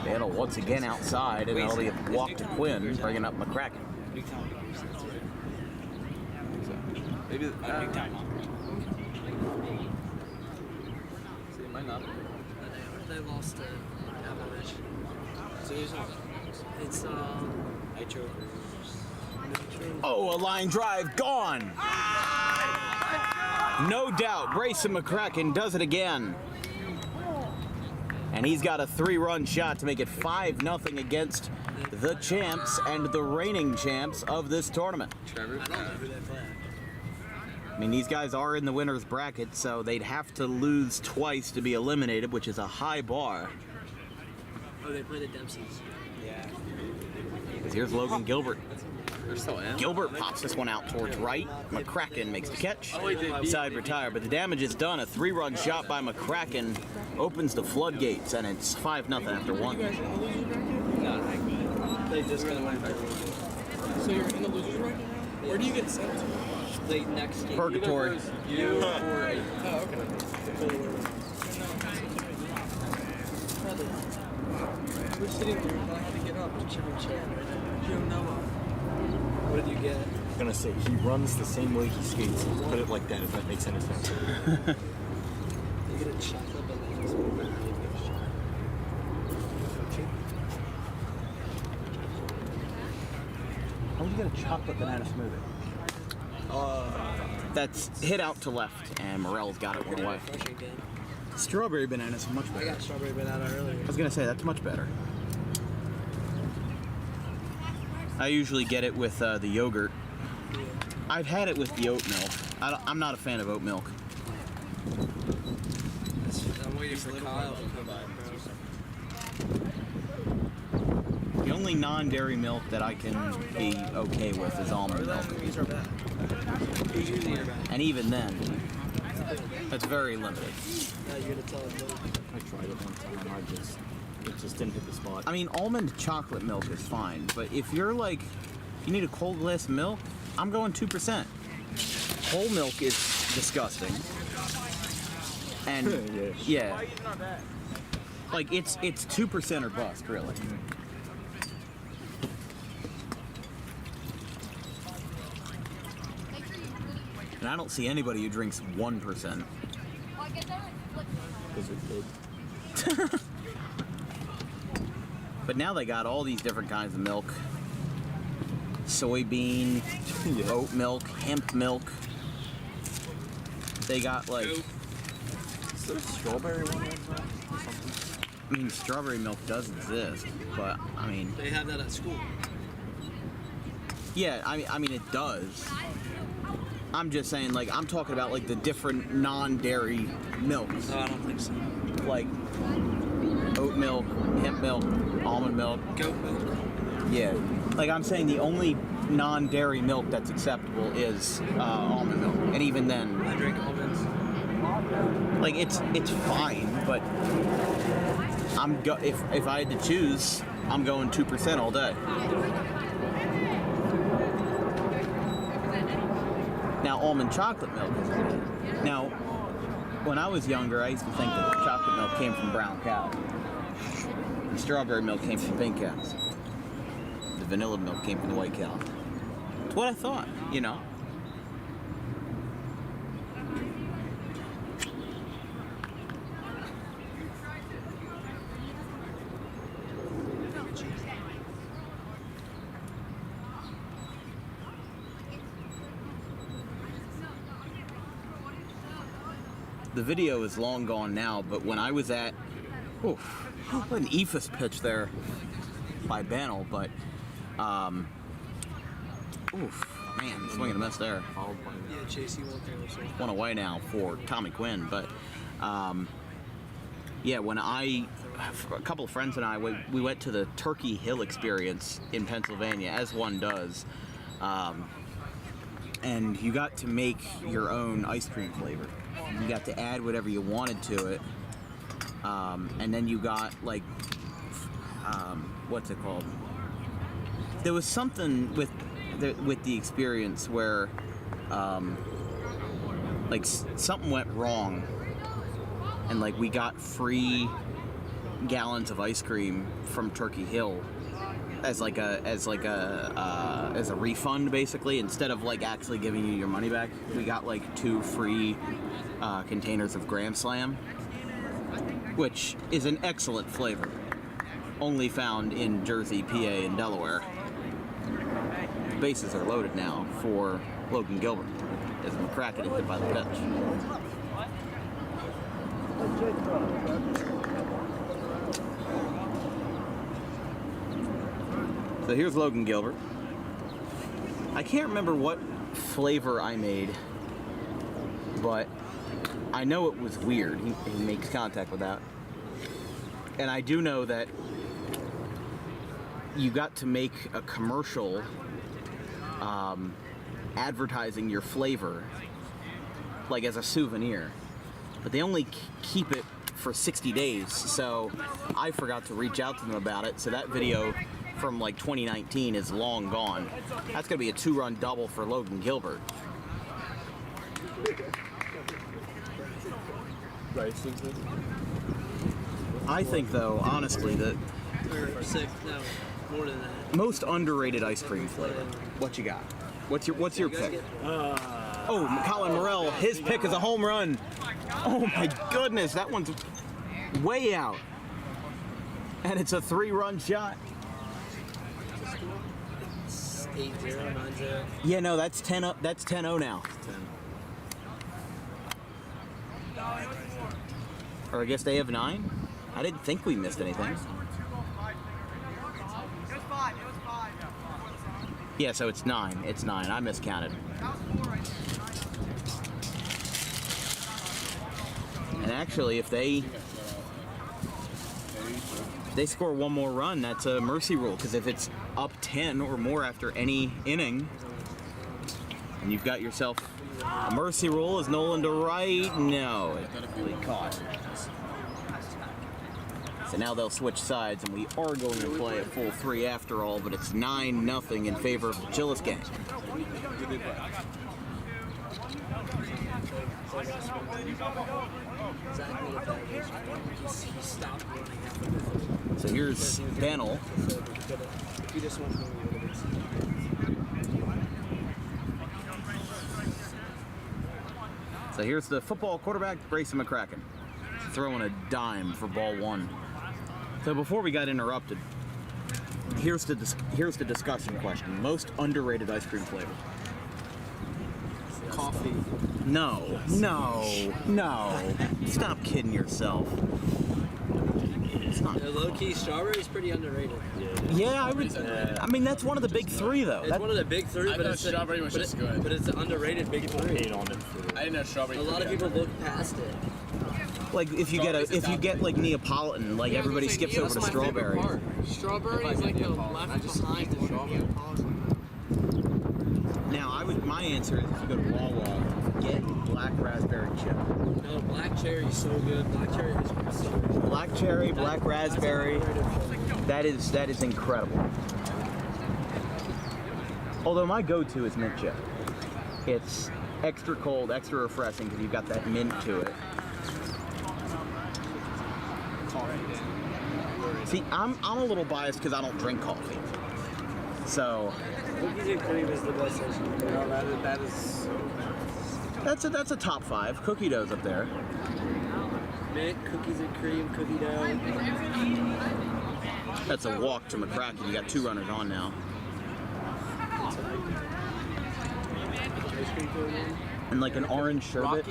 Daniel once again outside, and it'll be a walk to Quinn, bringing up McCracken. Maybe big time. See, it might not. They lost to Avalanche. So it's Nitro. Oh, a line drive gone. No doubt, Grayson McCracken does it again. And he's got a 3-run shot to make it 5-0 against the champs and the reigning champs of this tournament. I mean, these guys are in the winner's bracket, so they'd have to lose twice to be eliminated, which is a high bar. Oh, they play the Dempseys. Yeah. Because here's Logan Gilbert. They're still in. Gilbert pops this one out towards right. McCracken makes the catch. Side retire, but the damage is done. A 3-run shot by McCracken opens the floodgates, and it's 5-0 after one. They just got away. So you're in the losers bracket now? Where do you get sent to? The next game. Purgatory. You or Oh, okay. We're sitting there and I had to get up to chip and chair. You don't know. what did you get? I'm gonna say he runs the same way he skates. Put it like that if that makes any sense. You get a chocolate banana smoothie. How would you get a chocolate banana smoothie? That's hit out to left, and Morel's got it one away. Strawberry bananas are much I better. got strawberry banana earlier. I was gonna say that's much better. I usually get it with the yogurt. I've had it with the oat milk. I'm not a fan of oat milk. I'm waiting for Kyle to come by, bro. The only non-dairy milk that I can be okay with is almond milk. Who's our back? Who's usually your back? And even then, that's very limited. You're gonna tell us later. I tried it one time. It just didn't hit the spot. I mean, almond chocolate milk is fine, but if you're like, you need a cold glass of milk, I'm going 2%. Whole milk is disgusting. And yeah, like it's 2% or bust, really. And I don't see anybody who drinks 1%. Because it did. But now they got all these different kinds of milk. Soybean, oat milk, hemp milk. They got like... Is there a strawberry one? I mean, strawberry milk does exist, but I mean... They have that at school. Yeah, I mean it does. I'm just saying, like, I'm talking about like the different non-dairy milks. No, I don't think so. Like oat milk, hemp milk, almond milk. Goat milk. Yeah. Like I'm saying the only non-dairy milk that's acceptable is almond milk. And even then, I drink almonds. like it's fine, but if I had to choose, I'm going 2% all day. Now almond chocolate milk is good. Now, when I was younger, I used to think that chocolate milk came from brown cows. The strawberry milk came from pink cows. The vanilla milk came from the white cow. It's what I thought, you know. The video is long gone now, but when I was at, an Ephraim pitch there by Bannell, but, man, swing and a miss there. Yeah, JC won't there also. One away now for Tommy Quinn, but, yeah, when a couple of friends and I, we went to the Turkey Hill experience in Pennsylvania, as one does, and you got to make your own ice cream flavor. You got to add whatever you wanted to it, and then you got like, what's it called? There was something with the experience where, like something went wrong, and like we got free gallons of ice cream from Turkey Hill as a refund, basically. Instead of like actually giving you your money back, we got like 2 free containers of Grand Slam, which is an excellent flavor, only found in Jersey, PA, and Delaware. bases are loaded now for Logan Gilbert as McCracken is hit by the pitch. So here's Logan Gilbert. I can't remember what flavor I made, but I know it was weird. He makes contact with that. And I do know that you got to make a commercial advertising your flavor, like as a souvenir. But they only keep it for 60 days, so I forgot to reach out to them about it. So that video from like 2019 is long gone. That's gonna be a 2-run double for Logan Gilbert. I think though, honestly, that more than that. most underrated ice cream flavor. What you got? What's your pick? Oh, Colin Morrell, his pick is a home run. Oh my goodness, that one's way out. And it's a 3-run shot. 8-0, 9-0. Yeah, no, that's 10 up. That's 10-0 now. 10. Or I guess they have 9. I didn't think we missed anything. Yeah, so it's 9. It's 9. I miscounted. And actually, if they score one more run, that's a mercy rule. Because if it's up 10 or more after any inning, and you've got yourself a mercy rule, is Nolan to right? No, we caught. So now they'll switch sides, and we are going to play a full 3 after all, but it's 9-0 in favor of the Chillest Gang. So here's Bannell. So here's the football quarterback, Grayson McCracken, throwing a dime for ball 1. So before we got interrupted, here's the discussion question. Most underrated ice cream flavor. Coffee. No. Stop kidding yourself. It's not. Low-key, strawberry is pretty underrated. Yeah, I would. I mean, that's one of the big 3, though. It's one of the big 3, but it's strawberry was just good. But it's an underrated big 3. I didn't know strawberry. A lot of people look past it. Like if you get like Neapolitan, like everybody skips over to strawberry. Strawberry is like the left behind the strawberry. Now, my answer is if you go to Wawa, get black raspberry chip. No, black cherry is so good. Black cherry is so good. Black cherry, black raspberry. That is incredible. Although my go-to is mint chip. It's extra cold, extra refreshing because you've got that mint to it. See, I'm a little biased because I don't drink coffee. So Cookies and cream is the best ice cream. That is. that's a top 5. Cookie dough's up there. Mint, cookies and cream, cookie dough. That's a walk to McCracken. You got 2 runners on now. And like an orange sherbet.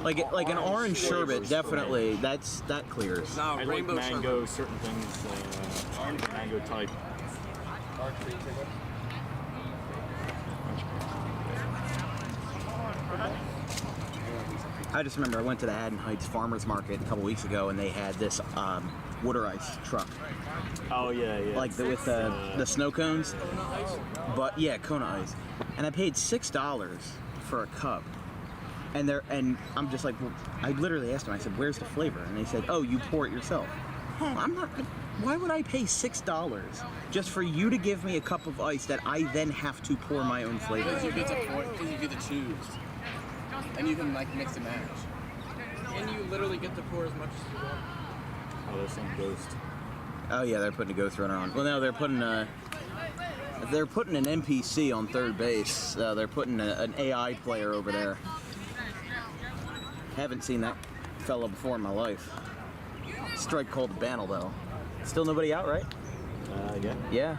Like an orange sherbet, definitely. That clears. I like mango, certain things, mango type. I just remember I went to the Haddon Heights Farmers Market a couple weeks ago, and they had this water ice truck. Oh yeah. Like with the snow cones. But yeah, Kona ice. And I paid $6 for a cup. And I'm just like, well, I literally asked them, I said, where's the flavor? And they said, oh, you pour it yourself. I'm not, why would I pay $6 just for you to give me a cup of ice that I then have to pour my own flavor? Because you get to choose. And you can like mix and match. And you literally get to pour as much as you want. Oh, there's some ghost. Oh yeah, they're putting a ghost runner on. Well, no, they're putting an NPC on third base. They're putting an AI player over there. Haven't seen that fella before in my life. Strike called Bannell though. Still nobody out, right? Yeah. Yeah.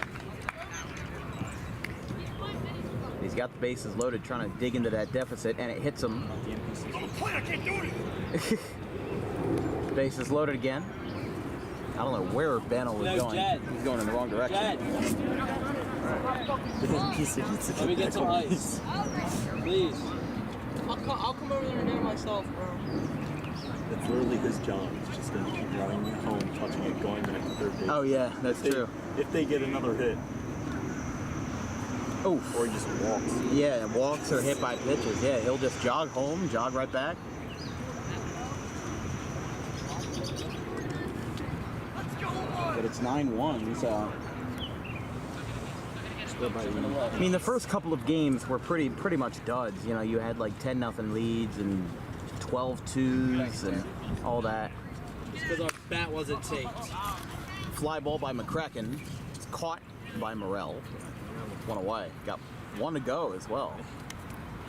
got the bases loaded, trying to dig into that deficit, and it hits him. Bases loaded again. I don't know where Bannell was going. He's going in the wrong direction. Let me get some ice. Please. I'll come over there and get myself, bro. That's literally his job. He's just going to keep running it home, touching it, going back to third base. Oh yeah, that's true. If they get another hit. Oh. Or he just walks. Yeah, walks or hit by pitches. Yeah, he'll just jog home, jog right back. But it's 9-1, so. I mean, the first couple of games were pretty much duds. You know, you had like 10-0 leads and 12-2s and all that. Just because our bat wasn't taped. Fly ball by McCracken. It's caught by Morrell. One away. Got one to go as well.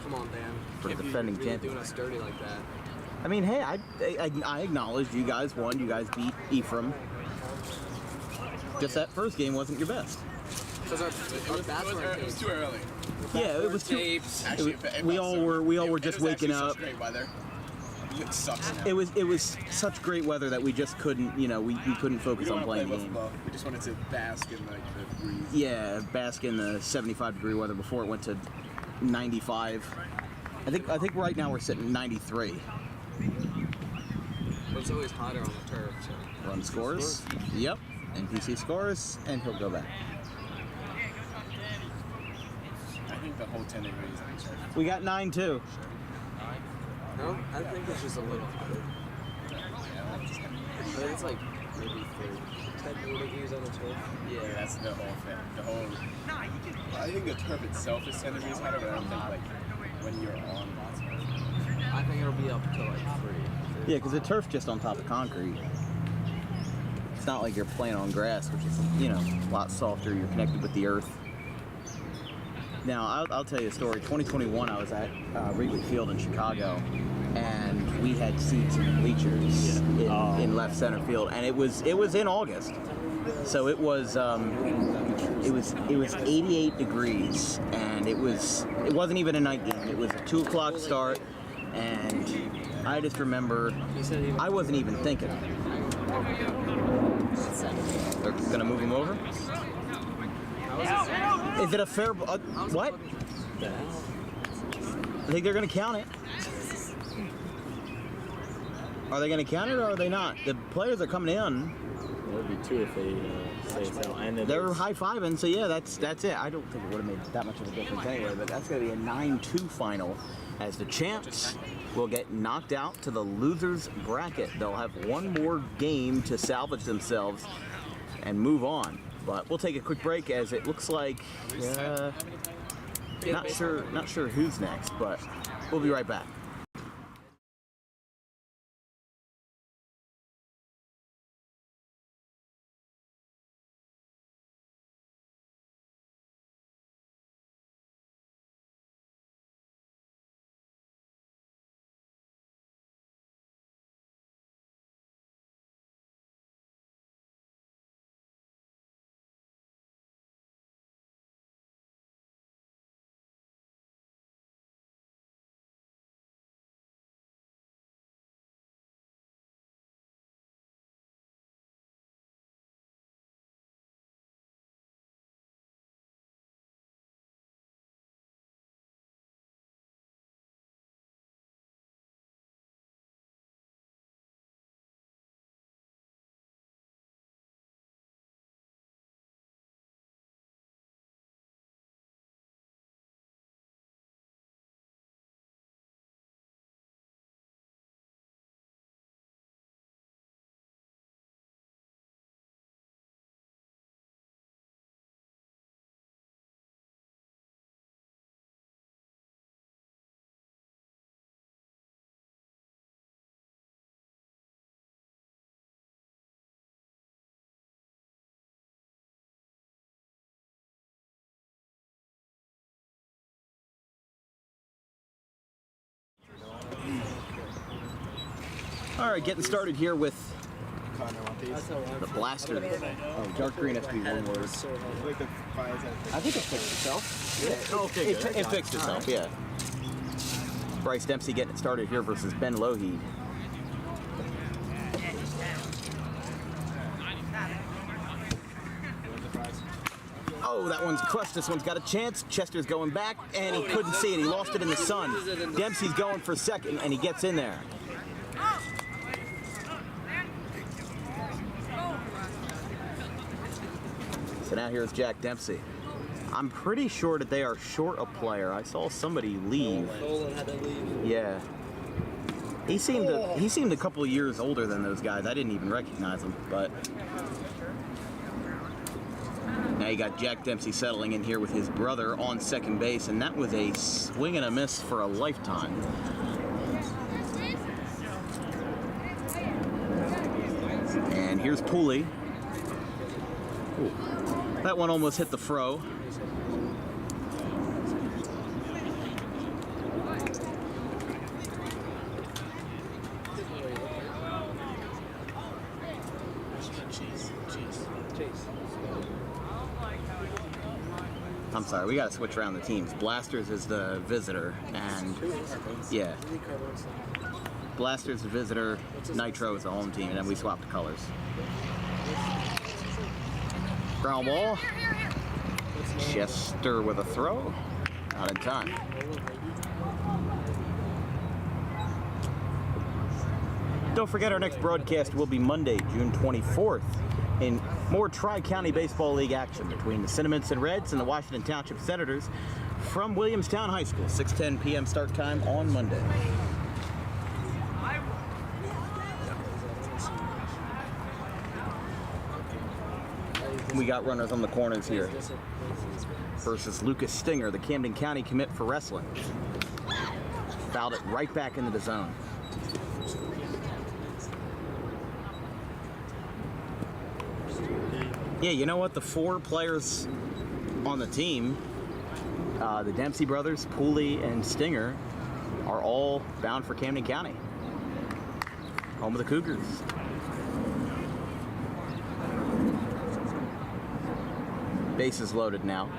Come on, Dan. For the defending champion. Doing us dirty like that. I mean, hey, I acknowledged you guys won. You guys beat Ephraim. Just that first game wasn't your best. Because our bats weren't taped. It was too early. Yeah, it was too. Actually, we all were just waking up. Such great weather. It sucks. It was such great weather that we just couldn't, you know, we couldn't focus on playing games. We just wanted to bask in like the breeze. Yeah, bask in the 75-degree weather before it went to 95. I think right now we're sitting at 93. But it's always hotter on the turf. So. Run scores. Yep. NPC scores, and he'll go back. I think the whole 10 degrees. We got 9-2. No, I think it's just a little hotter. But it's like maybe 10 more degrees on the turf. Yeah, that's the whole thing. The whole. I think the turf itself is 10 degrees hotter, but I don't think like when you're on lots of it. I think it'll be up to like 3. Yeah, because the turf's just on top of concrete. It's not like you're playing on grass, which is, you know, a lot softer. You're connected with the earth. Now, I'll tell you a story. 2021, I was at Wrigley Field in Chicago, and we had seats in the bleachers in left center field, and it was in August, so it was 88 degrees, and it wasn't even a night game. It was a 2 o'clock start, and I just remember I wasn't even thinking. They're gonna move him over. Is it a fair? What? I think they're going to count it. Are they going to count it or are they not? The players are coming in. It would be 2 if they say it's out. And they're high-fiving, so yeah, that's it. I don't think it would have made that much of a difference anyway, but that's going to be a 9-2 final as the champs will get knocked out to the losers bracket. They'll have one more game to salvage themselves and move on. But we'll take a quick break as it looks like not sure who's next, but we'll be right back. All right, getting started here with Connor want these. The blaster. Oh, dark green has to be one word. Like the fires and I think it fixed itself. Yeah. Oh, okay, it fixed itself, yeah. Bryce Dempsey getting it started here versus Ben Lougheed. Oh, that one's crushed. This one's got a chance. Chester's going back, and he couldn't see it. He lost it in the sun. Dempsey's going for second, and he gets in there. So now here's Jack Dempsey. I'm pretty sure that they are short a player. I saw somebody leave. Nolan had to leave. Yeah. He seemed a couple of years older than those guys. I didn't even recognize him, but now you got Jack Dempsey settling in here with his brother on second base, and that was a swing and a miss for a lifetime. And here's Pooley. Ooh. That one almost hit the fro. I'm sorry, we gotta switch around the teams. Blasters is the visitor, and yeah. Blasters the visitor, Nitro is the home team, and then we swap the colors. Ground ball. Chester with a throw. Not in time. Don't forget our next broadcast will be Monday, June 24th. In more Tri-County Baseball League action between the Cinnaminson Reds and the Washington Township Senators from Williamstown High School. 6:10 p.m. start time on Monday. We got runners on the corners here versus Lucas Stinger, the Camden County commit for wrestling. Fouled it right back into the zone. Yeah, you know what? The four players on the team, the Dempsey brothers, Pooley, and Stinger, are all bound for Camden County, home of the Cougars. Bases loaded now.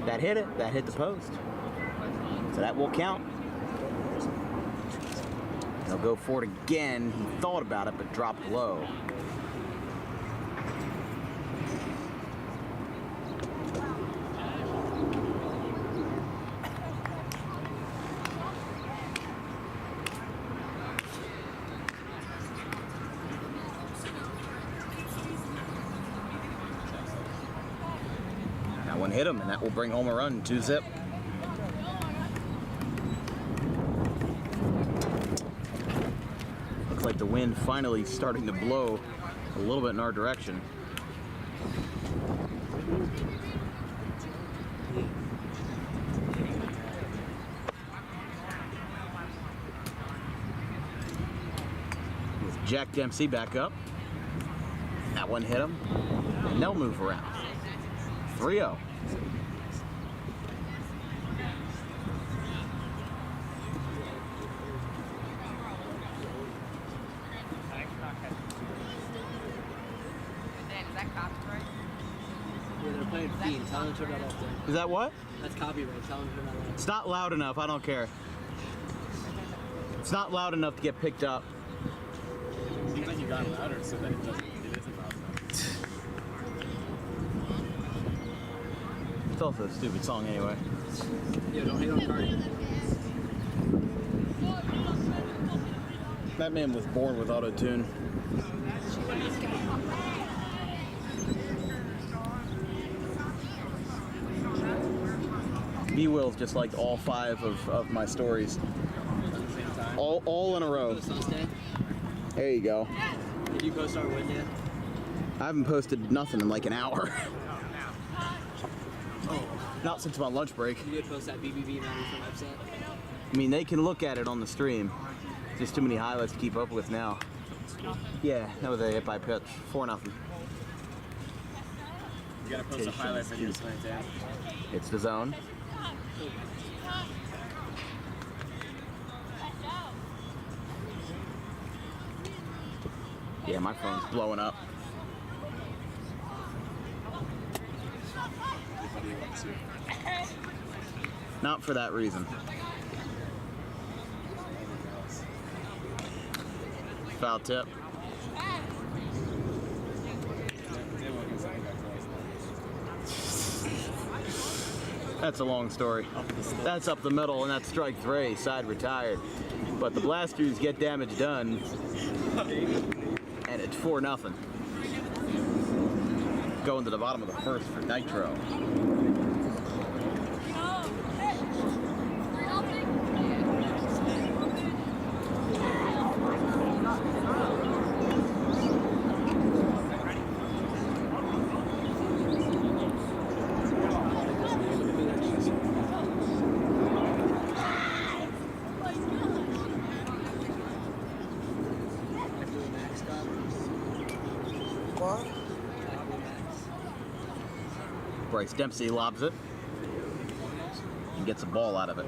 That hit it. That hit the post. So that will count. He'll go for it again. He thought about it, but dropped low. That one hit him, and that will bring home a run, 2-zip. Like the wind finally starting to blow a little bit in our direction. With Jack Dempsey back up. That one hit him. And they'll move around. 3-0. Tell him to turn that off there. Is that what? That's copyright. Tell him to turn that off. It's not loud enough. I don't care. It's not loud enough to get picked up. Seems like you got louder so that it isn't loud enough. It's also a stupid song anyway. Yeah, don't hate on Cardi. That man was born with auto-tune. B-Will's just liked all 5 of my stories. All in a row. There you go. Did you post our win yet? I haven't posted nothing in like an hour. Not since my lunch break. You did post that BBB now from upset. I mean, they can look at it on the stream. Just too many highlights to keep up with now. Yeah, that was a hit by pitch. 4-0. You gotta post a highlight for you to swing down. It's the zone. Yeah, my phone's blowing up. Not for that reason. Foul tip. That's a long story. That's up the middle, and that's strike 3, side retired. But the Blasters get damage done, and it's 4-0. Going to the bottom of the first for Nitro. Bryce Dempsey lobs it and gets a ball out of it.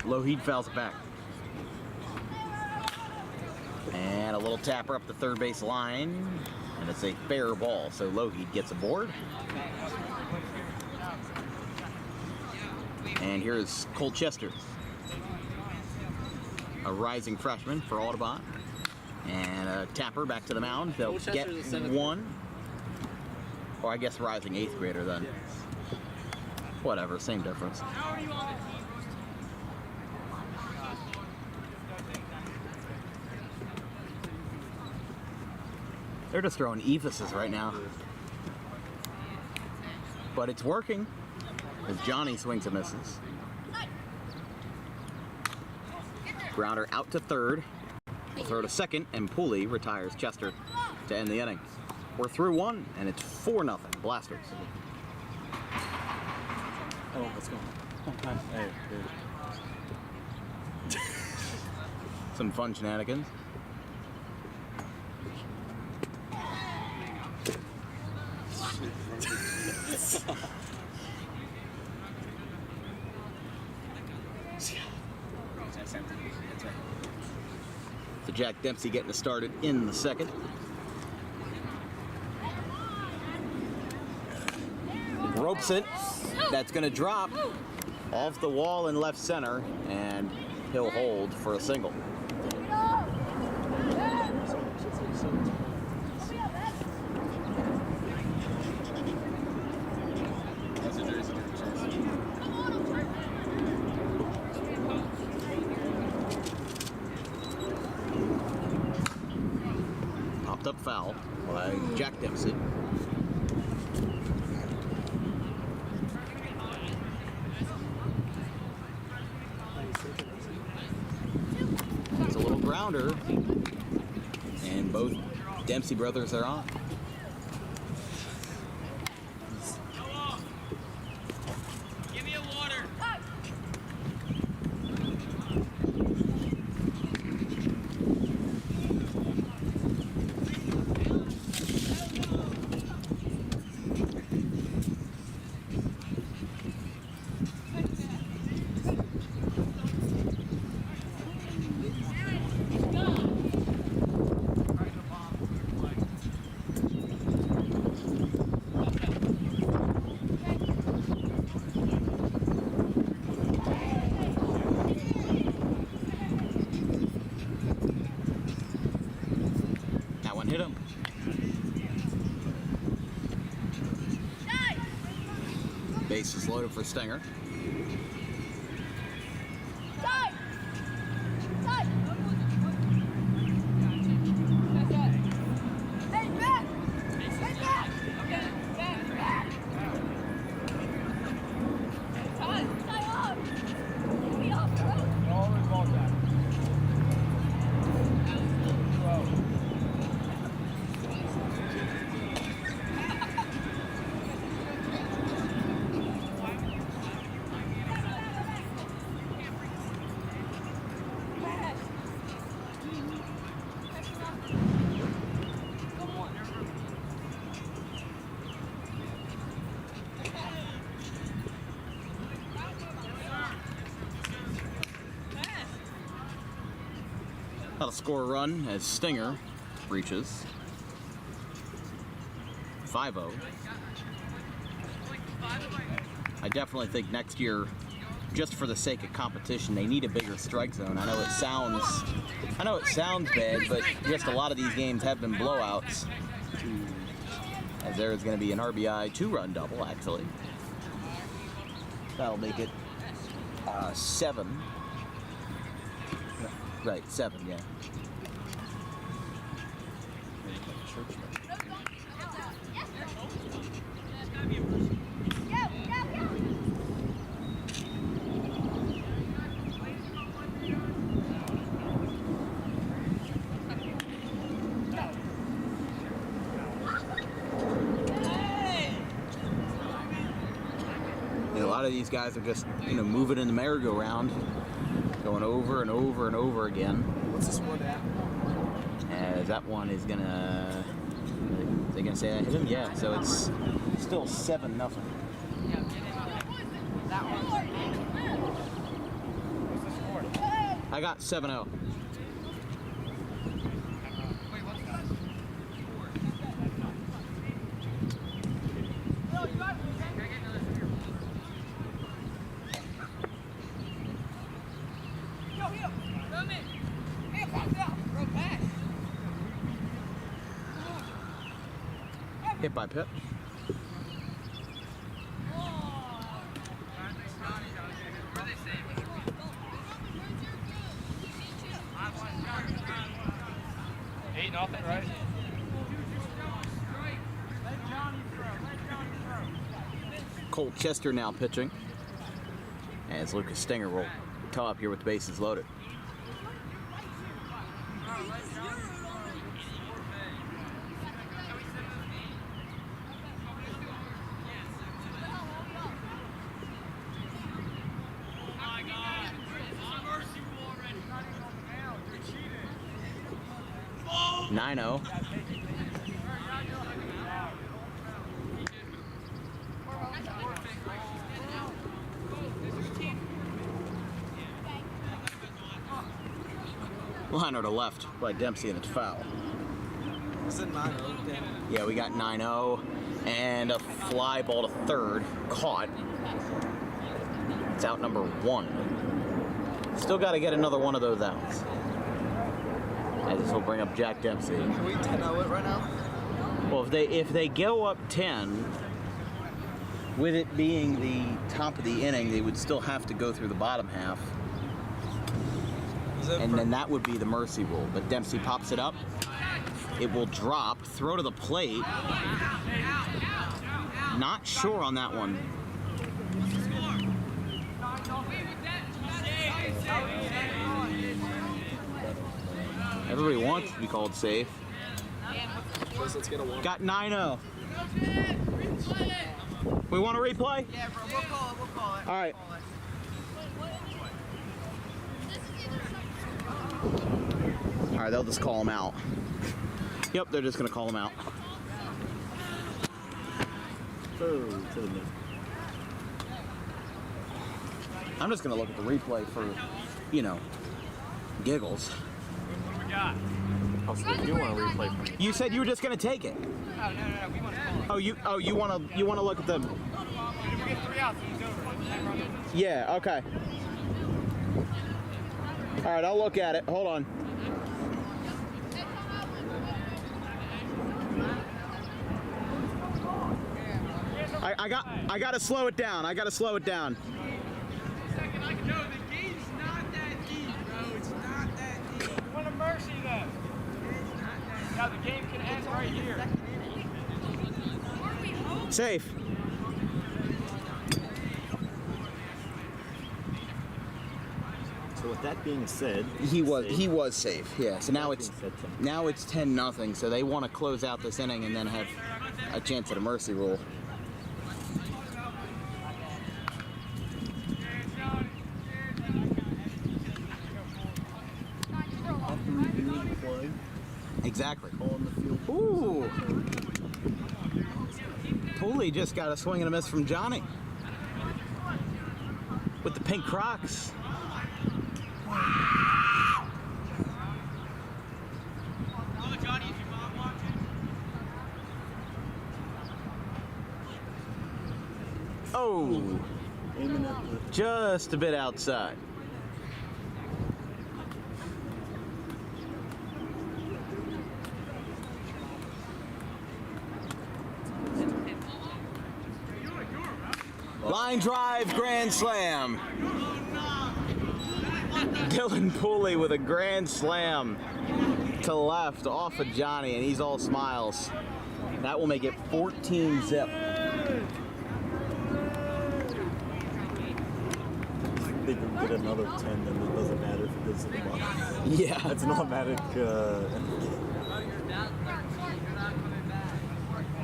Lougheed fouls it back. And a little tapper up the third base line, and it's a fair ball, so Lougheed gets a board. And here's Colchester, a rising freshman for Audubon. And a tapper back to the mound. They'll get one. Or I guess rising 8th grader then. Whatever, same difference. They're just throwing ephuses right now. But it's working as Johnny swings and misses. Grounder out to third. We'll throw to second, and Pooley retires Chester to end the inning. We're through 1, and it's 4-0 Blasters. Oh, let's go. Oh, hey, Some fun shenanigans. So Jack Dempsey getting us started in the second. Ropes it. That's going to drop off the wall in left center, and he'll hold for a single. Popped up foul by Jack Dempsey. It's a little grounder, and both Dempsey brothers are on. Give me a water. Hit him. Base is loaded for Stenger. That'll score a run as Stinger reaches. 5-0. I definitely think next year, just for the sake of competition, they need a bigger strike zone. I know it sounds bad, but just a lot of these games have been blowouts. As there is going to be an RBI 2-run double, actually. That'll make it 7. Right, 7, yeah. A lot of these guys are just, moving in the merry-go-round, going over and over and over again. What's the score at? As that one is gonna, are they gonna say I hit him? Yeah. So it's still 7-0. I got 7-0. Hit by pitch. Nothing, right? Cole Chester now pitching, as Lucas Stinger will come up here with the bases loaded. Nine-0. Liner to left by Dempsey, and it's foul. Is it 9-0? Yeah, we got 9-0 and a fly ball to third, caught. It's out number 1. Still got to get another one of those outs. And this will bring up Jack Dempsey. Can we 10-0 it right now? Well, if they go up 10, with it being the top of the inning, they would still have to go through the bottom half. And then that would be the mercy rule. But Dempsey pops it up. It will drop, throw to the plate. Not sure on that one. Everybody wants to be called safe. Let's get a one. Got 9-0. We want to replay? Yeah, bro, we'll call it. All right. All right, they'll just call him out. Yep, they're just going to call him out. I'm just going to look at the replay for, giggles. Oh, so they do want to replay for me. You said you were just going to take it. No, we want to call it. You want to look at the... We get 3 outs and he's over. Yeah, okay. All right, I'll look at it. Hold on. I got to slow it down. No, the game's not that deep, bro. It's not that deep. You want a mercy, though. Now the game can end right here. Safe. So with that being said, He was safe. Yeah. So now it's 10-0. So they want to close out this inning and then have a chance at a mercy rule. Exactly. Ooh. Totally just got a swing and a miss from Johnny. With the pink Crocs. Oh, just a bit outside. Line drive, grand slam. Dylan Pooley with a grand slam to left off of Johnny, and he's all smiles. That will make it 14 zip. They can get another 10, then it doesn't matter if it goes to the bottom. Yeah. It's an automatic.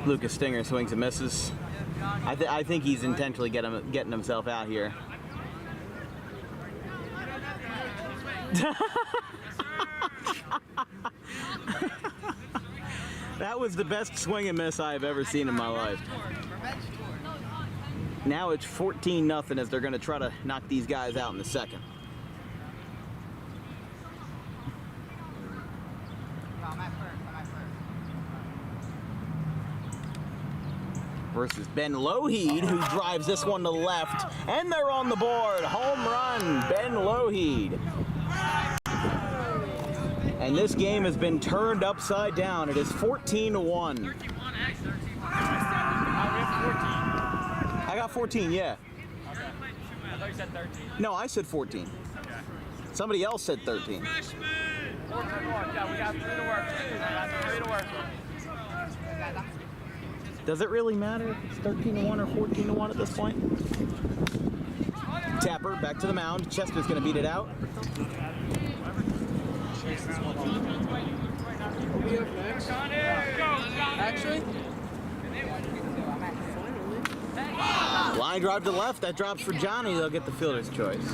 Lucas Stinger swings and misses. I think he's intentionally getting himself out here. That was the best swing and miss I've ever seen in my life. Now it's 14-0 as they're going to try to knock these guys out in the second. Versus Ben Lougheed, who drives this one to left, and they're on the board. Home run, Ben Lougheed. And this game has been turned upside down. It is 14-1. I got 14, yeah. I thought you said 13. No, I said 14. Okay. Somebody else said 13. Yeah, we got 3 to work. I got 3 to work. Does it really matter if it's 13-1 or 14-1 at this point? Tapper back to the mound. Chester's going to beat it out. Are we up next? Actually? Line drive to left. That drops for Johnny. They'll get the fielder's choice.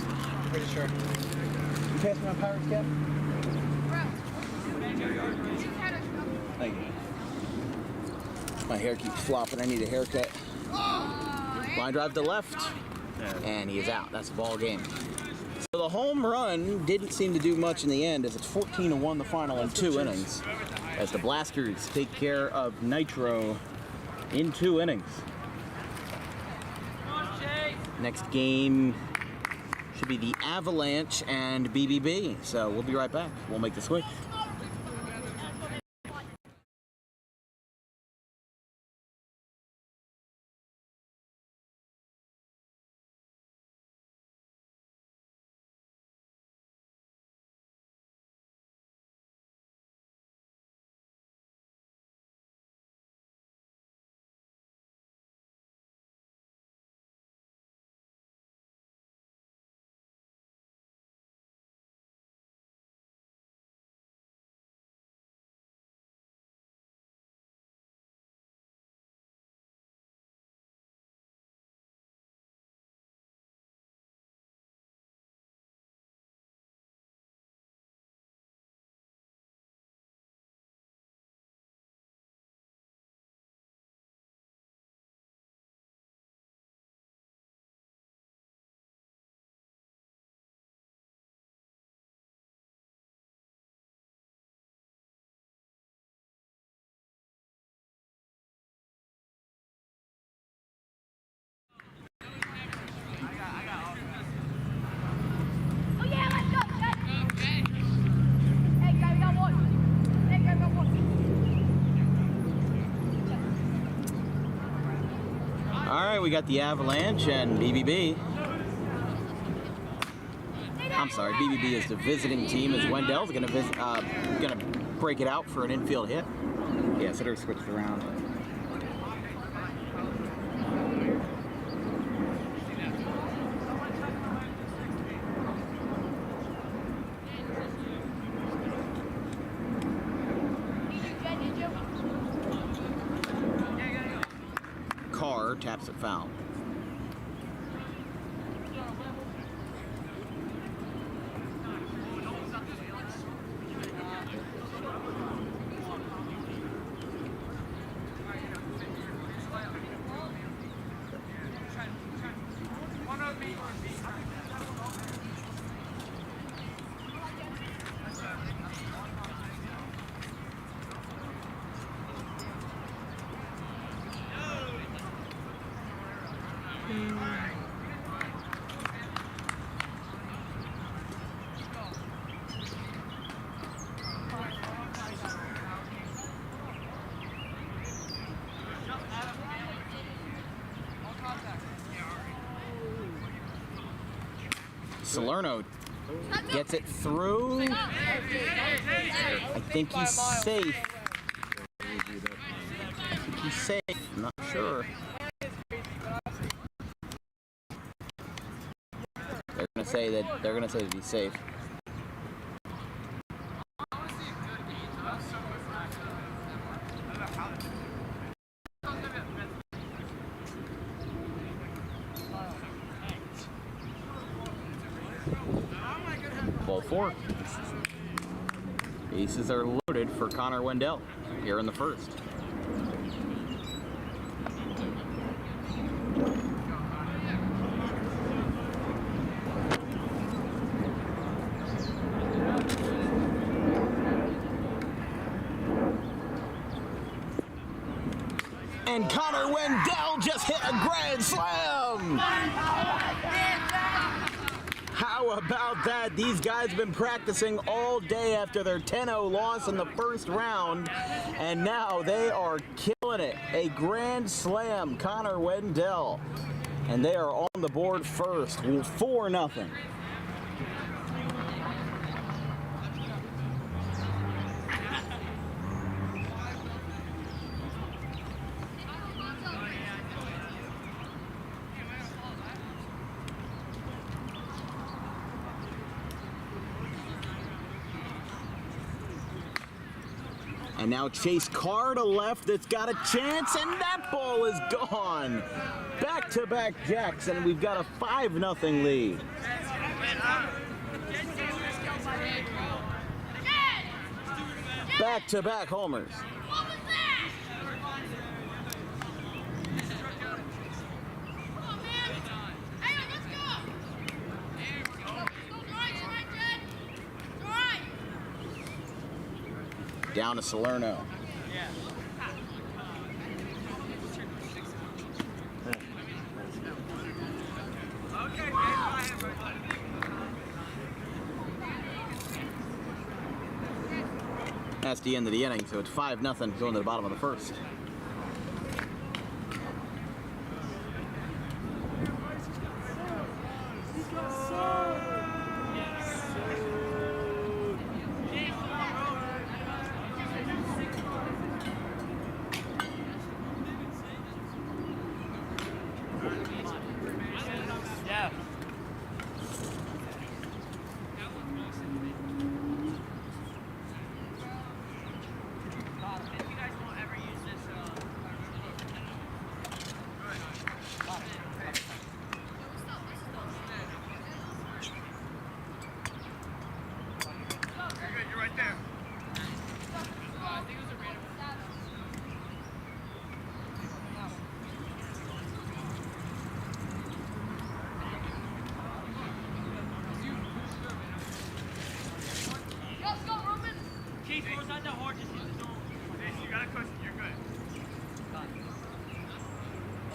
Pretty sure. You pass me my Pirates cap? Thank you. My hair keeps flopping. I need a haircut. Line drive to left. And he is out. That's the ball game. So the home run didn't seem to do much in the end, as it's 14-1 the final in 2 innings, as the Blasters take care of Nitro in 2 innings. Next game should be the Avalanche and BBB, so we'll be right back. We'll make the switch. All right, we got the Avalanche and BBB. I'm sorry, BBB is the visiting team, as Wendell's gonna break it out for an infield hit. Yeah, so they're switched around. Carr taps it foul. Salerno gets it through. I think he's safe. He's safe. I'm not sure. They're gonna say that he's safe. Ball 4. Aces are loaded for Connor Wendell here in the first. And Connor Wendell just hit a grand slam! How about that? These guys have been practicing all day after their 10-0 loss in the first round, and now they are killing it. A grand slam, Connor Wendell. And they are on the board first, 4-0. And now Chase Carr to left, that's got a chance, and that ball is gone. Back-to-back jacks, and we've got a 5-0 lead. Back-to-back homers. Down to Salerno. That's the end of the inning, so it's 5-0 going to the bottom of the first.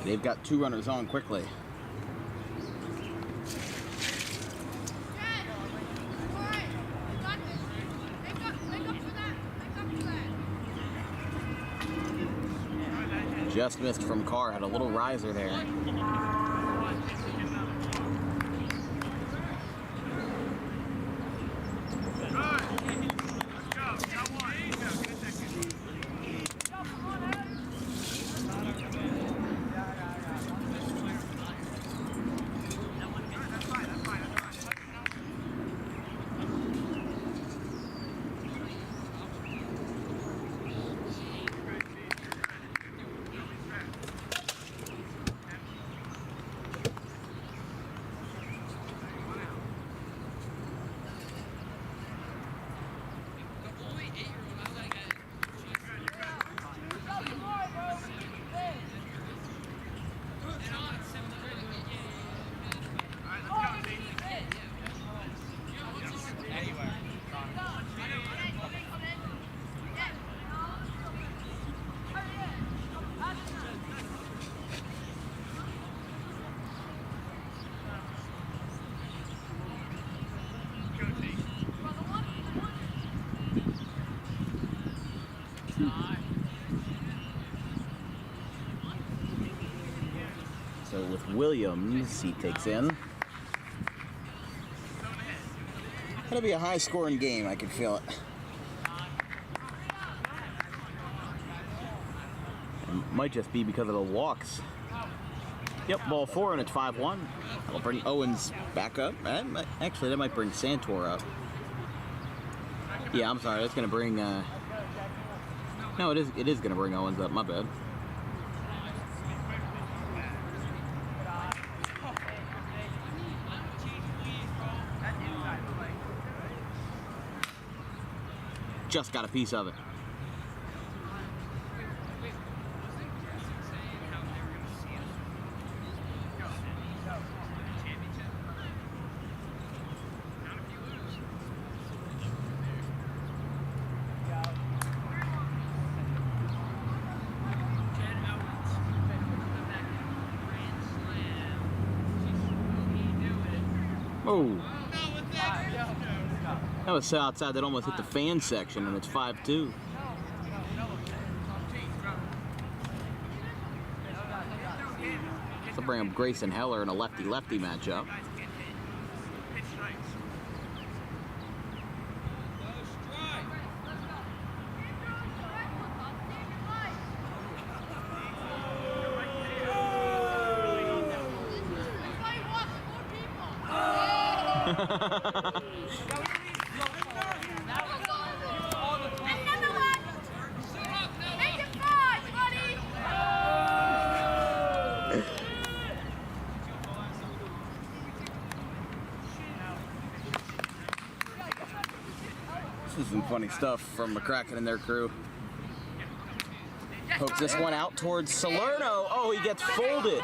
They've got 2 runners on quickly. Just missed from Carr, had a little riser there. So with Williams, he takes in. It'll be a high-scoring game. I can feel it. It might just be because of the walks. Yep, ball 4 and it's 5-1. That'll bring Owens back up. Actually, that might bring Santor up. Yeah, I'm sorry. That's going to bring... No, it is going to bring Owens up. My bad. Just got a piece of it. Oh. That was so outside that almost hit the fan section, and it's 5-2. So bring up Grayson Heller in a lefty-lefty matchup. This is some funny stuff from McCracken and their crew. Pokes this one out towards Salerno. Oh, he gets folded.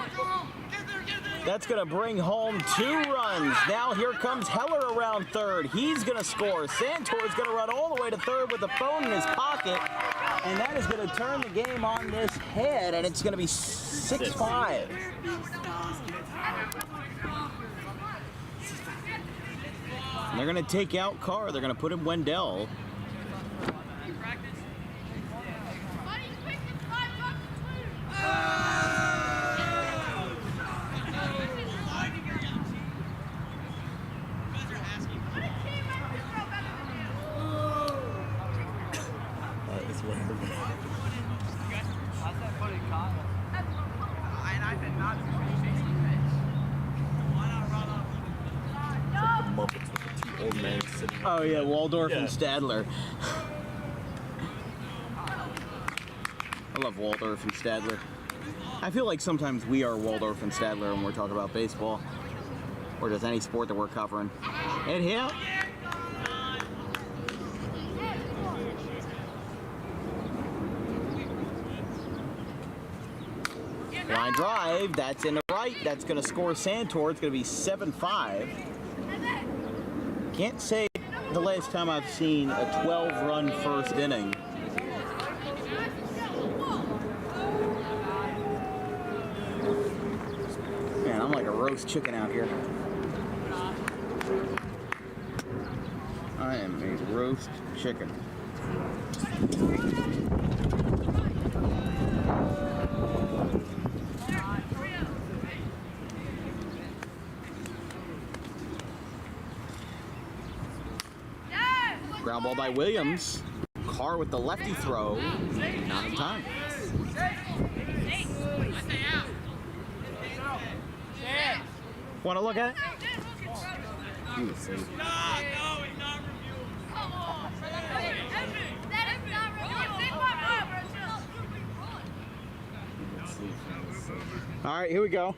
That's going to bring home 2 runs. Now here comes Heller around third. He's going to score. Santor's going to run all the way to third with the phone in his pocket. And that is going to turn the game on this head, and it's going to be 6-5. And they're going to take out Carr. They're going to put in Wendell. Oh yeah, Waldorf and Stadler. I love Waldorf and Stadler. I feel like sometimes we are Waldorf and Stadler when we're talking about baseball, or just any sport that we're covering. And here. Line drive, that's in the right. That's going to score Santor. It's going to be 7-5. Can't say the last time I've seen a 12-run first inning. Man, I'm like a roast chicken out here. I am a roast chicken. Ground ball by Williams. Carr with the lefty throw. Not in time. Want to look at it? All right, here we go.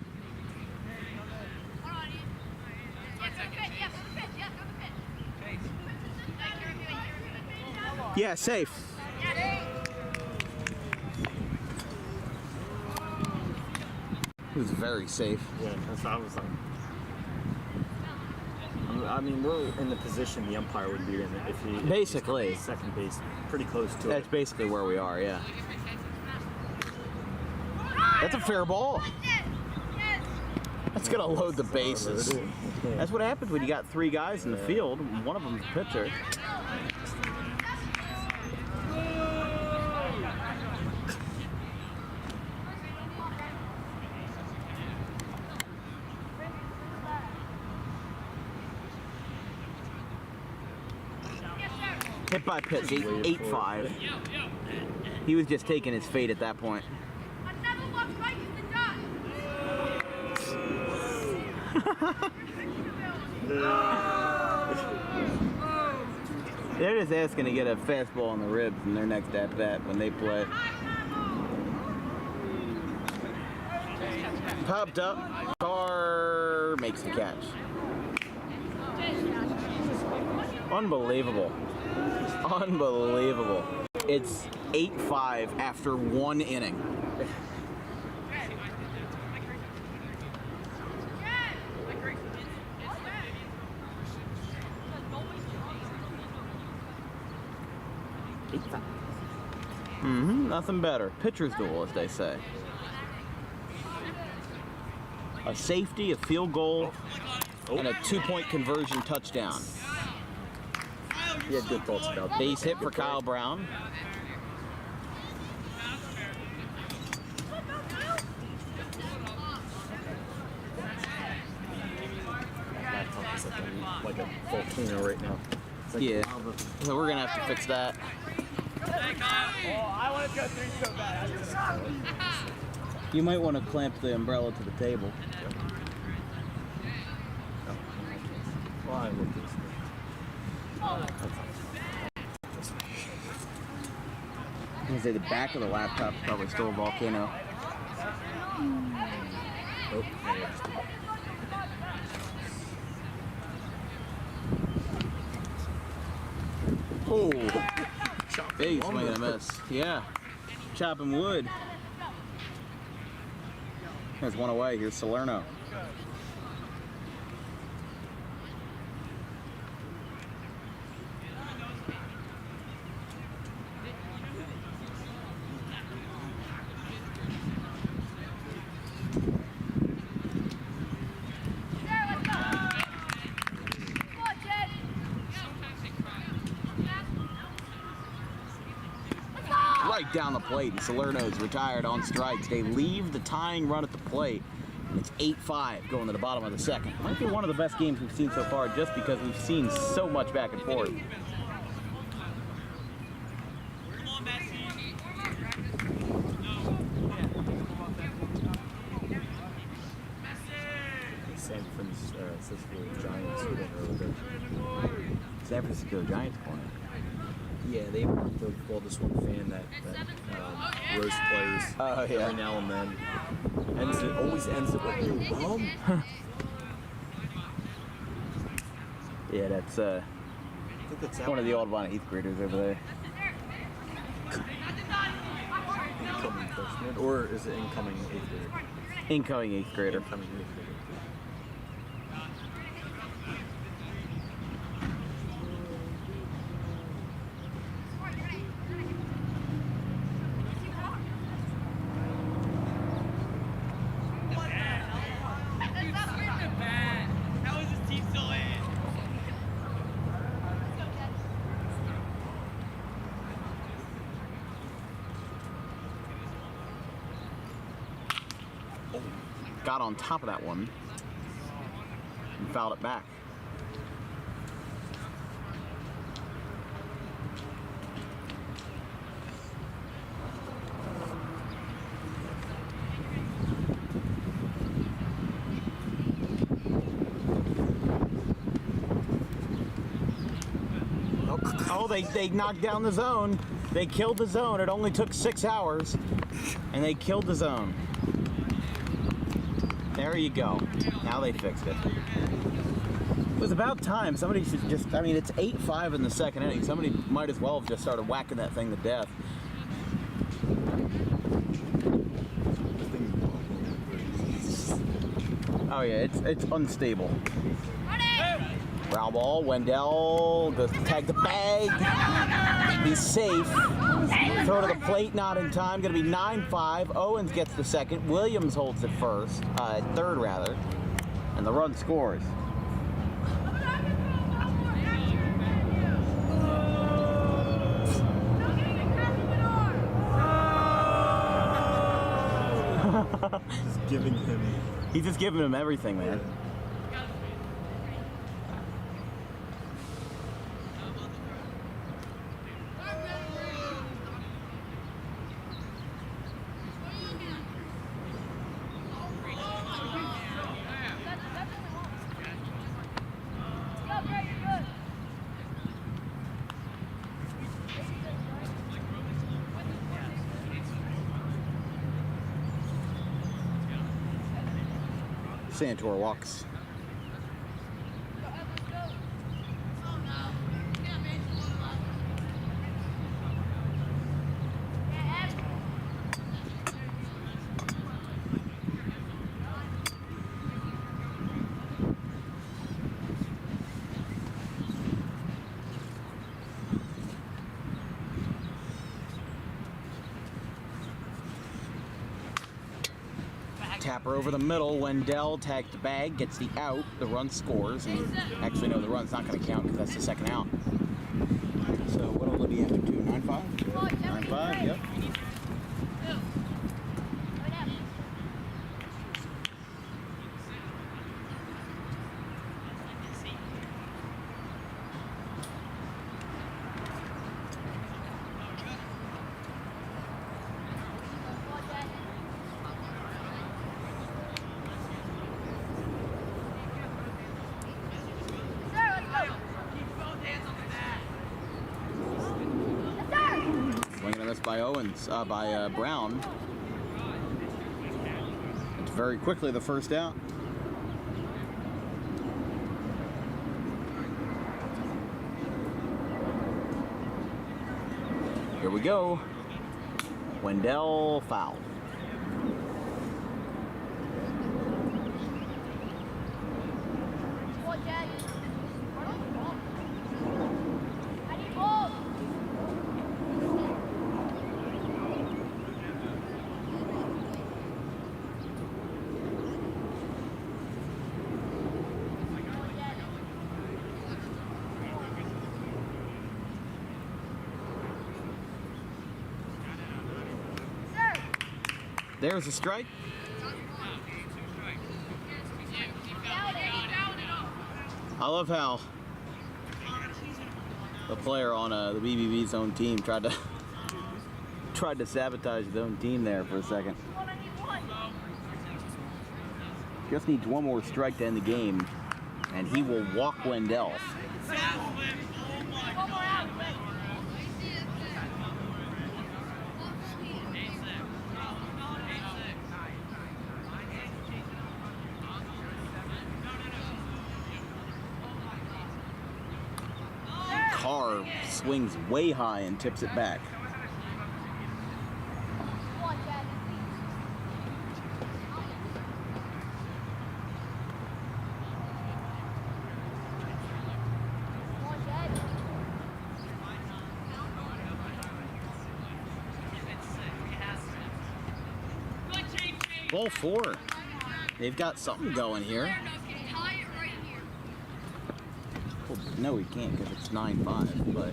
Yeah, safe. It was very safe. Yeah, that's what I was like. I mean, we're in the position the umpire would be in if he basically second base, pretty close to That's basically where we are, yeah. That's a fair ball. That's gonna load the bases. That's what happens when you got 3 guys in the field. One of them's a pitcher. Hit by pitch, 8-5. He was just taking his fate at that point. They're just asking to get a fastball on the ribs in their next at-bat when they play. Popped up, Carr makes the catch. Unbelievable. Unbelievable. It's 8-5 after 1 inning. Nothing better. Pitcher's duel, as they say. A safety, a field goal, and a 2-point conversion touchdown. He had good thoughts about that. Base hit for Kyle Brown. Like a volcano right now. Like yeah, so we're gonna have to fix that. I want to go 3 so bad. You might want to clamp the umbrella to the table. Well, I looked at this. I'm gonna say the back of the laptop is probably still a volcano. Oh, yeah. Oh, big swing and a miss. Yeah, chopping wood. There's one away. Here's Salerno. Right down the plate, and Salerno's retired on strikes. They leave the tying run at the plate, and it's 8-5 going to the bottom of the second. Might be one of the best games we've seen so far, just because we've seen so much back and forth. San Francisco Giants corner. San Francisco Giants corner. Yeah, they want to call this one fan that roast players every now and then. Always ends it with Yeah, that's one of the Audubon 8th graders over there. incoming freshman, or is it incoming 8th grader? Incoming 8th grader. Incoming 8th grader. Got on top of that one and fouled it back. Oh, they knocked down the zone. They killed the zone. It only took 6 hours, and they killed the zone. There you go. Now they fixed it. It was about time. Somebody should just, I mean, it's 8-5 in the second inning. Somebody might as well have just started whacking that thing to death. Oh yeah, it's unstable. Ground ball, Wendell goes to tag the bag. He's safe. Throw to the plate, not in time. Going to be 9-5. Owens gets the second. Williams holds it first, third rather, and the run scores. Giving him. He's just giving him everything, man. Santor walks. Tapper over the middle. Wendell tags the bag, gets the out. The run scores. And actually, no, the run's not going to count because that's the second out. So what will it be after 2? 9-5? 9-5, yep. By Owens, by Brown. It's very quickly the first out. Here we go. Wendell foul. There's a strike. I love how the player on the BBB's own team tried to sabotage his own team there for a second. Just needs one more strike to end the game, and he will walk Wendell. Carr swings way high and tips it back. Ball 4. They've got something going here. Well, no, we can't because it's 9-5, but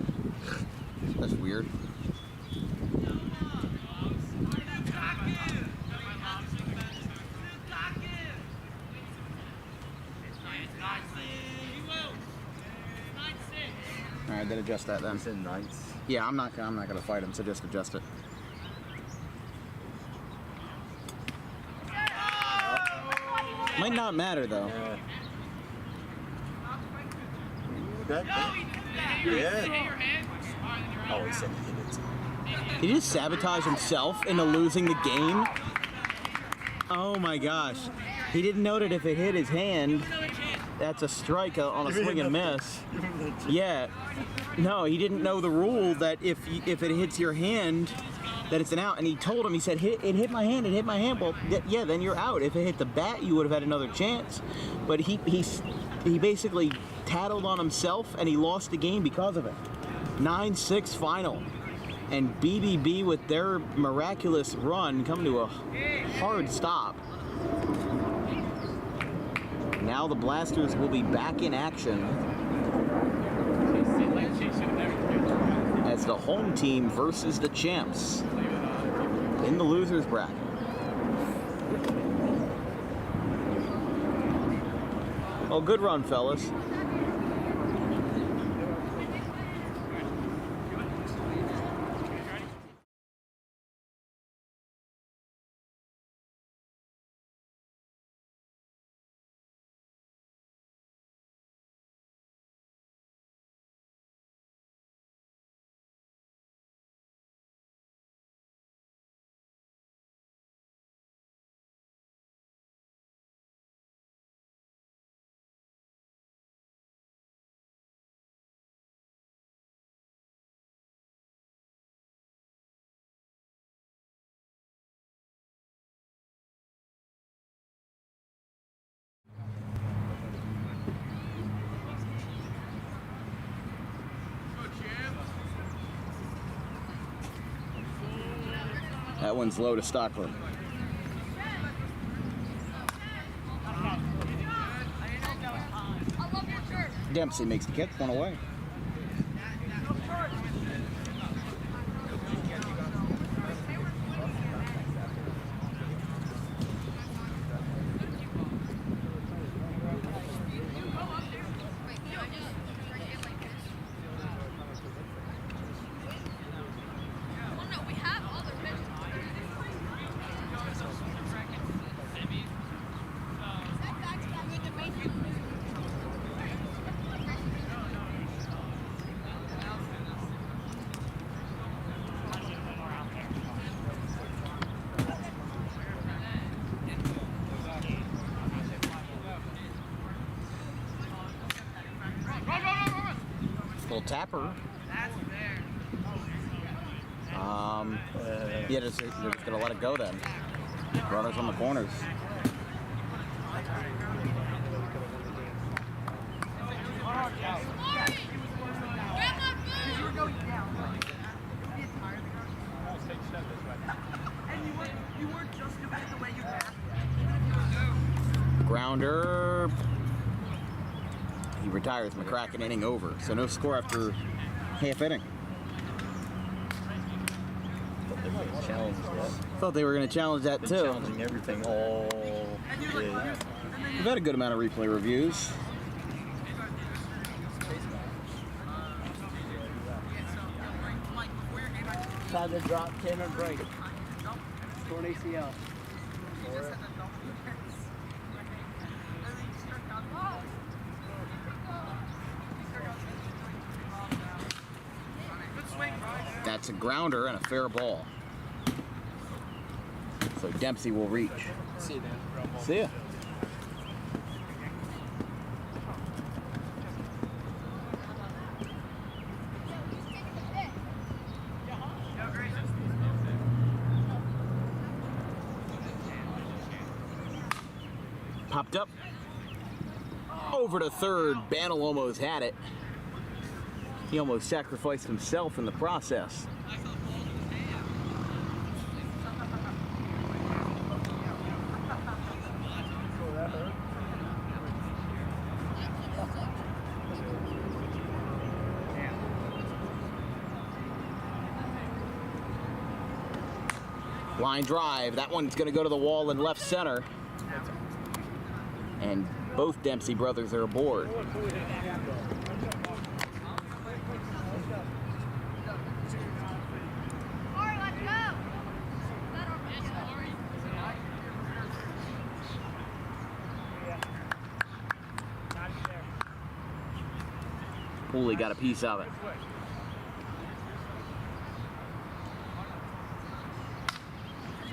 that's weird. All right, then adjust that then. It's in ninths. Yeah, I'm not gonna fight him, so just adjust it. Might not matter though. Yeah. Oh, he said he hit it. He just sabotaged himself into losing the game. Oh my gosh. He didn't know that if it hit his hand, that's a strike on a swing and miss. Yeah. No, he didn't know the rule that if it hits your hand, that it's an out. And he told him, he said, it hit my hand, it hit my hand. Well, yeah, then you're out. If it hit the bat, you would have had another chance. But he basically tattled on himself, and he lost the game because of it. 9-6 final. And BBB, with their miraculous run, come to a hard stop. Now the Blasters will be back in action as the home team versus the champs in the losers bracket. Oh, good run, fellas. That one's low to Stockland. Dempsey makes the kick, one away. Little tapper. Yeah, they're just gonna let it go then. Runners on the corners. Grounder. He retires McCracken inning over, so no score after half inning. Thought they were going to challenge that too. Challenging everything all day. We've had a good amount of replay reviews. Tried to drop 10 or break. Torn ACL. That's a grounder and a fair ball. So Dempsey will reach. See you, Dan. See ya. Popped up. Over to third. Bantle almost had it. He almost sacrificed himself in the process. Line drive. That one's going to go to the wall in left center. And both Dempsey brothers are aboard. Hooley got a piece of it.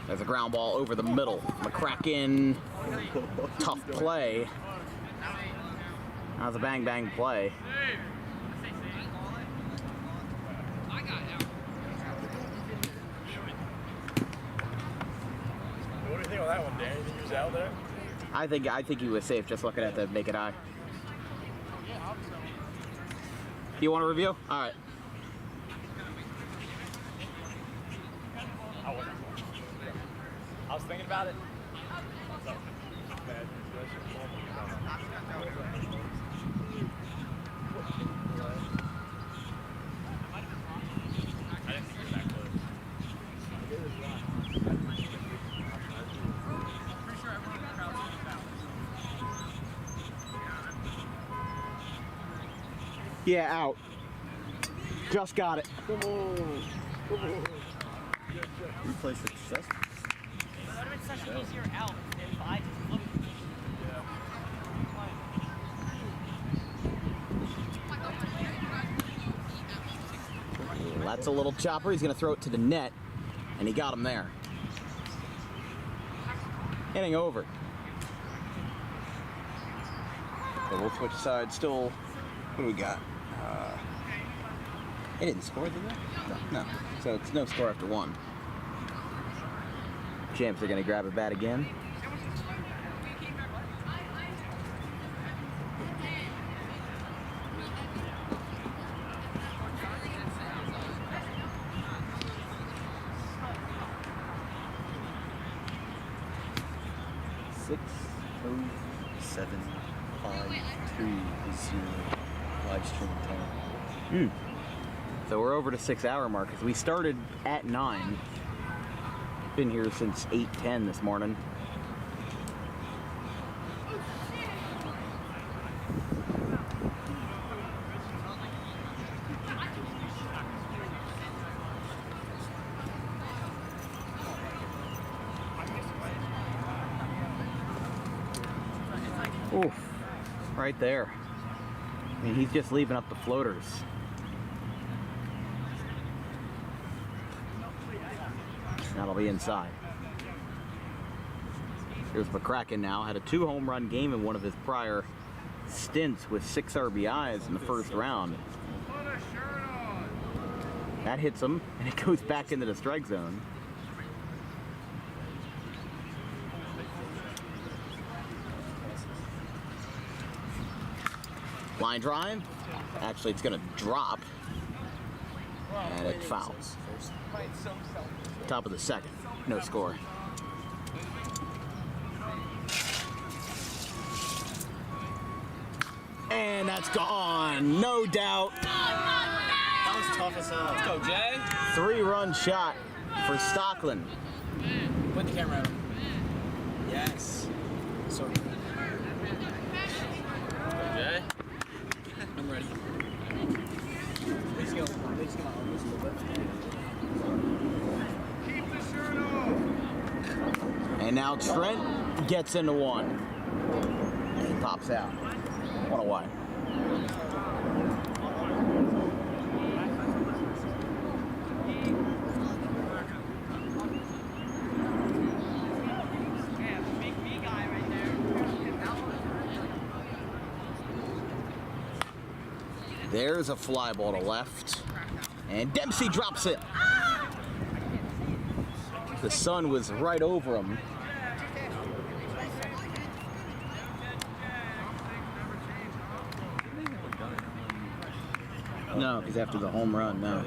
There's a ground ball over the middle. McCracken, tough play. That was a bang play. What do you think of that one, Dan? You think he was out there? I think he was safe just looking at the naked eye. Do you want a review? All right. I was thinking about it. Yeah, out. Just got it. Replay success. That would have been such an easier out if I just looked. That's a little chopper. He's going to throw it to the net, and he got him there. Inning over. So we'll switch sides. Still, what do we got? It didn't score, did it? No. So it's no score after one. Champs are going to grab a bat again. 6:07:52 is your live stream time. So we're over to 6-hour mark because we started at 9. Been here since 8:10 this morning. Oof, right there. I mean, he's just leaving up the floaters. That'll be inside. Here's McCracken now. Had a 2-home run game in one of his prior stints with 6 RBIs in the first round. That hits him, and it goes back into the strike zone. Line drive. Actually, it's going to drop. And it fouls. Top of the second. No score. And that's gone. No doubt. That was tough as hell. Let's go, Jay. 3-run shot for Stockland. Put the camera out. Yes. So Jay. I'm ready. Please go on this a little bit. And now Trent gets into one. And he pops out. What a wide. There's a fly ball to left. And Dempsey drops it. The sun was right over him. No, because after the home run, no.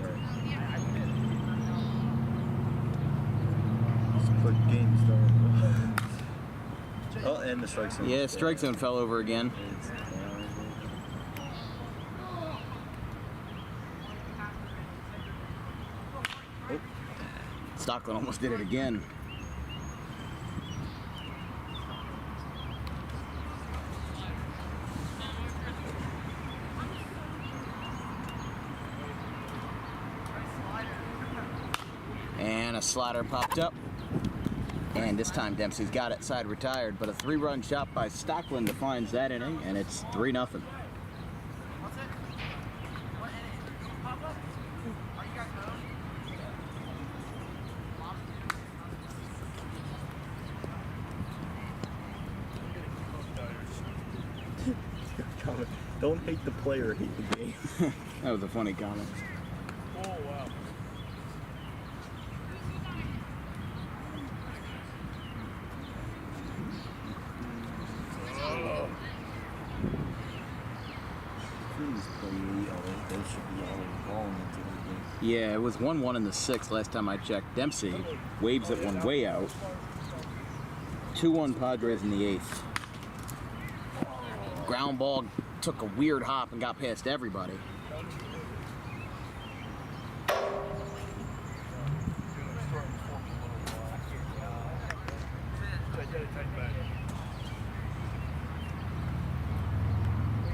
Quick game started. Oh, and the strike zone. Yeah, strike zone fell over again. Oh. Stockland almost did it again. And a slider popped up. And this time Dempsey's got it, side retired, but a 3-run shot by Stockland defines that inning, and it's 3-0. Don't hate the player, hate the game. That was a funny comment. Oh, wow. Yeah, it was 1-1 in the 6th last time I checked. Dempsey waves it one way out. 2-1 Padres in the 8th. Ground ball took a weird hop and got past everybody.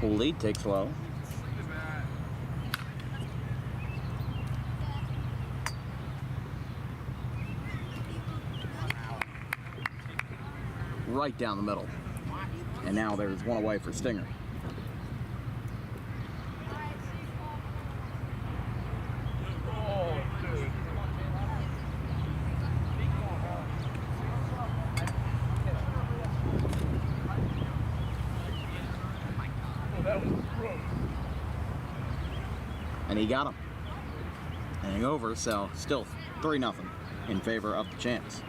Lead takes low. Right down the middle. And now there's one away for Stinger. And he got him. Hang over, so still 3-0 in favor of the Champs.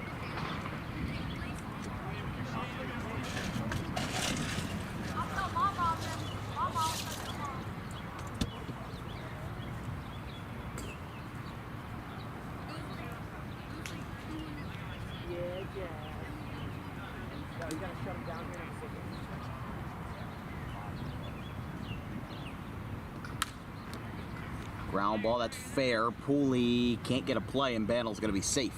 You gotta shut him Ground ball, that's fair. Pooley can't get a play, and Bandel's going to be safe.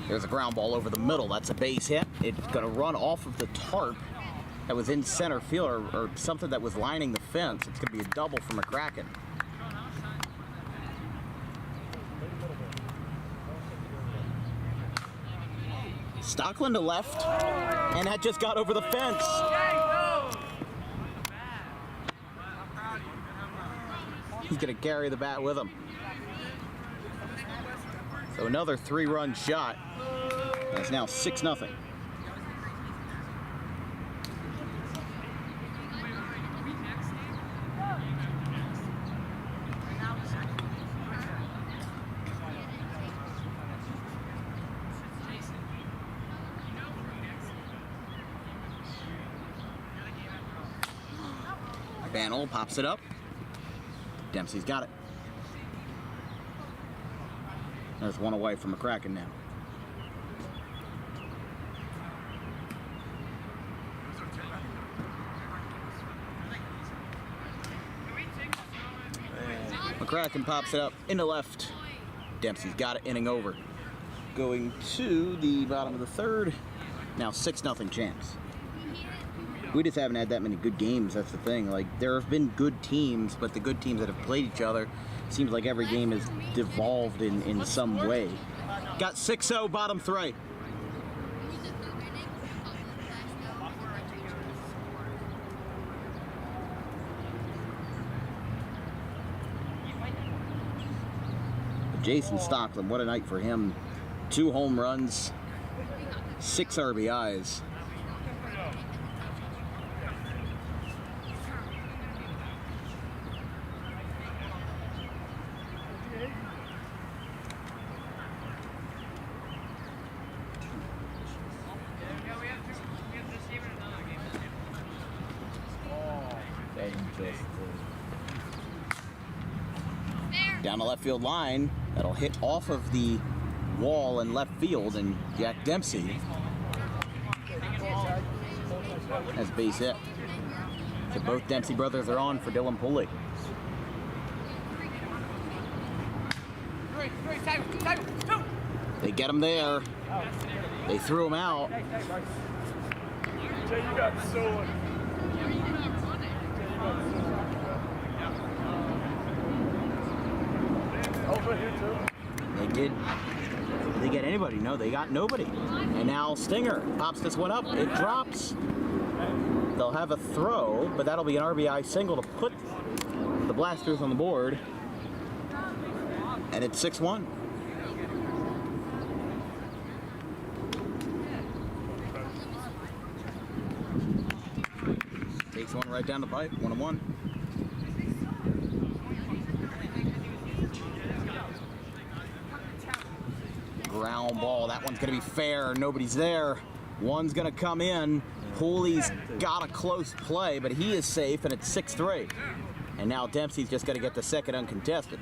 There's a ground ball over the middle. That's a base hit. It's going to run off of the tarp that was in center field, or something that was lining the fence. It's going to be a double for McCracken. Stockland to left, and that just got over the fence. He's going to carry the bat with him. So another 3-run shot. It's now 6-0. Banel pops it up. Dempsey's got it. There's one away from McCracken now. McCracken pops it up into left. Dempsey's got it, inning over. Going to the bottom of the third. Now 6-0 champs. We just haven't had that many good games, that's the thing. Like, there have been good teams, but the good teams that have played each other, seems like every game has devolved in some way. Got 6-0, bottom three. Jason Stockland, what a night for him. 2 home runs, 6 RBIs. Down the left field line, that'll hit off of the wall in left field, and Jack Dempsey has base hit. So both Dempsey brothers are on for Dylan Pooley. They get him there. They threw him out. Jay, you got the sword. They did. Did they get anybody? No, they got nobody. And now Stinger pops this one up. It drops. They'll have a throw, but that'll be an RBI single to put the Blasters on the board. And it's 6-1. Takes one right down the pipe. 1-1. Ground ball. That one's going to be fair. Nobody's there. One's going to come in. Pooley's got a close play, but he is safe, and it's 6-3. And now Dempsey's just got to get the second uncontested.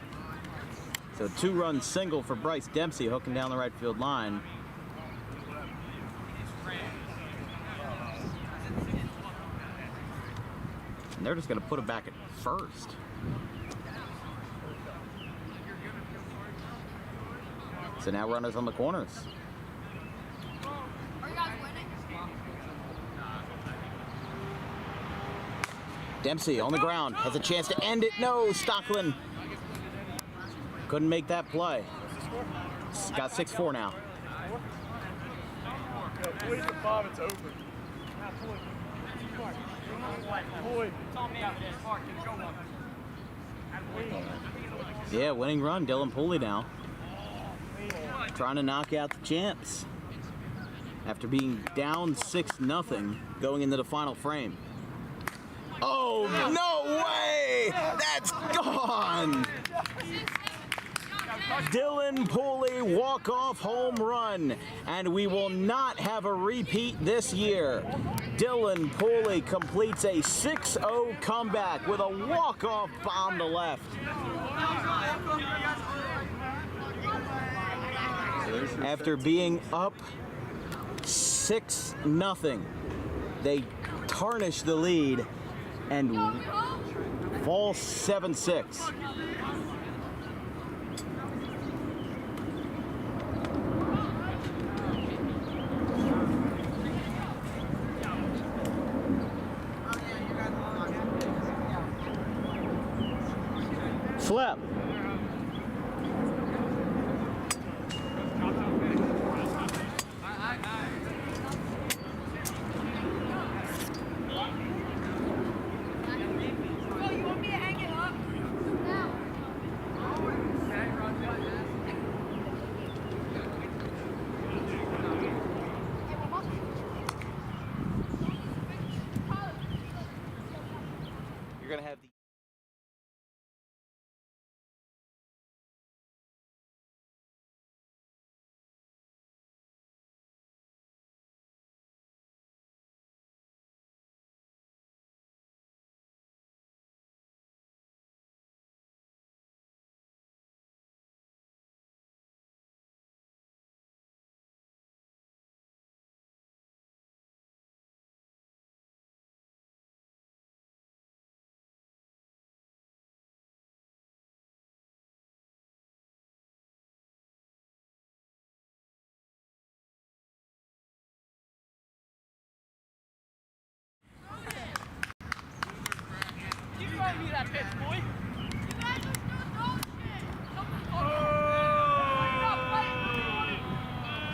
So 2-run single for Bryce Dempsey, hooking down the right field line. And they're just going to put it back at first. So now runners on the corners. Dempsey on the ground, has a chance to end it. No, Stockland couldn't make that play. It's got 6-4 now. It's over. Yeah, winning run, Dylan Pooley now. Trying to knock out the champs after being down 6-0 going into the final frame. Oh, no way! That's gone! Dylan Pooley walk-off home run, and we will not have a repeat this year. Dylan Pooley completes a 6-0 comeback with a walk-off bomb to left. After being up 6-0, they tarnish the lead and fall 7-6. Flip. You're gonna have the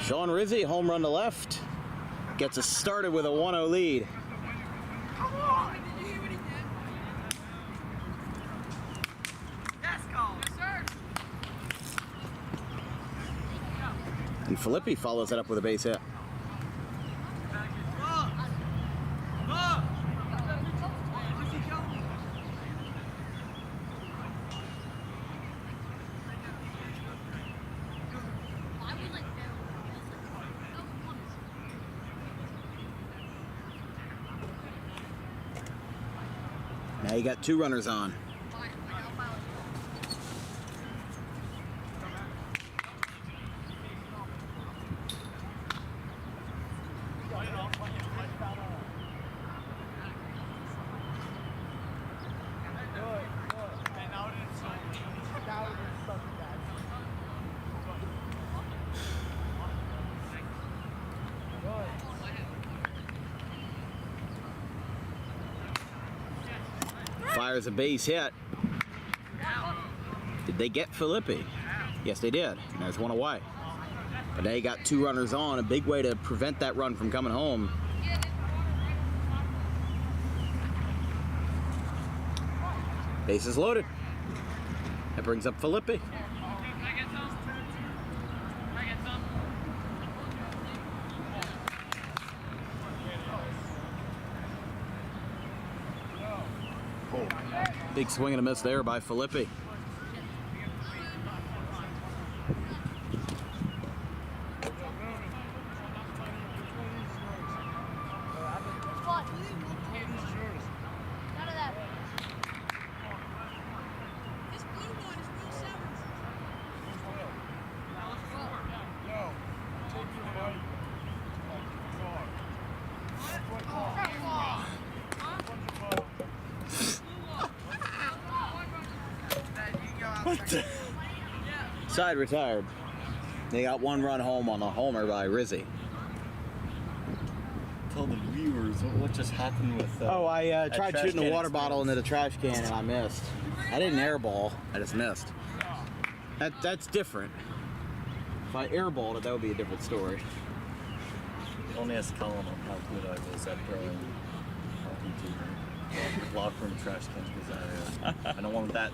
Sean Rizzi, home run to left, gets us started with a 1-0 lead. And Filippi follows it up with a base hit. Now you got 2 runners on. Fires a base hit. Did they get Filippi? Yes, they did. And there's one away. But they got 2 runners on. A big way to prevent that run from coming home. Bases loaded. That brings up Filippi. Big swing and a miss there by Filippi. Side retired. They got 1 run home on the homer by Rizzi. Tell the viewers what just happened with. I tried shooting a water bottle into the trash can and I missed. I didn't airball. I just missed. That's different. If I airballed it, that would be a different story. Only ask Colin on how good I was at throwing locker room trash cans because I don't want that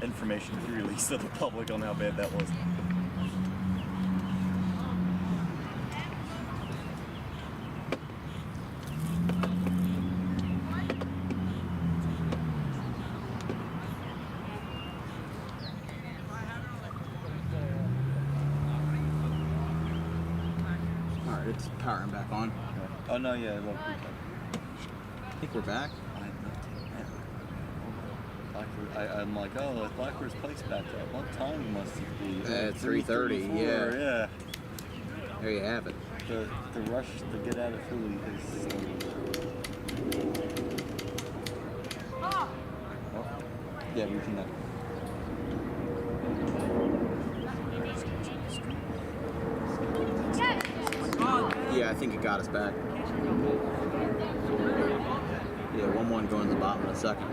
information to be released to the public on how bad that was. All right, it's powering back on. Oh no, yeah, look. I think we're back. I'm like, oh, Blackbird's Pike's back up. What time must it be? At 3:30, yeah. Yeah. There you have it. The rush to get out of Philly is. Oh. Yeah, we can. Yeah, I think it got us back. Yeah, 1-1 going to the bottom of the second.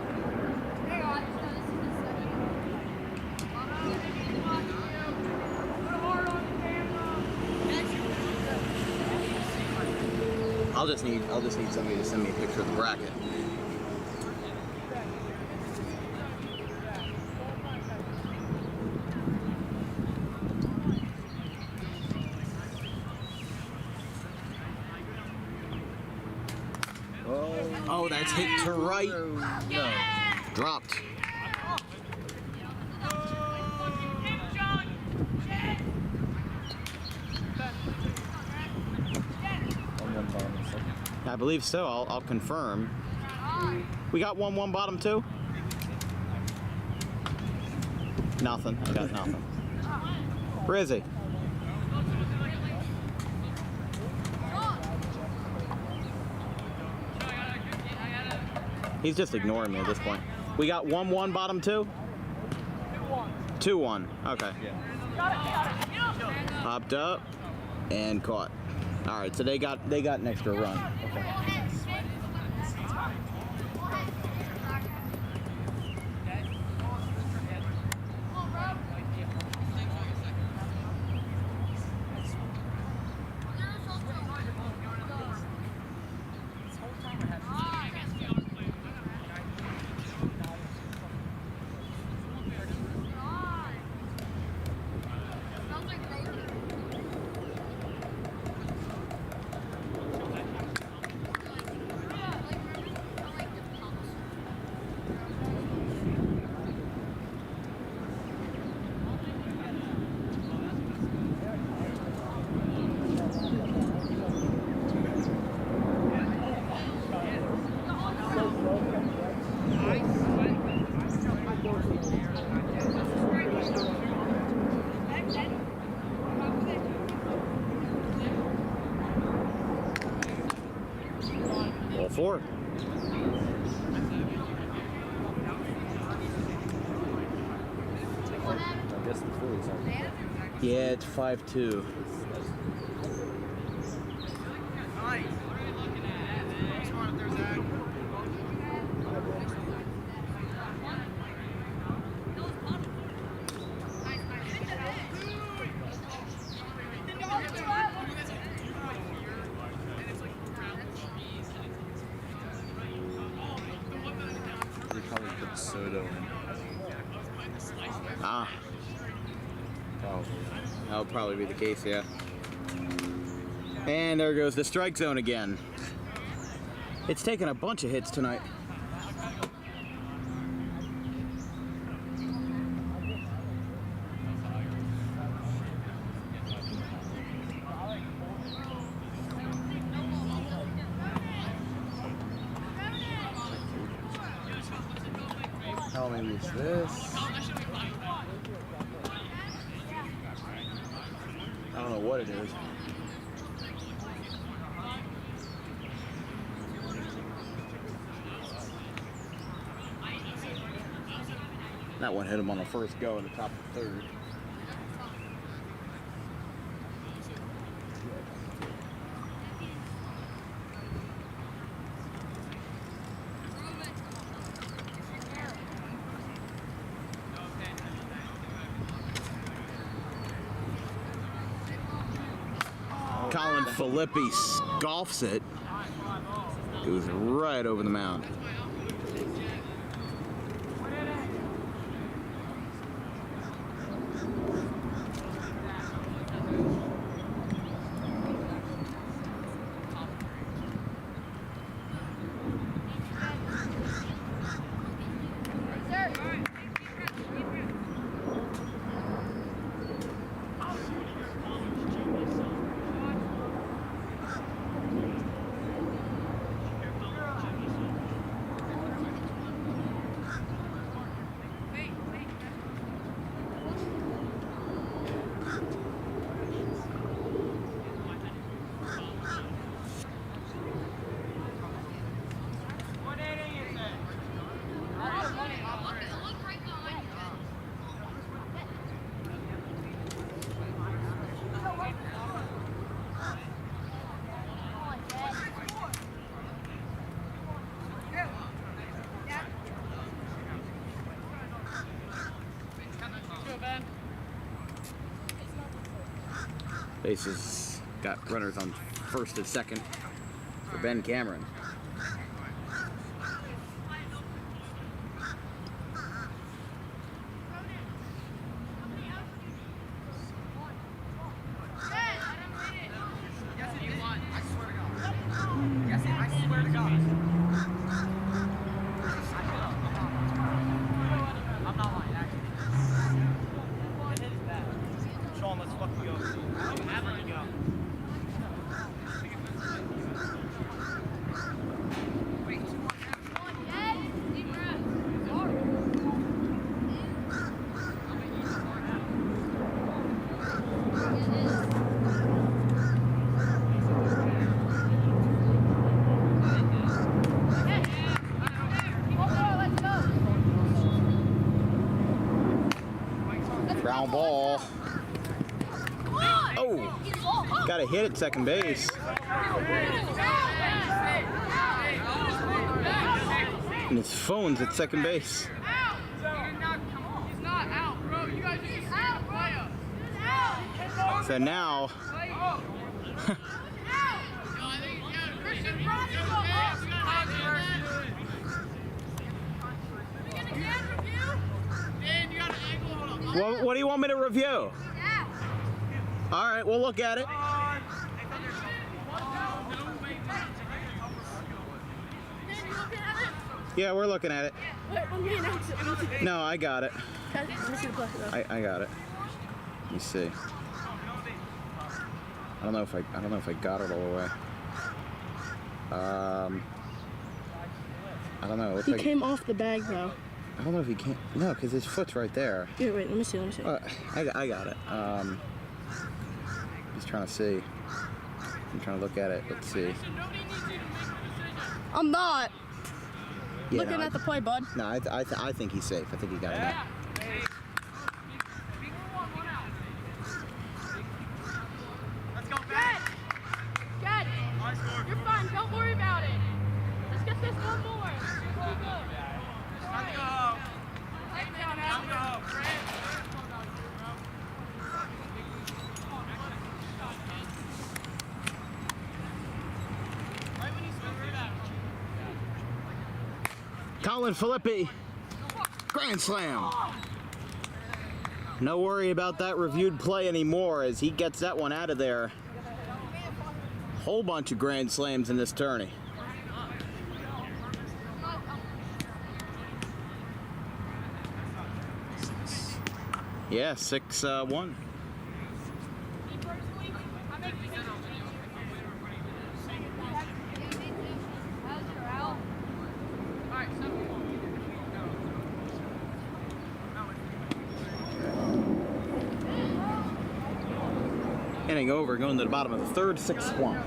I'll just need somebody to send me a picture of the bracket. Oh, that's hit to right. No. Dropped. I believe so. I'll confirm. We got 1-1 bottom 2? Nothing. I got nothing. Where is he? He's just ignoring me at this point. We got 1-1 bottom 2? 2-1. Okay. Hopped up and caught. All right, so they got an extra run. Okay. All 4. I guess the Phillies are. Yeah, it's 5-2. They probably put Soto in. Ah. Probably. That'll probably be the case, yeah. And there goes the strike zone again. It's taken a bunch of hits tonight. How many is this? I don't know what it is. That one hit him on the first go in the top of the third. Colin Filippi golfs it. It was right over the mound. Bases got runners on first and second for Ben Cameron. Ground ball. Oh, got a hit at second base. And his phone's at second base. So now, what do you want me to review? All right, we'll look at it. Yeah, we're looking at it. No, I got it. I got it. Let me see. I don't know if I got it all the way. I don't know. He came off the bag though. I don't know if he can. No, because his foot's right there. Here, wait. Let me see. I got it. Just trying to see. I'm trying to look at it. Let's see. I'm not. Yeah, looking at the play, bud. No, I think he's safe. I think he got it. Let's go, Ben. Good. You're fine. Don't worry about it. Let's get this one more. Let's go. Let's go. Take down out. Colin Filippi, grand slam. No worry about that reviewed play anymore as he gets that one out of there. Whole bunch of grand slams in this tourney. Yeah, 6-1. Inning over, going to the bottom of the third, 6-1.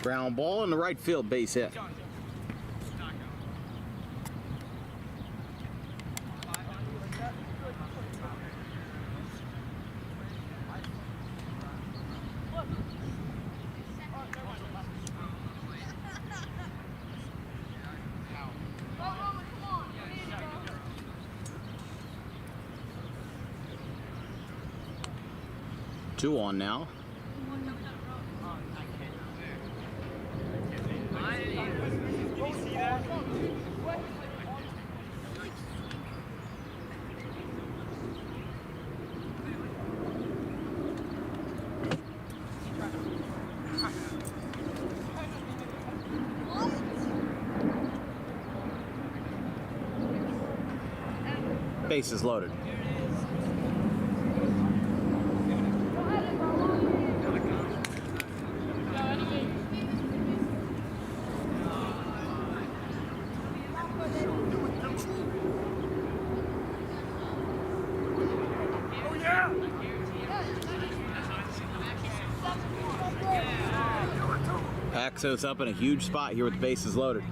Ground ball in the right field, base hit. Two on now. Bases loaded. Paxos up in a huge spot here with the bases loaded.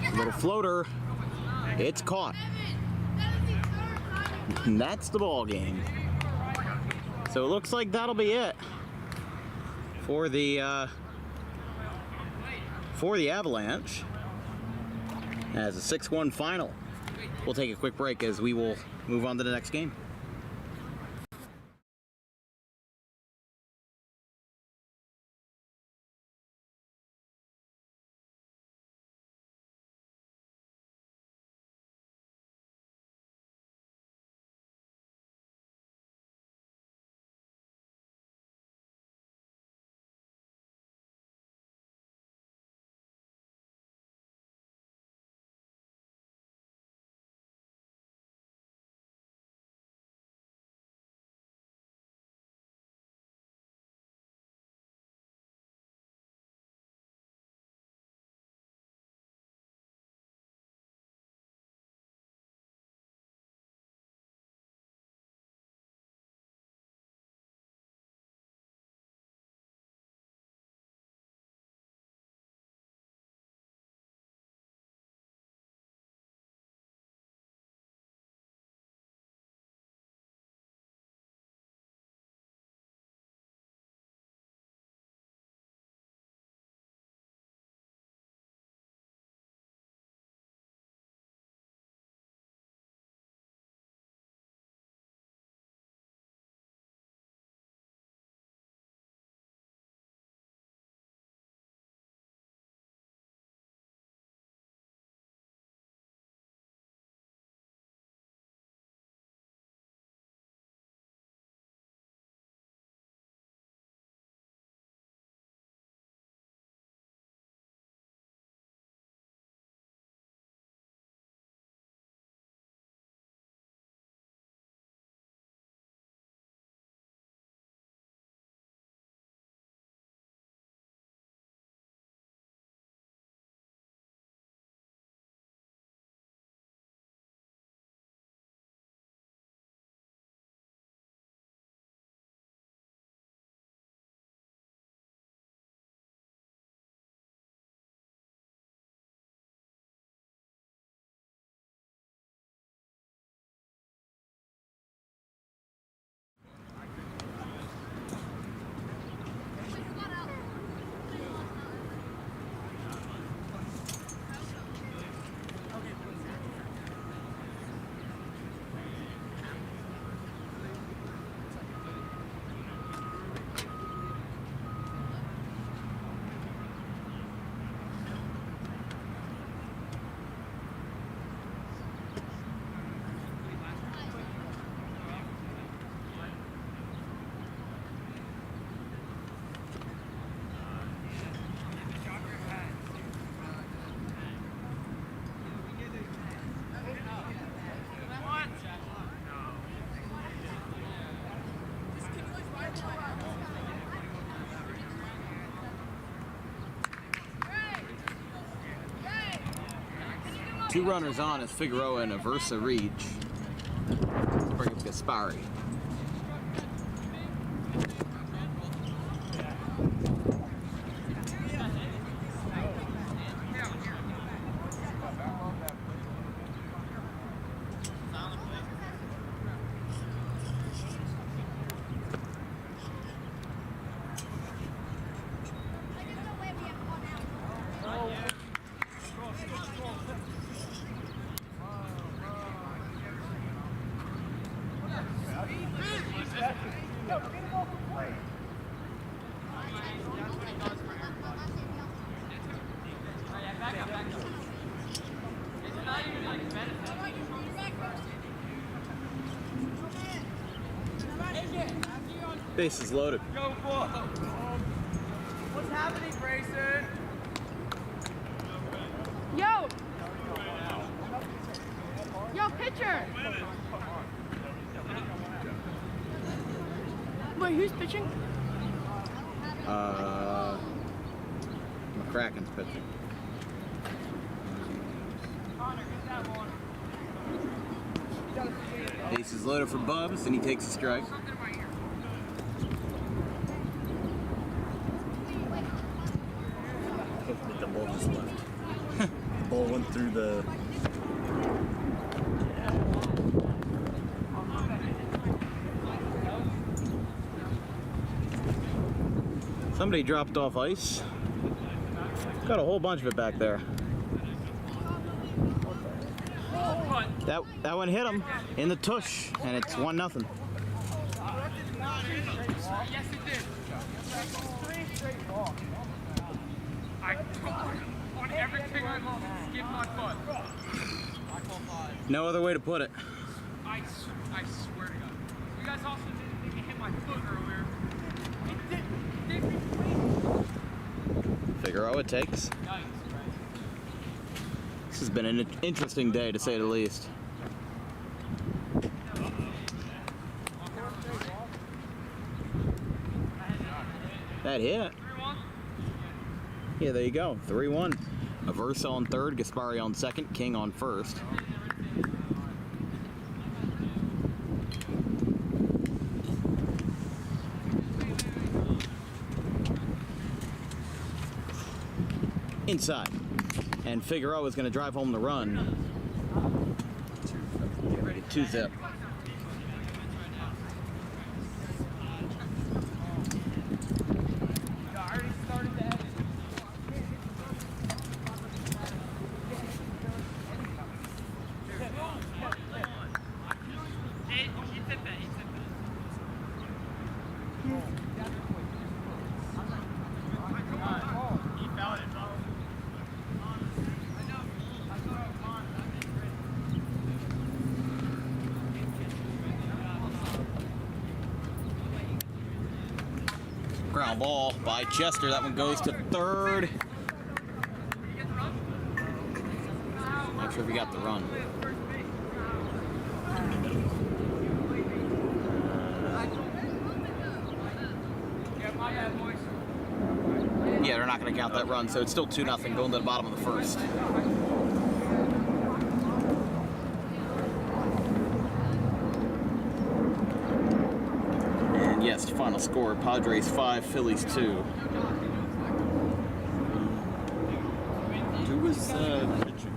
A little floater. It's caught. And that's the ball game. So it looks like that'll be it for the Avalanche as a 6-1 final. We'll take a quick break as we will move on to the next game. Two runners on as Figueroa and Aversa reach. Bring up Gaspari. Bases loaded. Go ball. What's happening, Grayson? Yo! Yo, pitcher. Wait, who's pitching? McCracken's pitching. Bases loaded for Bubs, and he takes a strike. The ball just left. The ball went through the... Somebody dropped off ice. Got a whole bunch of it back there. That one hit him in the tush, and it's 1-0. Yes, it did. 3 straight balls. I on everything I skip my foot. No other way to put it. I swear to God. You guys also didn't think it hit my foot earlier. It did Figaro it takes. This has been an interesting day, to say the least. That hit. Yeah, there you go. 3-1. Aversa on third, Gaspari on second, King on first. Inside. And Figueroa is going to drive home the run. 2-zip. Ground ball by Chester. That one goes to third. Not sure if he got the run. Yeah, they're not going to count that run, so it's still 2-0 going to the bottom of the first. And yes, final score, Padres 5, Phillies 2. Who was pitching?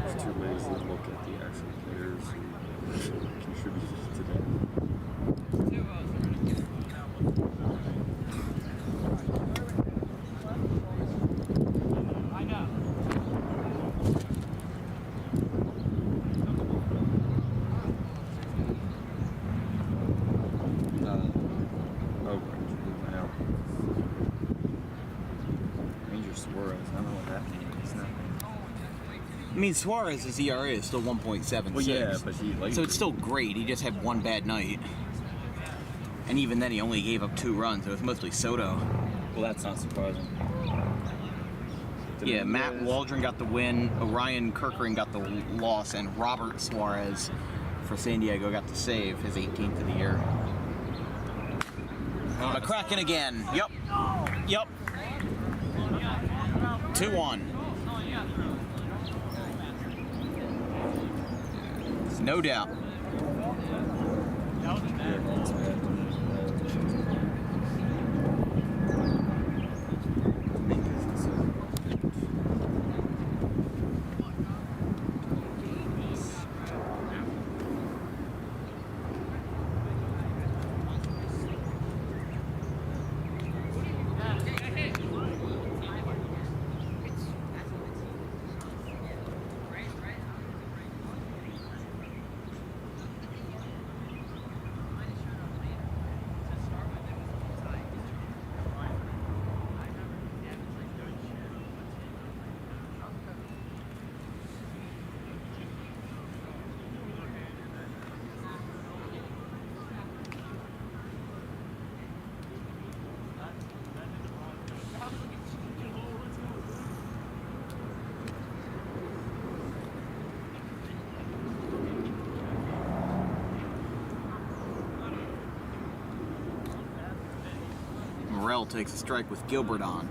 It's too lazy to look at the actual players who contributed to that. I mean, Suarez's ERA is still 1.76. Well, yeah, but so it's still great. He just had one bad night. And even then, he only gave up 2 runs. It was mostly Soto. Well, that's not surprising. Yeah, Matt Waldron got the win, Orion Kirkering got the loss, and Robert Suarez for San Diego got the save, his 18th of the year. McCracken again. Yep. 2-1. No doubt. Morrell takes a strike with Gilbert on.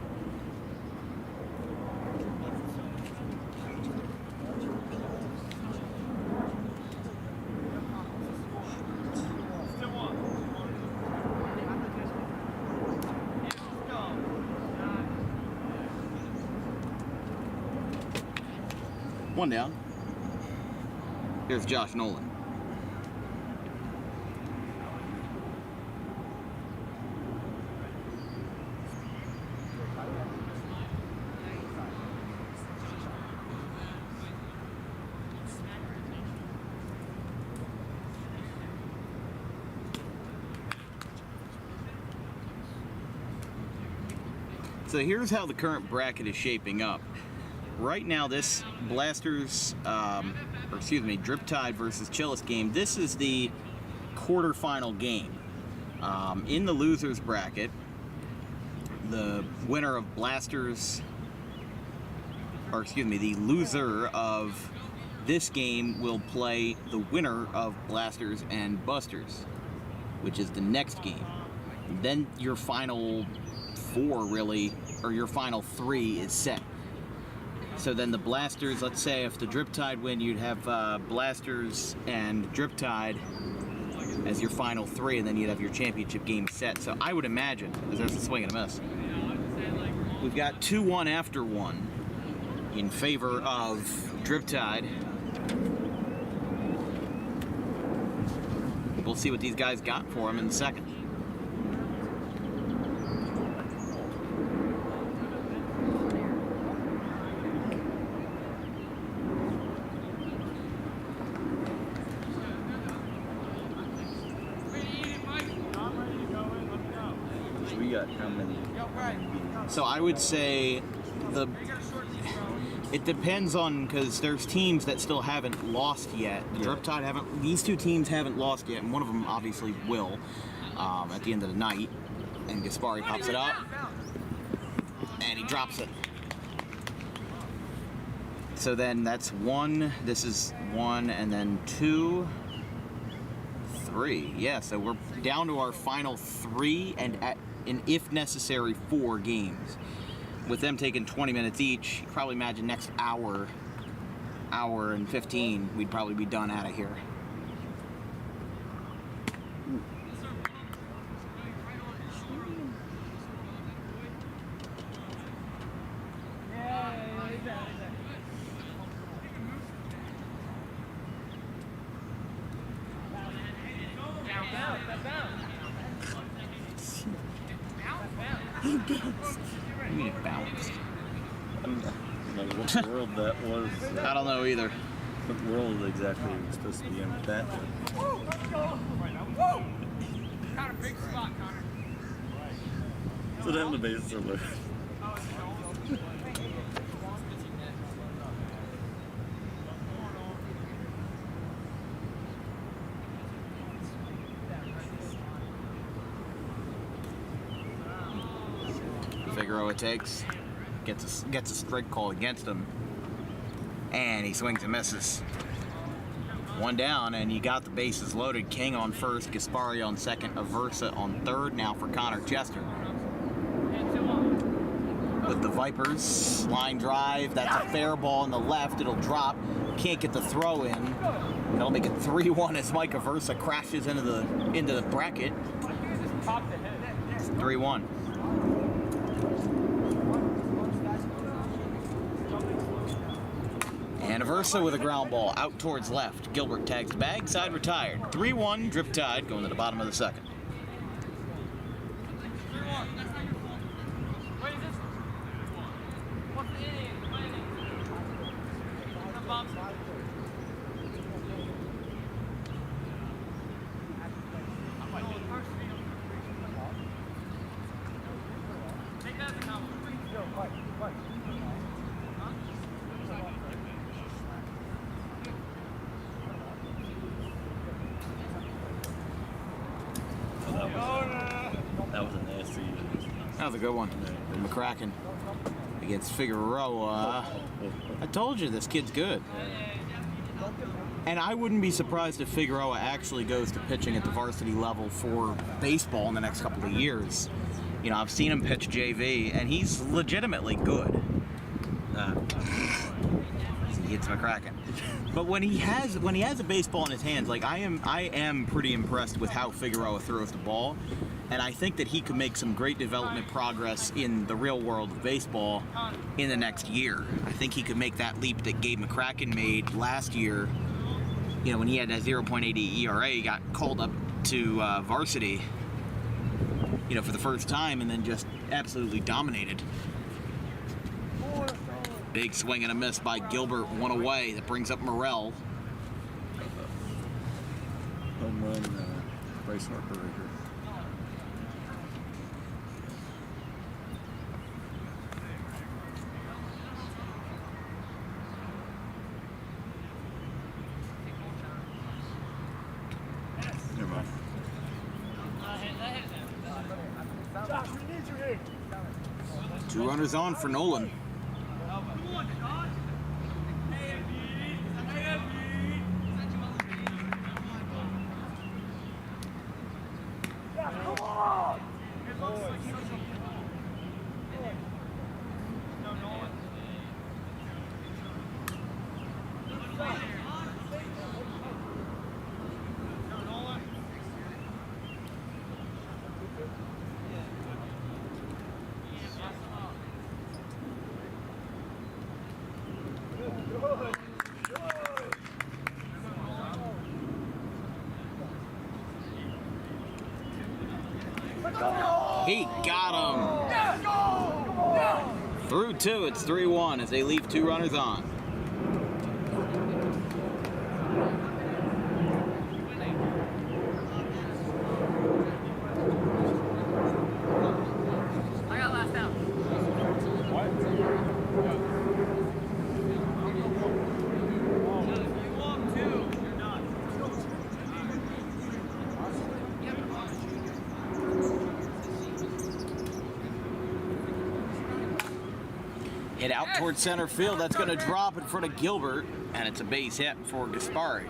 One down. Here's Josh Nolan. So here's how the current bracket is shaping up. Right now, this Blasters, Driptide versus Chillest game, this is the quarterfinal game. In the losers bracket, the winner of Blasters, the loser of this game will play the winner of Blasters and Busters, which is the next game. Then your final four, really, or your final three is set. So then the Blasters, let's say if the Driptide win, you'd have Blasters and Driptide as your final three, and then you'd have your championship game set. So I would imagine, because there's a swing and a miss, we've got 2-1 after one in favor of Driptide. We'll see what these guys got for him in the second. How many So I would say it depends on, because there's teams that still haven't lost yet. The Driptide haven't. These two teams haven't lost yet, and one of them obviously will at the end of the night. And Gaspari pops it up, and he drops it. So then that's one. This is one, and then 2, 3. Yeah. So we're down to our final 3, and if necessary, 4 games. With them taking 20 minutes each, you probably imagine next hour and 15, we'd probably be done out of here. You mean it bounced? I don't know what world that was. I don't know either. What world exactly was supposed to be in with that? Got a big spot, Connor. So down the bases are low. Figueroa takes, gets a strike call against him, and he swings and misses. One down, and you got the bases loaded. King on first, Gaspari on second, Aversa on third. Now for Connor Chester. With the Vipers, line drive, that's a fair ball on the left. It'll drop. Can't get the throw in. That'll make it 3-1 as Mike Aversa crashes into the bracket. 3-1. And Aversa with a ground ball out towards left. Gilbert tags the bag, side retired. 3-1, Driptide going to the bottom of the second. That was a nasty. That was a good one. McCracken against Figueroa. I told you this kid's good. And I wouldn't be surprised if Figueroa actually goes to pitching at the varsity level for baseball in the next couple of years. You know, I've seen him pitch JV, and he's legitimately good. He hits McCracken. But when he has a baseball in his hands, like I am pretty impressed with how Figueroa throws the ball, and I think that he could make some great development progress in the real world of baseball in the next year. I think he could make that leap that Gabe McCracken made last year. You know, when he had that 0.80 ERA, he got called up to varsity, you know, for the first time, and then just absolutely dominated. Big swing and a miss by Gilbert, one away. That brings up Morrell. Home run, Bryce Harper right here. Never mind. Two runners on for Nolan. He got him. Through two, it's 3-1 as they leave two runners on. I got last out. Hit out towards center field. That's going to drop in front of Gilbert, and it's a base hit for Gaspari.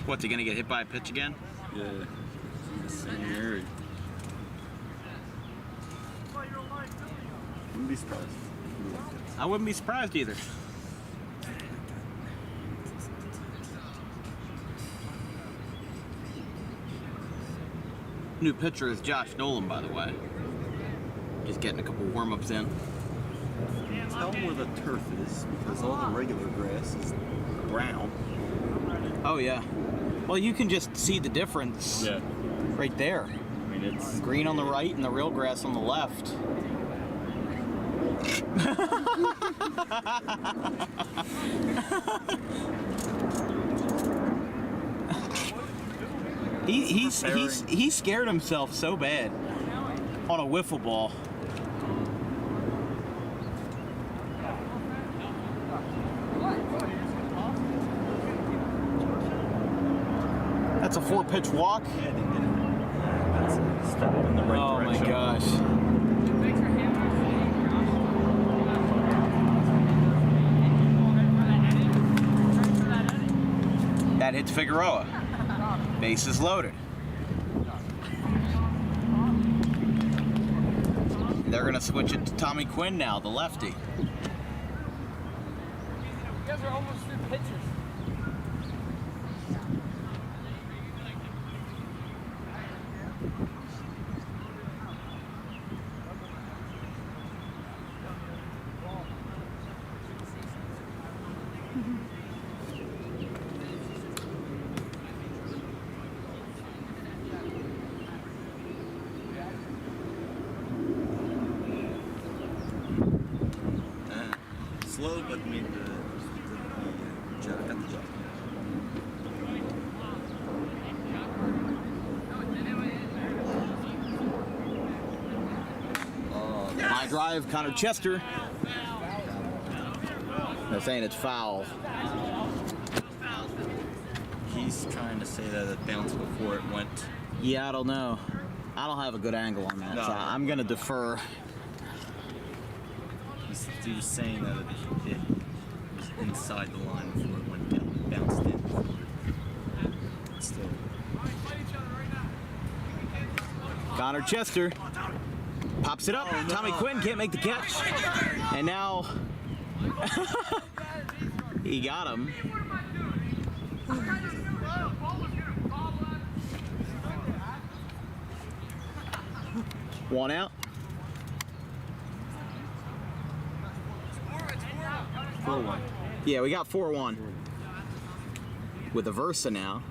What's he going to get hit by a pitch again? Yeah, same area. Wouldn't be surprised. I wouldn't be surprised either. New pitcher is Josh Nolan, by the way. Just getting a couple warm-ups in. Tell where the turf is, because all the regular grass is brown. Oh yeah. Well, you can just see the difference right there. I mean, it's green on the right and the real grass on the left. He scared himself so bad on a wiffle ball. That's a 4-pitch walk. Oh my gosh. That hits Figueroa. Base is loaded. They're going to switch it to Tommy Quinn now, the lefty. You guys are almost through pitchers. slow, but made the job, got the job. High drive, Connor Chester. They're saying it's foul. He's trying to say that it bounced before it went Yeah, I don't know. I don't have a good angle on that, No. so I'm going to defer. He was saying that it was inside the line before it went down, bounced in. Still. Connor Chester pops it up. Oh, no. Tommy Quinn can't make the catch. And now he got him. One out. 4-1. Yeah, we got 4-1 with a Versa now.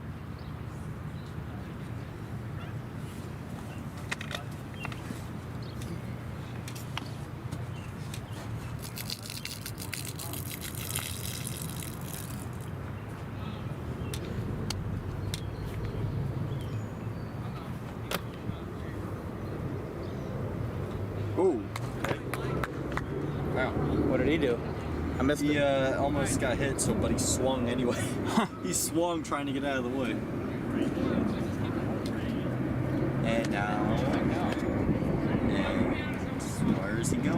Ooh. Wow. What did he do? I missed He it. almost got hit, but he swung anyway. He swung trying to get out of the way. And now, where is he going?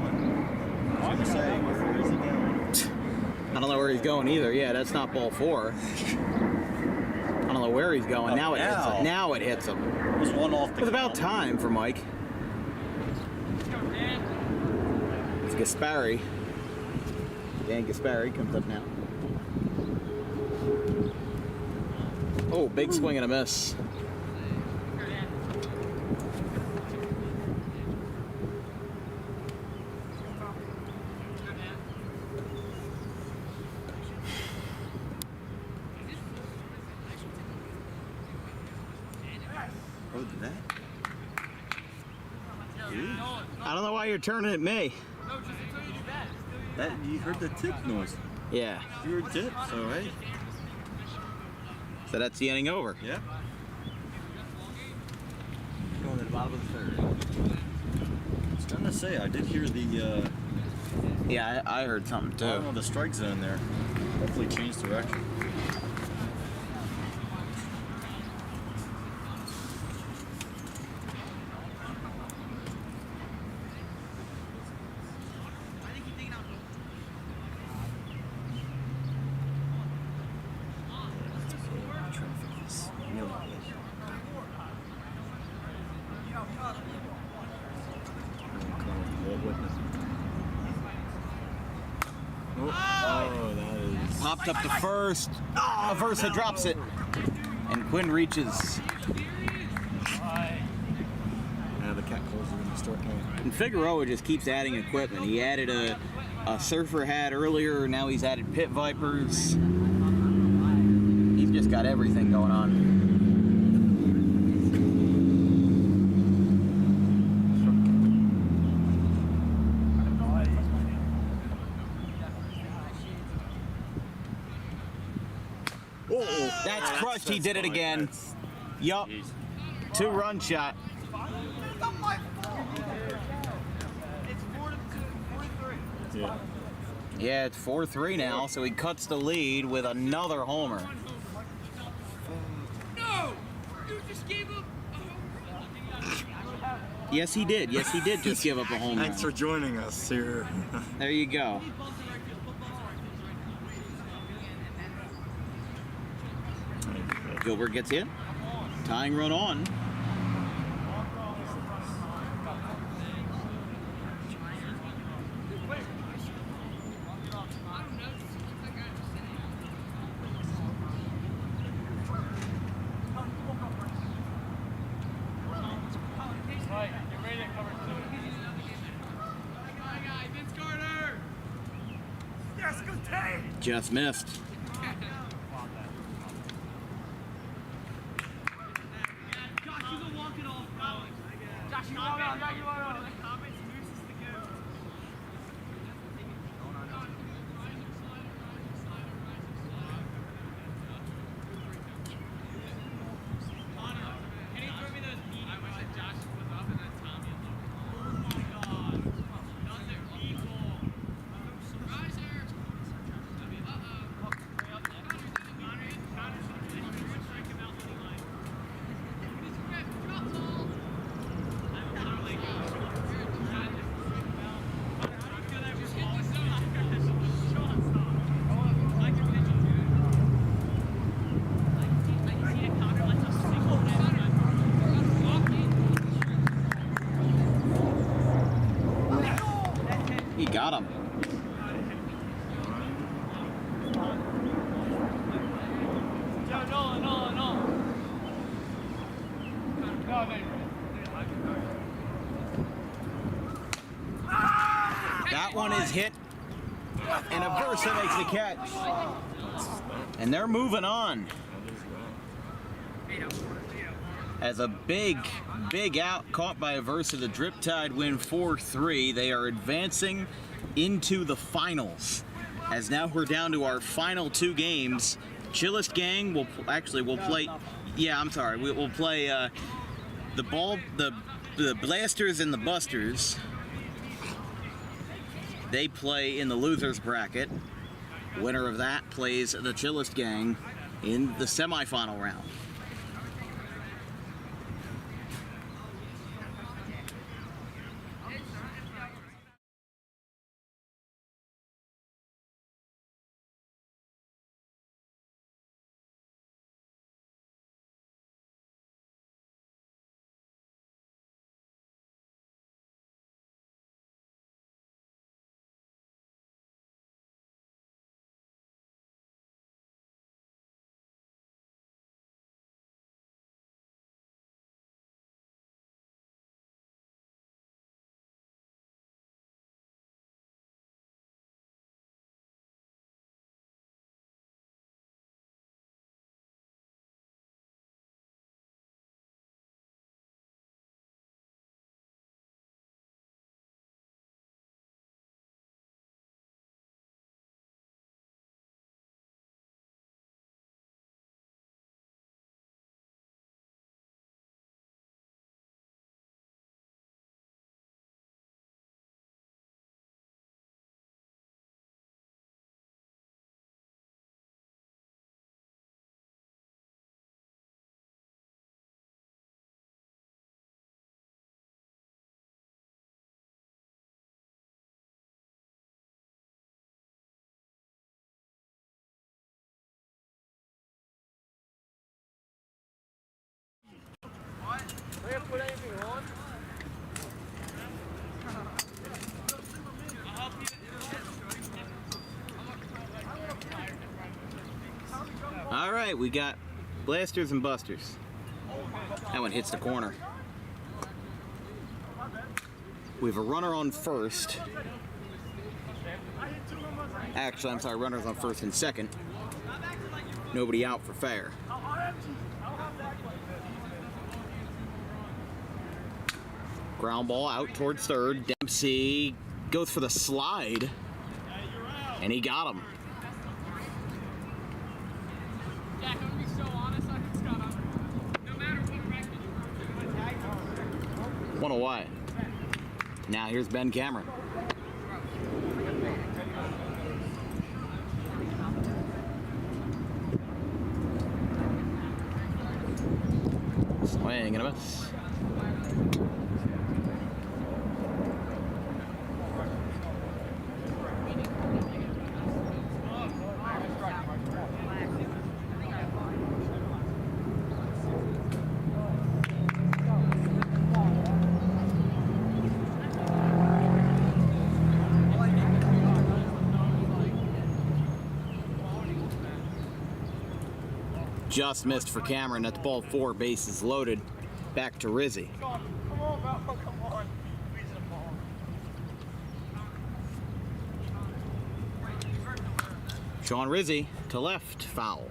I was gonna say, where is he going? I don't know where he's going either. Yeah, that's not ball 4. I don't know where he's going. Now it hits him. Now it hits him. It was one off the It was about time for Mike. It's Gaspari. Dan Gaspari comes up now. Oh, big swing and a miss. Oh, did that? I don't know why you're turning at me. That you heard the tip noise. Yeah. You heard tip, so hey. So that's the inning over. Yep. Going to the bottom of the third. I was gonna say I did hear the. Yeah, I heard something too. I don't know, the strike zone there. Hopefully change direction. Popped up to first. Oh, Versa drops it. And Quinn reaches. Now the cat calls are going to start going. And Figueroa just keeps adding equipment. He added a surfer hat earlier. Now he's added pit vipers. He's just got everything going on. That's crushed. He did it again. Yup. 2-run shot. Yeah. Yeah, it's 4-3 now, so he cuts the lead with another homer. No! You just gave up a home run. Yes, he did. Yes, he did just give up a home run. Thanks for joining us here. There you go. Gilbert gets hit. Tying run on. Just missed. Got him. That one is hit, and Aversa makes the catch. And they're moving on. As a big out caught by Aversa, the Drip Tide win 4-3. They are advancing into the finals. As now we're down to our final 2 games. Chillest Gang will play. Yeah, I'm sorry. We'll play the Blasters and the Busters. They play in the losers bracket. Winner of that plays the Chillest Gang in the semifinal round. Put anything on? All right, we got Blasters and Busters. That one hits the corner. We have a runner on first. Actually, I'm sorry, runners on first and second. Nobody out for fair. Ground ball out towards third. Dempsey goes for the slide, and he got him. Jack, I'm gonna be so honest, I think Scott, no matter what record you One away. Now here's Ben Cameron. Swing and a miss. Just missed for Cameron at the ball 4, bases loaded. Back to Rizzy. Come on, Val, come on. Squeeze the ball. Sean Rizzy to left, foul.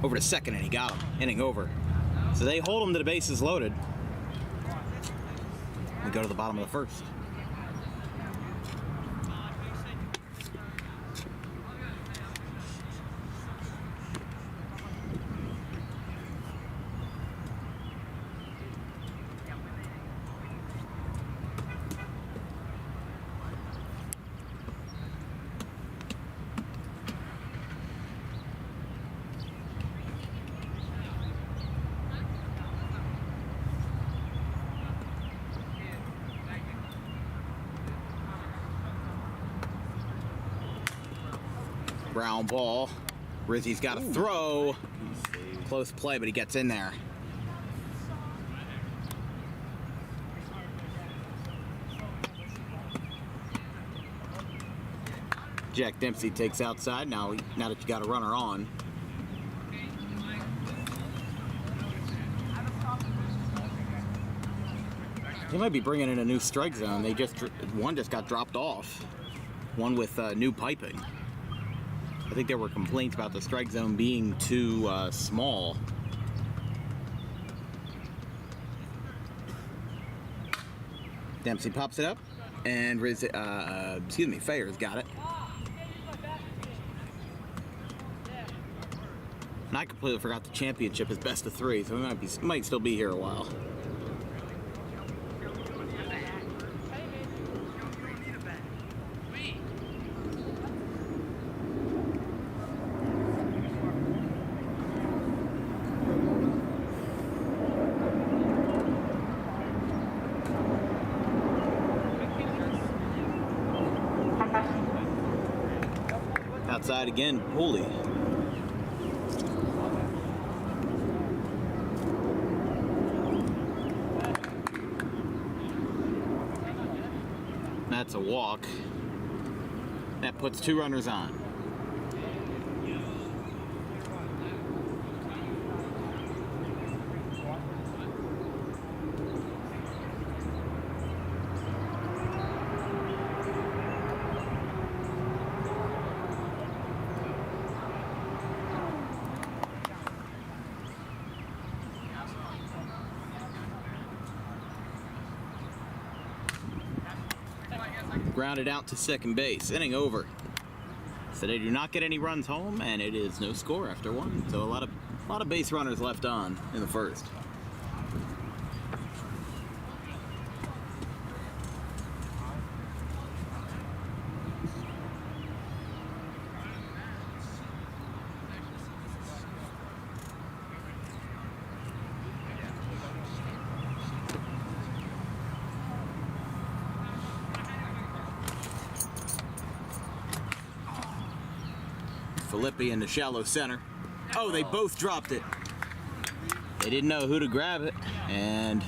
Over to second, and he got him. Inning over. So they hold him to the bases loaded. We go to the bottom of the first. Ground ball. Rizzy's got a throw. Close play, but he gets in there. Jack Dempsey takes outside now that you got a runner on. They might be bringing in a new strike zone. One just got dropped off. One with new piping. I think there were complaints about the strike zone being too small. Dempsey pops it up, and Fayer's got it. And I completely forgot the championship is best of 3, so we might still be here a while. Outside again, Holy. That's a walk. That puts 2 runners on. Grounded out to second base. Inning over. So they do not get any runs home, and it is no score after 1. So a lot of base runners left on in the first. Filippi in the shallow center. Oh, they both dropped it. They didn't know who to grab it, and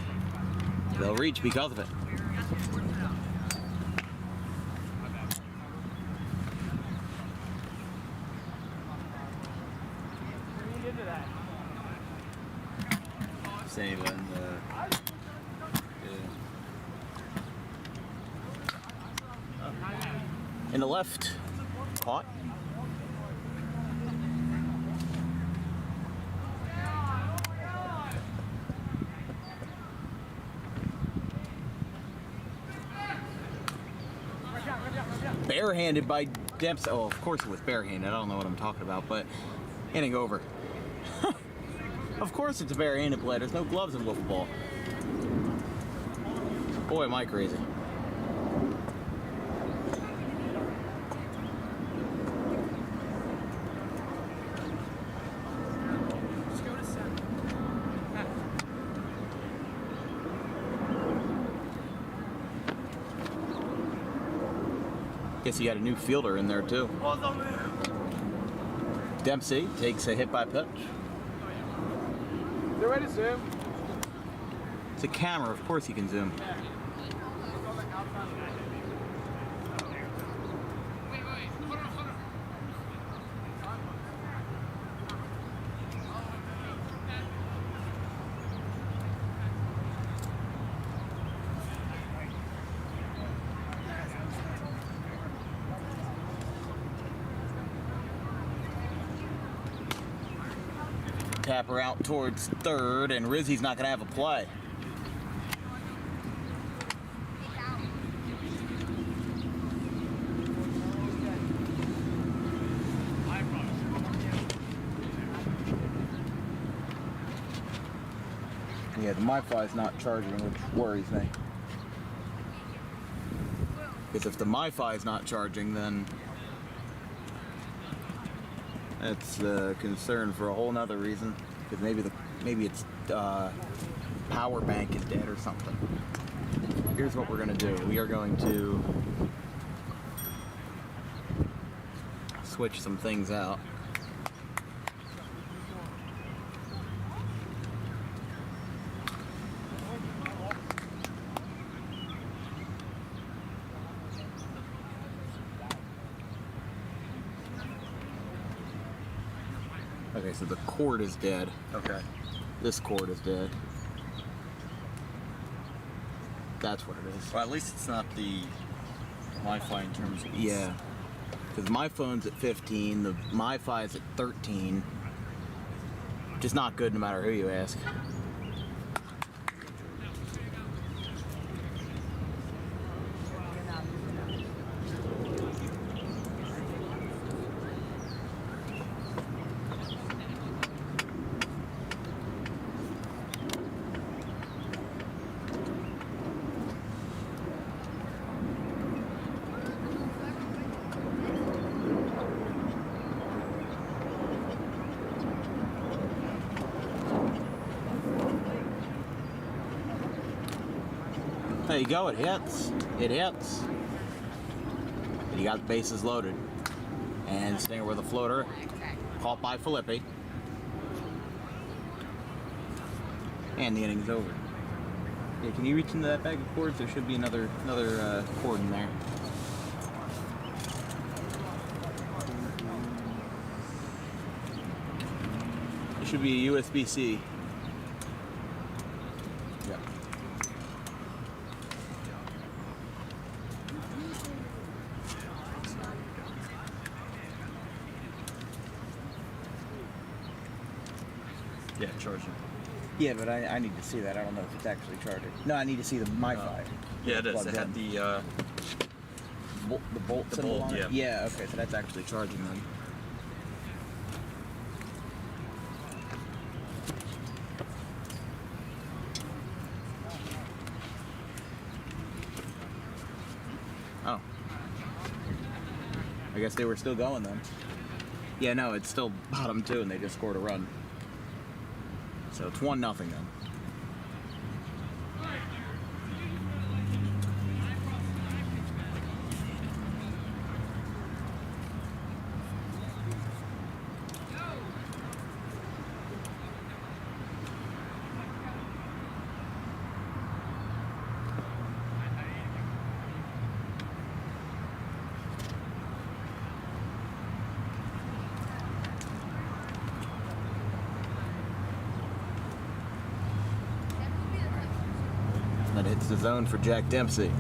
they'll reach because of it. Same one. In the left, caught. Barehanded by Dempsey. Oh, of course it was barehanded. I don't know what I'm talking about, but inning over. Of course it's a barehanded play. There's no gloves in wiffle ball. Boy, am I crazy. Guess you got a new fielder in there too. Dempsey takes a hit by pitch. They're ready to zoom. It's a camera, of course you can zoom. Tapper out towards third, and Rizzy's not going to have a play. Yeah, the MiFi's not charging, which worries me. Because if the MiFi's not charging, then that's a concern for a whole nother reason. Because maybe its power bank is dead or something. Here's what we're gonna do. We are going to switch some things out. Okay, so the cord is dead. Okay. This cord is dead. That's what it is. Well, at least it's not the Wi-Fi in terms of... Yeah. Because my phone's at 15, the MiFi's at 13. Which is not good no matter who you ask. There you go, it hits. It hits. And you got the bases loaded. And staying with the floater. Caught by Filippi. And the inning's over. Yeah, can you reach into that bag of cords? There should be another cord in there. It should be a USB-C. Yep. Yeah, charging. Yeah, but I need to see that. I don't know if it's actually charging. No, I need to see the MiFi. Yeah, it is. It had the bolt the symbol bolt, on it? yeah. Yeah, okay, so that's actually charging then. Oh. I guess they were still going then. Yeah, no, it's still bottom 2 and they just scored a run. So it's 1-0 then. That hits the zone for Jack Dempsey.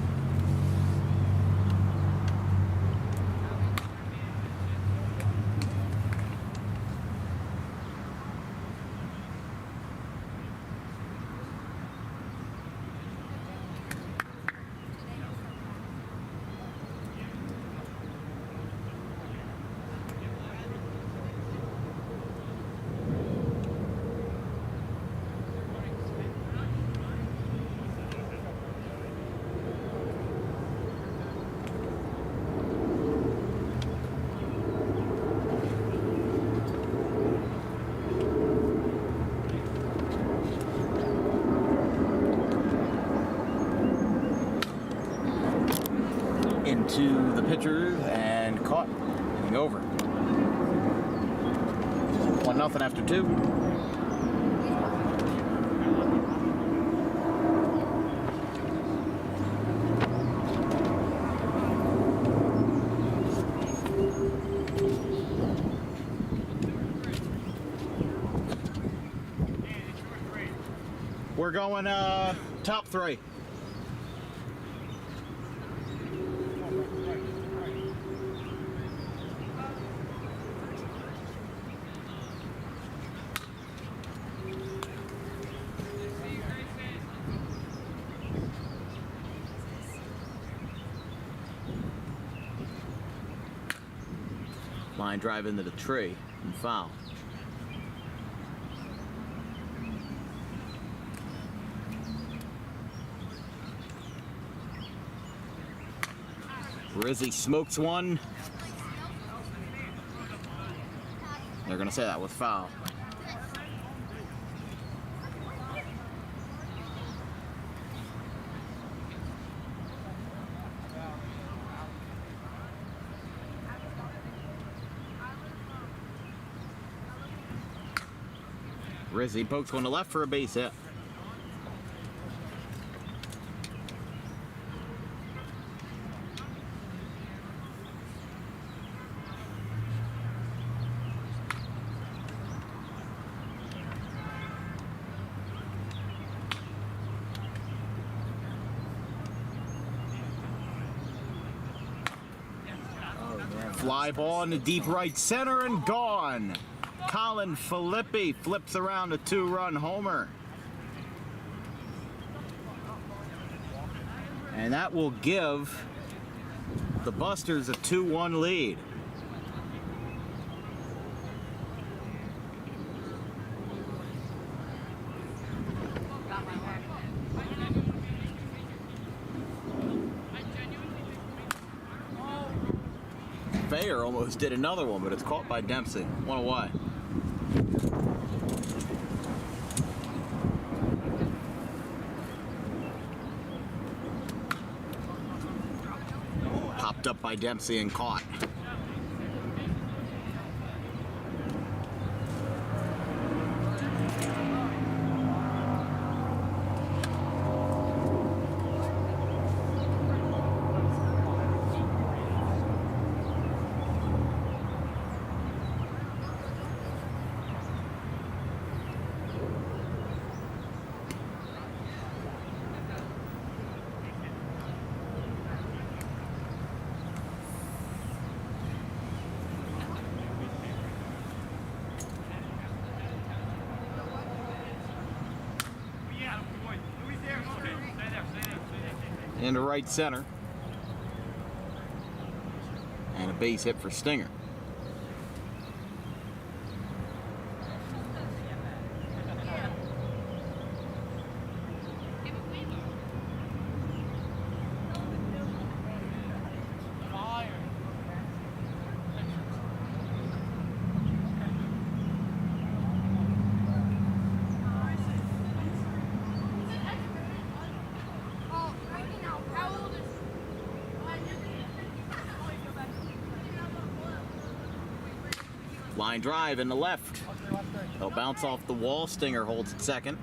Into the pitcher and caught. Inning over. 1-0 after 2. We're going top 3. Line drive into the tree and foul. Rizzy smokes one. They're gonna say that was foul. Rizzy pokes one to left for a base hit. Fly ball into deep right center and gone. Colin Filippi flips around a 2-run homer. And that will give the Busters a 2-1 lead. Fair almost did another one, but it's caught by Dempsey. One away. Popped up by Dempsey and caught. Into right center. And a base hit for Stinger. Line drive in the left. They'll bounce off the wall. Stinger holds at second.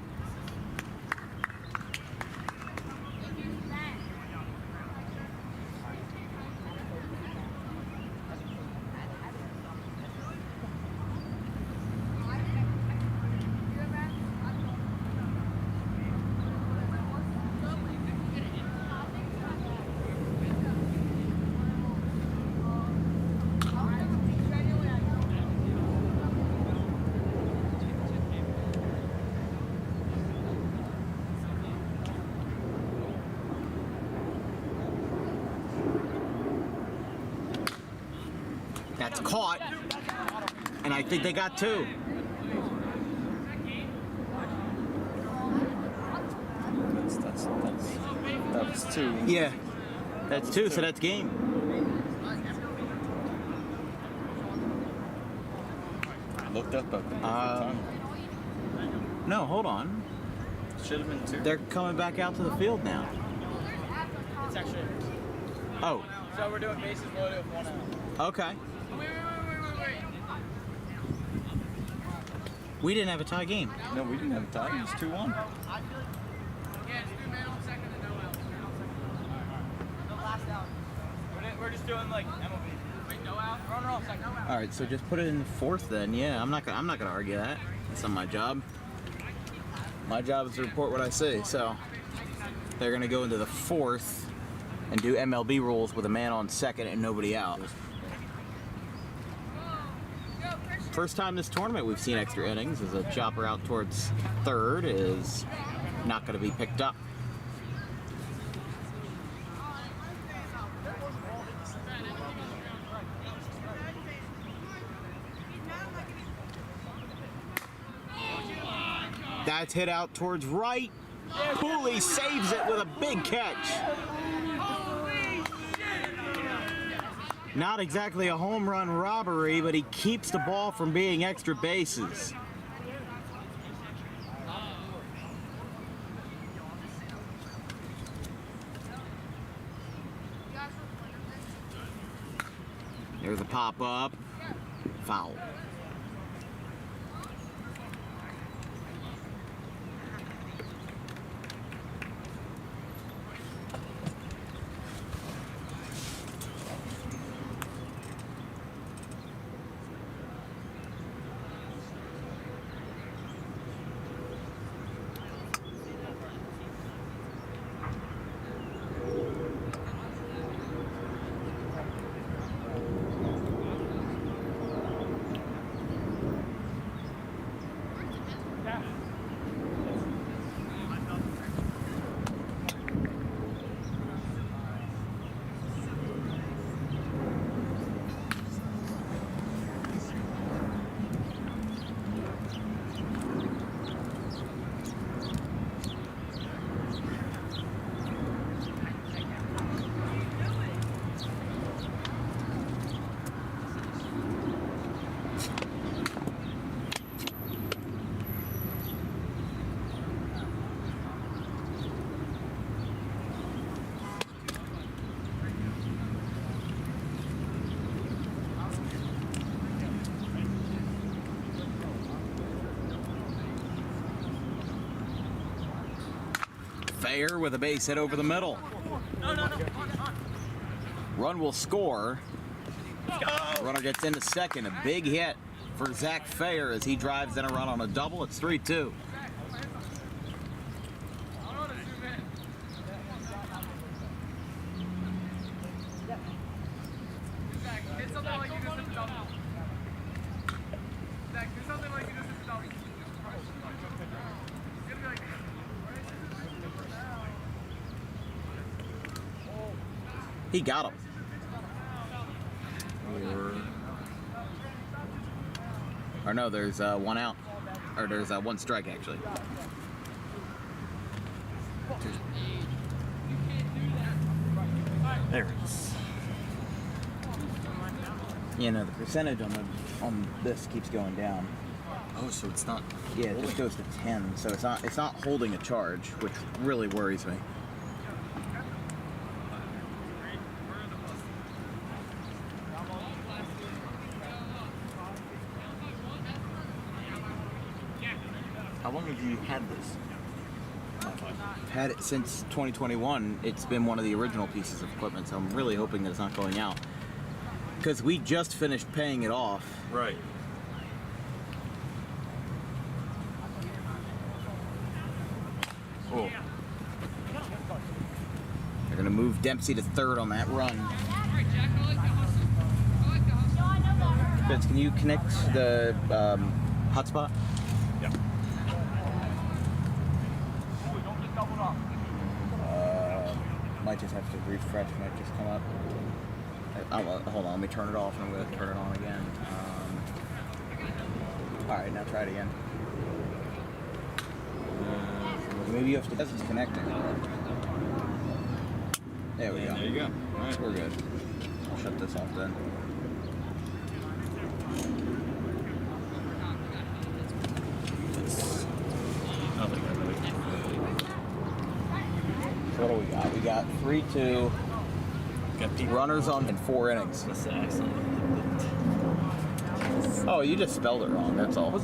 That's caught, and I think they got two. That was two. Yeah, that's two, so that's game. I looked up at the time. No, hold on. Should have been two. They're coming back out to the field now. It's actually. Oh. So we're doing bases loaded with 1 out. Okay. Wait. We didn't have a tie game. No, we didn't have a tie. It was 2-1. Yeah, just do man on second and no out. The last out. We're just doing like MLB. Wait, no out? Runner off second. All right, so just put it in the fourth then. Yeah, I'm not gonna argue that. That's not my job. My job is to report what I see. So they're gonna go into the fourth and do MLB rules with a man on second and nobody out. First time this tournament we've seen extra innings, as a chopper out towards third is not going to be picked up. That's hit out towards right. Cooley saves it with a big catch. Not exactly a home run robbery, but he keeps the ball from being extra bases. There's a pop-up. Foul. Fair with a base hit over the middle. Run will score. Runner gets into second. A big hit for Zach Fair as he drives in a run on a double. It's 3-2. He got him. Or no, there's one out. Or there's one strike, actually. There it is. You know, the percentage on this keeps going down. Oh, so it's not. Yeah, it just goes to 10. So it's not holding a charge, which really worries me. How long have you had this? I've had it since 2021. It's been one of the original pieces of equipment, so I'm really hoping that it's not going out. Because we just finished paying it off. Right. Oh. They're going to move Dempsey to third on that run. Vince, can you connect the hotspot? Yeah. Might just have to refresh. Might just come up. Hold on, let me turn it off and I'm going to turn it on again. Alright, now try it again. Maybe you have to. This is connecting. There we go. There you go. All right. We're good. I'll shut this off then. So what do we got? We got 3-2. Got runners on in 4 innings. That's excellent. Oh, you just spelled it wrong. That's all.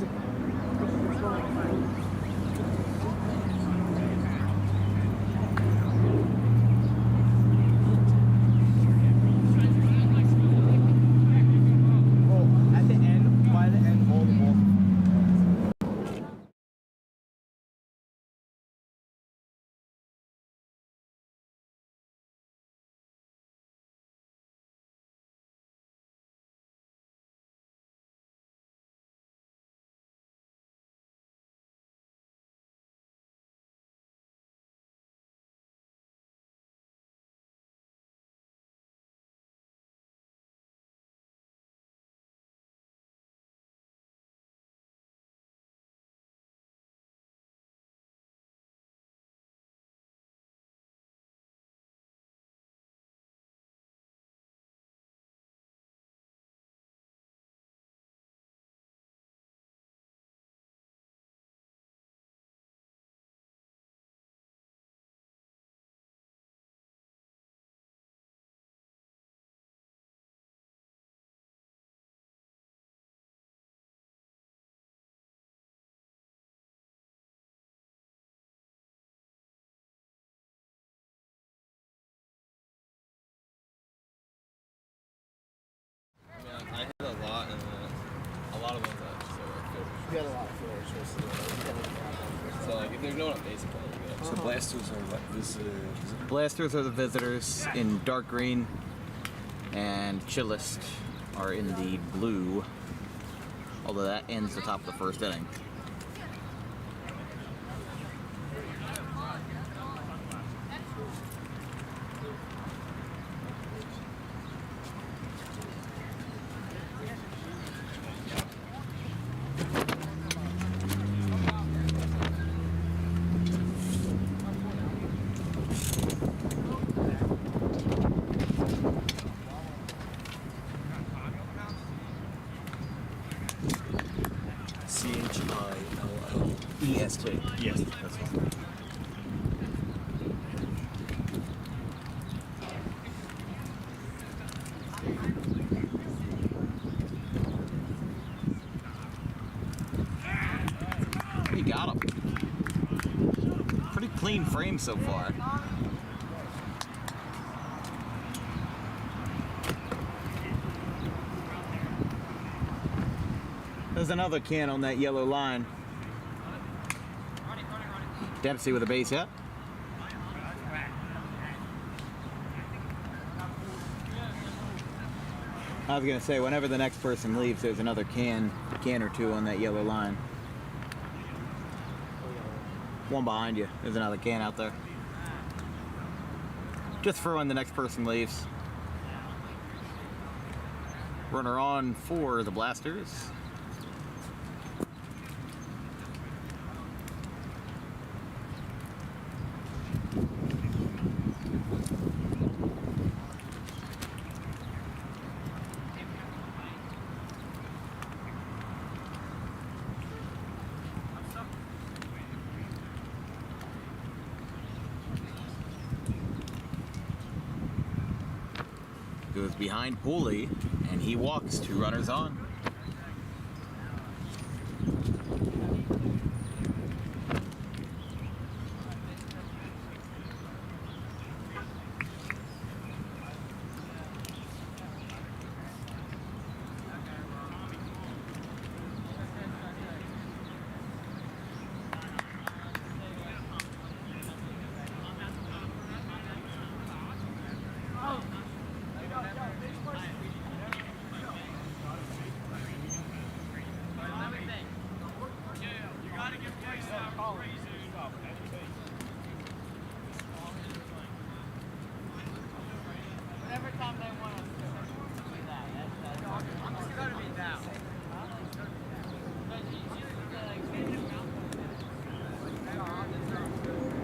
I hit a lot, and a lot of ones I just You got a lot of so like if there's no one on base, you probably good. So blasters are what? Blasters are the visitors in dark green, and Chillest are in the blue. Although that ends the top of the first inning. CHILLEST. Yes, that's one. We got him. Pretty Clean frame so far. There's another can on that yellow line. Dempsey with a base hit. I was gonna say, whenever the next person leaves, there's another can or two on that yellow line. One behind you. There's another can out there. Just for when the next person leaves. Runner on for the Blasters. Goes behind Pooley, and he walks 2 runners on.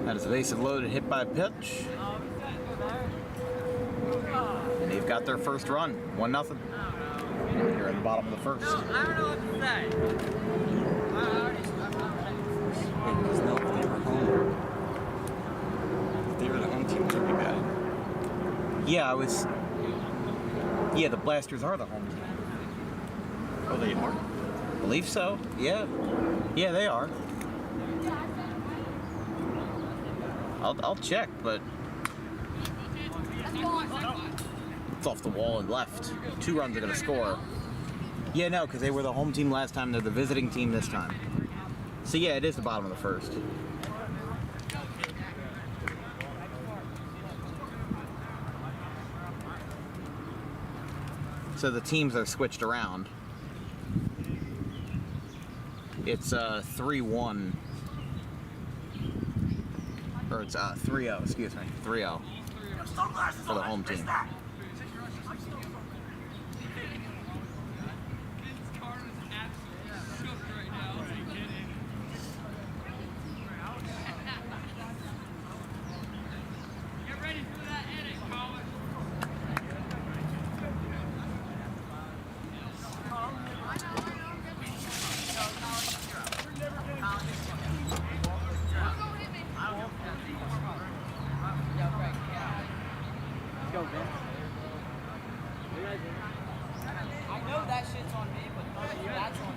That is a base loaded, hit by pitch. And they've got their first run, 1-0. Here at the bottom of the first. I don't know what to say. If they were the home team, would be bad. Yeah, the Blasters are the home team. Oh, they are? I believe so. Yeah. Yeah, they are. I'll check, but it's off the wall and left. 2 runs are going to score. Yeah, no, because they were the home team last time. They're the visiting team this time. So yeah, it is the bottom of the first. So the teams are switched around. It's 3-1. Or it's 3-0, excuse me. 3-0 for the home team. I know that shit's on me, but that's on me.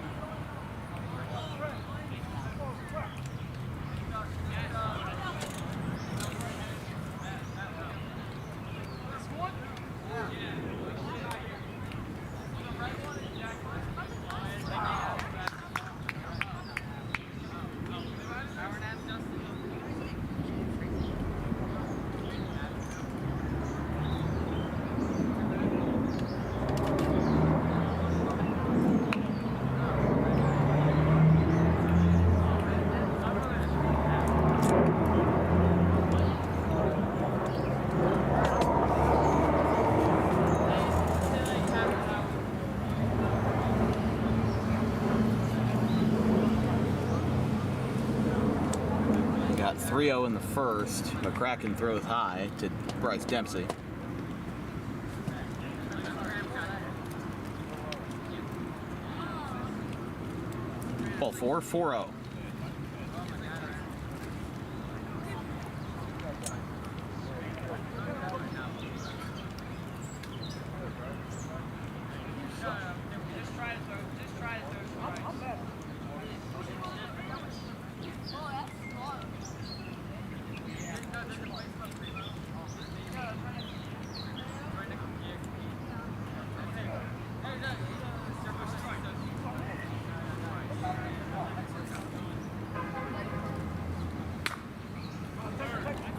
Got 3-0 in the first. McCracken throws high to Bryce Dempsey. Ball 4, 4-0.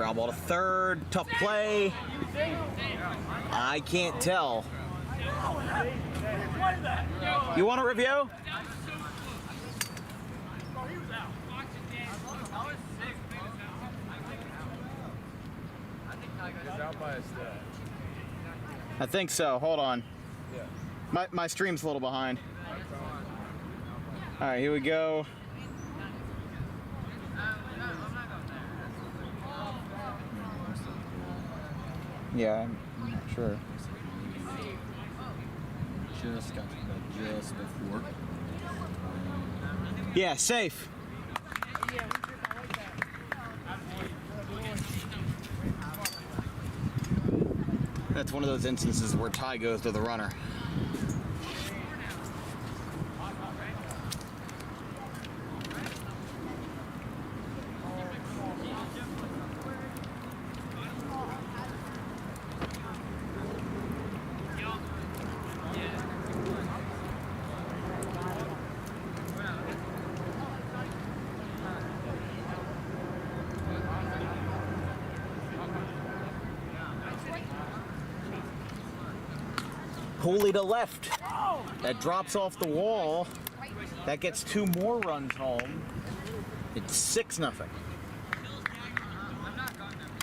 Ground ball to third. Tough play. I can't tell. You want a review? I think so. Hold on. My stream's a little behind. All right, here we go. Yeah, I'm not sure. Just got to that just before. Yeah, safe. That's one of those instances where tie goes to the runner. Pulley to left. That drops off the wall. That gets 2 more runs home. It's 6-0.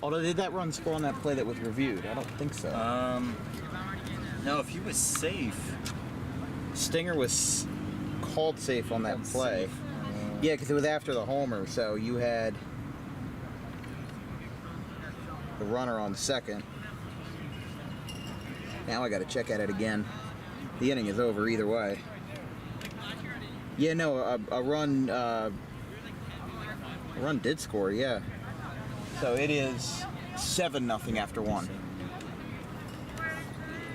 Although, did that run score on that play that was reviewed? I don't think so. No, if he was safe. Stinger was called safe on that play. Yeah, because it was after the homer, so you had the runner on second. Now I got to check at it again. The inning is over either way. Yeah, no, a run did score, yeah. So it is 7-0 after 1.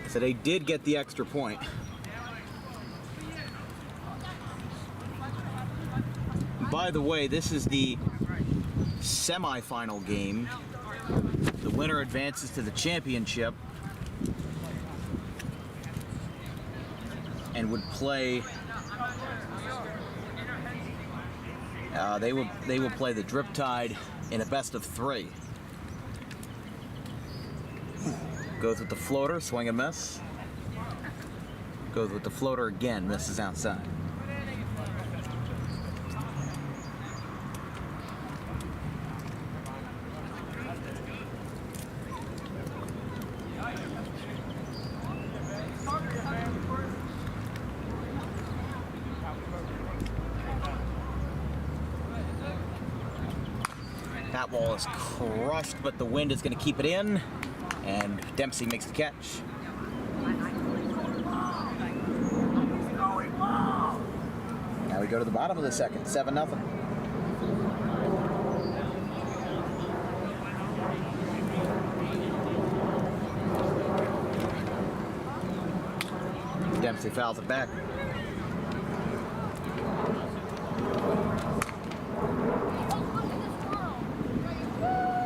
So they did get the extra point. By the way, this is the semifinal game. The winner advances to the championship and would play. They will play the Drip Tide in a best of 3. Goes with the floater, swing and miss. Goes with the floater again, misses outside. That ball is crushed, but the wind is going to keep it in, and Dempsey makes the catch. Now we go to the bottom of the second, 7-0. Dempsey fouls it back.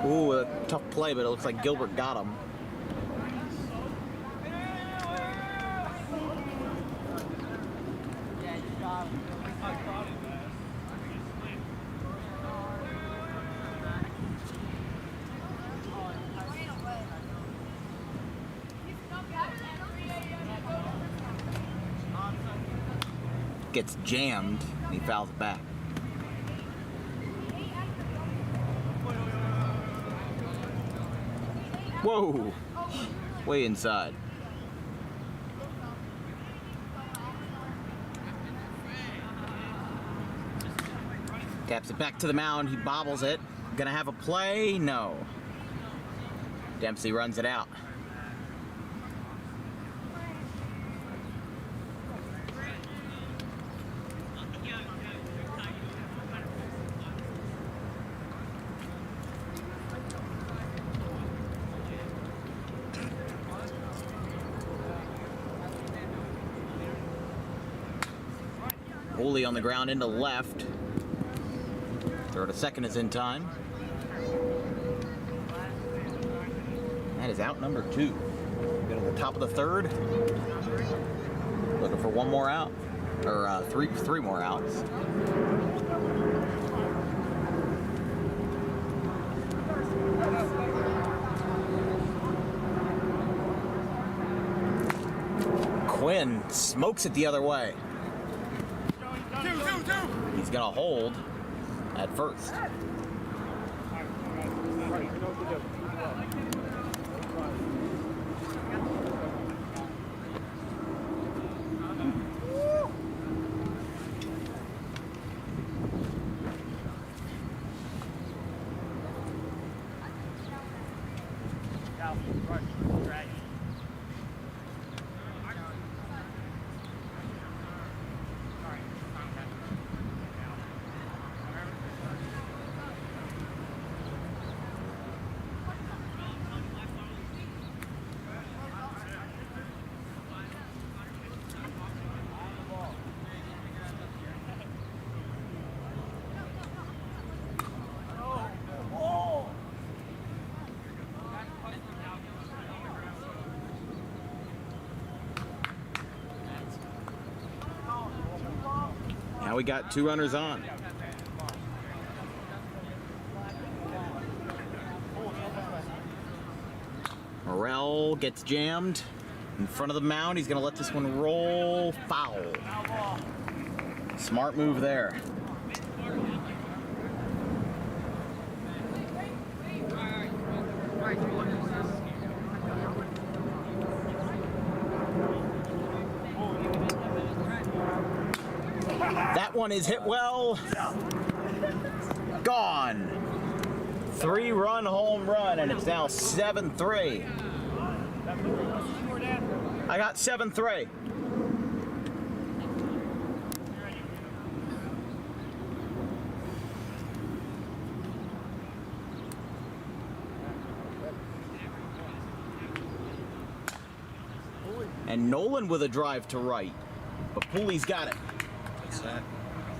Ooh, a tough play, but it looks like Gilbert got him. Gets jammed, and he fouls it back. Whoa! Way inside. Taps it back to the mound. He bobbles it. Gonna have a play? No. Dempsey runs it out. Holy on the ground into left. Throw to second is in time. That is out number 2. Go to the top of the third. Looking for one more out, or three more outs. Wynn smokes it the other way. He's going to hold at first. Now we got 2 runners on. Morrell gets jammed in front of the mound. He's going to let this one roll foul. Smart move there. That one is hit well. Gone. 3-run home run, and it's now 7-3. I got 7-3. And Nolan with a drive to right, but Pooley's got it.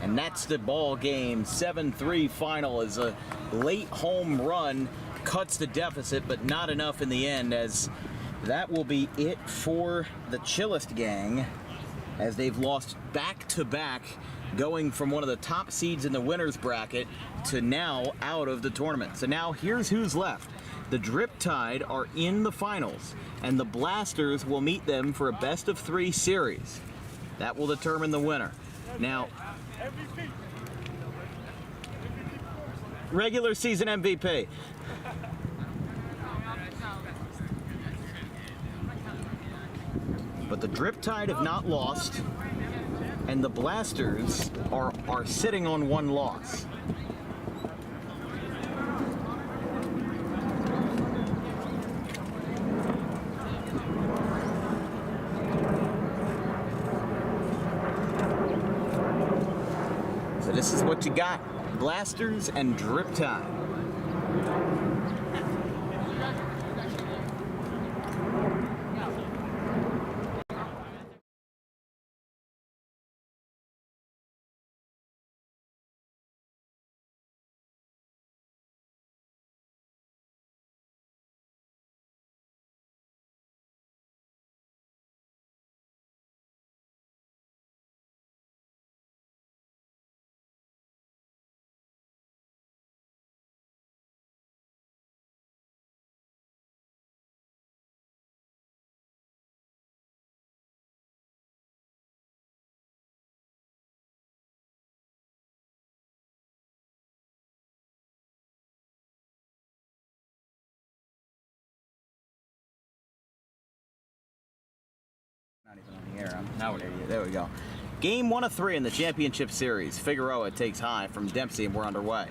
And that's the ball game. 7-3 final as a late home run cuts the deficit, but not enough in the end, as that will be it for the Chillest Gang, as they've lost back-to-back, going from one of the top seeds in the winners bracket to now out of the tournament. So now here's who's left. The Drip Tide are in the finals, and the Blasters will meet them for a best-of-3 series. That will determine the winner. Now, regular season MVP. But the Drip Tide have not lost, and the Blasters are sitting on 1 loss. So this is what you got. Blasters and Drip Tide. Not even on the air. I'm now an idiot. There we go. Game 1 of 3 in the championship series. Figueroa takes high from Dempsey, and we're underway.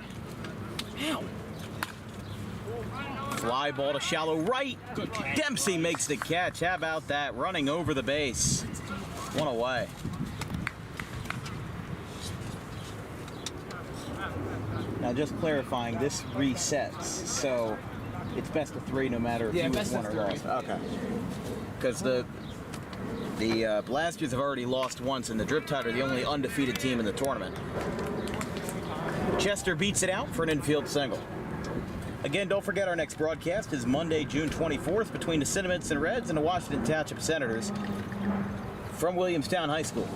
Ow. Fly ball to shallow right. Dempsey makes the catch. How about that? Running over the base. 1 away. Now just clarifying, this resets, so it's best of 3 no matter if you won or lost. Okay. Because the Blasters have already lost once, and the Drip Tide are the only undefeated team in the tournament. Chester beats it out for an infield single. Again, don't forget our next broadcast is Monday, June 24th, between the Sentiments and Reds and the Washington Township Senators from Williamstown High School.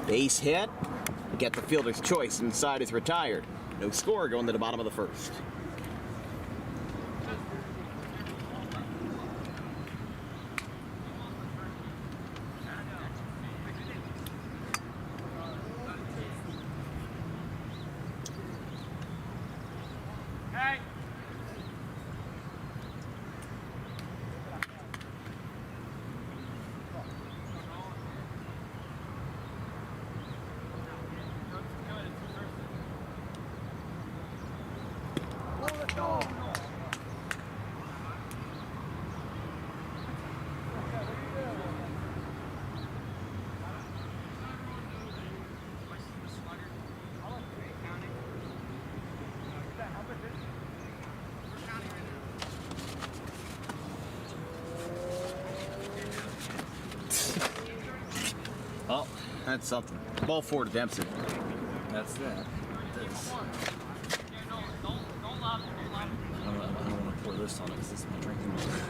Base hit. Get the fielder's choice. Inside is retired. No score going to the bottom of the first. That's something. Ball 4 to Dempsey. That's that. It is. I don't want to pour this on it because this is my drinking water.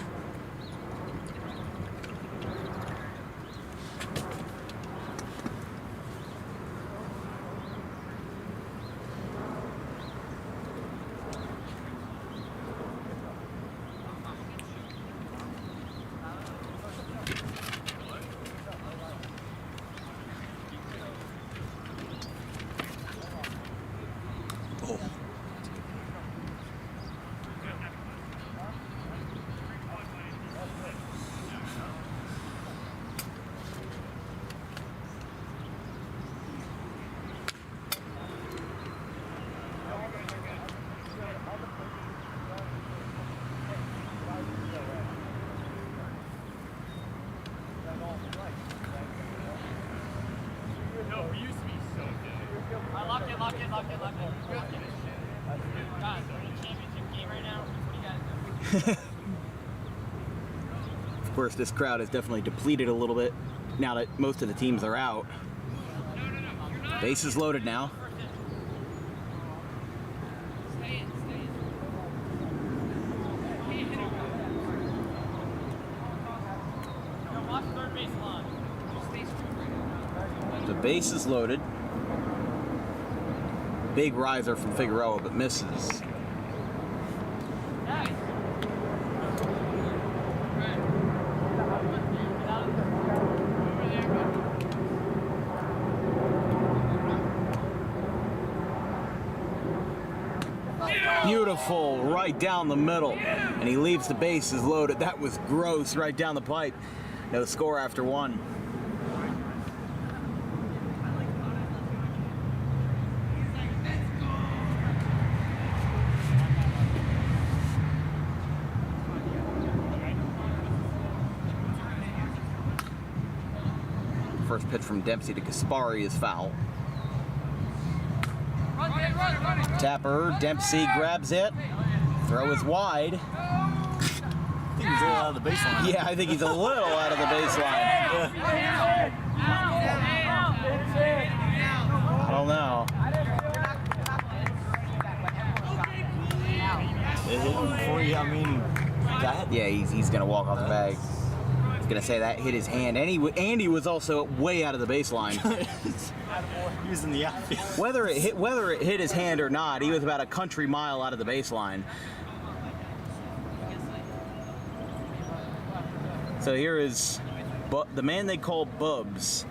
Of course, this crowd is definitely depleted a little bit now that most of the teams are out. Bases loaded now. The base is loaded. Big riser from Figueroa, but misses. Beautiful, right down the middle. And he leaves the bases loaded. That was gross, right down the pipe. No score after 1. First pitch from Dempsey to Gaspari is foul. Tapper, Dempsey grabs it. Throw is wide. I think he's a little out of the baseline. Yeah, I think he's a little out of the baseline. I don't know. It hit him before he, that? Yeah, he's going to walk off the bag. I was going to say that hit his hand. And he was also way out of the baseline. He was in the outfield. Whether it hit his hand or not, he was about a country mile out of the baseline. So here is the man they call Bubs.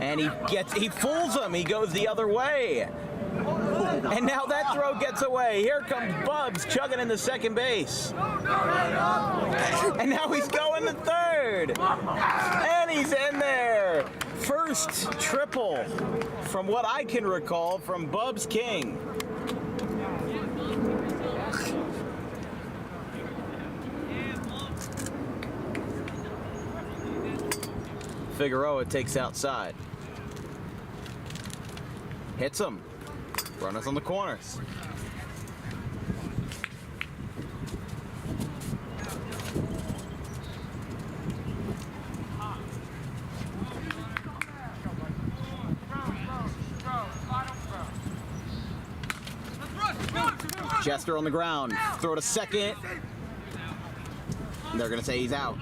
And he fools him. He goes the other way. And now that throw gets away. Here comes Bubs chugging into second base. And now he's going to third. And he's in there. First triple from what I can recall from Bubs King. Figueroa takes outside. Hits him. Runners on the corners. Chester on the ground. Throw to second. They're going to say he's out.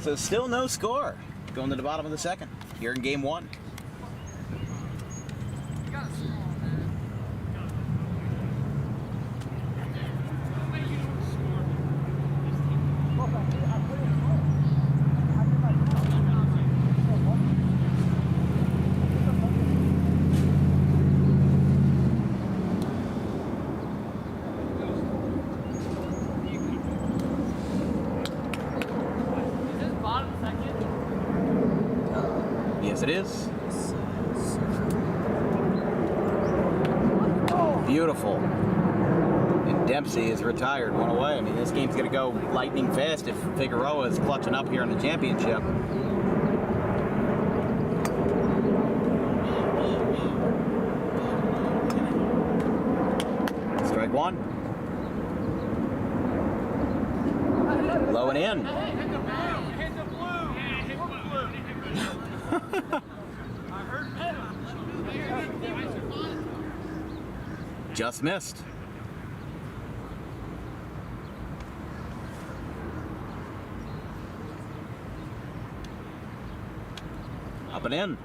So still no score. Going to the bottom of the second. Here in game 1. It is. Beautiful. And Dempsey is retired, one away. I mean, this game's going to go lightning fast if Figueroa is clutching up here in the championship. Strike 1. Low and in. Hit the blue. Hit the blue. Just missed. Up and in.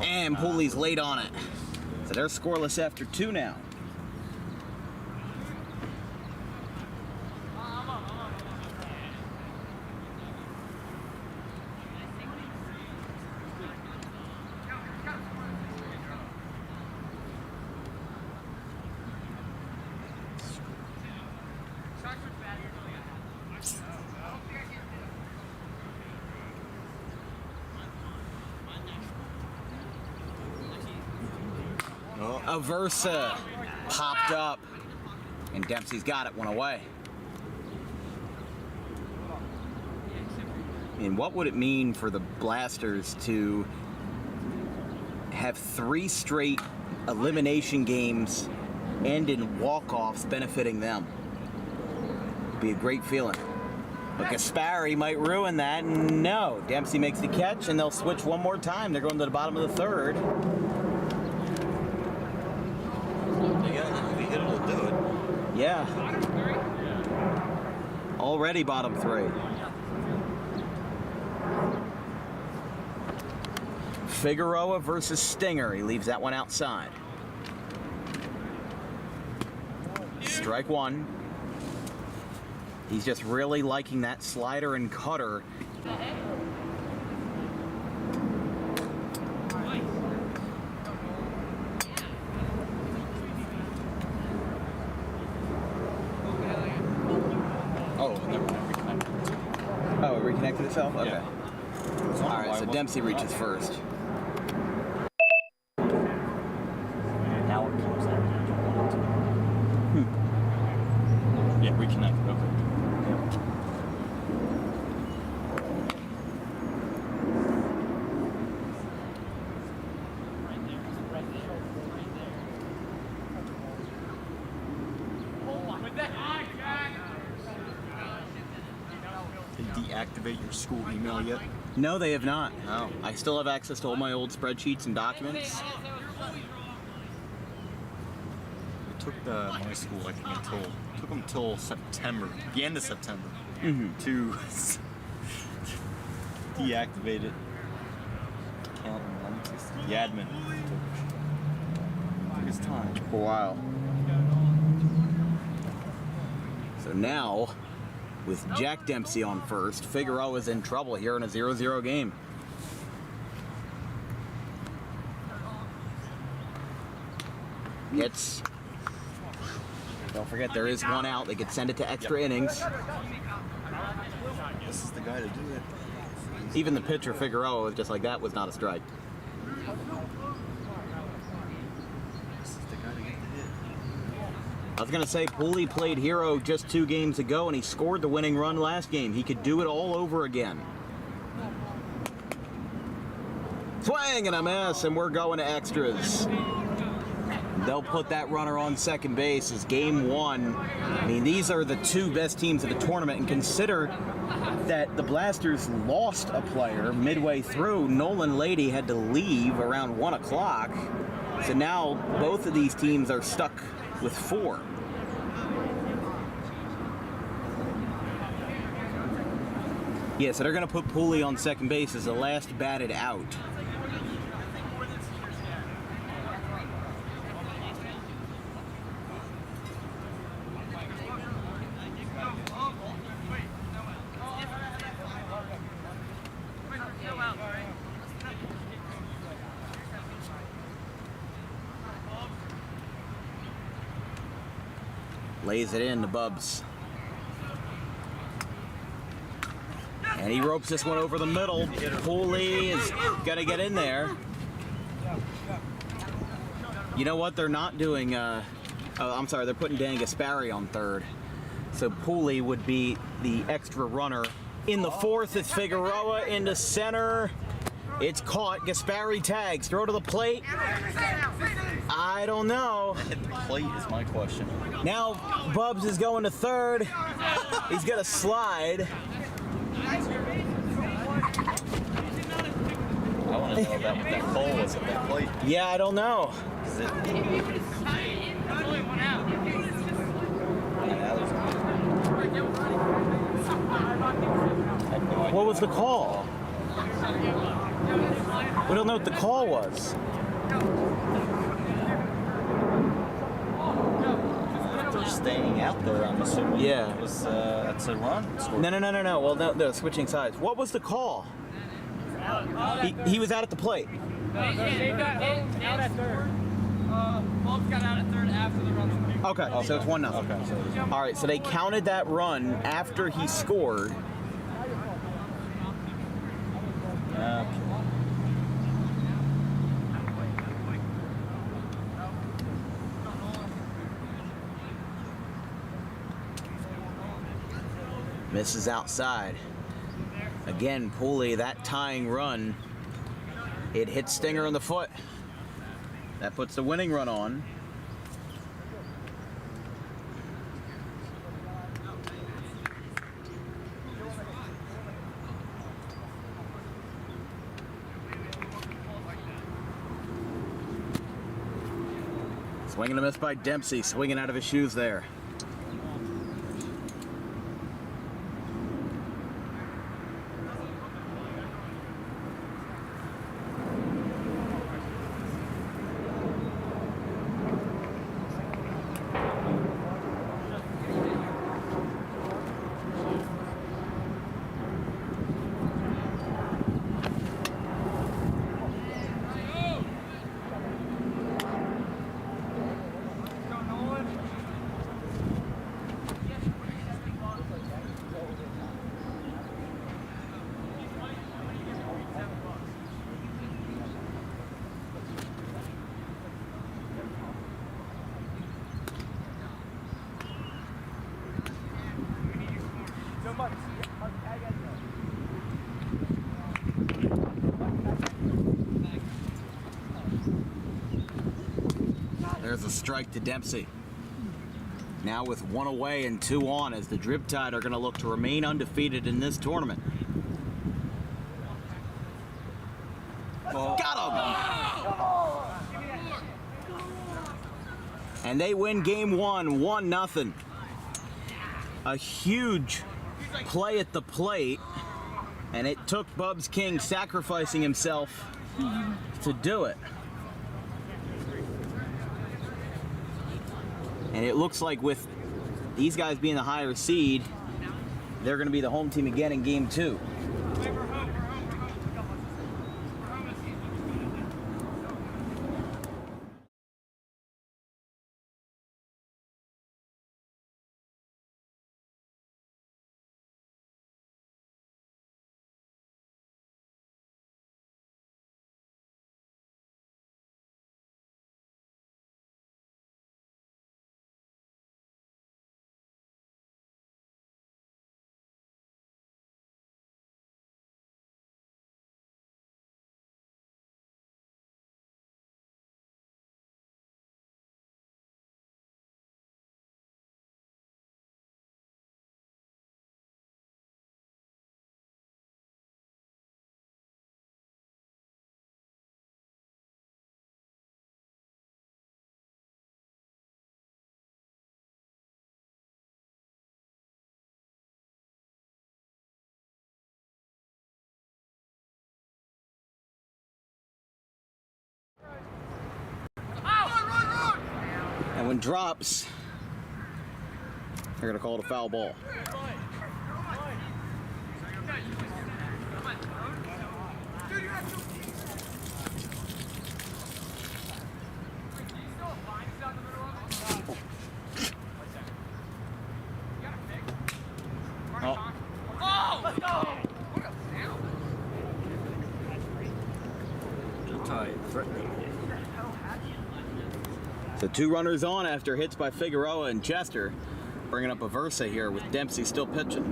And Pooley's late on it. So they're scoreless after 2 now. Versa popped up, and Dempsey's got it, 1 away. And what would it mean for the Blasters to have 3 straight elimination games end in walk-offs benefiting them? It'd be a great feeling. But Gaspari might ruin that, and no. Dempsey makes the catch, and they'll switch 1 more time. They're going to the bottom of the 3rd. Yeah. Already bottom 3. Figueroa versus Stinger. He leaves that one outside. Strike 1. He's just really liking that slider and cutter. Oh, it reconnected itself? Okay. Yeah. All right, so Dempsey reaches first. Now it comes out. Yeah, reconnected. Okay. Deactivate your school email yet? No, they have not. No. I still have access to all my old spreadsheets and documents. It took my school, I think, took them till September, the end of September, to deactivate it. The admin took his time. For a while. So now, with Jack Dempsey on first, Figueroa's in trouble here in a 0-0 game. Don't forget there is 1 out. They could send it to extra innings. This is the guy to do it. Even the pitcher, Figueroa, was just like, that was not a strike. This is the guy to get the hit. I was going to say, Pooley played hero just 2 games ago, and he scored the winning run last game. He could do it all over again. Swing and a miss, and we're going to extras. They'll put that runner on second base as game 1. I mean, these are the 2 best teams of the tournament, and consider that the Blasters lost a player midway through. Nolan Lady had to leave around 1 o'clock. So now both of these teams are stuck with 4. Yeah, so they're going to put Pooley on second base as the last batted out. Lays it in to Bubs. And he ropes this one over the middle. Pooley is going to get in there. You know what? They're not doing... I'm sorry, they're putting Dan Gaspari on third. So Pooley would be the extra runner. In the 4th, it's Figueroa into center. It's caught. Gaspari tags. Throw to the plate. I don't know. Hit the plate is my question. Now Bubs is going to third. He's gonna slide. I want to know about what that call was at that plate. Yeah, I don't know. Is it? What was the call? We don't know what the call was. They're staying out there, I'm assuming. Yeah. It was, that's a run. No. Well, no, switching sides. What was the call? He was out at the plate. They got out at third. Bulbs got out at third after the run. Okay, so it's 1-0. Okay. All right, so they counted that run after he scored. Misses outside. Again, Pooley, that tying run, it hit Stinger in the foot. That puts the winning run on. Swing and a miss by Dempsey, swinging out of his shoes there. There's a strike to Dempsey. Now with 1 away and 2 on, as the Driptide are going to look to remain undefeated in this tournament. Got him! And they win game 1, 1-0. A huge play at the plate, and it took Bubs King sacrificing himself to do it. And it looks like with these guys being the higher seed, they're going to be the home team again in game 2. And when drops, they're going to call it a foul ball. Oh, let's go! So 2 runners on after hits by Figueroa and Chester, bringing up a Versa here with Dempsey still pitching.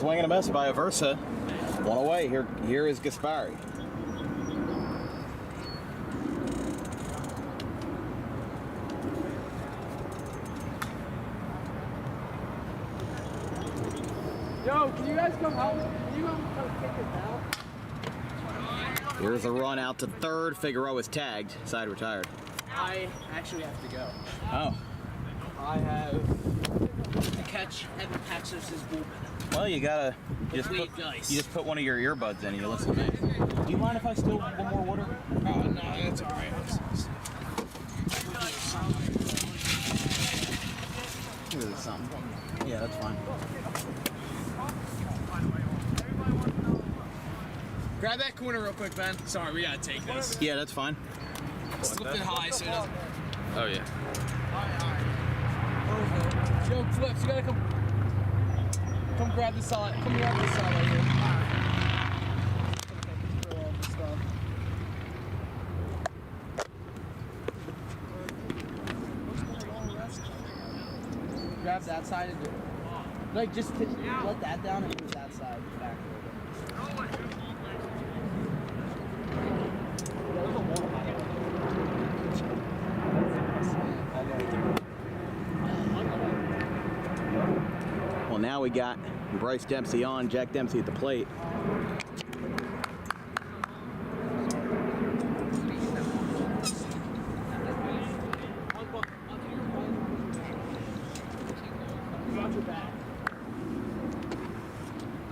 swing and a miss by Aversa. One away. Here is Gaspari. Yo, can you guys come help me? Can you come kick it down? Here's a run out to third. Figueroa is tagged. Side retired. I actually have to go. Oh. I have to catch Evan Paxos' bullpen. Well, you just put one of your earbuds in and you listen to me. Do you mind if I steal one more water? Oh, no, that's all right. Here is something. Yeah, that's fine. Grab that corner real quick, Ben. Sorry, we gotta take this. Yeah, that's fine. Slipped it high so it doesn't. Oh, yeah. Yo, Flips, you gotta come grab the solid. Come grab the solid right here. Grab that side and do it. Like, just let that down and move that side back. Well, now we got Bryce Dempsey on, Jack Dempsey at the plate.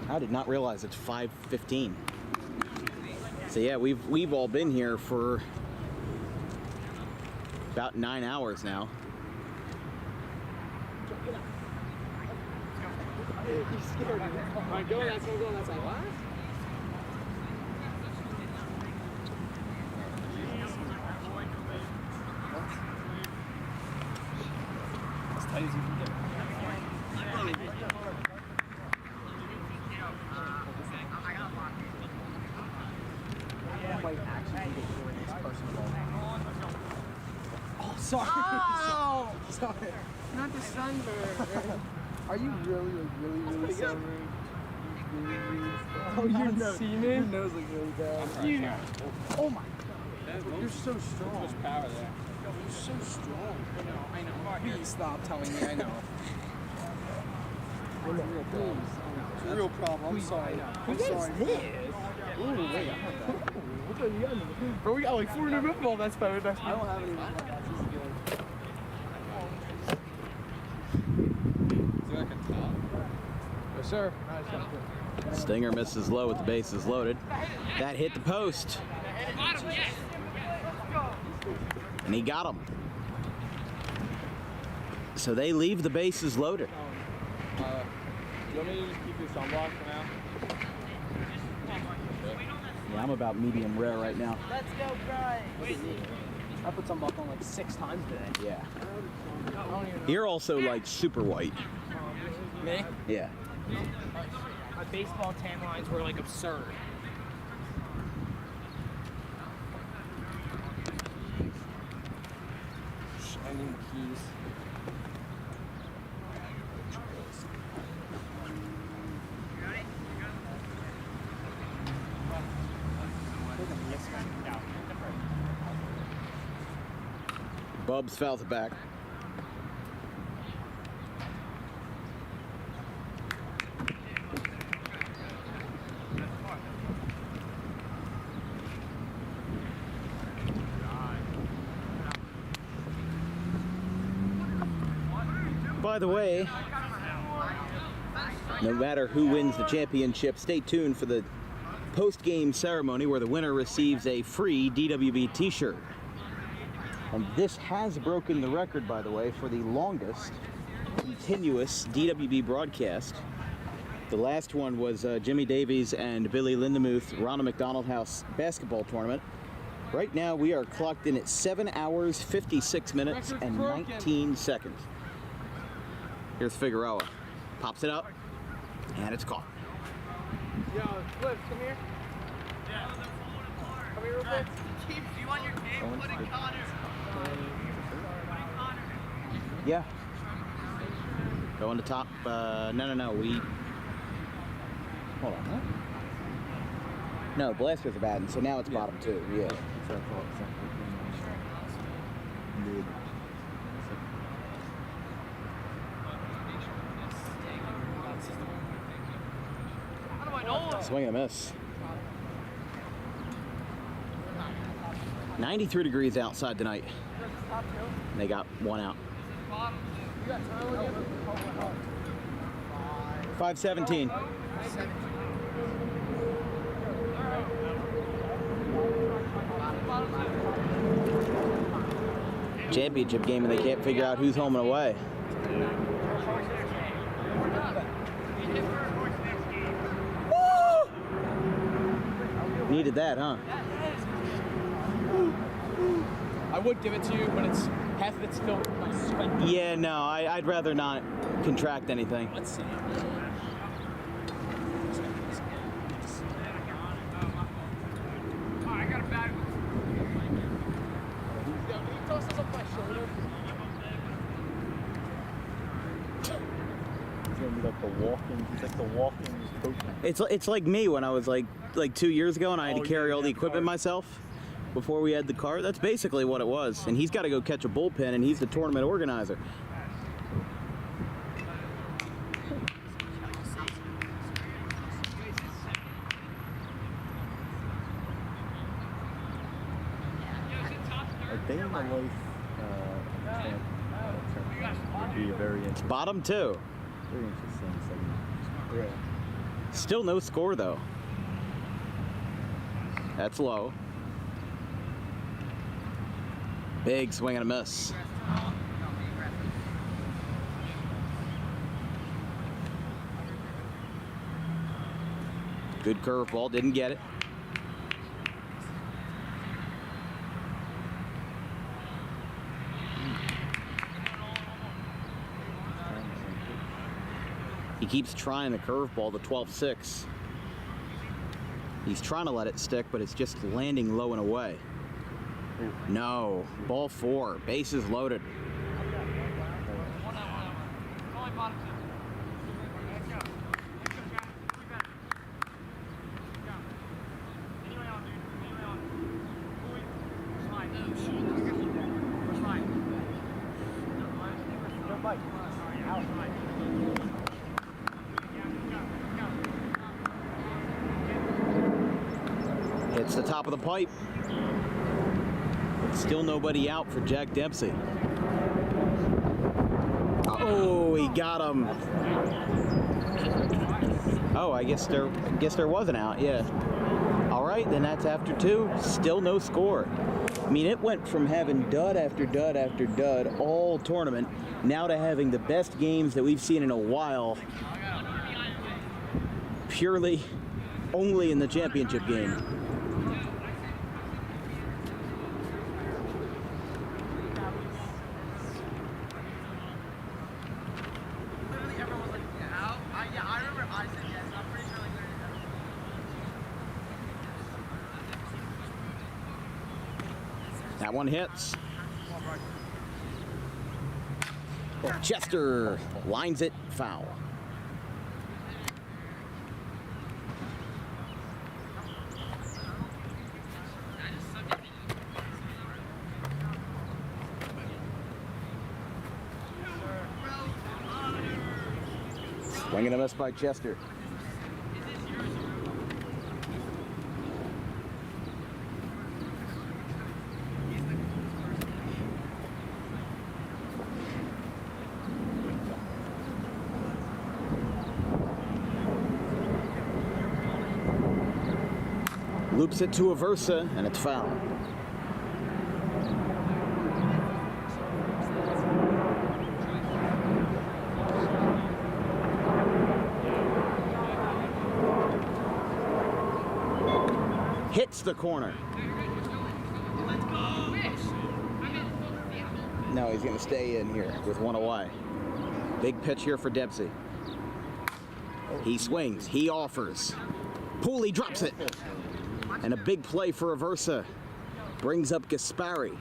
I did not realize it's 5:15. So yeah, we've all been here for about 9 hours now. He's scared. Alright, go that side, go that side. What? As tight as you can get. Oh, sorry. Oh! Sorry. Not the sunburn. Are you really sunburned? Oh, your nose. See me? Your nose looks really bad. You know. Oh my God. You're so strong. Too much power there. You're so strong. I know. Please stop telling me I know. It's a real problem. I'm sorry. I'm sorry. Ooh, wait. Bro, we got like 4 new wiffle ball bats by the best. I don't have any wiffle ball bats. This is good. Is there like a top? Yes, sir. Stinger misses low with the bases loaded. That hit the post. And he got him. So they leave the bases loaded. Do you want me to just keep your sunblock for now? Yeah, I'm about medium rare right now. Let's go, Bryce. I put sunblock on like 6 times today. Yeah. You're also like super white. Me? Yeah. My baseball tan lines were like absurd. I need keys. Bubs fouls it back. By the way, no matter who wins the championship, stay tuned for the post-game ceremony where the winner receives a free DWB t-shirt. And this has broken the record, by the way, for the longest continuous DWB broadcast. The last one was Jimmy Davies and Billy Lindemuth Ronald McDonald House basketball tournament. Right now we are clocked in at 7 hours, 56 minutes, and 19 seconds. Here's Figueroa. Pops it up, and it's caught. Yo, Flips, come here. Come here real quick. Keep you on your game, put it Connor. Yeah. Go on the top. No. Hold on, what? No, blasters are bad, and so now it's bottom 2. Yeah. Swing and a miss. 93 degrees outside tonight. They got one out. 5:17. Championship game, and they can't figure out who's home and away. Woo! Needed that, huh? I would give it to you, but it's half of it's still my sweat. Yeah, no, I'd rather not contract anything. Let's see. I got a bad one. He tosses up my shoulder. He's gonna be like the walking. He's like the walking coach. It's like me when I was like 2 years ago, and I had to carry all the equipment myself before we had the cart. That's basically what it was. And he's got to go catch a bullpen, and he's the tournament organizer. A day in the life would be a very interesting. Bottom 2. Very interesting segment. Yeah. Still no score though. That's low. Big swing and a miss. Good curveball, didn't get it. He keeps trying the curveball, the 12-6. He's trying to let it stick, but it's just landing low and away. No, ball 4, bases loaded. Hits the top of the pipe. Still nobody out for Jack Dempsey. Oh, he got him. Oh, I guess there was an out, yeah. All right, then that's after 2. Still no score. I mean, it went from having dud after dud after dud all tournament, now to having the best games that we've seen in a while, purely only in the championship game. That one hits. Chester lines it foul. Swing and a miss by Chester. Loops it to a Versa, and it's foul. Hits the corner. No, he's going to stay in here with one away. Big pitch here for Dempsey. He swings. He offers. Pooley drops it. And a big play for Aversa. Brings up Gaspari.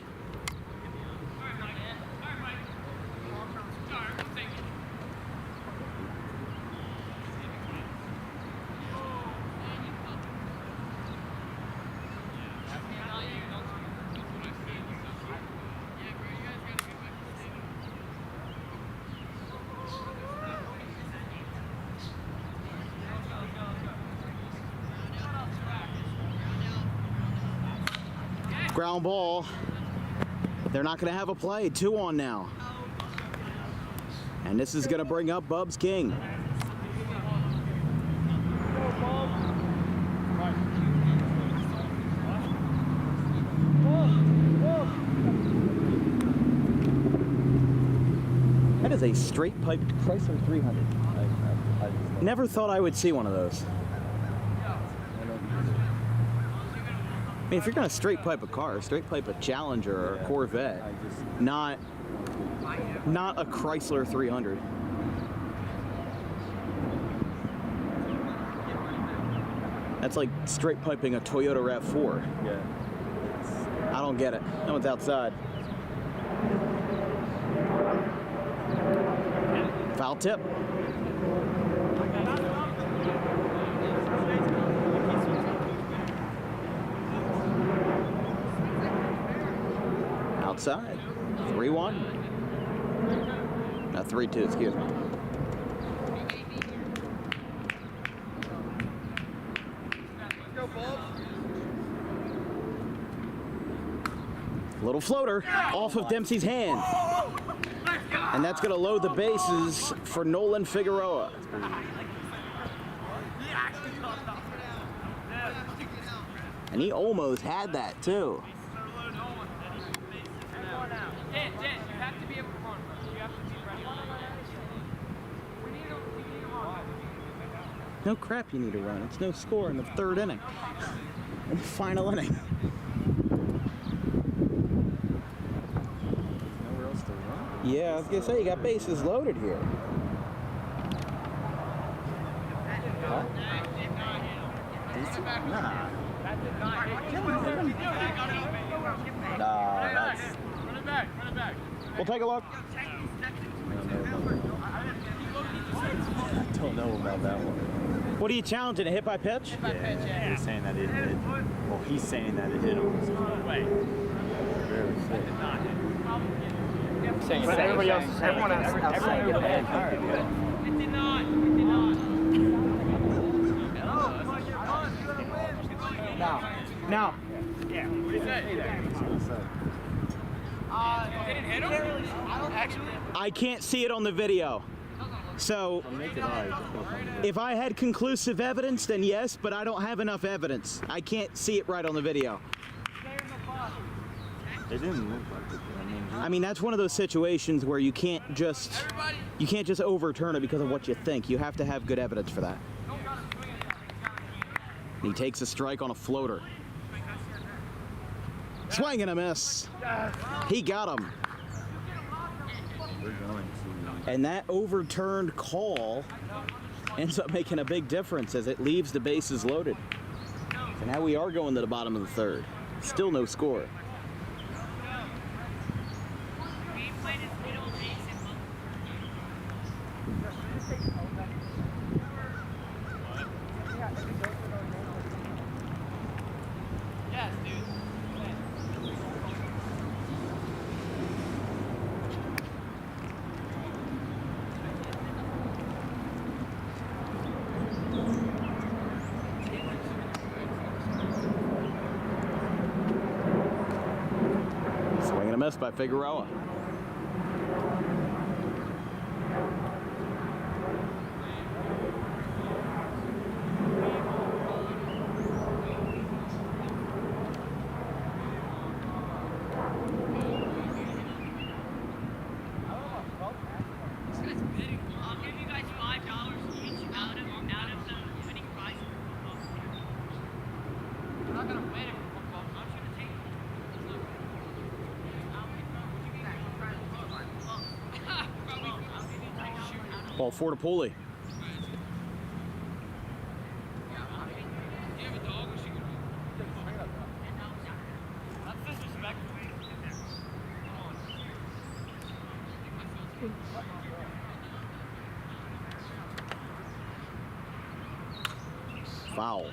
Ground ball. They're not going to have a play. 2 on now. And this is going to bring up Bubs King. That is a straight pipe Chrysler 300. Never thought I would see one of those. I mean, if you're gonna straight pipe a car, straight pipe a Challenger or a Corvette, not a Chrysler 300. That's like straight piping a Toyota RAV4. Yeah. I don't get it. That one's outside. Foul tip. Outside. 3-1. No, 3-2, excuse me. Little floater off of Dempsey's hand. And that's going to load the bases for Nolan Figueroa. And he almost had that too. Dan, you have to be able to run. You have to be ready. We need to run. No crap you need to run. It's no score in the 3rd inning. In the final inning. Nowhere else to run. Yeah, I was going to say, you got bases loaded here. Huh? Nah. Nah, that's... Run it back. We'll take a look. I don't know about that one. What are you challenging? A hit by pitch? Yeah, he's saying that it hit. Well, he's saying that it hit him. But everybody else, everyone else, outside the band. It did not. Now. Yeah, what do you say? They didn't hit him? Actually? I can't see it on the video. So, if I had conclusive evidence, then yes, but I don't have enough evidence. I can't see it right on the video. It didn't look like it. I mean, that's one of those situations where you can't just overturn it because of what you think. You have to have good evidence for that. He takes a strike on a floater. Swing and a miss. He got him. And that overturned call ends up making a big difference as it leaves the bases loaded. So now we are going to the bottom of the 3rd. Still no score. Yes, dude. Swing and a miss by Figueroa. I'll give you guys $5 each out of the winning prize. We're not going to win if we're not going to take it. Ball 4 to Pooley. That's disrespectful. Foul.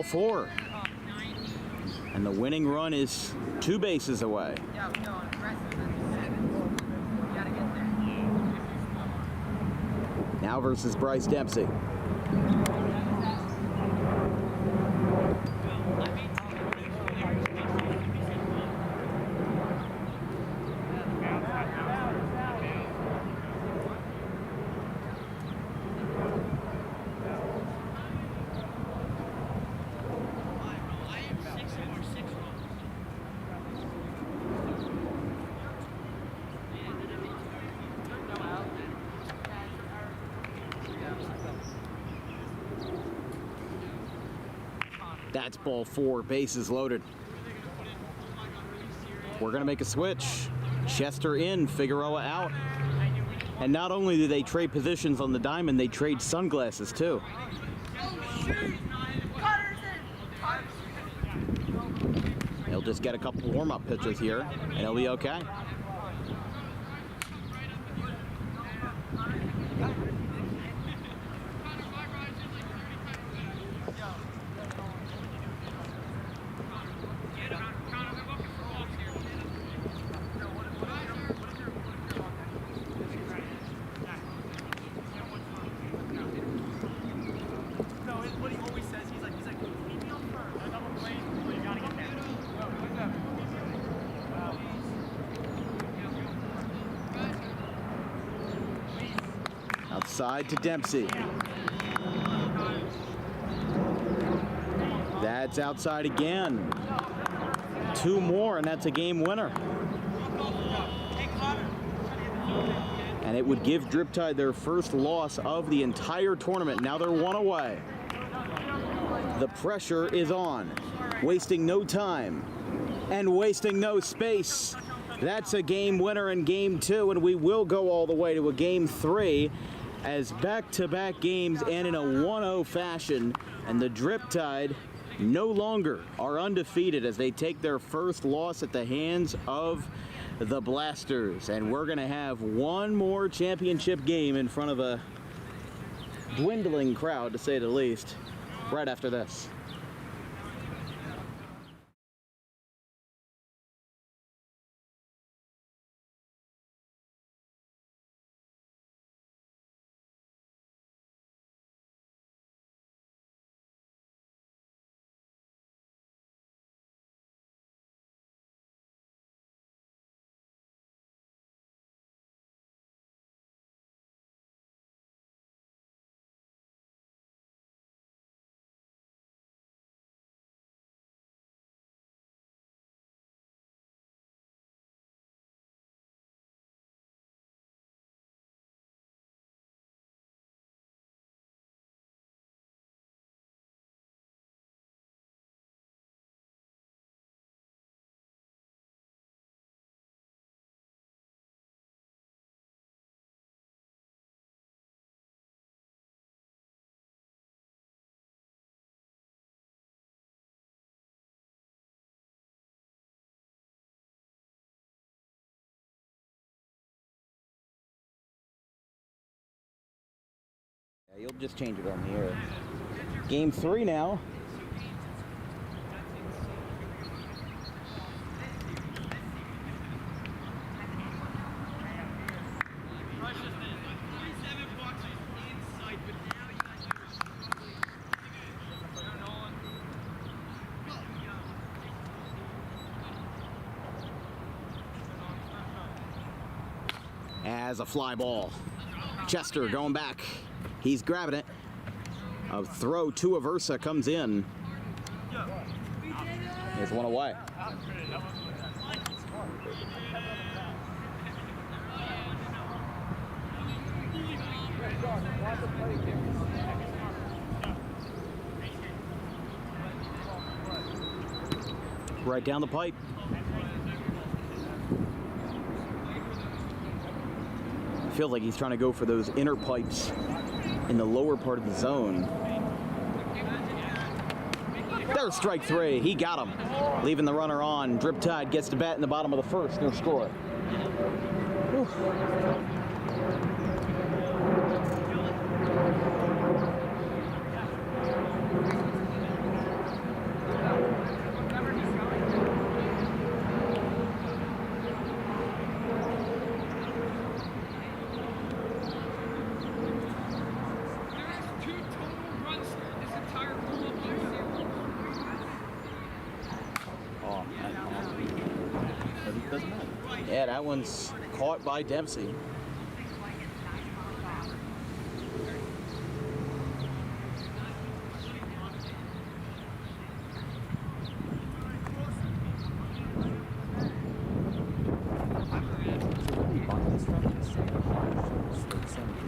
4. And the winning run is 2 bases away. Now versus Bryce Dempsey. That's ball 4, bases loaded. We're gonna make a switch. Chester in, Figueroa out. And not only do they trade positions on the diamond, they trade sunglasses too. He'll just get a couple warm-up pitches here, and he'll be okay. Outside to Dempsey. That's outside again. 2 more, and that's a game winner. And it would give Driptide their first loss of the entire tournament. Now they're 1 away. The pressure is on. Wasting no time and wasting no space. That's a game winner in game 2, and we will go all the way to a game 3 as back-to-back games end in a 1-0 fashion, and the Driptide no longer are undefeated as they take their first loss at the hands of the Blasters. And we're gonna have one more championship game in front of a dwindling crowd, to say the least, right after this. You'll just change it on the air. Game 3 now. As a fly ball. Chester going back. He's grabbing it. A throw to Aversa comes in. There's one away. Right down the pipe. Feels like he's trying to go for those inner pipes in the lower part of the zone. There's strike 3. He got him. Leaving the runner on. Driptide gets to bat in the bottom of the first. No score. Whew. doesn't matter. Yeah, that one's caught by Dempsey.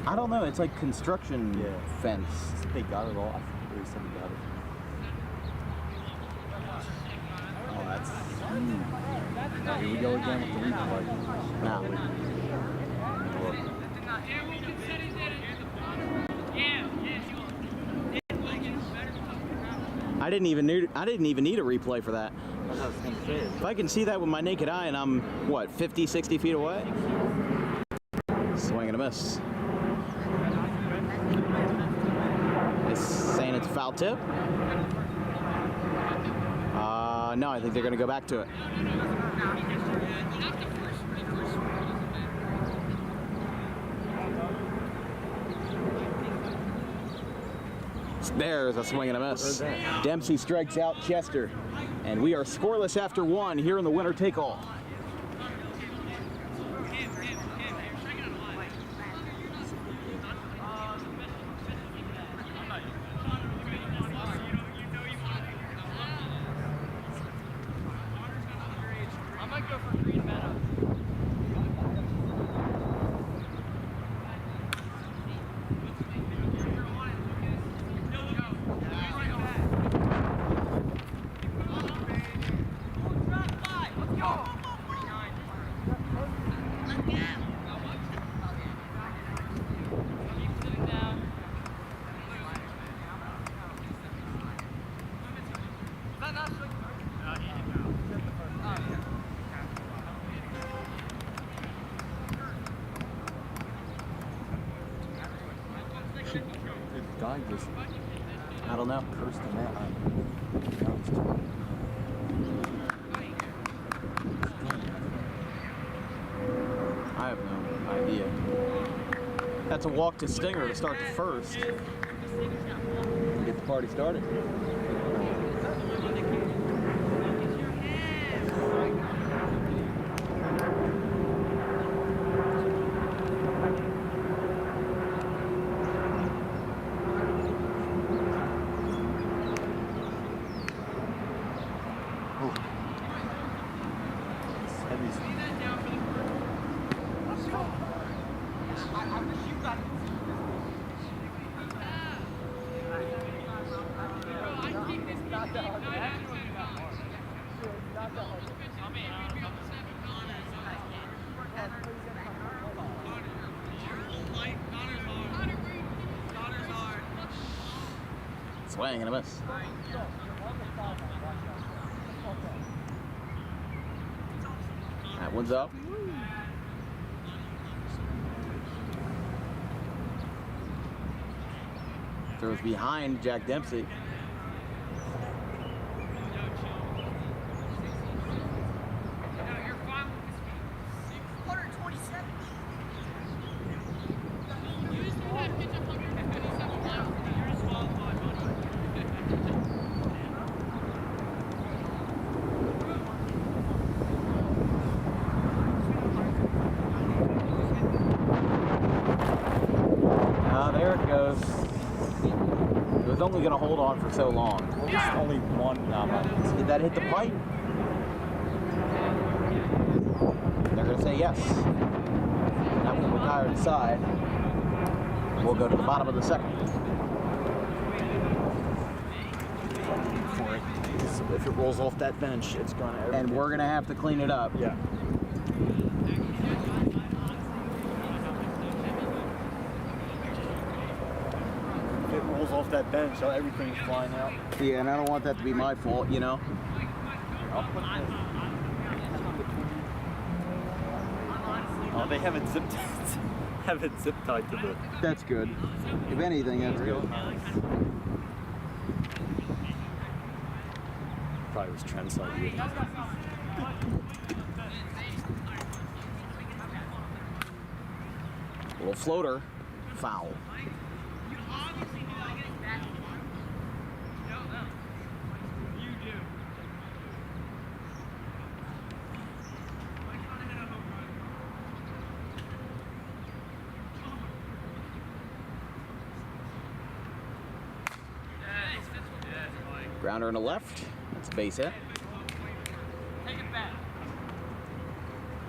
I don't know. It's like construction fence. They got it all. I think they said they got it. Oh, that's. Now here we go again with the replay. Now. I didn't even need a replay for that. That's what I was gonna say. If I can see that with my naked eye and I'm what, 50, 60 feet away? Swing and a miss. It's saying it's a foul tip. No, I think they're going to go back to it. There's a swing and a miss. Dempsey strikes out Chester. And we are scoreless after one here in the winner take all. Guy just, I don't know. Cursed him out. I have no idea. That's a walk to Stinger to start the first. Get the party started. Swing and a miss. That one's up. Throws behind Jack Dempsey. Only going to hold on for so long. Well, just only one. Did that hit the pipe? They're going to say yes. Now when McIver decide, we'll go to the bottom of the second. So if it rolls off that bench, it's going to. And we're going to have to clean it up. Yeah. Rolls off that bench, so everything's flying out. Yeah, and I don't want that to be my fault, you know? Oh, they have it zip tied to the... That's good. If anything, that's good. Probably was Trent's idea. Little floater, foul. Grounder in the left. That's a base hit. Take it back.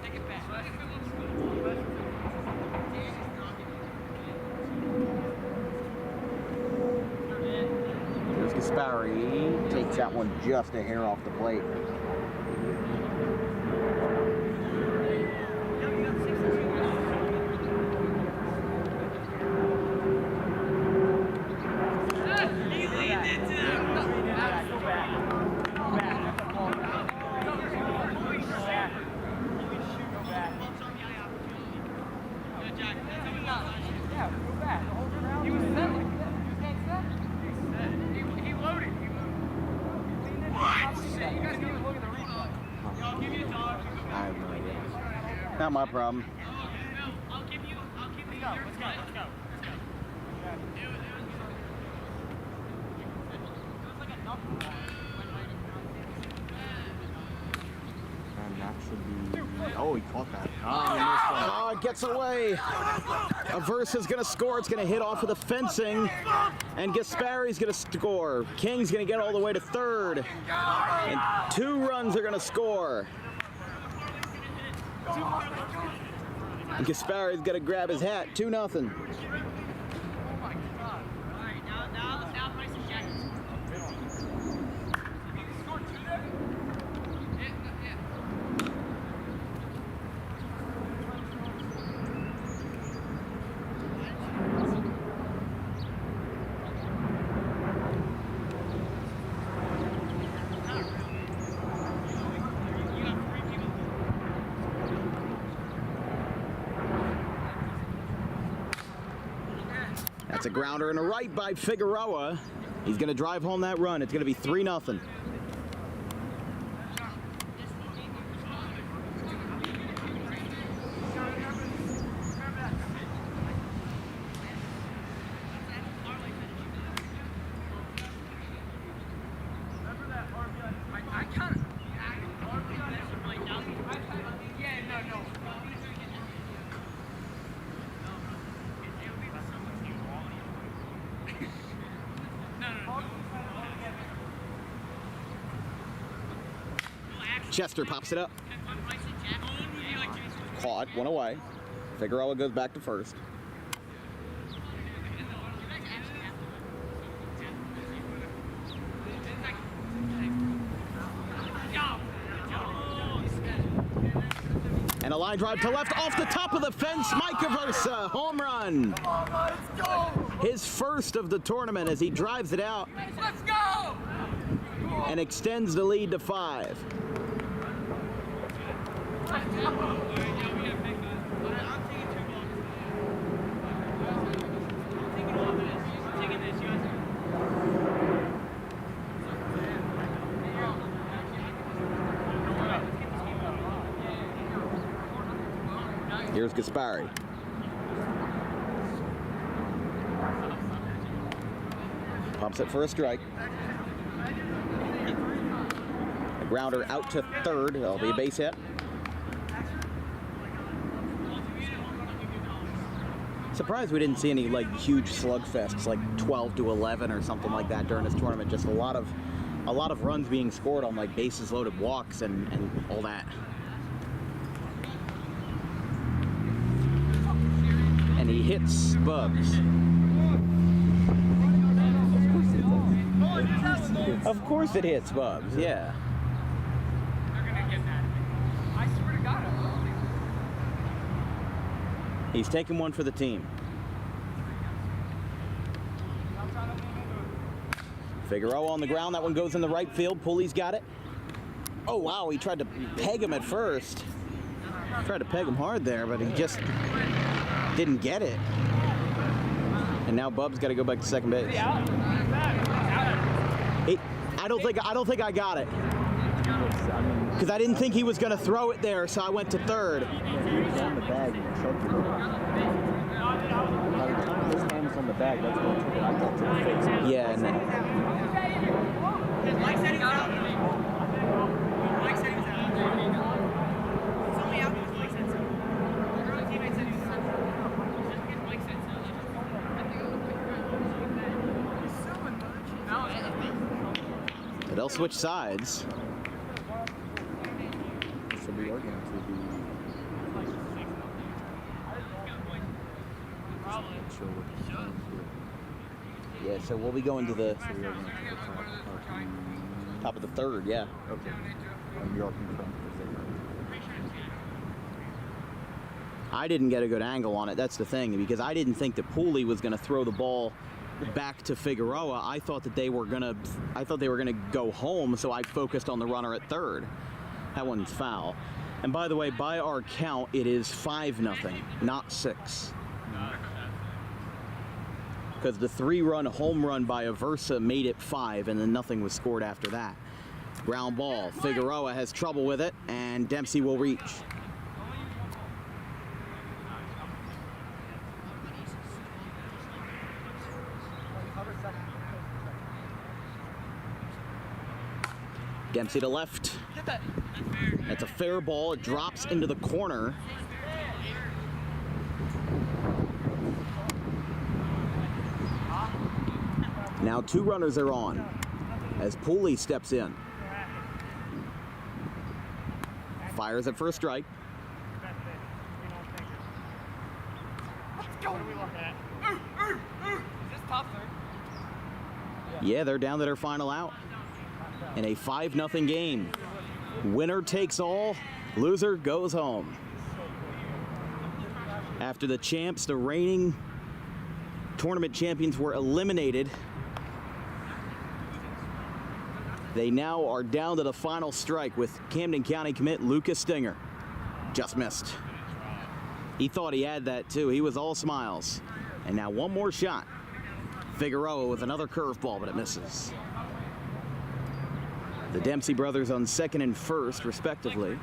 Take it back. There's Gaspari. Takes that one just a hair off the plate. Not my problem. I'll give you let's go. And that should be... Oh, he caught that. Oh, it gets away. Aversa's going to score. It's going to hit off of the fencing. And Gaspari's going to score. King's going to get all the way to third. And 2 runs are going to score. And Gaspari's got to grab his hat. 2-0. That's a grounder and a right by Figueroa. He's going to drive home that run. It's going to be 3-0. Chester pops it up. Caught, one away. Figueroa goes back to first. And a line drive to left off the top of the fence. Mike Aversa, home run. His first of the tournament as he drives it out. Let's go! And extends the lead to 5. Here's Gaspari. Pumps it for a strike. A grounder out to third. That'll be a base hit. Surprised we didn't see any like huge slugfests like 12-11 or something like that during this tournament. Just a lot of runs being scored on like bases loaded walks and all that. And he hits Bubs. Of course it hits Bubs, yeah. They're gonna get that. I swear to God. He's taking one for the team. Figueroa on the ground. That one goes in the right field. Pulley's got it. Oh, wow. He tried to peg him at first. Tried to peg him hard there, but he just didn't get it. And now Bub's got to go back to second base. I don't think I got it. Because I didn't think he was going to throw it there, so I went to third. He was on the bag and choked it. By the time his hand was on the bag, that's what took it. I got to the face. Yeah, and Mike said he was out. Mike said he was out. It's only out because Mike said so. The early teammate said he was out. Just because Mike said so. I think it was like he's so much. No, they'll switch sides. So we are going to be. Yeah, so we'll be going to the top of the third, yeah. Okay. And we are confirmed I didn't get a good angle on it, that's the thing, because I didn't think that Pooley was going to throw the ball back to Figueroa. I thought they were gonna go home, so I focused on the runner at third. That one's foul. And by the way, by our count, it is 5-0, not 6. Because the 3-run home run by Aversa made it 5, and then nothing was scored after that. Ground ball. Figueroa has trouble with it, and Dempsey will reach. Dempsey to left. That's a fair ball. It drops into the corner. Now 2 runners are on as Pooley steps in. Fires at first strike. Yeah, they're down to their final out in a 5-0 game. Winner takes all, loser goes home. After the champs, the reigning tournament champions, were eliminated, they now are down to the final strike with Camden County commit Lucas Stinger. Just missed. He thought he had that too. He was all smiles. And now one more shot. Figueroa with another curveball, but it misses. The Dempsey brothers on second and first, respectively.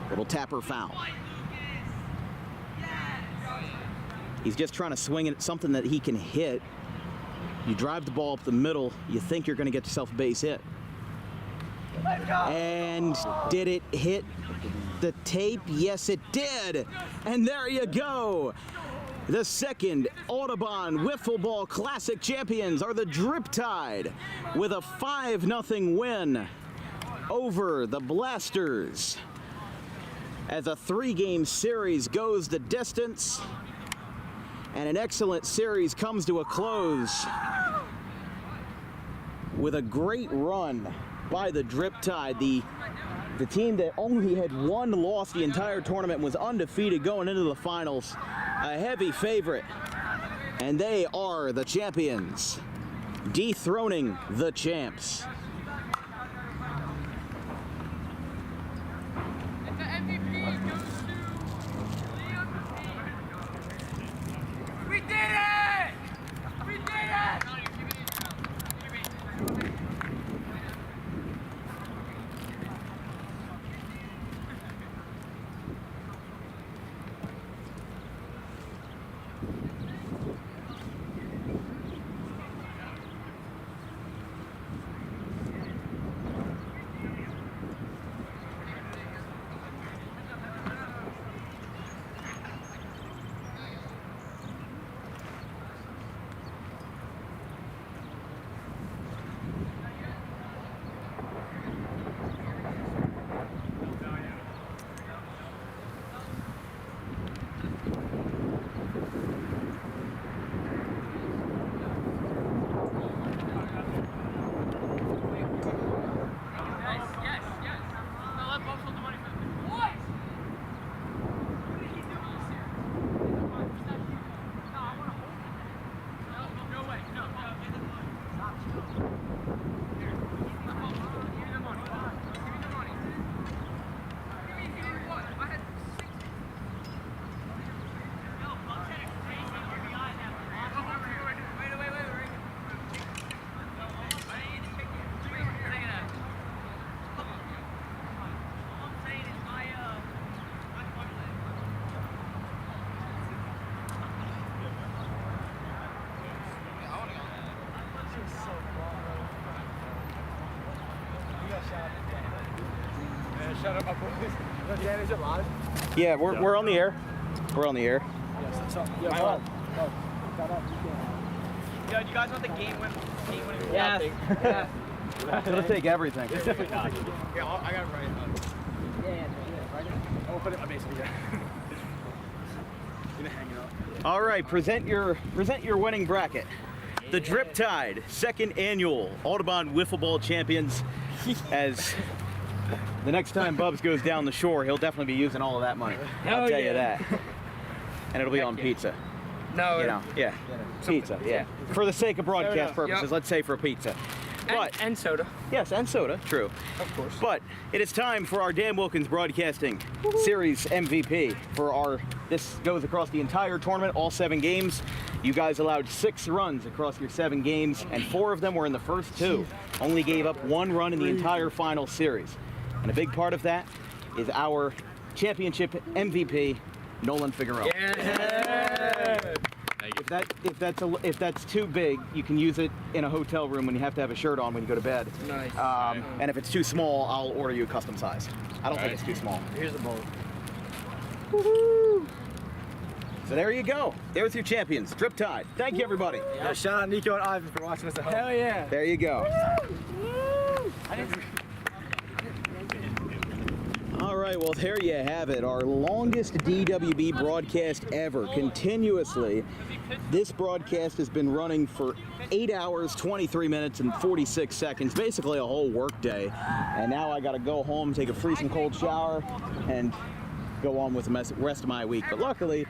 Little tapper foul. He's just trying to swing at something that he can hit. You drive the ball up the middle, you think you're going to get yourself a base hit. And did it hit the tape? Yes, it did. And there you go. The second Audubon WiffleBall Classic champions are the Driptide with a 5-0 win over the Blasters. As a 3-game series goes the distance, and an excellent series comes to a close with a great run by the Driptide. The team that only had 1 loss the entire tournament was undefeated going into the finals. A heavy favorite, and they are the champions, dethroning the champs. And the MVP goes to Liam. We did it! We did it! Shut up, Dan, is it live? Yeah, we're on the air. We're on the air. Yes, it's up. Yeah, Yo, do you guys want the game winning? Yeah. Yeah. It'll take everything. It's definitely not. Yeah, I got it right. I'll put it in my basement. Yeah. Gonna hang it up. All right, present your winning bracket. The Drip Tide, 2nd annual Audubon WiffleBall champions. As the next time Bubs goes down the shore, he'll definitely be using all of that money. I'll tell you that. And it'll be on pizza. No. You know, yeah. Pizza, yeah. For the sake of broadcast purposes, let's say for pizza. But, and soda. Yes, and soda, true. Of course. But it is time for our Dan Wilkins Broadcasting Series MVP. This goes across the entire tournament, all 7 games. You guys allowed 6 runs across your 7 games, and 4 of them were in the first 2. Only gave up 1 run in the entire final series. And a big part of that is our championship MVP, Nolan Figueroa. Yeah. If that's too big, you can use it in a hotel room when you have to have a shirt on when you go to bed. Nice. And if it's too small, I'll order you a custom size. I don't think it's too small. Here's the bowl. Woohoo! So there you go. There's your champions, Drip Tide. Thank you, everybody. Yeah, shout out Nico and Ivan for watching us at home. Hell yeah. There you go. All right, well, there you have it. Our longest DWB broadcast ever, continuously. This broadcast has been running for 8 hours, 23 minutes, and 46 seconds, basically a whole work day. And now I got to go home, take a freezing cold shower, and go on with the rest of my week. But luckily,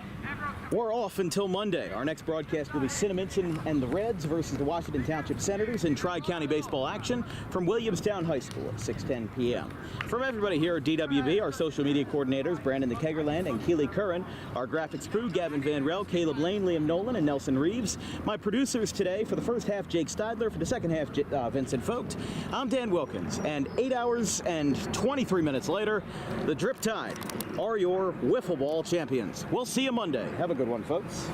we're off until Monday. Our next broadcast will be Cinnaminson and the Reds versus the Washington Township Senators in Tri-County baseball action from Williamstown High School at 6:10 p.m. From everybody here at DWB, our social media coordinators, Brandon the Kegerland and Keely Curran, our graphics crew, Gavin Van Rel, Caleb Lane, Liam Nolan, and Nelson Reeves. My producers today, for the first half, Jake Steidler, for the second half, Vincent Vogt. I'm Dan Wilkins, and 8 hours and 23 minutes later, the Drip Tide are your wiffle ball champions. We'll see you Monday. Have a good one, folks.